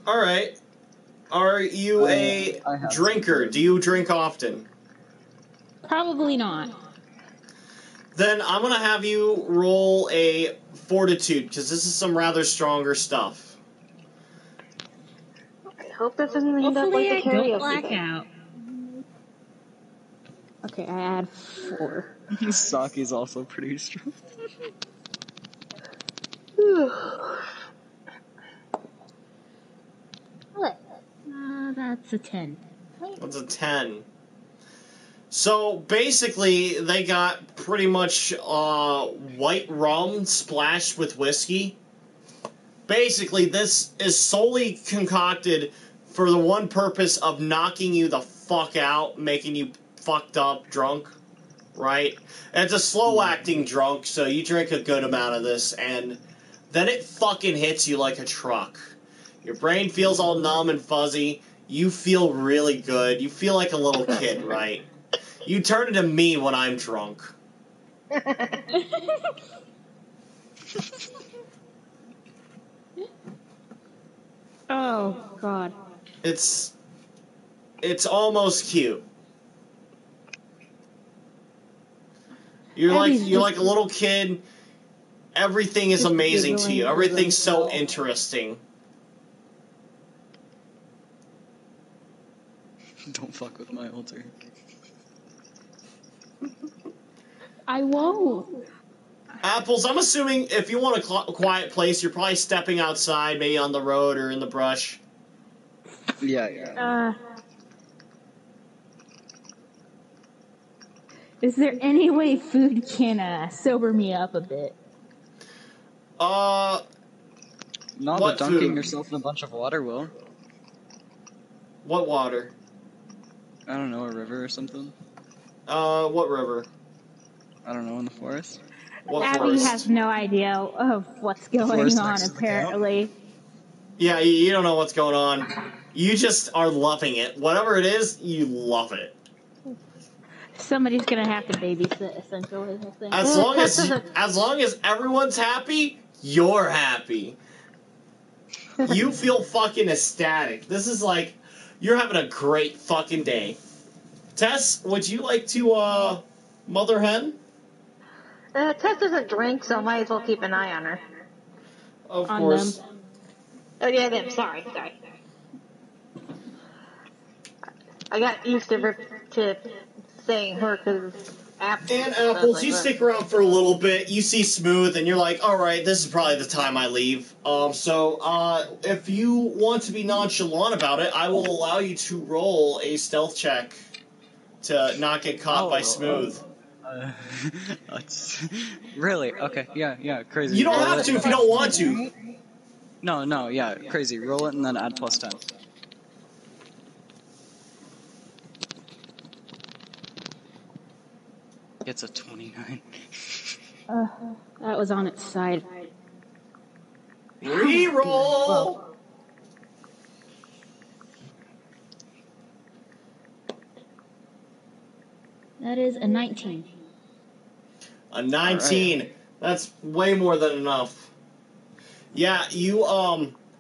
All right. Are you a I have drinker? Do you drink often? Probably not. Then I'm going to have you roll a fortitude, because this is some rather stronger stuff. I hope this doesn't end up Hopefully like a I don't karaoke black thing. out. Okay, I add 4. Saki's also pretty strong. What? That's a 10. That's a 10. So basically, they got pretty much white rum splashed with whiskey. Basically, this is solely concocted for the one purpose of knocking you the fuck out, making you fucked up drunk, right? And it's a slow-acting drunk, so you drink a good amount of this, and then it fucking hits you like a truck. Your brain feels all numb and fuzzy. You feel really good. You feel like a little kid, right? You turn into me when I'm drunk. Oh, God. It's almost cute. You're Abby's like a little kid. Everything is just amazing to you. giggling, Everything's so giggling. interesting. Don't fuck with my altar. I won't. Apples, I'm assuming if you want a quiet place, you're probably stepping outside, maybe on the road or in the brush. Yeah. Is there any way food can sober me up a bit? No, What but dunking food? yourself in a bunch of water will. What water? I don't know, a river or something. What river? I don't know, in the forest. What Abby forest? has no idea of what's going forest on, next to the camp? apparently. Yeah, you don't know what's going on. You just are loving it. Whatever it is, you love it. Somebody's gonna have to babysit, essentially, I think. As long as everyone's happy, you're happy. You feel fucking ecstatic. This is like you're having a great fucking day. Tess, would you like to mother hen? Tess doesn't drink, so might as well keep an eye on her. Of On course. them. Oh yeah, them. Sorry. I got used to saying her because Apples. And Apples, you stick around for a little bit. You see Smooth, and you're like, all right, this is probably the time I leave. So if you want to be nonchalant about it, I will allow you to roll a stealth check to not get caught by Smooth. Really? Okay, yeah, crazy. You don't Roll have it. to if you don't want to. No, yeah, crazy. Roll it and then add plus 10. It's a 29. That was on its side. Reroll! That is a 19. A 19. Right. That's way more than enough. Yeah, you,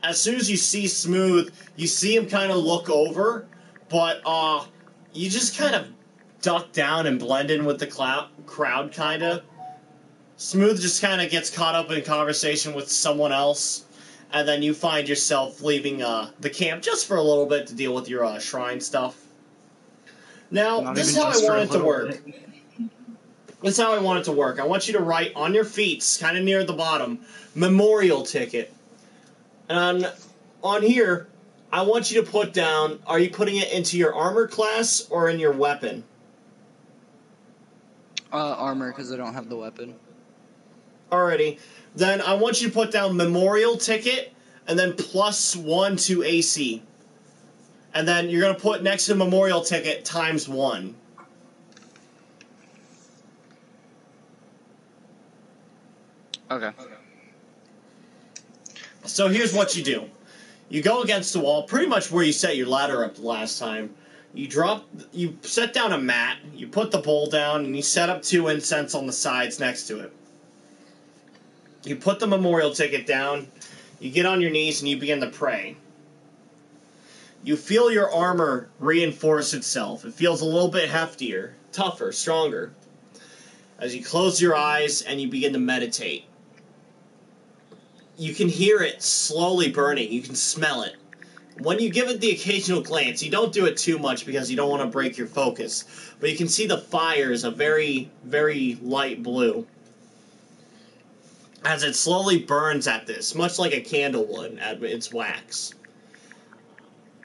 as soon as you see Smooth, you see him kind of look over, but, you just kind of duck down and blend in with the crowd, kind of. Smooth just kind of gets caught up in conversation with someone else, and then you find yourself leaving, the camp just for a little bit to deal with your, shrine stuff. Now, this is how I want it to work. This is how I want it to work. I want you to write on your feet, kind of near the bottom, memorial ticket. And on here, I want you to put down, are you putting it into your armor class or in your weapon? Armor, because I don't have the weapon. Alrighty. Then I want you to put down memorial ticket, and then +1 to AC. And then you're going to put next to memorial ticket ×1. Okay. So here's what you do. You go against the wall, pretty much where you set your ladder up the last time. You set down a mat, you put the bowl down, and you set up 2 incense on the sides next to it. You put the memorial ticket down, you get on your knees, and you begin to pray. You feel your armor reinforce itself. It feels a little bit heftier, tougher, stronger. As you close your eyes and you begin to meditate. You can hear it slowly burning. You can smell it. When you give it the occasional glance, you don't do it too much because you don't want to break your focus. But you can see the fire is a very, very light blue. As it slowly burns at this, much like a candle would at its wax.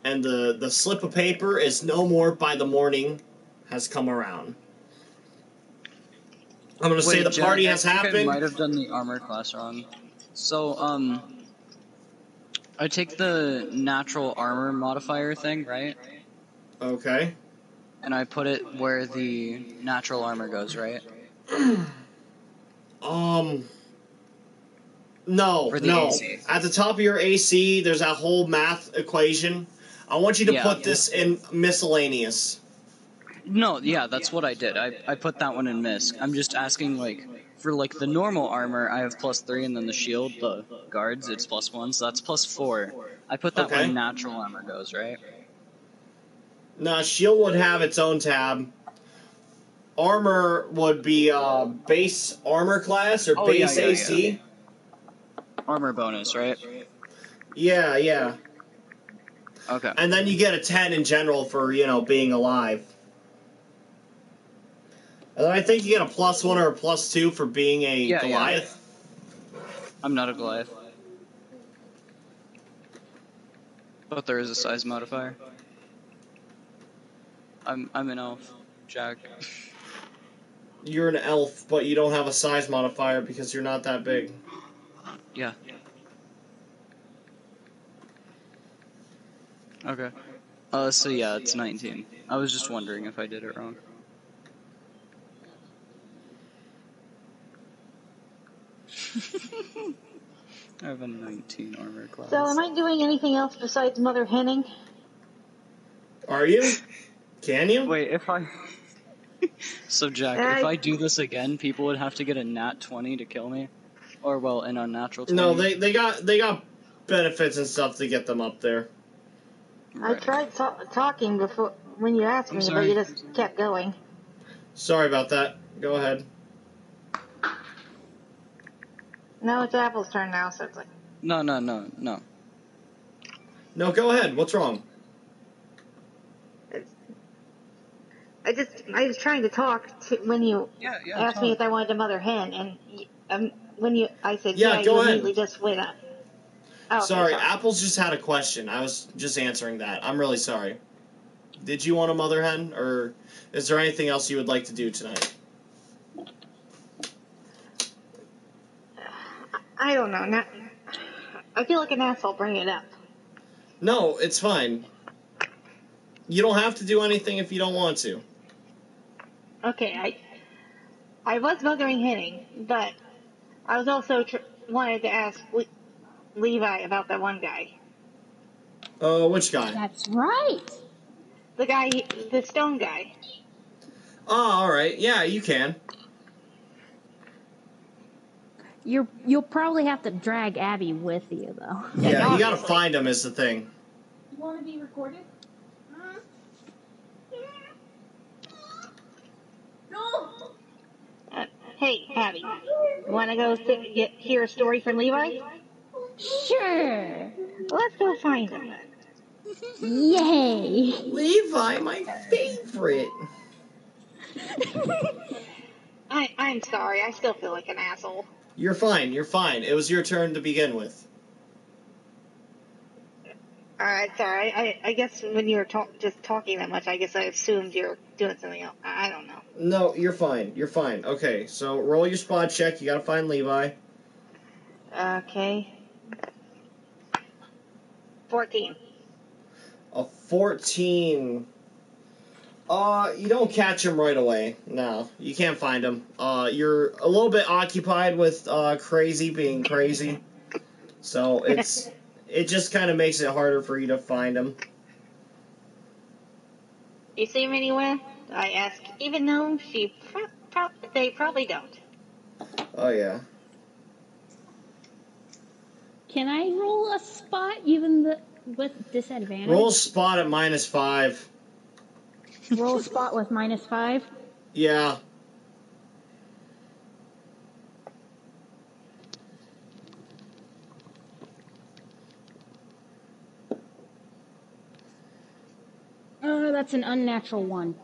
And the slip of paper is no more by the morning has come around. I'm going to say the party has happened. I might have done the armor class wrong. So, I take the natural armor modifier thing, right? Okay. And I put it where the natural armor goes, right? No. AC. At the top of your AC, there's that whole math equation. I want you to put this in miscellaneous. No, yeah, that's what I did. I put that one in misc. I'm just asking, like, for, like, the normal armor, I have +3, and then the shield, the guards, it's +1, so that's +4. I put that where natural armor goes, right? No, shield would have its own tab. Armor would be base armor class or base AC. Yeah. Armor bonus, right? Yeah. Okay. And then you get a 10 in general for, being alive. And then I think you get a +1 or a +2 for being a Goliath. Yeah. I'm not a Goliath. But there is a size modifier. I'm an elf, Jack. You're an elf, but you don't have a size modifier because you're not that big. Yeah. Okay. So yeah, it's 19. I was just wondering if I did it wrong. I have a 19 armor class. So, am I doing anything else besides mother henning? Are you? Can you? Wait, if I... So, Jack, if I do this again, people would have to get a nat 20 to kill me? Or, well, an unnatural 20? No, they got benefits and stuff to get them up there. Right. I tried talking before when you asked me, but you just kept going. Sorry about that. Go ahead. No, it's Apple's turn now, so it's like... No. No, go ahead. What's wrong? I was trying to talk when you asked me if I wanted a mother hen, and when I said go you ahead. immediately just went up. Oh, sorry, Apple's just had a question. I was just answering that. I'm really sorry. Did you want a mother hen, or is there anything else you would like to do tonight? I don't know. I feel like an asshole bringing it up. No, it's fine. You don't have to do anything if you don't want to. Okay, I was mothering henning, but I was also wanted to ask Levi about that one guy. Oh, which guy? That's right. The stone guy. Oh, all right. Yeah, you can. You'll probably have to drag Abby with you, though. Yeah, you gotta find him is the thing. You want to be recorded? No. Hey, Abby, want to go hear a story from Levi? Sure. Let's go find him then. Yay. Levi, my favorite. I'm sorry. I still feel like an asshole. You're fine. It was your turn to begin with. Alright, sorry. I guess when you were just talking that much, I guess I assumed you were doing something else. I don't know. No, you're fine. Okay, so roll your spot check. You gotta find Levi. Okay. 14. A 14. You don't catch him right away. No, you can't find him. You're a little bit occupied with crazy being crazy. So it just kind of makes it harder for you to find him. You see him anywhere? I ask, even though they probably don't. Oh, yeah. Can I roll a spot even with disadvantage? Roll spot at -5. Roll spot with -5? Yeah. That's an unnatural 1.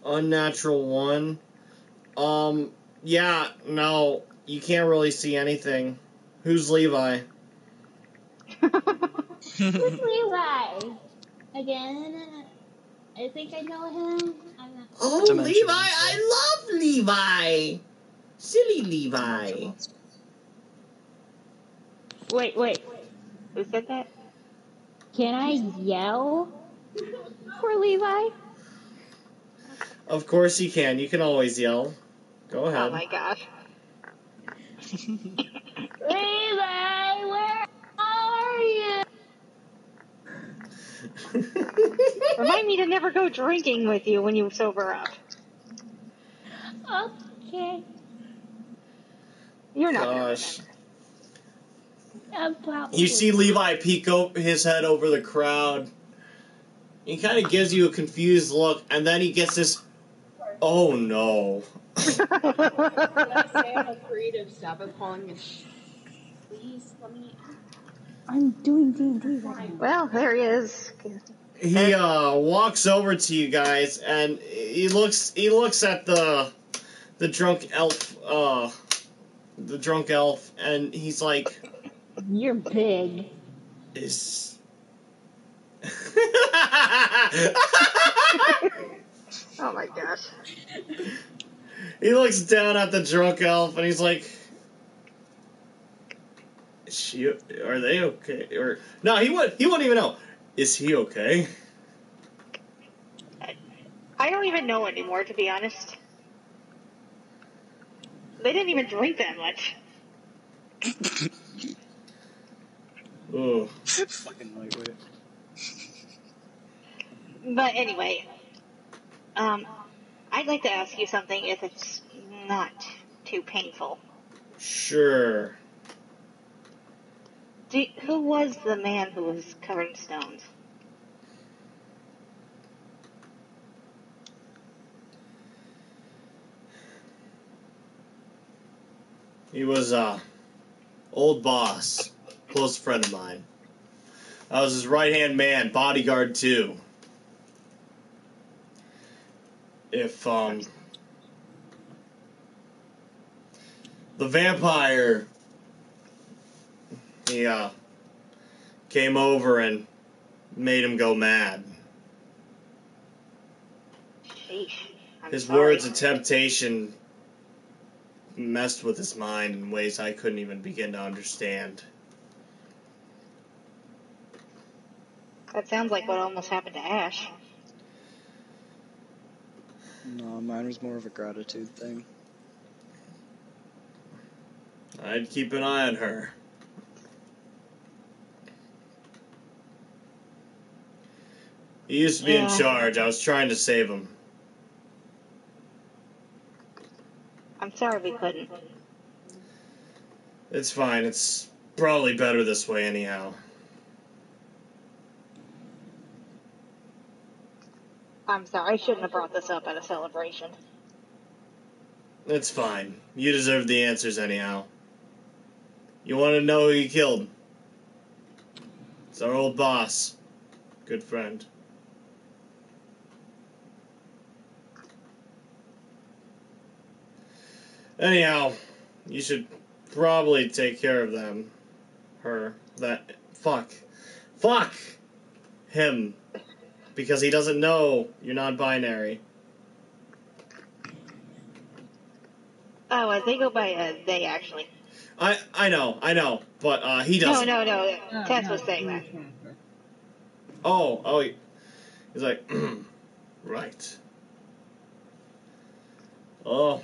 Unnatural 1. Yeah, no, you can't really see anything. Who's Levi? Who's Levi? Again? I think I know him. I'm not. Oh, Dimension. Levi! I love Levi! Silly Levi. Wait. Who said that? Can I yell for Levi? Of course you can. You can always yell. Go ahead. Oh my gosh. Levi, where are you? Remind me to never go drinking with you when you sober up. Okay. You're not Gosh. Probably. You see Levi peek his head over the crowd. He kind of gives you a confused look, and then he gets this, oh no. Did I say I'm a creative Sabbath calling it? Please let me. I'm doing D&D right now. Well, there he is. He walks over to you guys, and he looks at the drunk elf, and he's like, You're big. is... Oh my gosh. He looks down at the drunk elf, and he's like, are they okay? Or no, he wouldn't even know. Is he okay? I don't even know anymore, to be honest. They didn't even drink that much. Oh. Fucking lightweight. But anyway, I'd like to ask you something if it's not too painful. Sure. Who was the man who was covered in stones? He was old boss, close friend of mine. I was his right-hand man, bodyguard too. If the vampire, he came over and made him go mad. Sheesh. I'm His sorry. words of temptation messed with his mind in ways I couldn't even begin to understand. That sounds like what almost happened to Ash. No, mine was more of a gratitude thing. I'd keep an eye on her. He used to be in charge. I was trying to save him. I'm sorry we couldn't. It's fine. It's probably better this way anyhow. I'm sorry. I shouldn't have brought this up at a celebration. It's fine. You deserve the answers anyhow. You want to know who you killed? It's our old boss. Good friend. Anyhow, you should probably take care of them. Her. That. Fuck. Him. Because he doesn't know you're non-binary. Oh, they go by they, actually. I know, but he doesn't. No. Tess was saying that. Oh, he's like, right. Oh,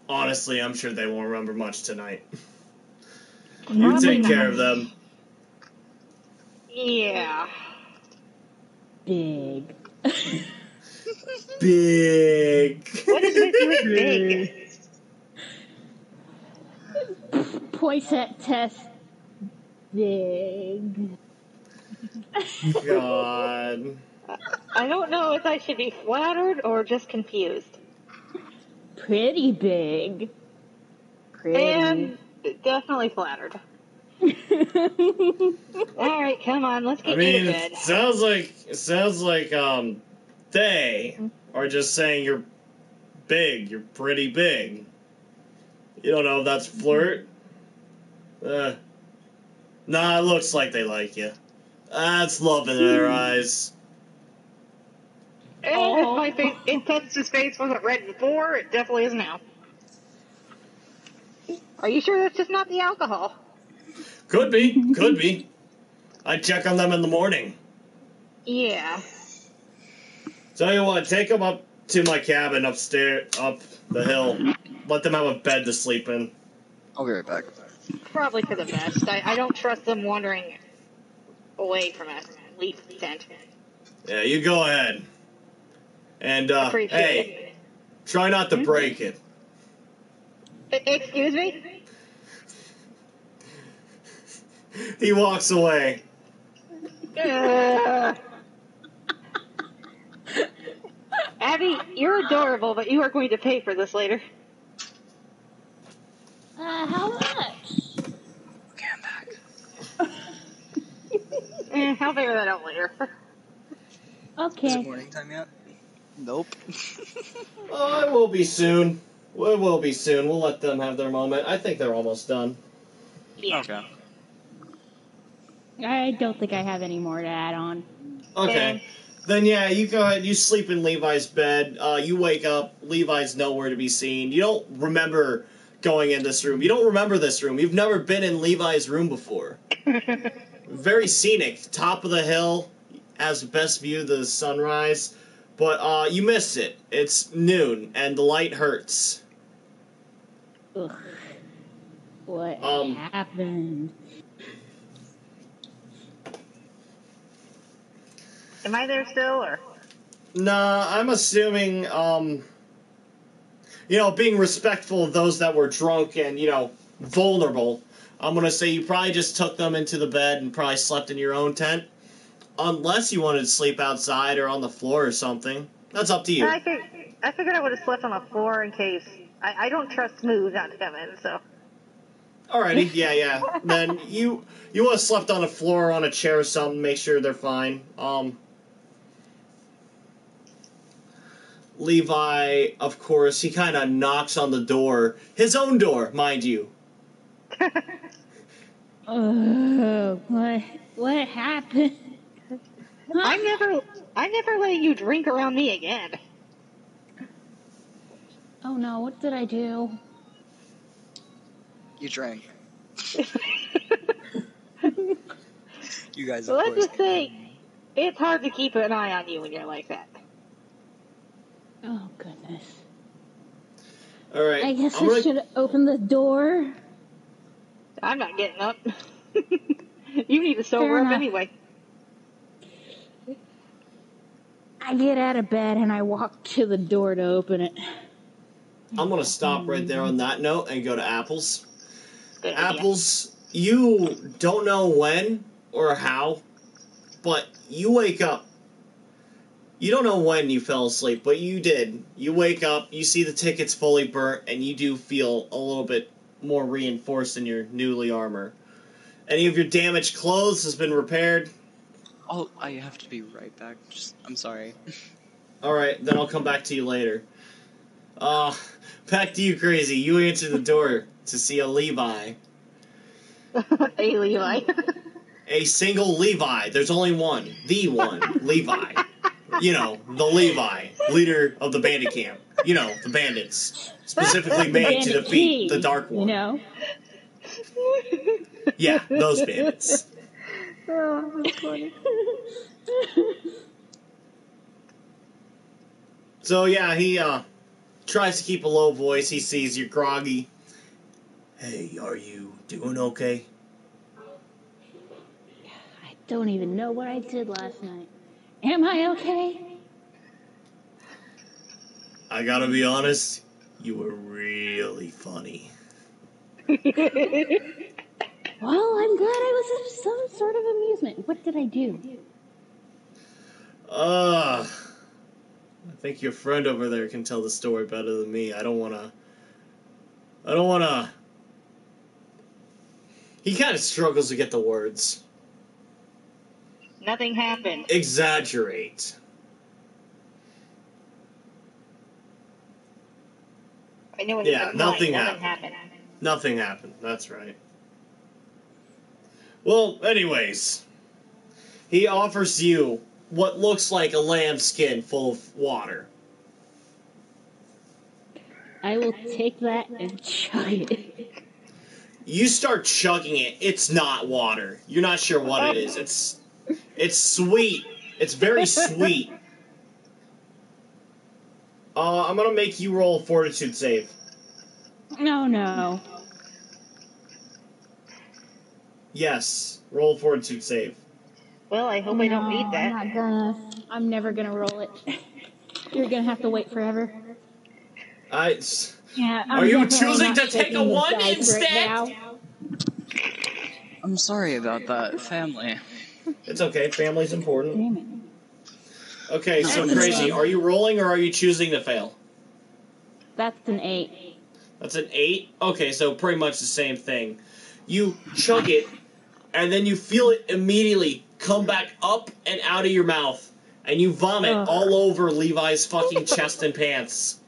honestly, I'm sure they won't remember much tonight. You take care of them. Yeah. Big. Big. What is with you with big? Points at Tess. big. God. I don't know if I should be flattered or just confused. Pretty big. Pretty. And definitely flattered. Alright, come on, let's I get you mean, to bed. it sounds like they are just saying you're big. You're pretty big. You don't know if that's flirt? Nah, it looks like they like you. That's love in their eyes. If Tess's face wasn't red before, it definitely is now. Are you sure that's just not the alcohol? Could be. I check on them in the morning. Yeah. Tell you what, take them up to my cabin upstairs, up the hill. Let them have a bed to sleep in. I'll be right back. Probably for the best. I don't trust them wandering away from a leaf tent. Yeah, you go ahead. And, Appreciate hey, try not to break it. Excuse me? He walks away. Abby, you're adorable, but you are going to pay for this later. How much? Okay, I'm back. I'll figure that out later. Is Okay. it morning time yet? Nope. Oh, it will be soon. It will be soon. We'll let them have their moment. I think they're almost done. Yeah. Okay. I don't think I have any more to add on. Okay. Then, yeah, you go ahead. You sleep in Levi's bed. You wake up. Levi's nowhere to be seen. You don't remember going in this room. You don't remember this room. You've never been in Levi's room before. Very scenic. Top of the hill. Has the best view of the sunrise. But you missed it. It's noon, and the light hurts. Ugh. What happened? Am I there still, or? Nah, I'm assuming, being respectful of those that were drunk and, vulnerable, I'm going to say you probably just took them into the bed and probably slept in your own tent. Unless you wanted to sleep outside or on the floor or something. That's up to you. I figured I would have slept on the floor in case. I don't trust Smooth not to come in, so. Alrighty, yeah. Then you would have slept on the floor or on a chair or something, make sure they're fine. Levi, of course, he kind of knocks on the door. His own door, mind you. Oh, what happened? I'm never letting you drink around me again. Oh no, what did I do? You drank. You guys, So of let's course. just say, it's hard to keep an eye on you when you're like that. Oh goodness. Alright. I guess I should open the door. I'm not getting up. You need to sober Fair up enough. anyway. I get out of bed and I walk to the door to open it. I'm going to stop right there on that note and go to Apples. Good idea. Apples, you don't know when or how, but you wake up. You don't know when you fell asleep, but you did. You wake up, you see the tickets fully burnt, and you do feel a little bit more reinforced in your newly armor. Any of your damaged clothes has been repaired. Oh, I have to be right back. I'm sorry. Alright, then I'll come back to you later. Back to you, Crazy. You answer the door to see a Levi. Hey, Levi. A single Levi. There's only one. The one. Levi. The Levi. Leader of the bandit camp. The bandits. Specifically made to defeat the Dark One. Yeah, those bandits. Oh, that's funny. So, yeah, he tries to keep a low voice. He sees you're groggy. Hey, are you doing okay? I don't even know what I did last night. Am I okay? I gotta be honest, you were really funny. Well, I'm glad I was of some sort of amusement. What did I do? I think your friend over there can tell the story better than me. I don't wanna... He kind of struggles to get the words. Nothing happened. Exaggerate. I know what Yeah, you're nothing Nothing happened. happened. Nothing happened. That's right. Well, anyways, he offers you what looks like a lambskin full of water. I will take that and chug it. You start chugging it. It's not water. You're not sure what it is. It's sweet. It's very sweet. I'm gonna make you roll a fortitude save. No. Yes, roll a fortitude save. Well, I hope I don't need that. I'm not gonna. I'm never gonna roll it. You're gonna have to wait forever. Yeah. Are you definitely choosing not to take taking a the 1 dice instead? Right now. I'm sorry about that, family. It's okay. Family's important. Damn it. Okay, so That's Crazy, an are you rolling or are you choosing to fail? That's an 8. That's an 8? Okay, so pretty much the same thing. You chug it, and then you feel it immediately come back up and out of your mouth, and you vomit all over Levi's fucking chest and pants.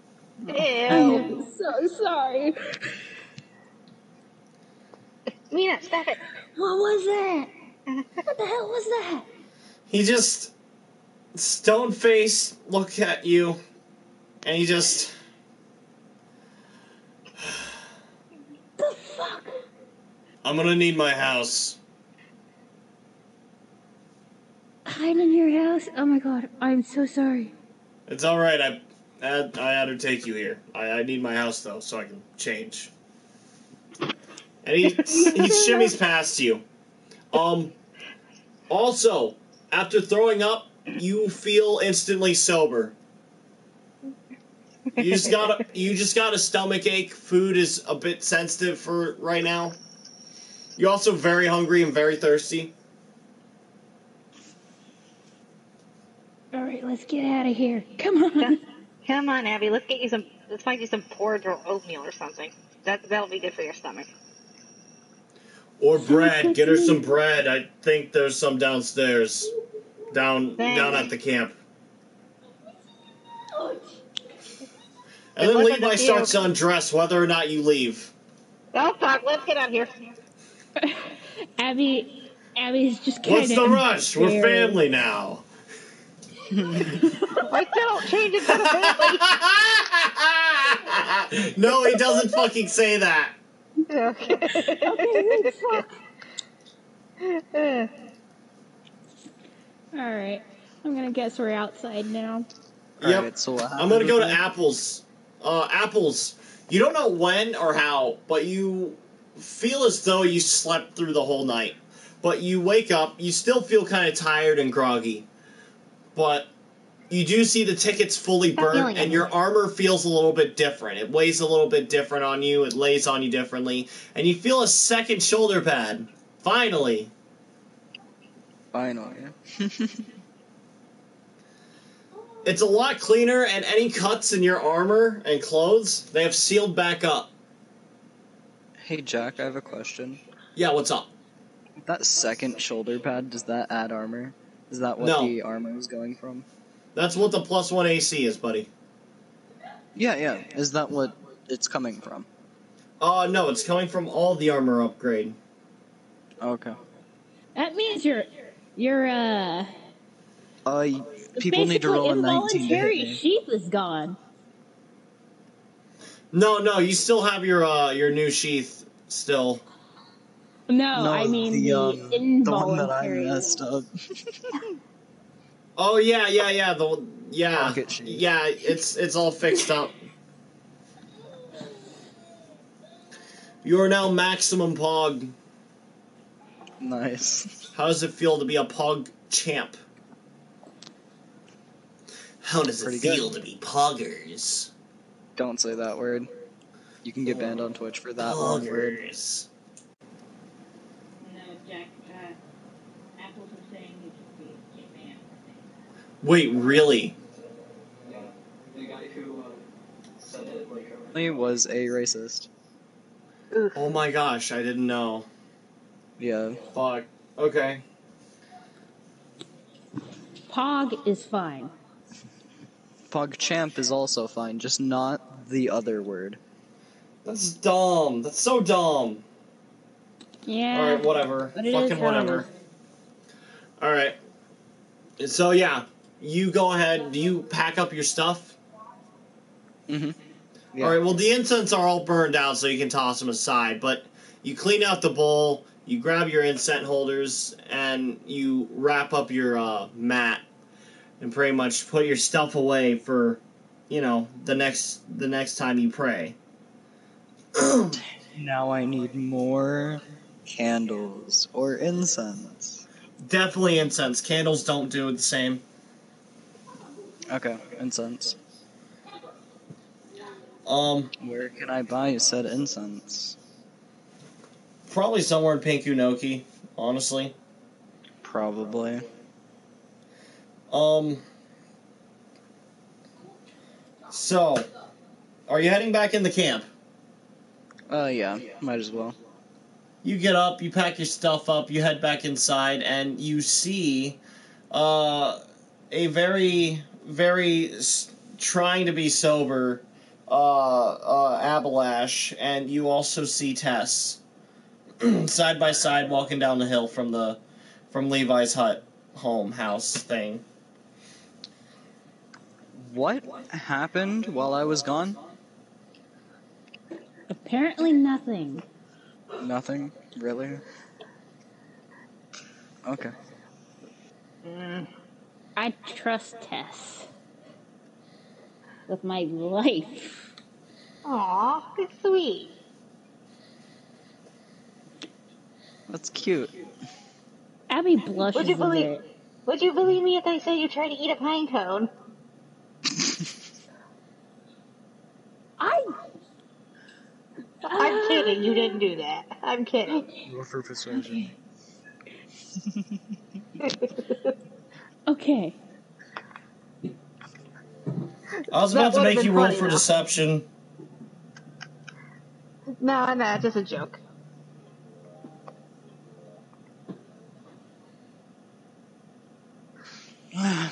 Ew. I'm so sorry. Mina, stop it. What was that? What the hell was that? He just stone-faced look at you, and he just... The fuck? I'm gonna need my house. Hide in your house? Oh my god, I'm so sorry. It's alright, I had to take you here. I need my house, though, so I can change. And he shimmies past you. Also, after throwing up, you feel instantly sober. You just got a stomach ache. Food is a bit sensitive for right now. You're also very hungry and very thirsty. Alright, let's get out of here. Come on. Come on, Abby. Let's find you some porridge or oatmeal or something. That'll be good for your stomach. Or bread. Get her some bread. I think there's some downstairs. Down at the camp. And then Levi starts to undress whether or not you leave. Oh, fuck. Let's get out of here. Abby's just kind of... What's the rush? We're family now. I still don't change into the family. No, he doesn't fucking say that. Okay. Okay, fuck. Alright. I'm gonna guess we're outside now. Yep. Alright, so what I'm gonna happened go to with me? Apples. Apples. You don't know when or how, but you feel as though you slept through the whole night. But you wake up, you still feel kind of tired and groggy. But you do see the tickets fully burnt, and your armor feels a little bit different. It weighs a little bit different on you, it lays on you differently, and you feel a second shoulder pad. Finally. Finally. It's a lot cleaner, and any cuts in your armor and clothes, they have sealed back up. Hey, Jack, I have a question. Yeah, what's up? That second shoulder pad, does that add armor? Is that what No. the armor is going from? That's what the +1 AC is, buddy. Yeah. Is that what it's coming from? No, it's coming from all the armor upgrade. Okay. That means your People need to roll a 19 to hit involuntary me. sheath is gone. No, you still have your new sheath still. No, I mean the the one that I involuntary. messed up. Oh yeah. Pocket sheath. Yeah, it's all fixed up. You are now maximum Pog. Nice. How does it feel to be a Pog champ? How does Pretty it feel good. to be Poggers? Don't say that word. You can get banned on Twitch for that one word. Poggers. Wait, really? Yeah. The guy who said it like He was a racist. Oof. Oh my gosh, I didn't know. Yeah. Fuck. Okay. Pog is fine. PogChamp is also fine, just not the other word. That's dumb. That's so dumb. Yeah. Alright, whatever. But it Fucking is how it whatever. is. Alright. So, yeah. You go ahead. Do you pack up your stuff? Mm-hmm. Yeah. Alright, well, the incense are all burned out, so you can toss them aside. But you clean out the bowl, you grab your incense holders, and you wrap up your mat. And pretty much put your stuff away for, the next time you pray. Now I need more candles or incense. Definitely incense. Candles don't do the same. Okay, incense. Where can I buy said incense? Probably somewhere in Pinkunoki, honestly. Probably. So, are you heading back in the camp? Yeah, might as well. You get up, you pack your stuff up, you head back inside, and you see a very, very trying to be sober Abalash, and you also see Tess side by side walking down the hill from Levi's hut house thing. What happened while I was gone? Apparently nothing. Nothing? Really? Okay. I trust Tess. With my life. Aw, it's sweet. That's cute. Abby blushes a bit. Would you believe me if I say you tried to eat a pine cone? I'm kidding, you didn't do that. I'm kidding. Roll for persuasion. Okay. I was That about to would've make been you roll funny, for though. deception. No, just a joke.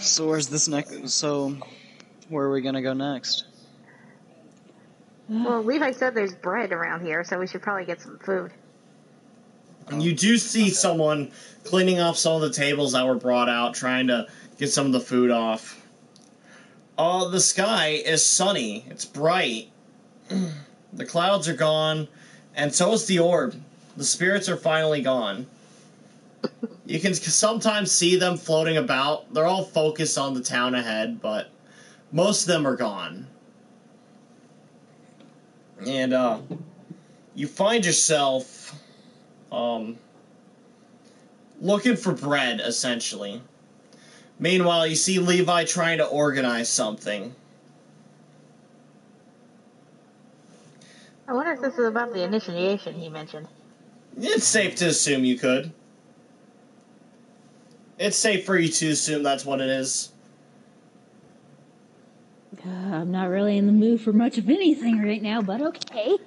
So where are we gonna go next? Well, Levi said there's bread around here, so we should probably get some food. And you do see someone cleaning off some of the tables that were brought out, trying to get some of the food off. The sky is sunny. It's bright. The clouds are gone, and so is the orb. The spirits are finally gone. You can sometimes see them floating about. They're all focused on the town ahead, but most of them are gone. And, you find yourself, looking for bread, essentially. Meanwhile, you see Levi trying to organize something. I wonder if this is about the initiation he mentioned. It's safe to assume you could. It's safe for you to assume that's what it is. I'm not really in the mood for much of anything right now, but okay.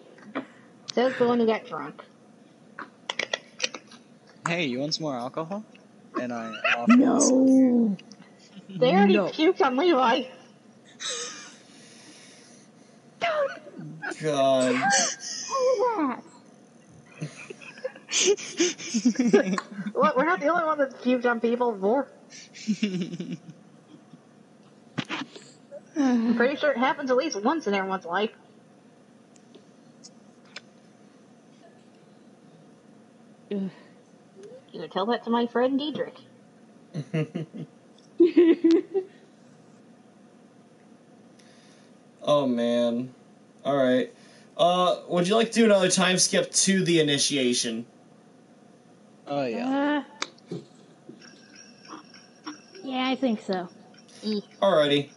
Says the one who got drunk. Hey, you want some more alcohol? And I offer No. They already puked on Levi. God. What? We're not the only one that's puked on people before. I'm pretty sure it happens at least once in everyone's life. You can tell that to my friend Diedrich. Oh, man. Alright. Would you like to do another time skip to the initiation? Oh, yeah. Yeah, I think so. Alrighty.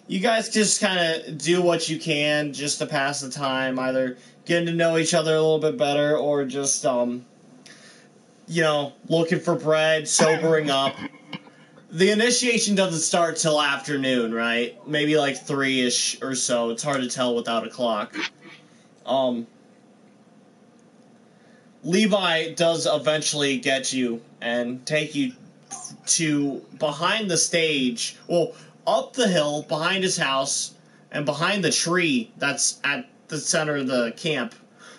You guys just kind of do what you can just to pass the time, either getting to know each other a little bit better or just, looking for bread, sobering up. The initiation doesn't start till afternoon, right? Maybe like 3-ish or so. It's hard to tell without a clock. Levi does eventually get you and take you to behind the stage. Well, up the hill, behind his house, and behind the tree that's at the center of the camp.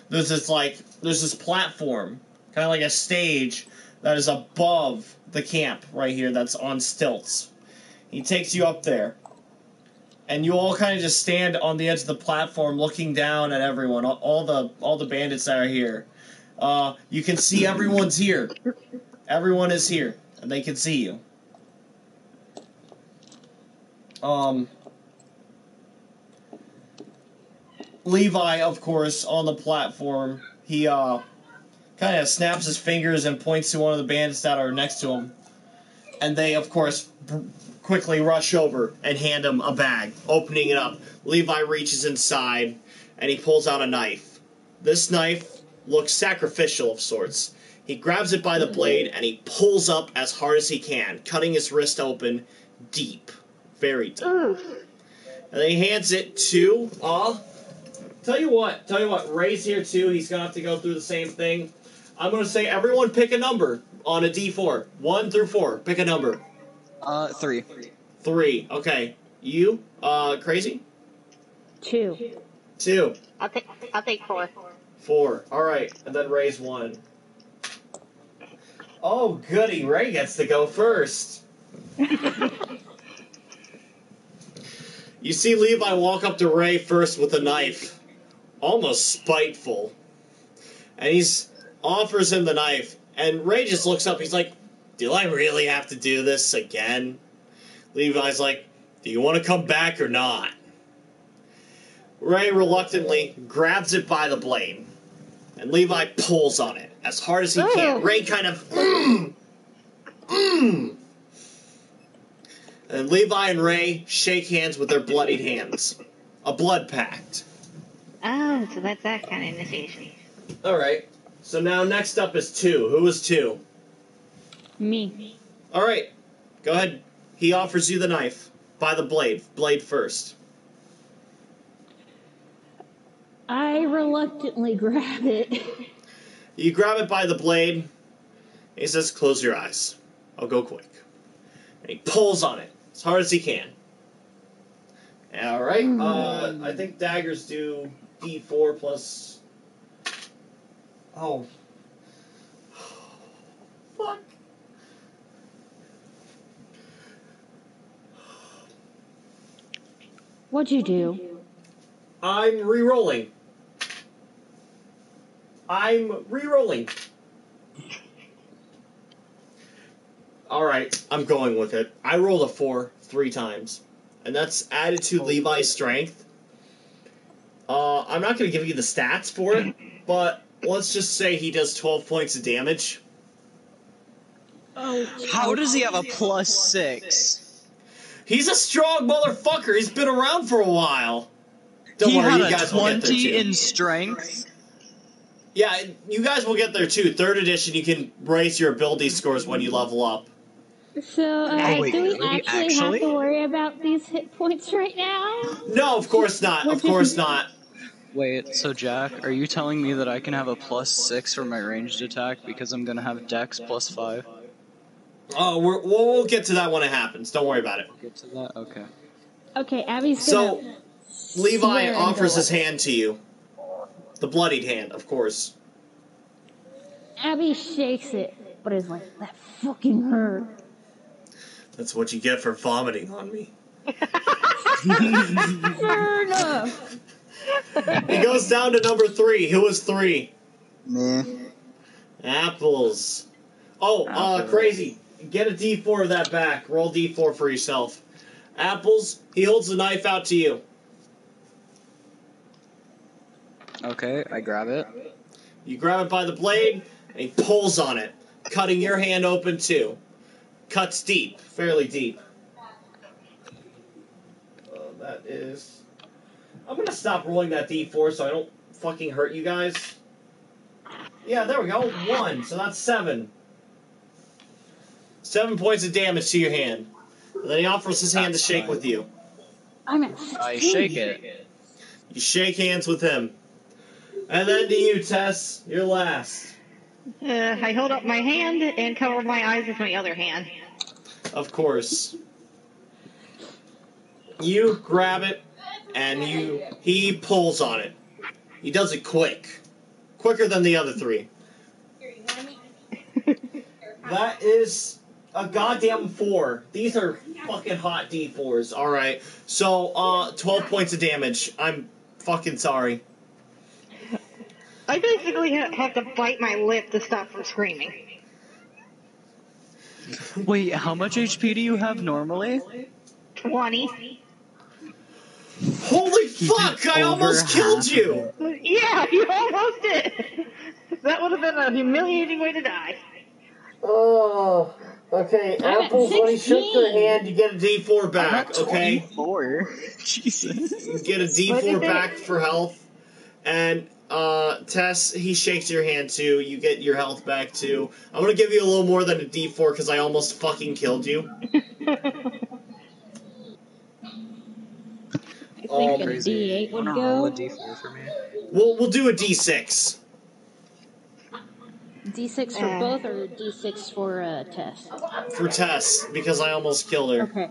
There's this platform, kind of like a stage, that is above the camp right here that's on stilts. He takes you up there. And you all kind of just stand on the edge of the platform looking down at everyone, all the bandits that are here. You can see everyone's here. Everyone is here, and they can see you. Levi, of course, on the platform, he kind of snaps his fingers and points to one of the bandits that are next to him. And they, of course, quickly rush over and hand him a bag. Opening it up, Levi reaches inside, and he pulls out a knife. This knife looks sacrificial of sorts. He grabs it by the blade, and he pulls up as hard as he can, cutting his wrist open deep. Very deep. And then he hands it to, Tell you what, Ray's here too. He's going to have to go through the same thing. I'm going to say everyone pick a number on a D4. 1 through 4. Pick a number. 3. 3. Okay. You, Crazy? 2. 2. I'll take 4. 4. Alright. And then Ray's 1. Oh, goody. Ray gets to go first. You see Levi walk up to Ray first with a knife. Almost spiteful. And he offers him the knife. And Ray just looks up. He's like, do I really have to do this again? Levi's like, do you want to come back or not? Ray reluctantly grabs it by the blade. And Levi pulls on it as hard as he can. Ray kind of, And Levi and Ray shake hands with their bloodied hands. A blood pact. Oh, so that's that kind of initiation. Alright. So now next up is 2. Who is 2? Me. Alright. Go ahead. He offers you the knife. By the blade. Blade first. I reluctantly grab it. You grab it by the blade. He says, close your eyes. I'll go quick. And he pulls on it as hard as he can. Alright. I think daggers do D4 plus... Oh. Fuck. What'd you do? I'm re-rolling. Alright, I'm going with it. I rolled a 4 3 times. And that's added to Levi's strength. I'm not going to give you the stats for it, but let's just say he does 12 points of damage. Oh. How does he have a +6? He's a strong motherfucker. He's been around for a while. Don't worry, you guys will get there too. He had a 20 in strength. Yeah, you guys will get there too. 3rd edition, you can raise your ability scores when you level up. So, wait, do we really? actually have to worry about these hit points right now? No, of course not. Of course not. Wait, so Jack, are you telling me that I can have a +6 for my ranged attack because I'm gonna have Dex +5? Oh, we'll get to that when it happens. Don't worry about it. We'll get to that? Okay. Okay, Abby's gonna... So, Levi swear offers and his hand to you. The bloodied hand, of course. Abby shakes it, but is like, that fucking hurt. That's what you get for vomiting on me. Fair enough. He goes down to number 3. Who is 3? Me. Apples. Oh, Crazy. Get a D4 of that back. Roll D4 for yourself. Apples, he holds the knife out to you. Okay, I grab it. You grab it by the blade, and he pulls on it, cutting your hand open too. Cuts deep, fairly deep. That is... I'm gonna stop rolling that D4 so I don't fucking hurt you guys. Yeah, there we go. 1, so that's 7. 7 points of damage to your hand. And then he offers his hand to That's shake fine. with you. I'm at I 16. shake it. You shake hands with him. And then to you, Tess. You're last. I hold up my hand and cover my eyes with my other hand. Of course. You grab it, and he pulls on it. He does it quick. Quicker than the other three. That is a goddamn 4. These are fucking hot D4s. Alright. So, 12 points of damage. I'm fucking sorry. I basically have to bite my lip to stop from screaming. Wait, how much HP do you have normally? 20. Holy fuck! I over almost killed half you! Yeah, you almost did. That would have been a humiliating way to die. Oh, okay. I'm at Apples, when he shook your 16. hand, you get a D4 back, okay? 24. Jesus. You get a What did D4 they- back for health. And, Tess, he shakes your hand too. You get your health back too. I'm gonna give you a little more than a D4 because I almost fucking killed you. I think a Crazy. D8 would Wanna roll a go. D4 for me? We'll do a D6. D6 for both or D6 for Tess? For Tess, because I almost killed her. Okay.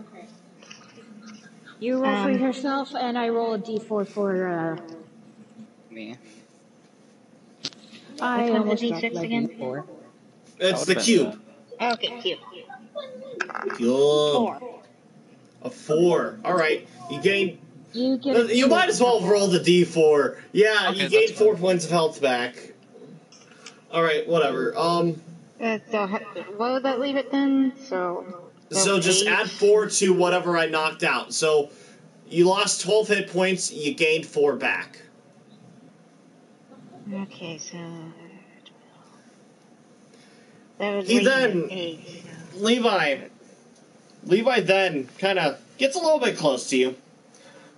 You roll for yourself, and I roll a D4 for, Me. I Which one's almost the dropped D6 my again? D4. It's That the would've cube. been Okay, cute. Good. 4. A 4. Alright. You gain... You get a You might as well roll the D4. Yeah, Okay, you gain that's 4 fine. points of health back. Alright, whatever. So, what would that leave it then? So just 8. add 4 to whatever I knocked out. So you lost 12 hit points, you gained 4 back. Okay, so... That would He leave me at then- 8. Levi then kind of gets a little bit close to you,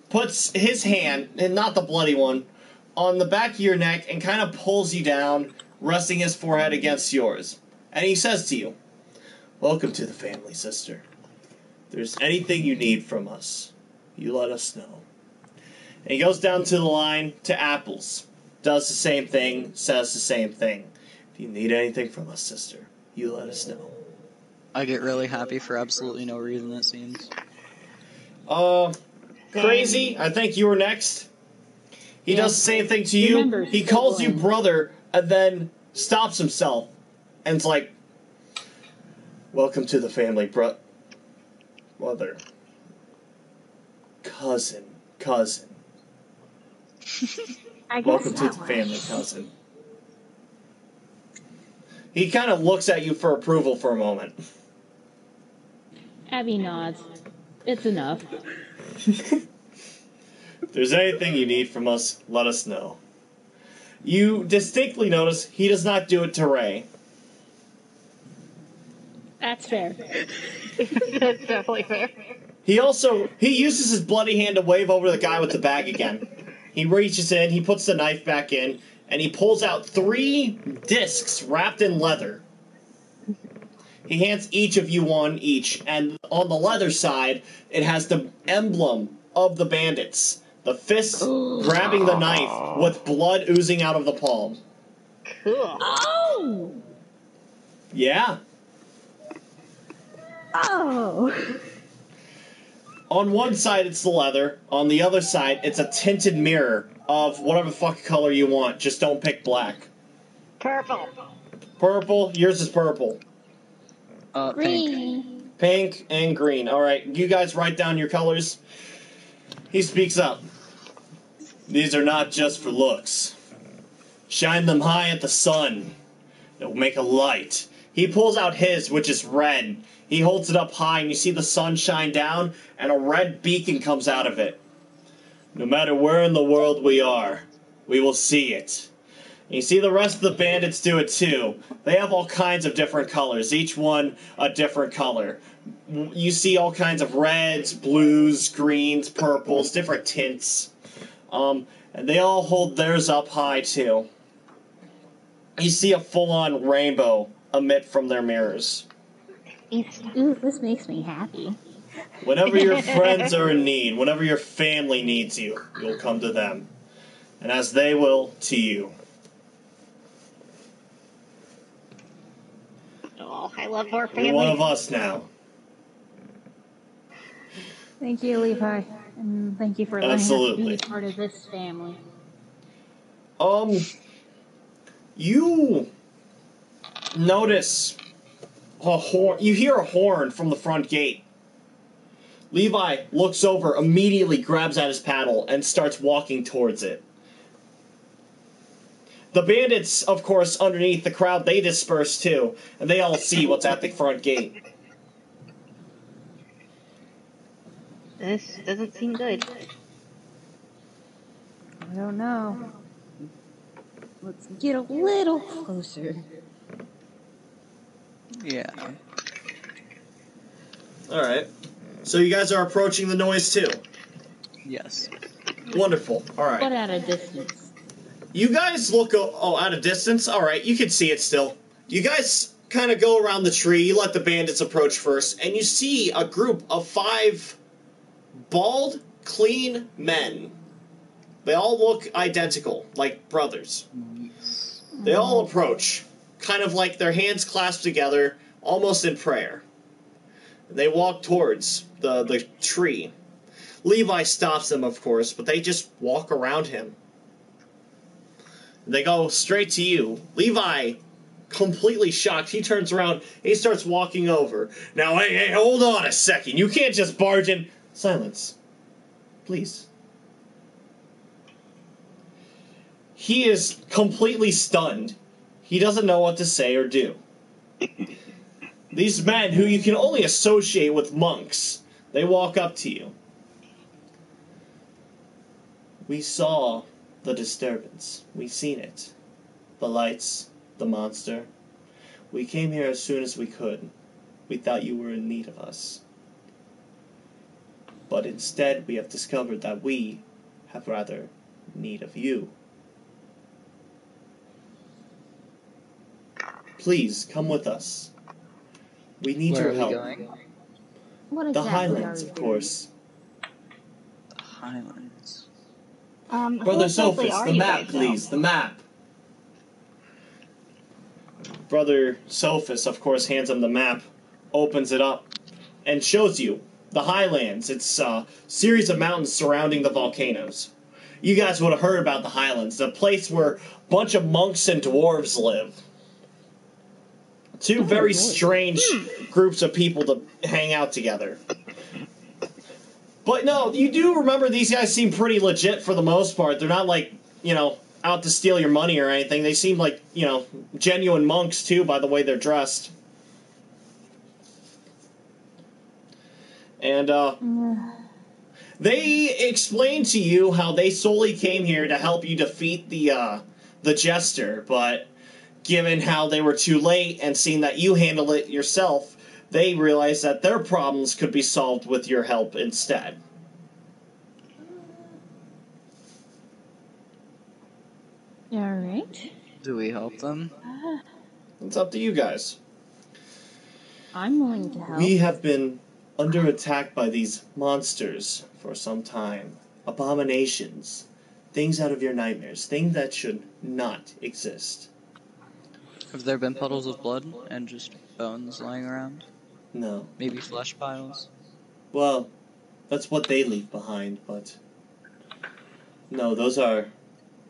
puts his hand, and not the bloody one, on the back of your neck and kind of pulls you down, resting his forehead against yours. And he says to you, "Welcome to the family, sister. If there's anything you need from us, you let us know." And he goes down to the line to Apples, does the same thing, says the same thing. "If you need anything from us, sister, you let us know." I get really happy for absolutely no reason, it seems. Crazy, I think you were next. He does the same thing to you. Remember, He calls you sibling. brother and then stops himself and it's like, "Welcome to the family, mother. Cousin. I guess Welcome to that the way. family, cousin." He kind of looks at you for approval for a moment. Abby nods. It's enough. "If there's anything you need from us, let us know." You distinctly notice he does not do it to Ray. That's fair. That's definitely fair. He uses his bloody hand to wave over the guy with the bag again. He reaches in, he puts the knife back in, and he pulls out 3 discs wrapped in leather. He hands each of you one each, and on the leather side, it has the emblem of the bandits. The fist grabbing the knife with blood oozing out of the palm. Cool. Oh! Yeah. Oh! On one side, it's the leather. On the other side, it's a tinted mirror of whatever the fuck color you want. Just don't pick black. Purple. Purple. Yours is purple. Pink. Green. Pink and green. Alright, you guys write down your colors. He speaks up. "These are not just for looks. Shine them high at the sun. It will make a light." He pulls out his, which is red. He holds it up high, and you see the sun shine down, and a red beacon comes out of it. "No matter where in the world we are, we will see it." And you see the rest of the bandits do it too. They have all kinds of different colors, each one a different color. You see all kinds of reds, blues, greens, purples, different tints. And they all hold theirs up high too. You see a full-on rainbow emit from their mirrors. Ooh, this makes me happy. Whenever your friends are in need, whenever your family needs you, you'll come to them. And as they will to you. Oh, I love more family. You're one of us now. Thank you, Levi. And thank you for letting Absolutely. us be part of this family. You notice a horn. You hear a horn from the front gate. Levi looks over, immediately grabs at his paddle, and starts walking towards it. The bandits, of course, underneath the crowd, they disperse too, and they all see what's at the front gate. This doesn't seem good. I don't know. Let's get a little closer. Yeah. Alright. So you guys are approaching the noise too? Yes. Wonderful. Alright. But at a distance. You guys look... at a distance? Alright, you can see it still. You guys kind of go around the tree, you let the bandits approach first, and you see a group of 5 bald, clean men. They all look identical, like brothers. They all approach, kind of like their hands clasped together, almost in prayer. They walk towards the tree. Levi stops them, of course, but they just walk around him. They go straight to you. Levi, completely shocked, he turns around, he starts walking over. Now, hey, hold on a second. You can't just barge in. Silence. Please. He is completely stunned. He doesn't know what to say or do. These men, who you can only associate with monks, they walk up to you. We saw the disturbance. We seen it. The lights, the monster. We came here as soon as we could. We thought you were in need of us. But instead we have discovered that we have rather need of you. Please, come with us. We need Where your are we help. going? What The exactly Highlands, are we of doing? course. The Highlands. Brother Who exactly Sophus, are the you map, guys, please, the map. Brother Sophus, of course, hands him the map, opens it up, and shows you the Highlands. It's a series of mountains surrounding the volcanoes. You guys would have heard about the Highlands, the place where a bunch of monks and dwarves live. Two very strange groups of people to hang out together. But no, you do remember these guys seem pretty legit for the most part. They're not like, out to steal your money or anything. They seem like, genuine monks too by the way they're dressed. And, they explain to you how they solely came here to help you defeat the jester, but given how they were too late and seeing that you handled it yourself, they realized that their problems could be solved with your help instead. Alright. Do we help them? It's up to you guys. I'm willing to help. We have been under attack by these monsters for some time. Abominations. Things out of your nightmares. Things that should not exist. Have there been puddles of blood and just bones lying around? No. Maybe flesh piles? Well, that's what they leave behind, but... No, those are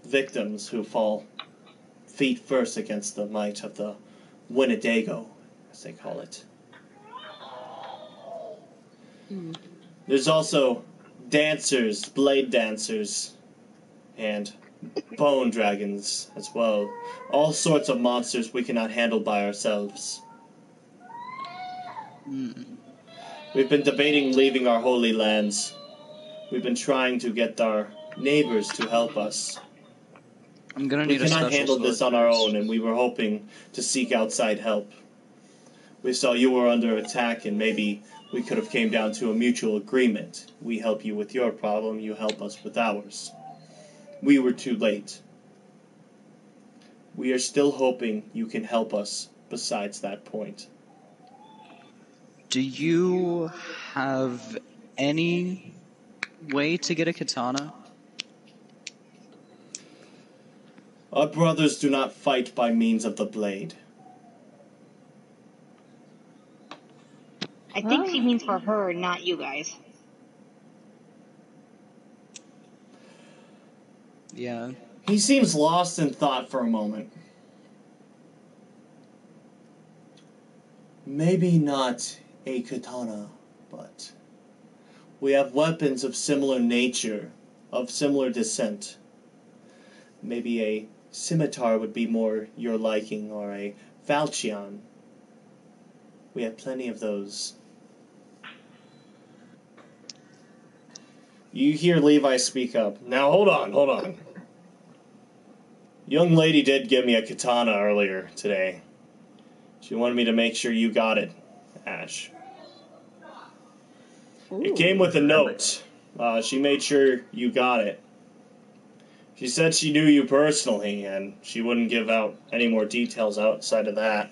victims who fall feet first against the might of the Winnedago, as they call it. There's also dancers, blade dancers, and bone dragons as well. All sorts of monsters we cannot handle by ourselves. We've been debating leaving our holy lands. We've been trying to get our neighbors to help us. I'm gonna We need a special cannot handle this sword on our first. own, and we were hoping to seek outside help. We saw you were under attack, and maybe we could have came down to a mutual agreement. We help you with your problem, you help us with ours. We were too late. We are still hoping you can help us besides that point. Do you have any way to get a katana? Our brothers do not fight by means of the blade. I think she means for her, not you guys. Yeah. He seems lost in thought for a moment. Maybe not a katana, but we have weapons of similar nature, of similar descent. Maybe a scimitar would be more your liking, or a falchion. We have plenty of those. You hear Levi speak up. Now, hold on. Young lady did give me a katana earlier today. She wanted me to make sure you got it, Ash. It came with a note. She made sure you got it. She said she knew you personally, and she wouldn't give out any more details outside of that.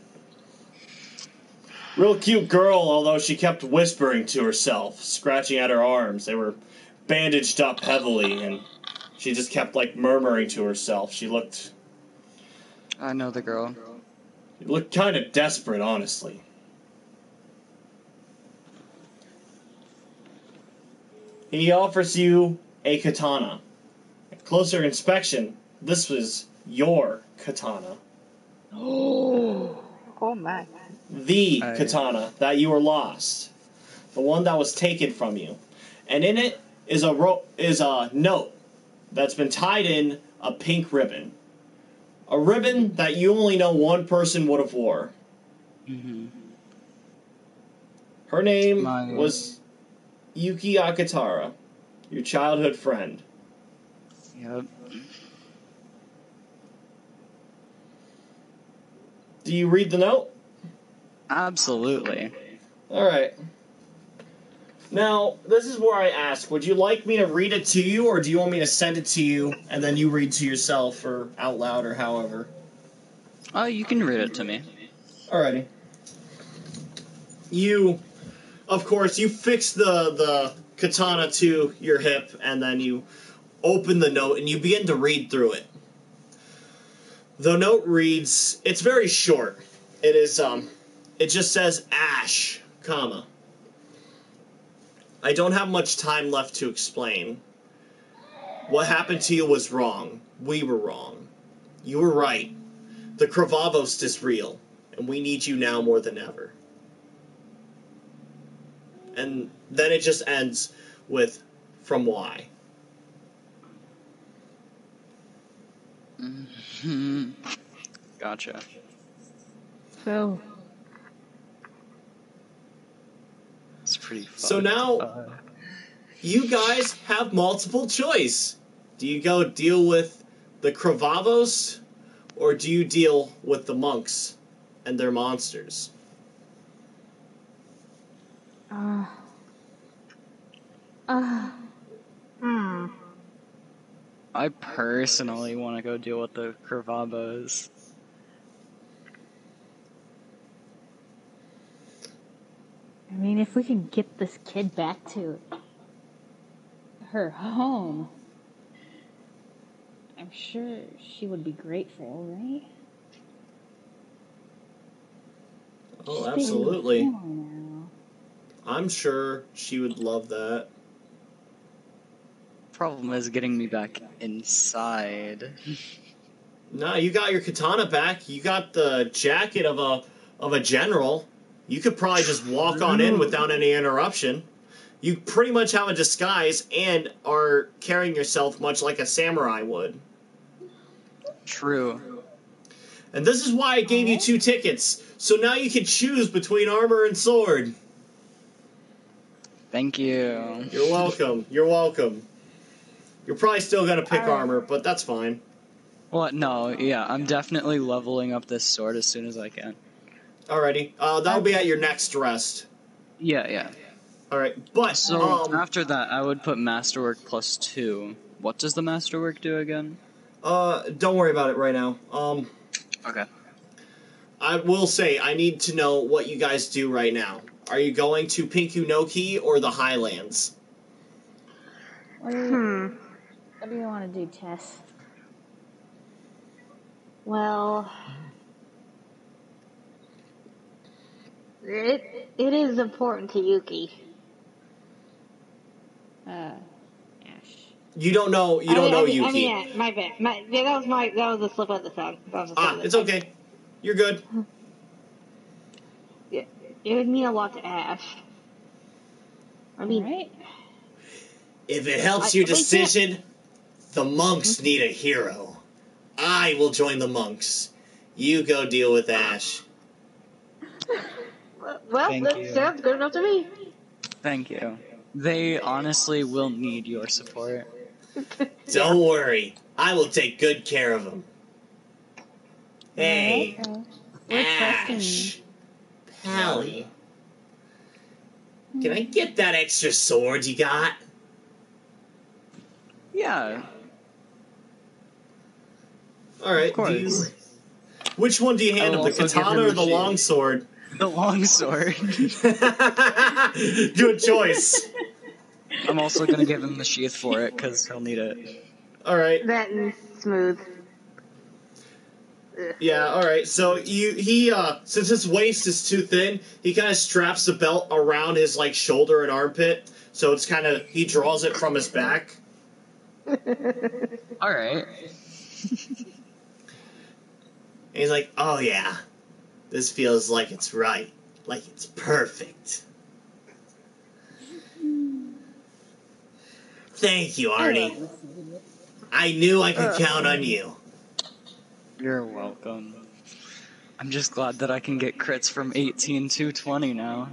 Real cute girl, although she kept whispering to herself, scratching at her arms. They were bandaged up heavily, and she just kept, murmuring to herself. She looked I know the girl. kind of desperate, honestly. He offers you a katana. At closer inspection, this was your katana. Oh my. The katana that you were lost. The one that was taken from you. And in it is a note that's been tied in a pink ribbon. A ribbon that you only know one person would have wore. Mm-hmm. Her name was Yuki Akatara, your childhood friend. Yep. Do you read the note? Absolutely. Alright. Now, this is where I ask, would you like me to read it to you, or do you want me to send it to you, and then you read to yourself, or out loud, or however? You can read it to me. Alrighty. Of course, you fix the katana to your hip, and then you open the note, and you begin to read through it. The note reads, it's very short. It is, it just says, Ash, comma. I don't have much time left to explain. What happened to you was wrong. We were wrong. You were right. The Kravavost is real, and we need you now more than ever. And then it just ends with, from why. Mm-hmm. Gotcha. So, It's pretty fun. So now, you guys have multiple choice. Do you go deal with the Kravavost, or do you deal with the monks and their monsters? I personally want to go deal with the Kravabos. I mean, if we can get this kid back to her home, I'm sure she would be grateful, right? Oh, She's been absolutely. with him now. I'm sure she would love that. Problem is getting me back inside. No, you got your katana back. You got the jacket of a general. You could probably just walk on in without any interruption. You pretty much have a disguise and are carrying yourself much like a samurai would. True. And this is why I gave you 2 tickets. So now you can choose between armor and sword. Thank you. You're welcome. You're welcome. You're probably still going to pick armor, but that's fine. What? No, yeah, I'm definitely leveling up this sword as soon as I can. Alrighty. That'll be at your next rest. Yeah. Alright, but... So, after that, I would put Masterwork +2. What does the Masterwork do again? Don't worry about it right now. Okay. I will say, I need to know what you guys do right now. Are you going to Pinkunoki or the Highlands? What do you want to do, Tess? Well, it is important to Yuki. Ash. You don't know Yuki. I mean, yeah, my bad. That was a slip of the tongue. It's okay. You're good. Yeah, it would mean a lot to Ash. I mean, right? If it helps your decision, the monks need a hero. I will join the monks. You go deal with Ash. well, Thank that you. sounds good enough to me. Thank you. They honestly will need your support. Don't worry. I will take good care of them. Hey, We're trusting Ash. Pally. Can I get that extra sword you got? Yeah, All right. of course. Which one do you I will handle, the also give katana him or a the shield. longsword? The longsword. Good choice. I'm also gonna give him the sheath for it, because he'll need it. All right. That and smooth. Yeah, all right. So he since his waist is too thin, he kind of straps the belt around his like shoulder and armpit. So it's kind of he draws it from his back. All right. And he's like, "Oh yeah, this feels like it's right, like it's perfect." Thank you, Arnie. I knew I could count on you. You're welcome. I'm just glad that I can get crits from 18 to 20 now.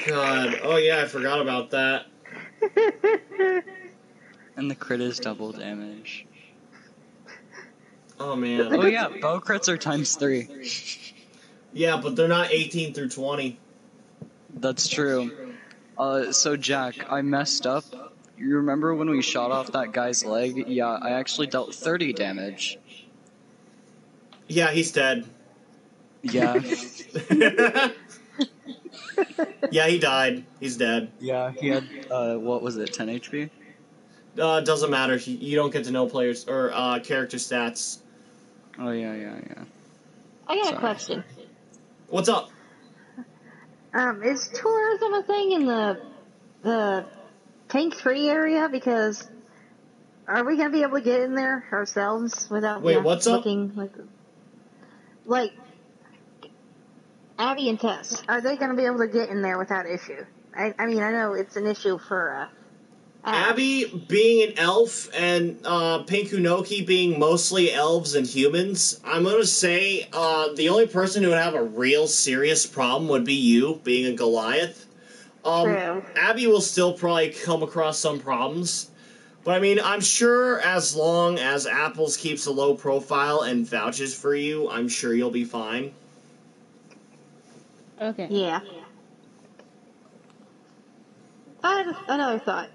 God, oh yeah, I forgot about that. And the crit is double damage. Oh man. Oh yeah, bow crits are times 3. Yeah, but they're not 18 through 20. That's true. So Jack, I messed up. You remember when we shot off that guy's leg? Yeah, I actually dealt 30 damage. Yeah, he's dead. Yeah. Yeah, he died. He's dead. Yeah, he had, what was it, 10 HP? Doesn't matter. You don't get to know players or character stats. Oh, yeah. I got Sorry. a question. What's up? Is tourism a thing in the tank-free area? Because are we gonna be able to get in there ourselves without What's up? looking like Abby and Tess? Are they gonna be able to get in there without issue? I mean, I know it's an issue for Abby being an elf and Pinkunoki being mostly elves and humans, I'm going to say the only person who would have a real serious problem would be you, being a Goliath. True. Abby will still probably come across some problems. But I mean, I'm sure as long as Apples keeps a low profile and vouches for you, I'm sure you'll be fine. Okay. Yeah. I have another thought.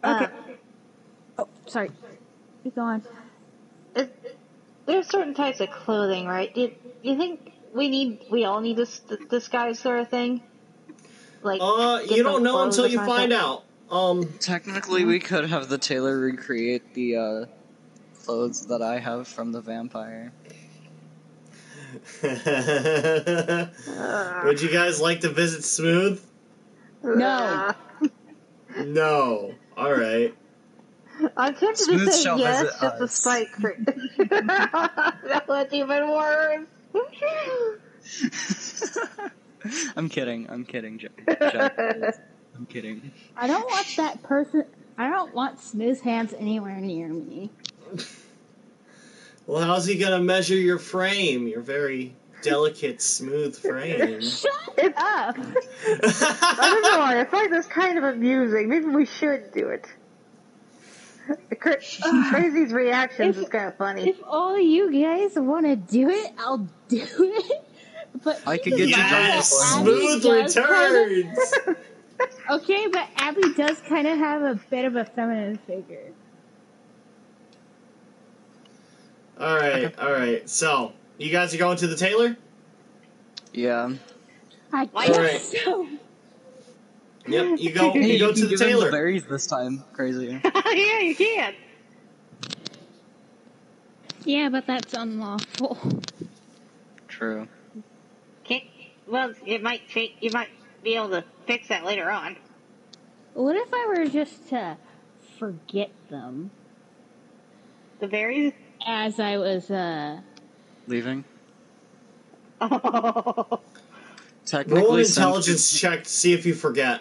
Okay. Oh, sorry. Keep going. There's certain types of clothing, right? Do you think we all need this disguise sort of thing? Like, You don't know until you find out. Technically, we could have the tailor recreate the, clothes that I have from the vampire. Would you guys like to visit Smooth? No. No. Alright. I'm tempted to Smooth say shall yes, visit just to us. spite crit. That's even worse. I'm kidding, Jack. I'm kidding. I don't want that person. I don't want Smooth Hands anywhere near me. Well, how's he gonna measure your frame? Your very delicate, smooth frame. Shut up! I don't know. I find this kind of amusing. Maybe we should do it. Crazy's reactions is kind of funny. If all you guys want to do it, I'll do it. But I could get you Yes! done Smooth returns! Okay, but Abby does kind of have a bit of a feminine figure. Alright. So, you guys are going to the tailor? Yeah. I Why guess not? so. Yep, you go Hey, you go can to the give him tailor. berries this time. Crazy. yeah, you can. Yeah, but that's unlawful. True. Can't, well, it might take. You might be able to fix that later on. What if I were just to forget them The berries. as I was, Leaving. Oh. Roll an Technically, intelligence check to see if you forget.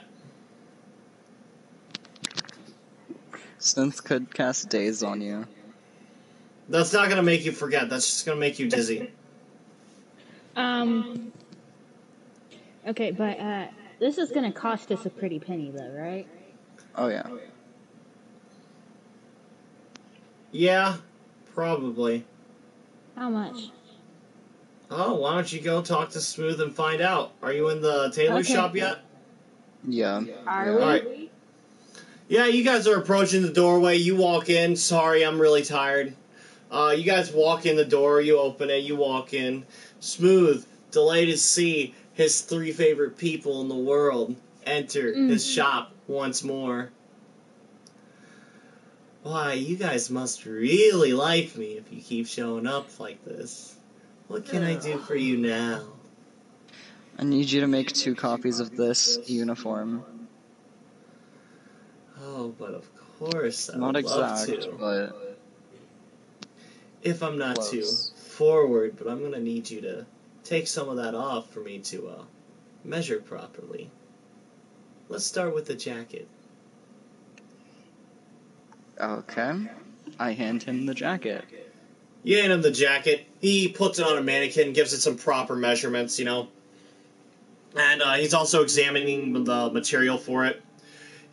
Synth could cast daze on you. That's not gonna make you forget. That's just gonna make you dizzy. Okay, but, this is gonna cost us a pretty penny, though, right? Oh yeah. Yeah, probably. How much? Oh, why don't you go talk to Smooth and find out? Are you in the tailor Okay. shop yet? Yeah. Are yeah. we? Alright. Yeah, you guys are approaching the doorway. You walk in. Sorry, I'm really tired. You guys walk in the door. You open it. You walk in. Smooth, delighted to see his 3 favorite people in the world enter his shop once more. Why, you guys must really like me if you keep showing up like this. What can I do for you now? I need you to make 2 copies of this uniform. Oh, but of course, I Not would love exact, to. but If I'm not close. too forward, but I'm going to need you to take some of that off for me to measure properly. Let's start with the jacket. Okay. I hand him the jacket. You hand him the jacket. He puts it on a mannequin, gives it some proper measurements, you know. And he's also examining the material for it.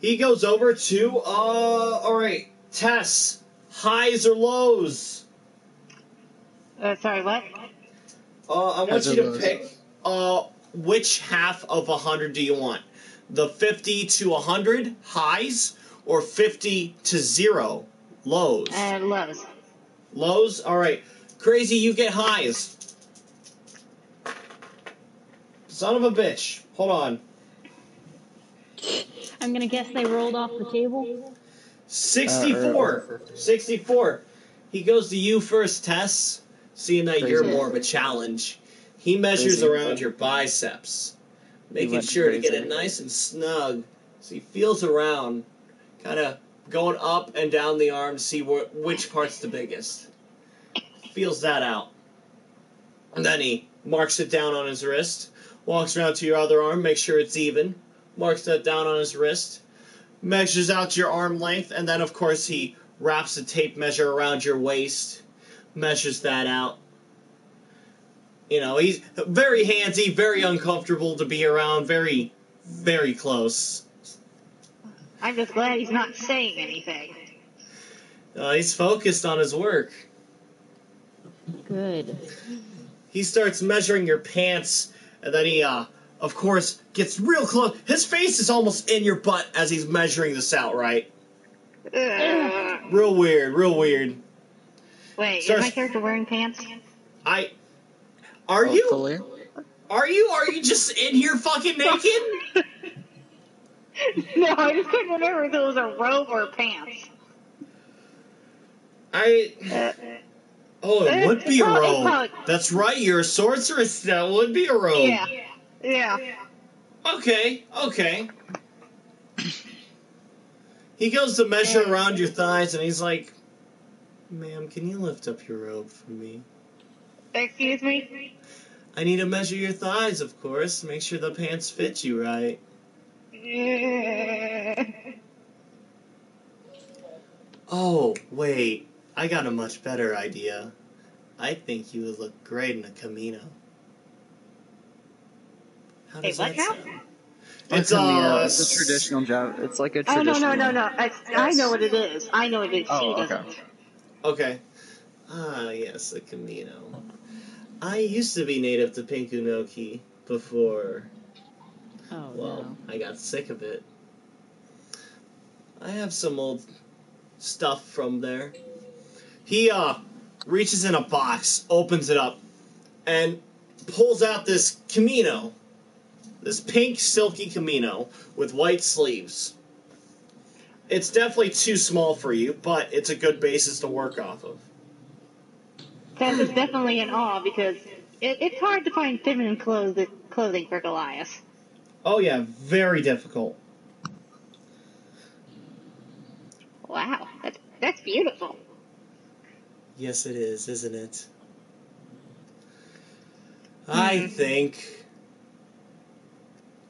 He goes over to, alright, Tess, highs or lows? Sorry, what? I want Highs you or to lows? pick, which half of 100 do you want? The 50 to 100 highs or 50 to 0 lows? Lows. Lows? Alright. Crazy, you get highs. Son of a bitch. Hold on. I'm gonna guess they rolled off the table. 64. 64. He goes to you first, Tess, seeing that you're Crazy. more of a challenge. He measures Crazy. around your biceps, making went sure to get crazy. it nice and snug. So he feels around, kind of going up and down the arm to see which part's the biggest. Feels that out. And then he marks it down on his wrist, walks around to your other arm, makes sure it's even, marks that down on his wrist, measures out your arm length, and then, of course, he wraps a tape measure around your waist, measures that out. You know, he's very handsy, very uncomfortable to be around, very, very close. I'm just glad he's not saying anything. He's focused on his work. Good. He starts measuring your pants, and then he, of course, gets real close. His face is almost in your butt as he's measuring this out, right? Real weird, real weird. Wait, Starts- is my character wearing pants? Are you? Hopefully. Are you just in here fucking naked? No, I just couldn't remember if it was a robe or pants. Oh, it would be a It's robe. probably- That's right, you're a sorceress. That would be a robe. Yeah. Okay. He goes to measure around your thighs, and he's like, "Ma'am, can you lift up your robe for me? Excuse me? I need to measure your thighs, of course. Make sure the pants fit you right." Oh, wait. I got a much better idea. I think you would look great in a Camino. How does what that now? sound? It's a traditional job. It's like a Oh, traditional. no. I know what it is. I know what it is. She Oh, doesn't. okay. Okay. Ah, yes, a Camino. I used to be native to Pinkunoki before, Oh, well, no. I got sick of it. I have some old stuff from there. He, reaches in a box, opens it up, and pulls out this kimono, this pink silky kimono with white sleeves. It's definitely too small for you, but it's a good basis to work off of. Tess is definitely in awe because it's hard to find feminine clothing for Goliath. Oh yeah, very difficult. Wow, that's beautiful. Yes, it is, isn't it? I think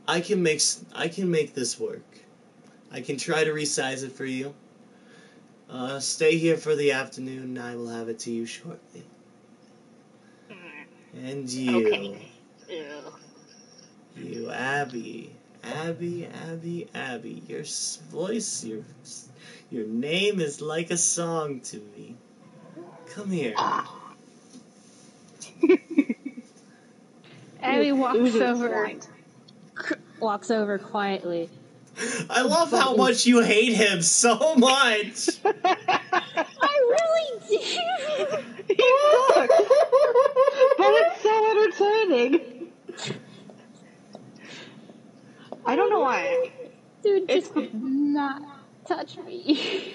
I can make this work. I can try to resize it for you. Stay here for the afternoon, and I will have it to you shortly. And you, Okay. you, Abby, your voice, your name is like a song to me. Come here. Abby walks over quietly. I love how much you hate him so much. I really do. He sucks. But it's so entertaining. I don't know why. Dude, just not touch me.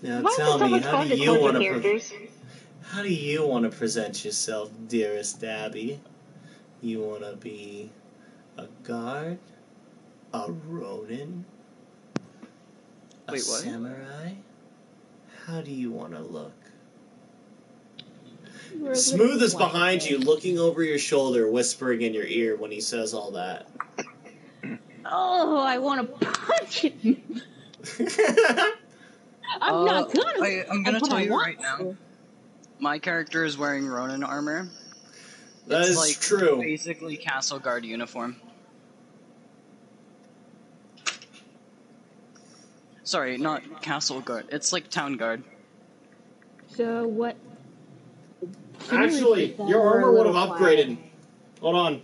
Now Why is it tell so me, much fun to torture characters? how do you want to present yourself, dearest Abby? You want to be a guard, a ronin, a Wait, what? samurai? How do you want to look? You're Smooth is like behind you, looking over your shoulder, whispering in your ear when he says all that. Oh, I want to punch him. I'm not gonna. I'm gonna but tell I you want right now. to. My character is wearing Ronin armor. That It's is like true. basically Castle Guard uniform. Sorry, not Castle Guard. It's like Town Guard. So what? Can you Actually, repeat that your or a armor would have little upgraded. Hold on.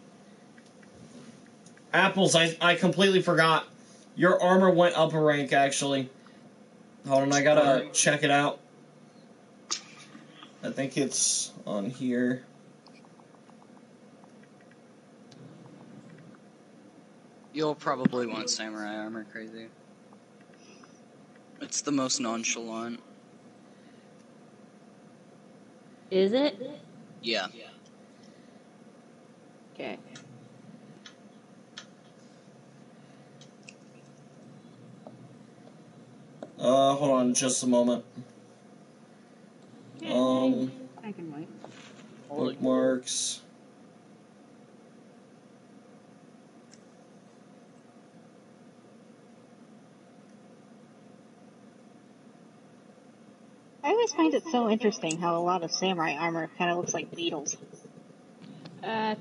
Apples, I completely forgot. Your armor went up a rank, actually. Hold on, I gotta check it out. I think it's on here. You'll probably want Samurai armor, crazy. It's the most nonchalant. Is it? Yeah. Okay. Hold on just a moment. I can wait. Bookmarks. I always find it so interesting how a lot of samurai armor kind of looks like beetles.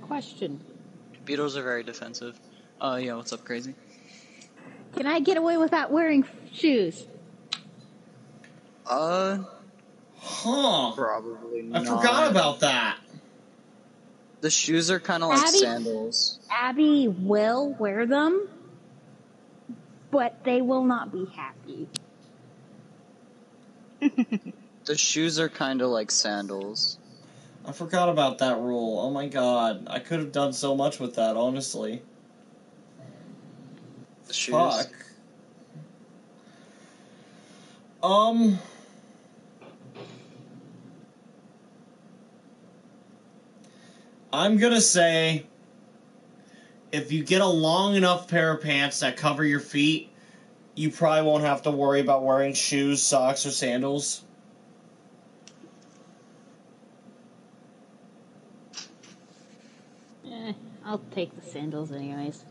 Question. Beetles are very defensive. Yeah, what's up, crazy? Can I get away without wearing shoes? Huh. Probably I not. forgot about that. The shoes are kind of like Abby? sandals. Abby will wear them, but they will not be happy. The shoes are kind of like sandals. I forgot about that rule. Oh my god. I could have done so much with that, honestly. The shoes. Fuck. I'm gonna say, if you get a long enough pair of pants that cover your feet, you probably won't have to worry about wearing shoes, socks, or sandals. I'll take the sandals anyways.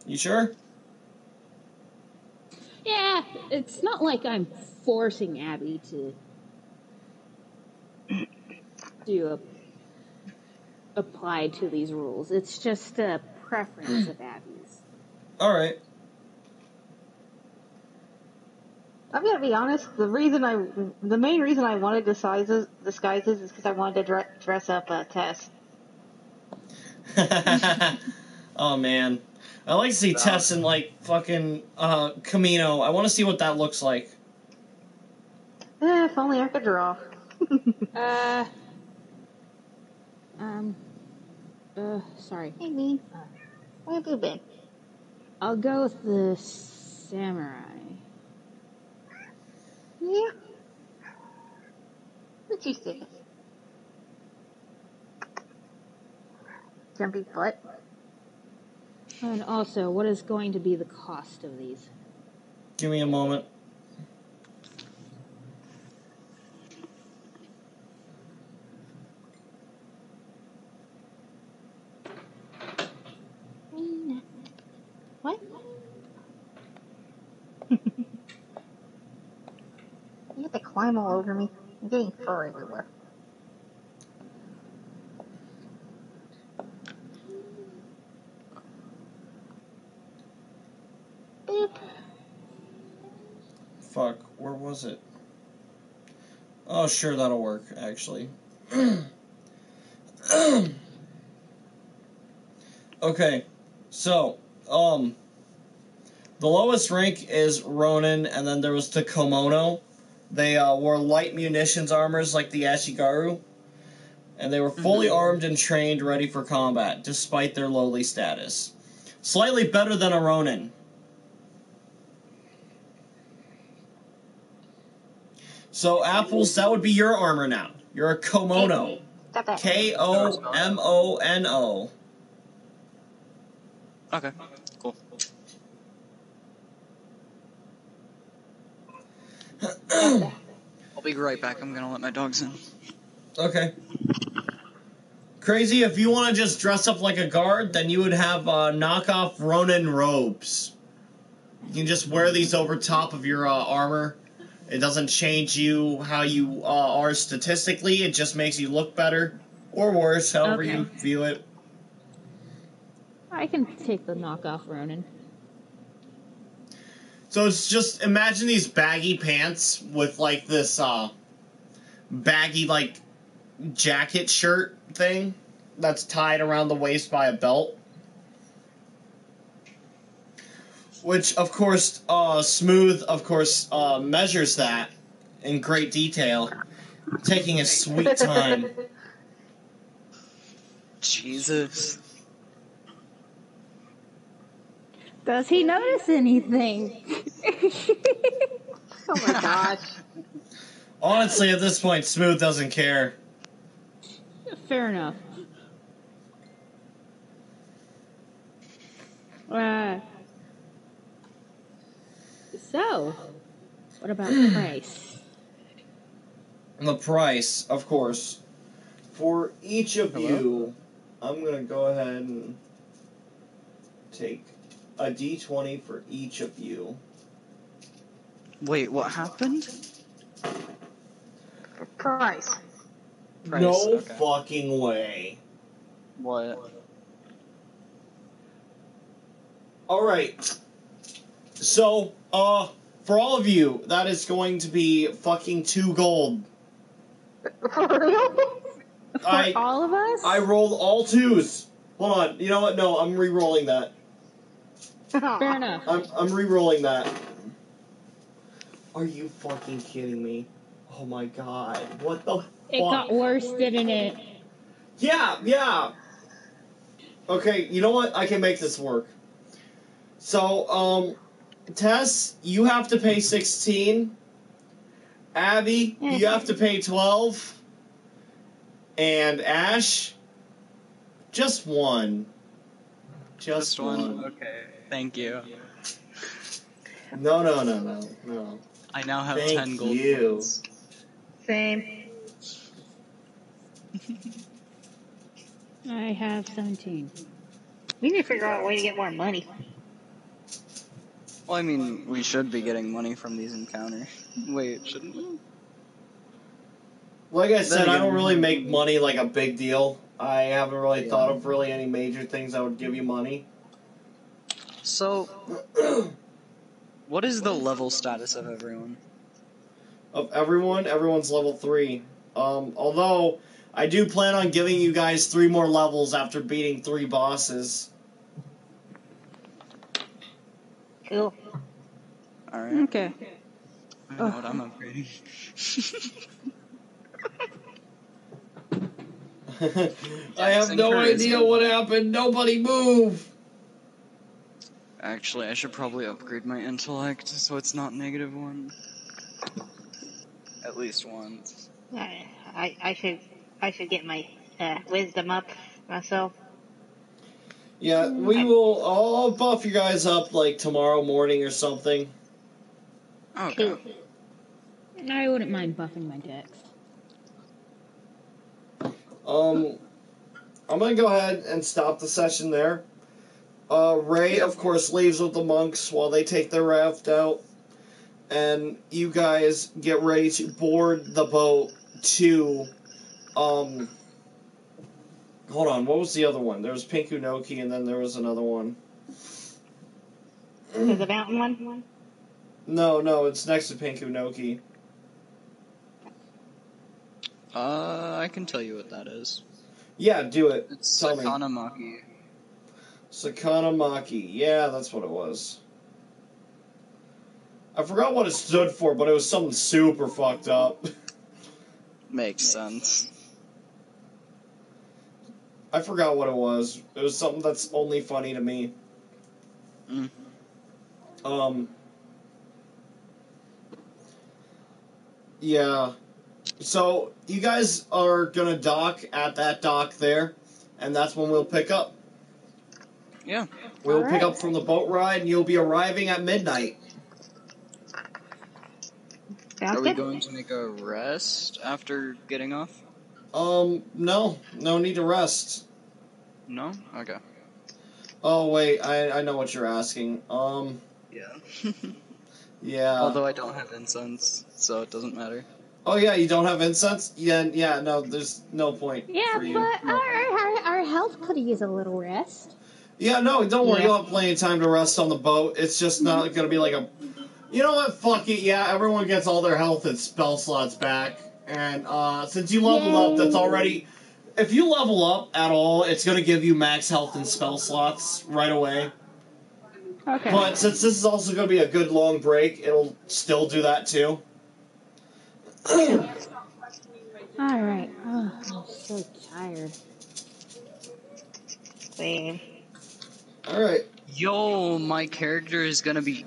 You sure? Yeah, it's not like I'm forcing Abby to apply to these rules. It's just a preference of Abby's. Alright. I'm gonna be honest. The main reason I wanted disguises is because I wanted to dress up Tess. Oh man. I like to see Tess in like fucking Camino. I want to see what that looks like. If only I could draw. Sorry. Hey, me. Where have you been? I'll go with the samurai. Yeah. What you say? Jumpy foot. And also, what is going to be the cost of these? Give me a moment. What? You have to climb all over me. I'm getting fur everywhere. Boop. Fuck, where was it? Oh, sure, that'll work, actually. Okay, so, the lowest rank is Ronin, and then there was the Komono. They wore light munitions armors like the Ashigaru, and they were fully armed and trained, ready for combat, despite their lowly status. Slightly better than a Ronin. So, Apples, that would be your armor now. You're a Komono. Stop that. Komono. Okay, cool. I'll be right back. I'm gonna let my dogs in. Okay. Crazy, if you want to just dress up like a guard, then you would have knockoff Ronin robes. You can just wear these over top of your armor. It doesn't change you how you are statistically. It just makes you look better. Or worse, however you view it. I can take the knockoff Ronin. So it's just, imagine these baggy pants with like this baggy like jacket shirt thing that's tied around the waist by a belt. Which, of course, Smooth, of course, measures that in great detail, taking his sweet time. Jesus. Does he notice anything? Oh my gosh. Honestly, at this point, Smooth doesn't care. Fair enough. So, what about price? The price, of course, for each of you, I'm going to go ahead and take a D20 for each of you. Wait, what happened? Price. No fucking way. What? Alright. So, for all of you, that is going to be fucking 2 gold. For real? For all of us? I rolled all 2s. Hold on. You know what? No, I'm re-rolling that. Fair enough. I'm re-rolling that. Are you fucking kidding me? Oh my god. What the fuck? It got worse, didn't it? Yeah. Okay, you know what? I can make this work. So, Tess, you have to pay 16. Abby, you have to pay 12. And Ash, just 1. Just 1. Okay, thank you. No. I now have Thank 10 gold you. points. Same. I have 17. We need to figure out a way to get more money. Well, I mean, we should be getting money from these encounters. Wait, shouldn't we? Like I said, Then I again, don't really make money like a big deal. I haven't really thought of really any major things that would give you money. So, what is the level status of everyone? Of everyone's level 3. Although, I do plan on giving you guys 3 more levels after beating 3 bosses. Cool. Alright. Okay. I know what I'm upgrading. I have no idea what happened. Nobody move. Actually, I should probably upgrade my intellect so it's not -1. At least once. I should get my wisdom up myself. Yeah, we will. I'll buff you guys up like tomorrow morning or something. Okay. I wouldn't mind buffing my dex. I'm gonna go ahead and stop the session there. Ray, of course, leaves with the monks while they take their raft out, and you guys get ready to board the boat to, hold on, what was the other one? There was Pinkunoki, and then there was another one. There's a mountain one? No, it's next to Pinkunoki. I can tell you what that is. Yeah, do it. It's Tell me. Sakanamaki. Sakanamaki. Yeah, that's what it was. I forgot what it stood for, but it was something super fucked up. Makes sense. I forgot what it was. It was something that's only funny to me. Yeah. So, you guys are gonna dock at that dock there, and that's when we'll pick up. Yeah. We'll pick up from the boat ride, and you'll be arriving at midnight. Are we going to make a rest after getting off? No need to rest. No? Okay. Oh, wait, I know what you're asking. Yeah. Yeah. Although I don't have incense, so it doesn't matter. Oh, yeah, you don't have incense? Yeah, no, there's no point Yeah, for you. but our health could use a little rest. Yeah, no, don't worry, Yeah. you'll have plenty of time to rest on the boat. It's just not gonna be like a... You know what, fuck it, yeah, everyone gets all their health and spell slots back. And, since you leveled up, that's already... If you level up at all, it's gonna give you max health and spell slots right away. Okay. But since this is also gonna be a good long break, it'll still do that too. Alright. Oh, I'm so tired. Same. Alright. Yo, my character is gonna be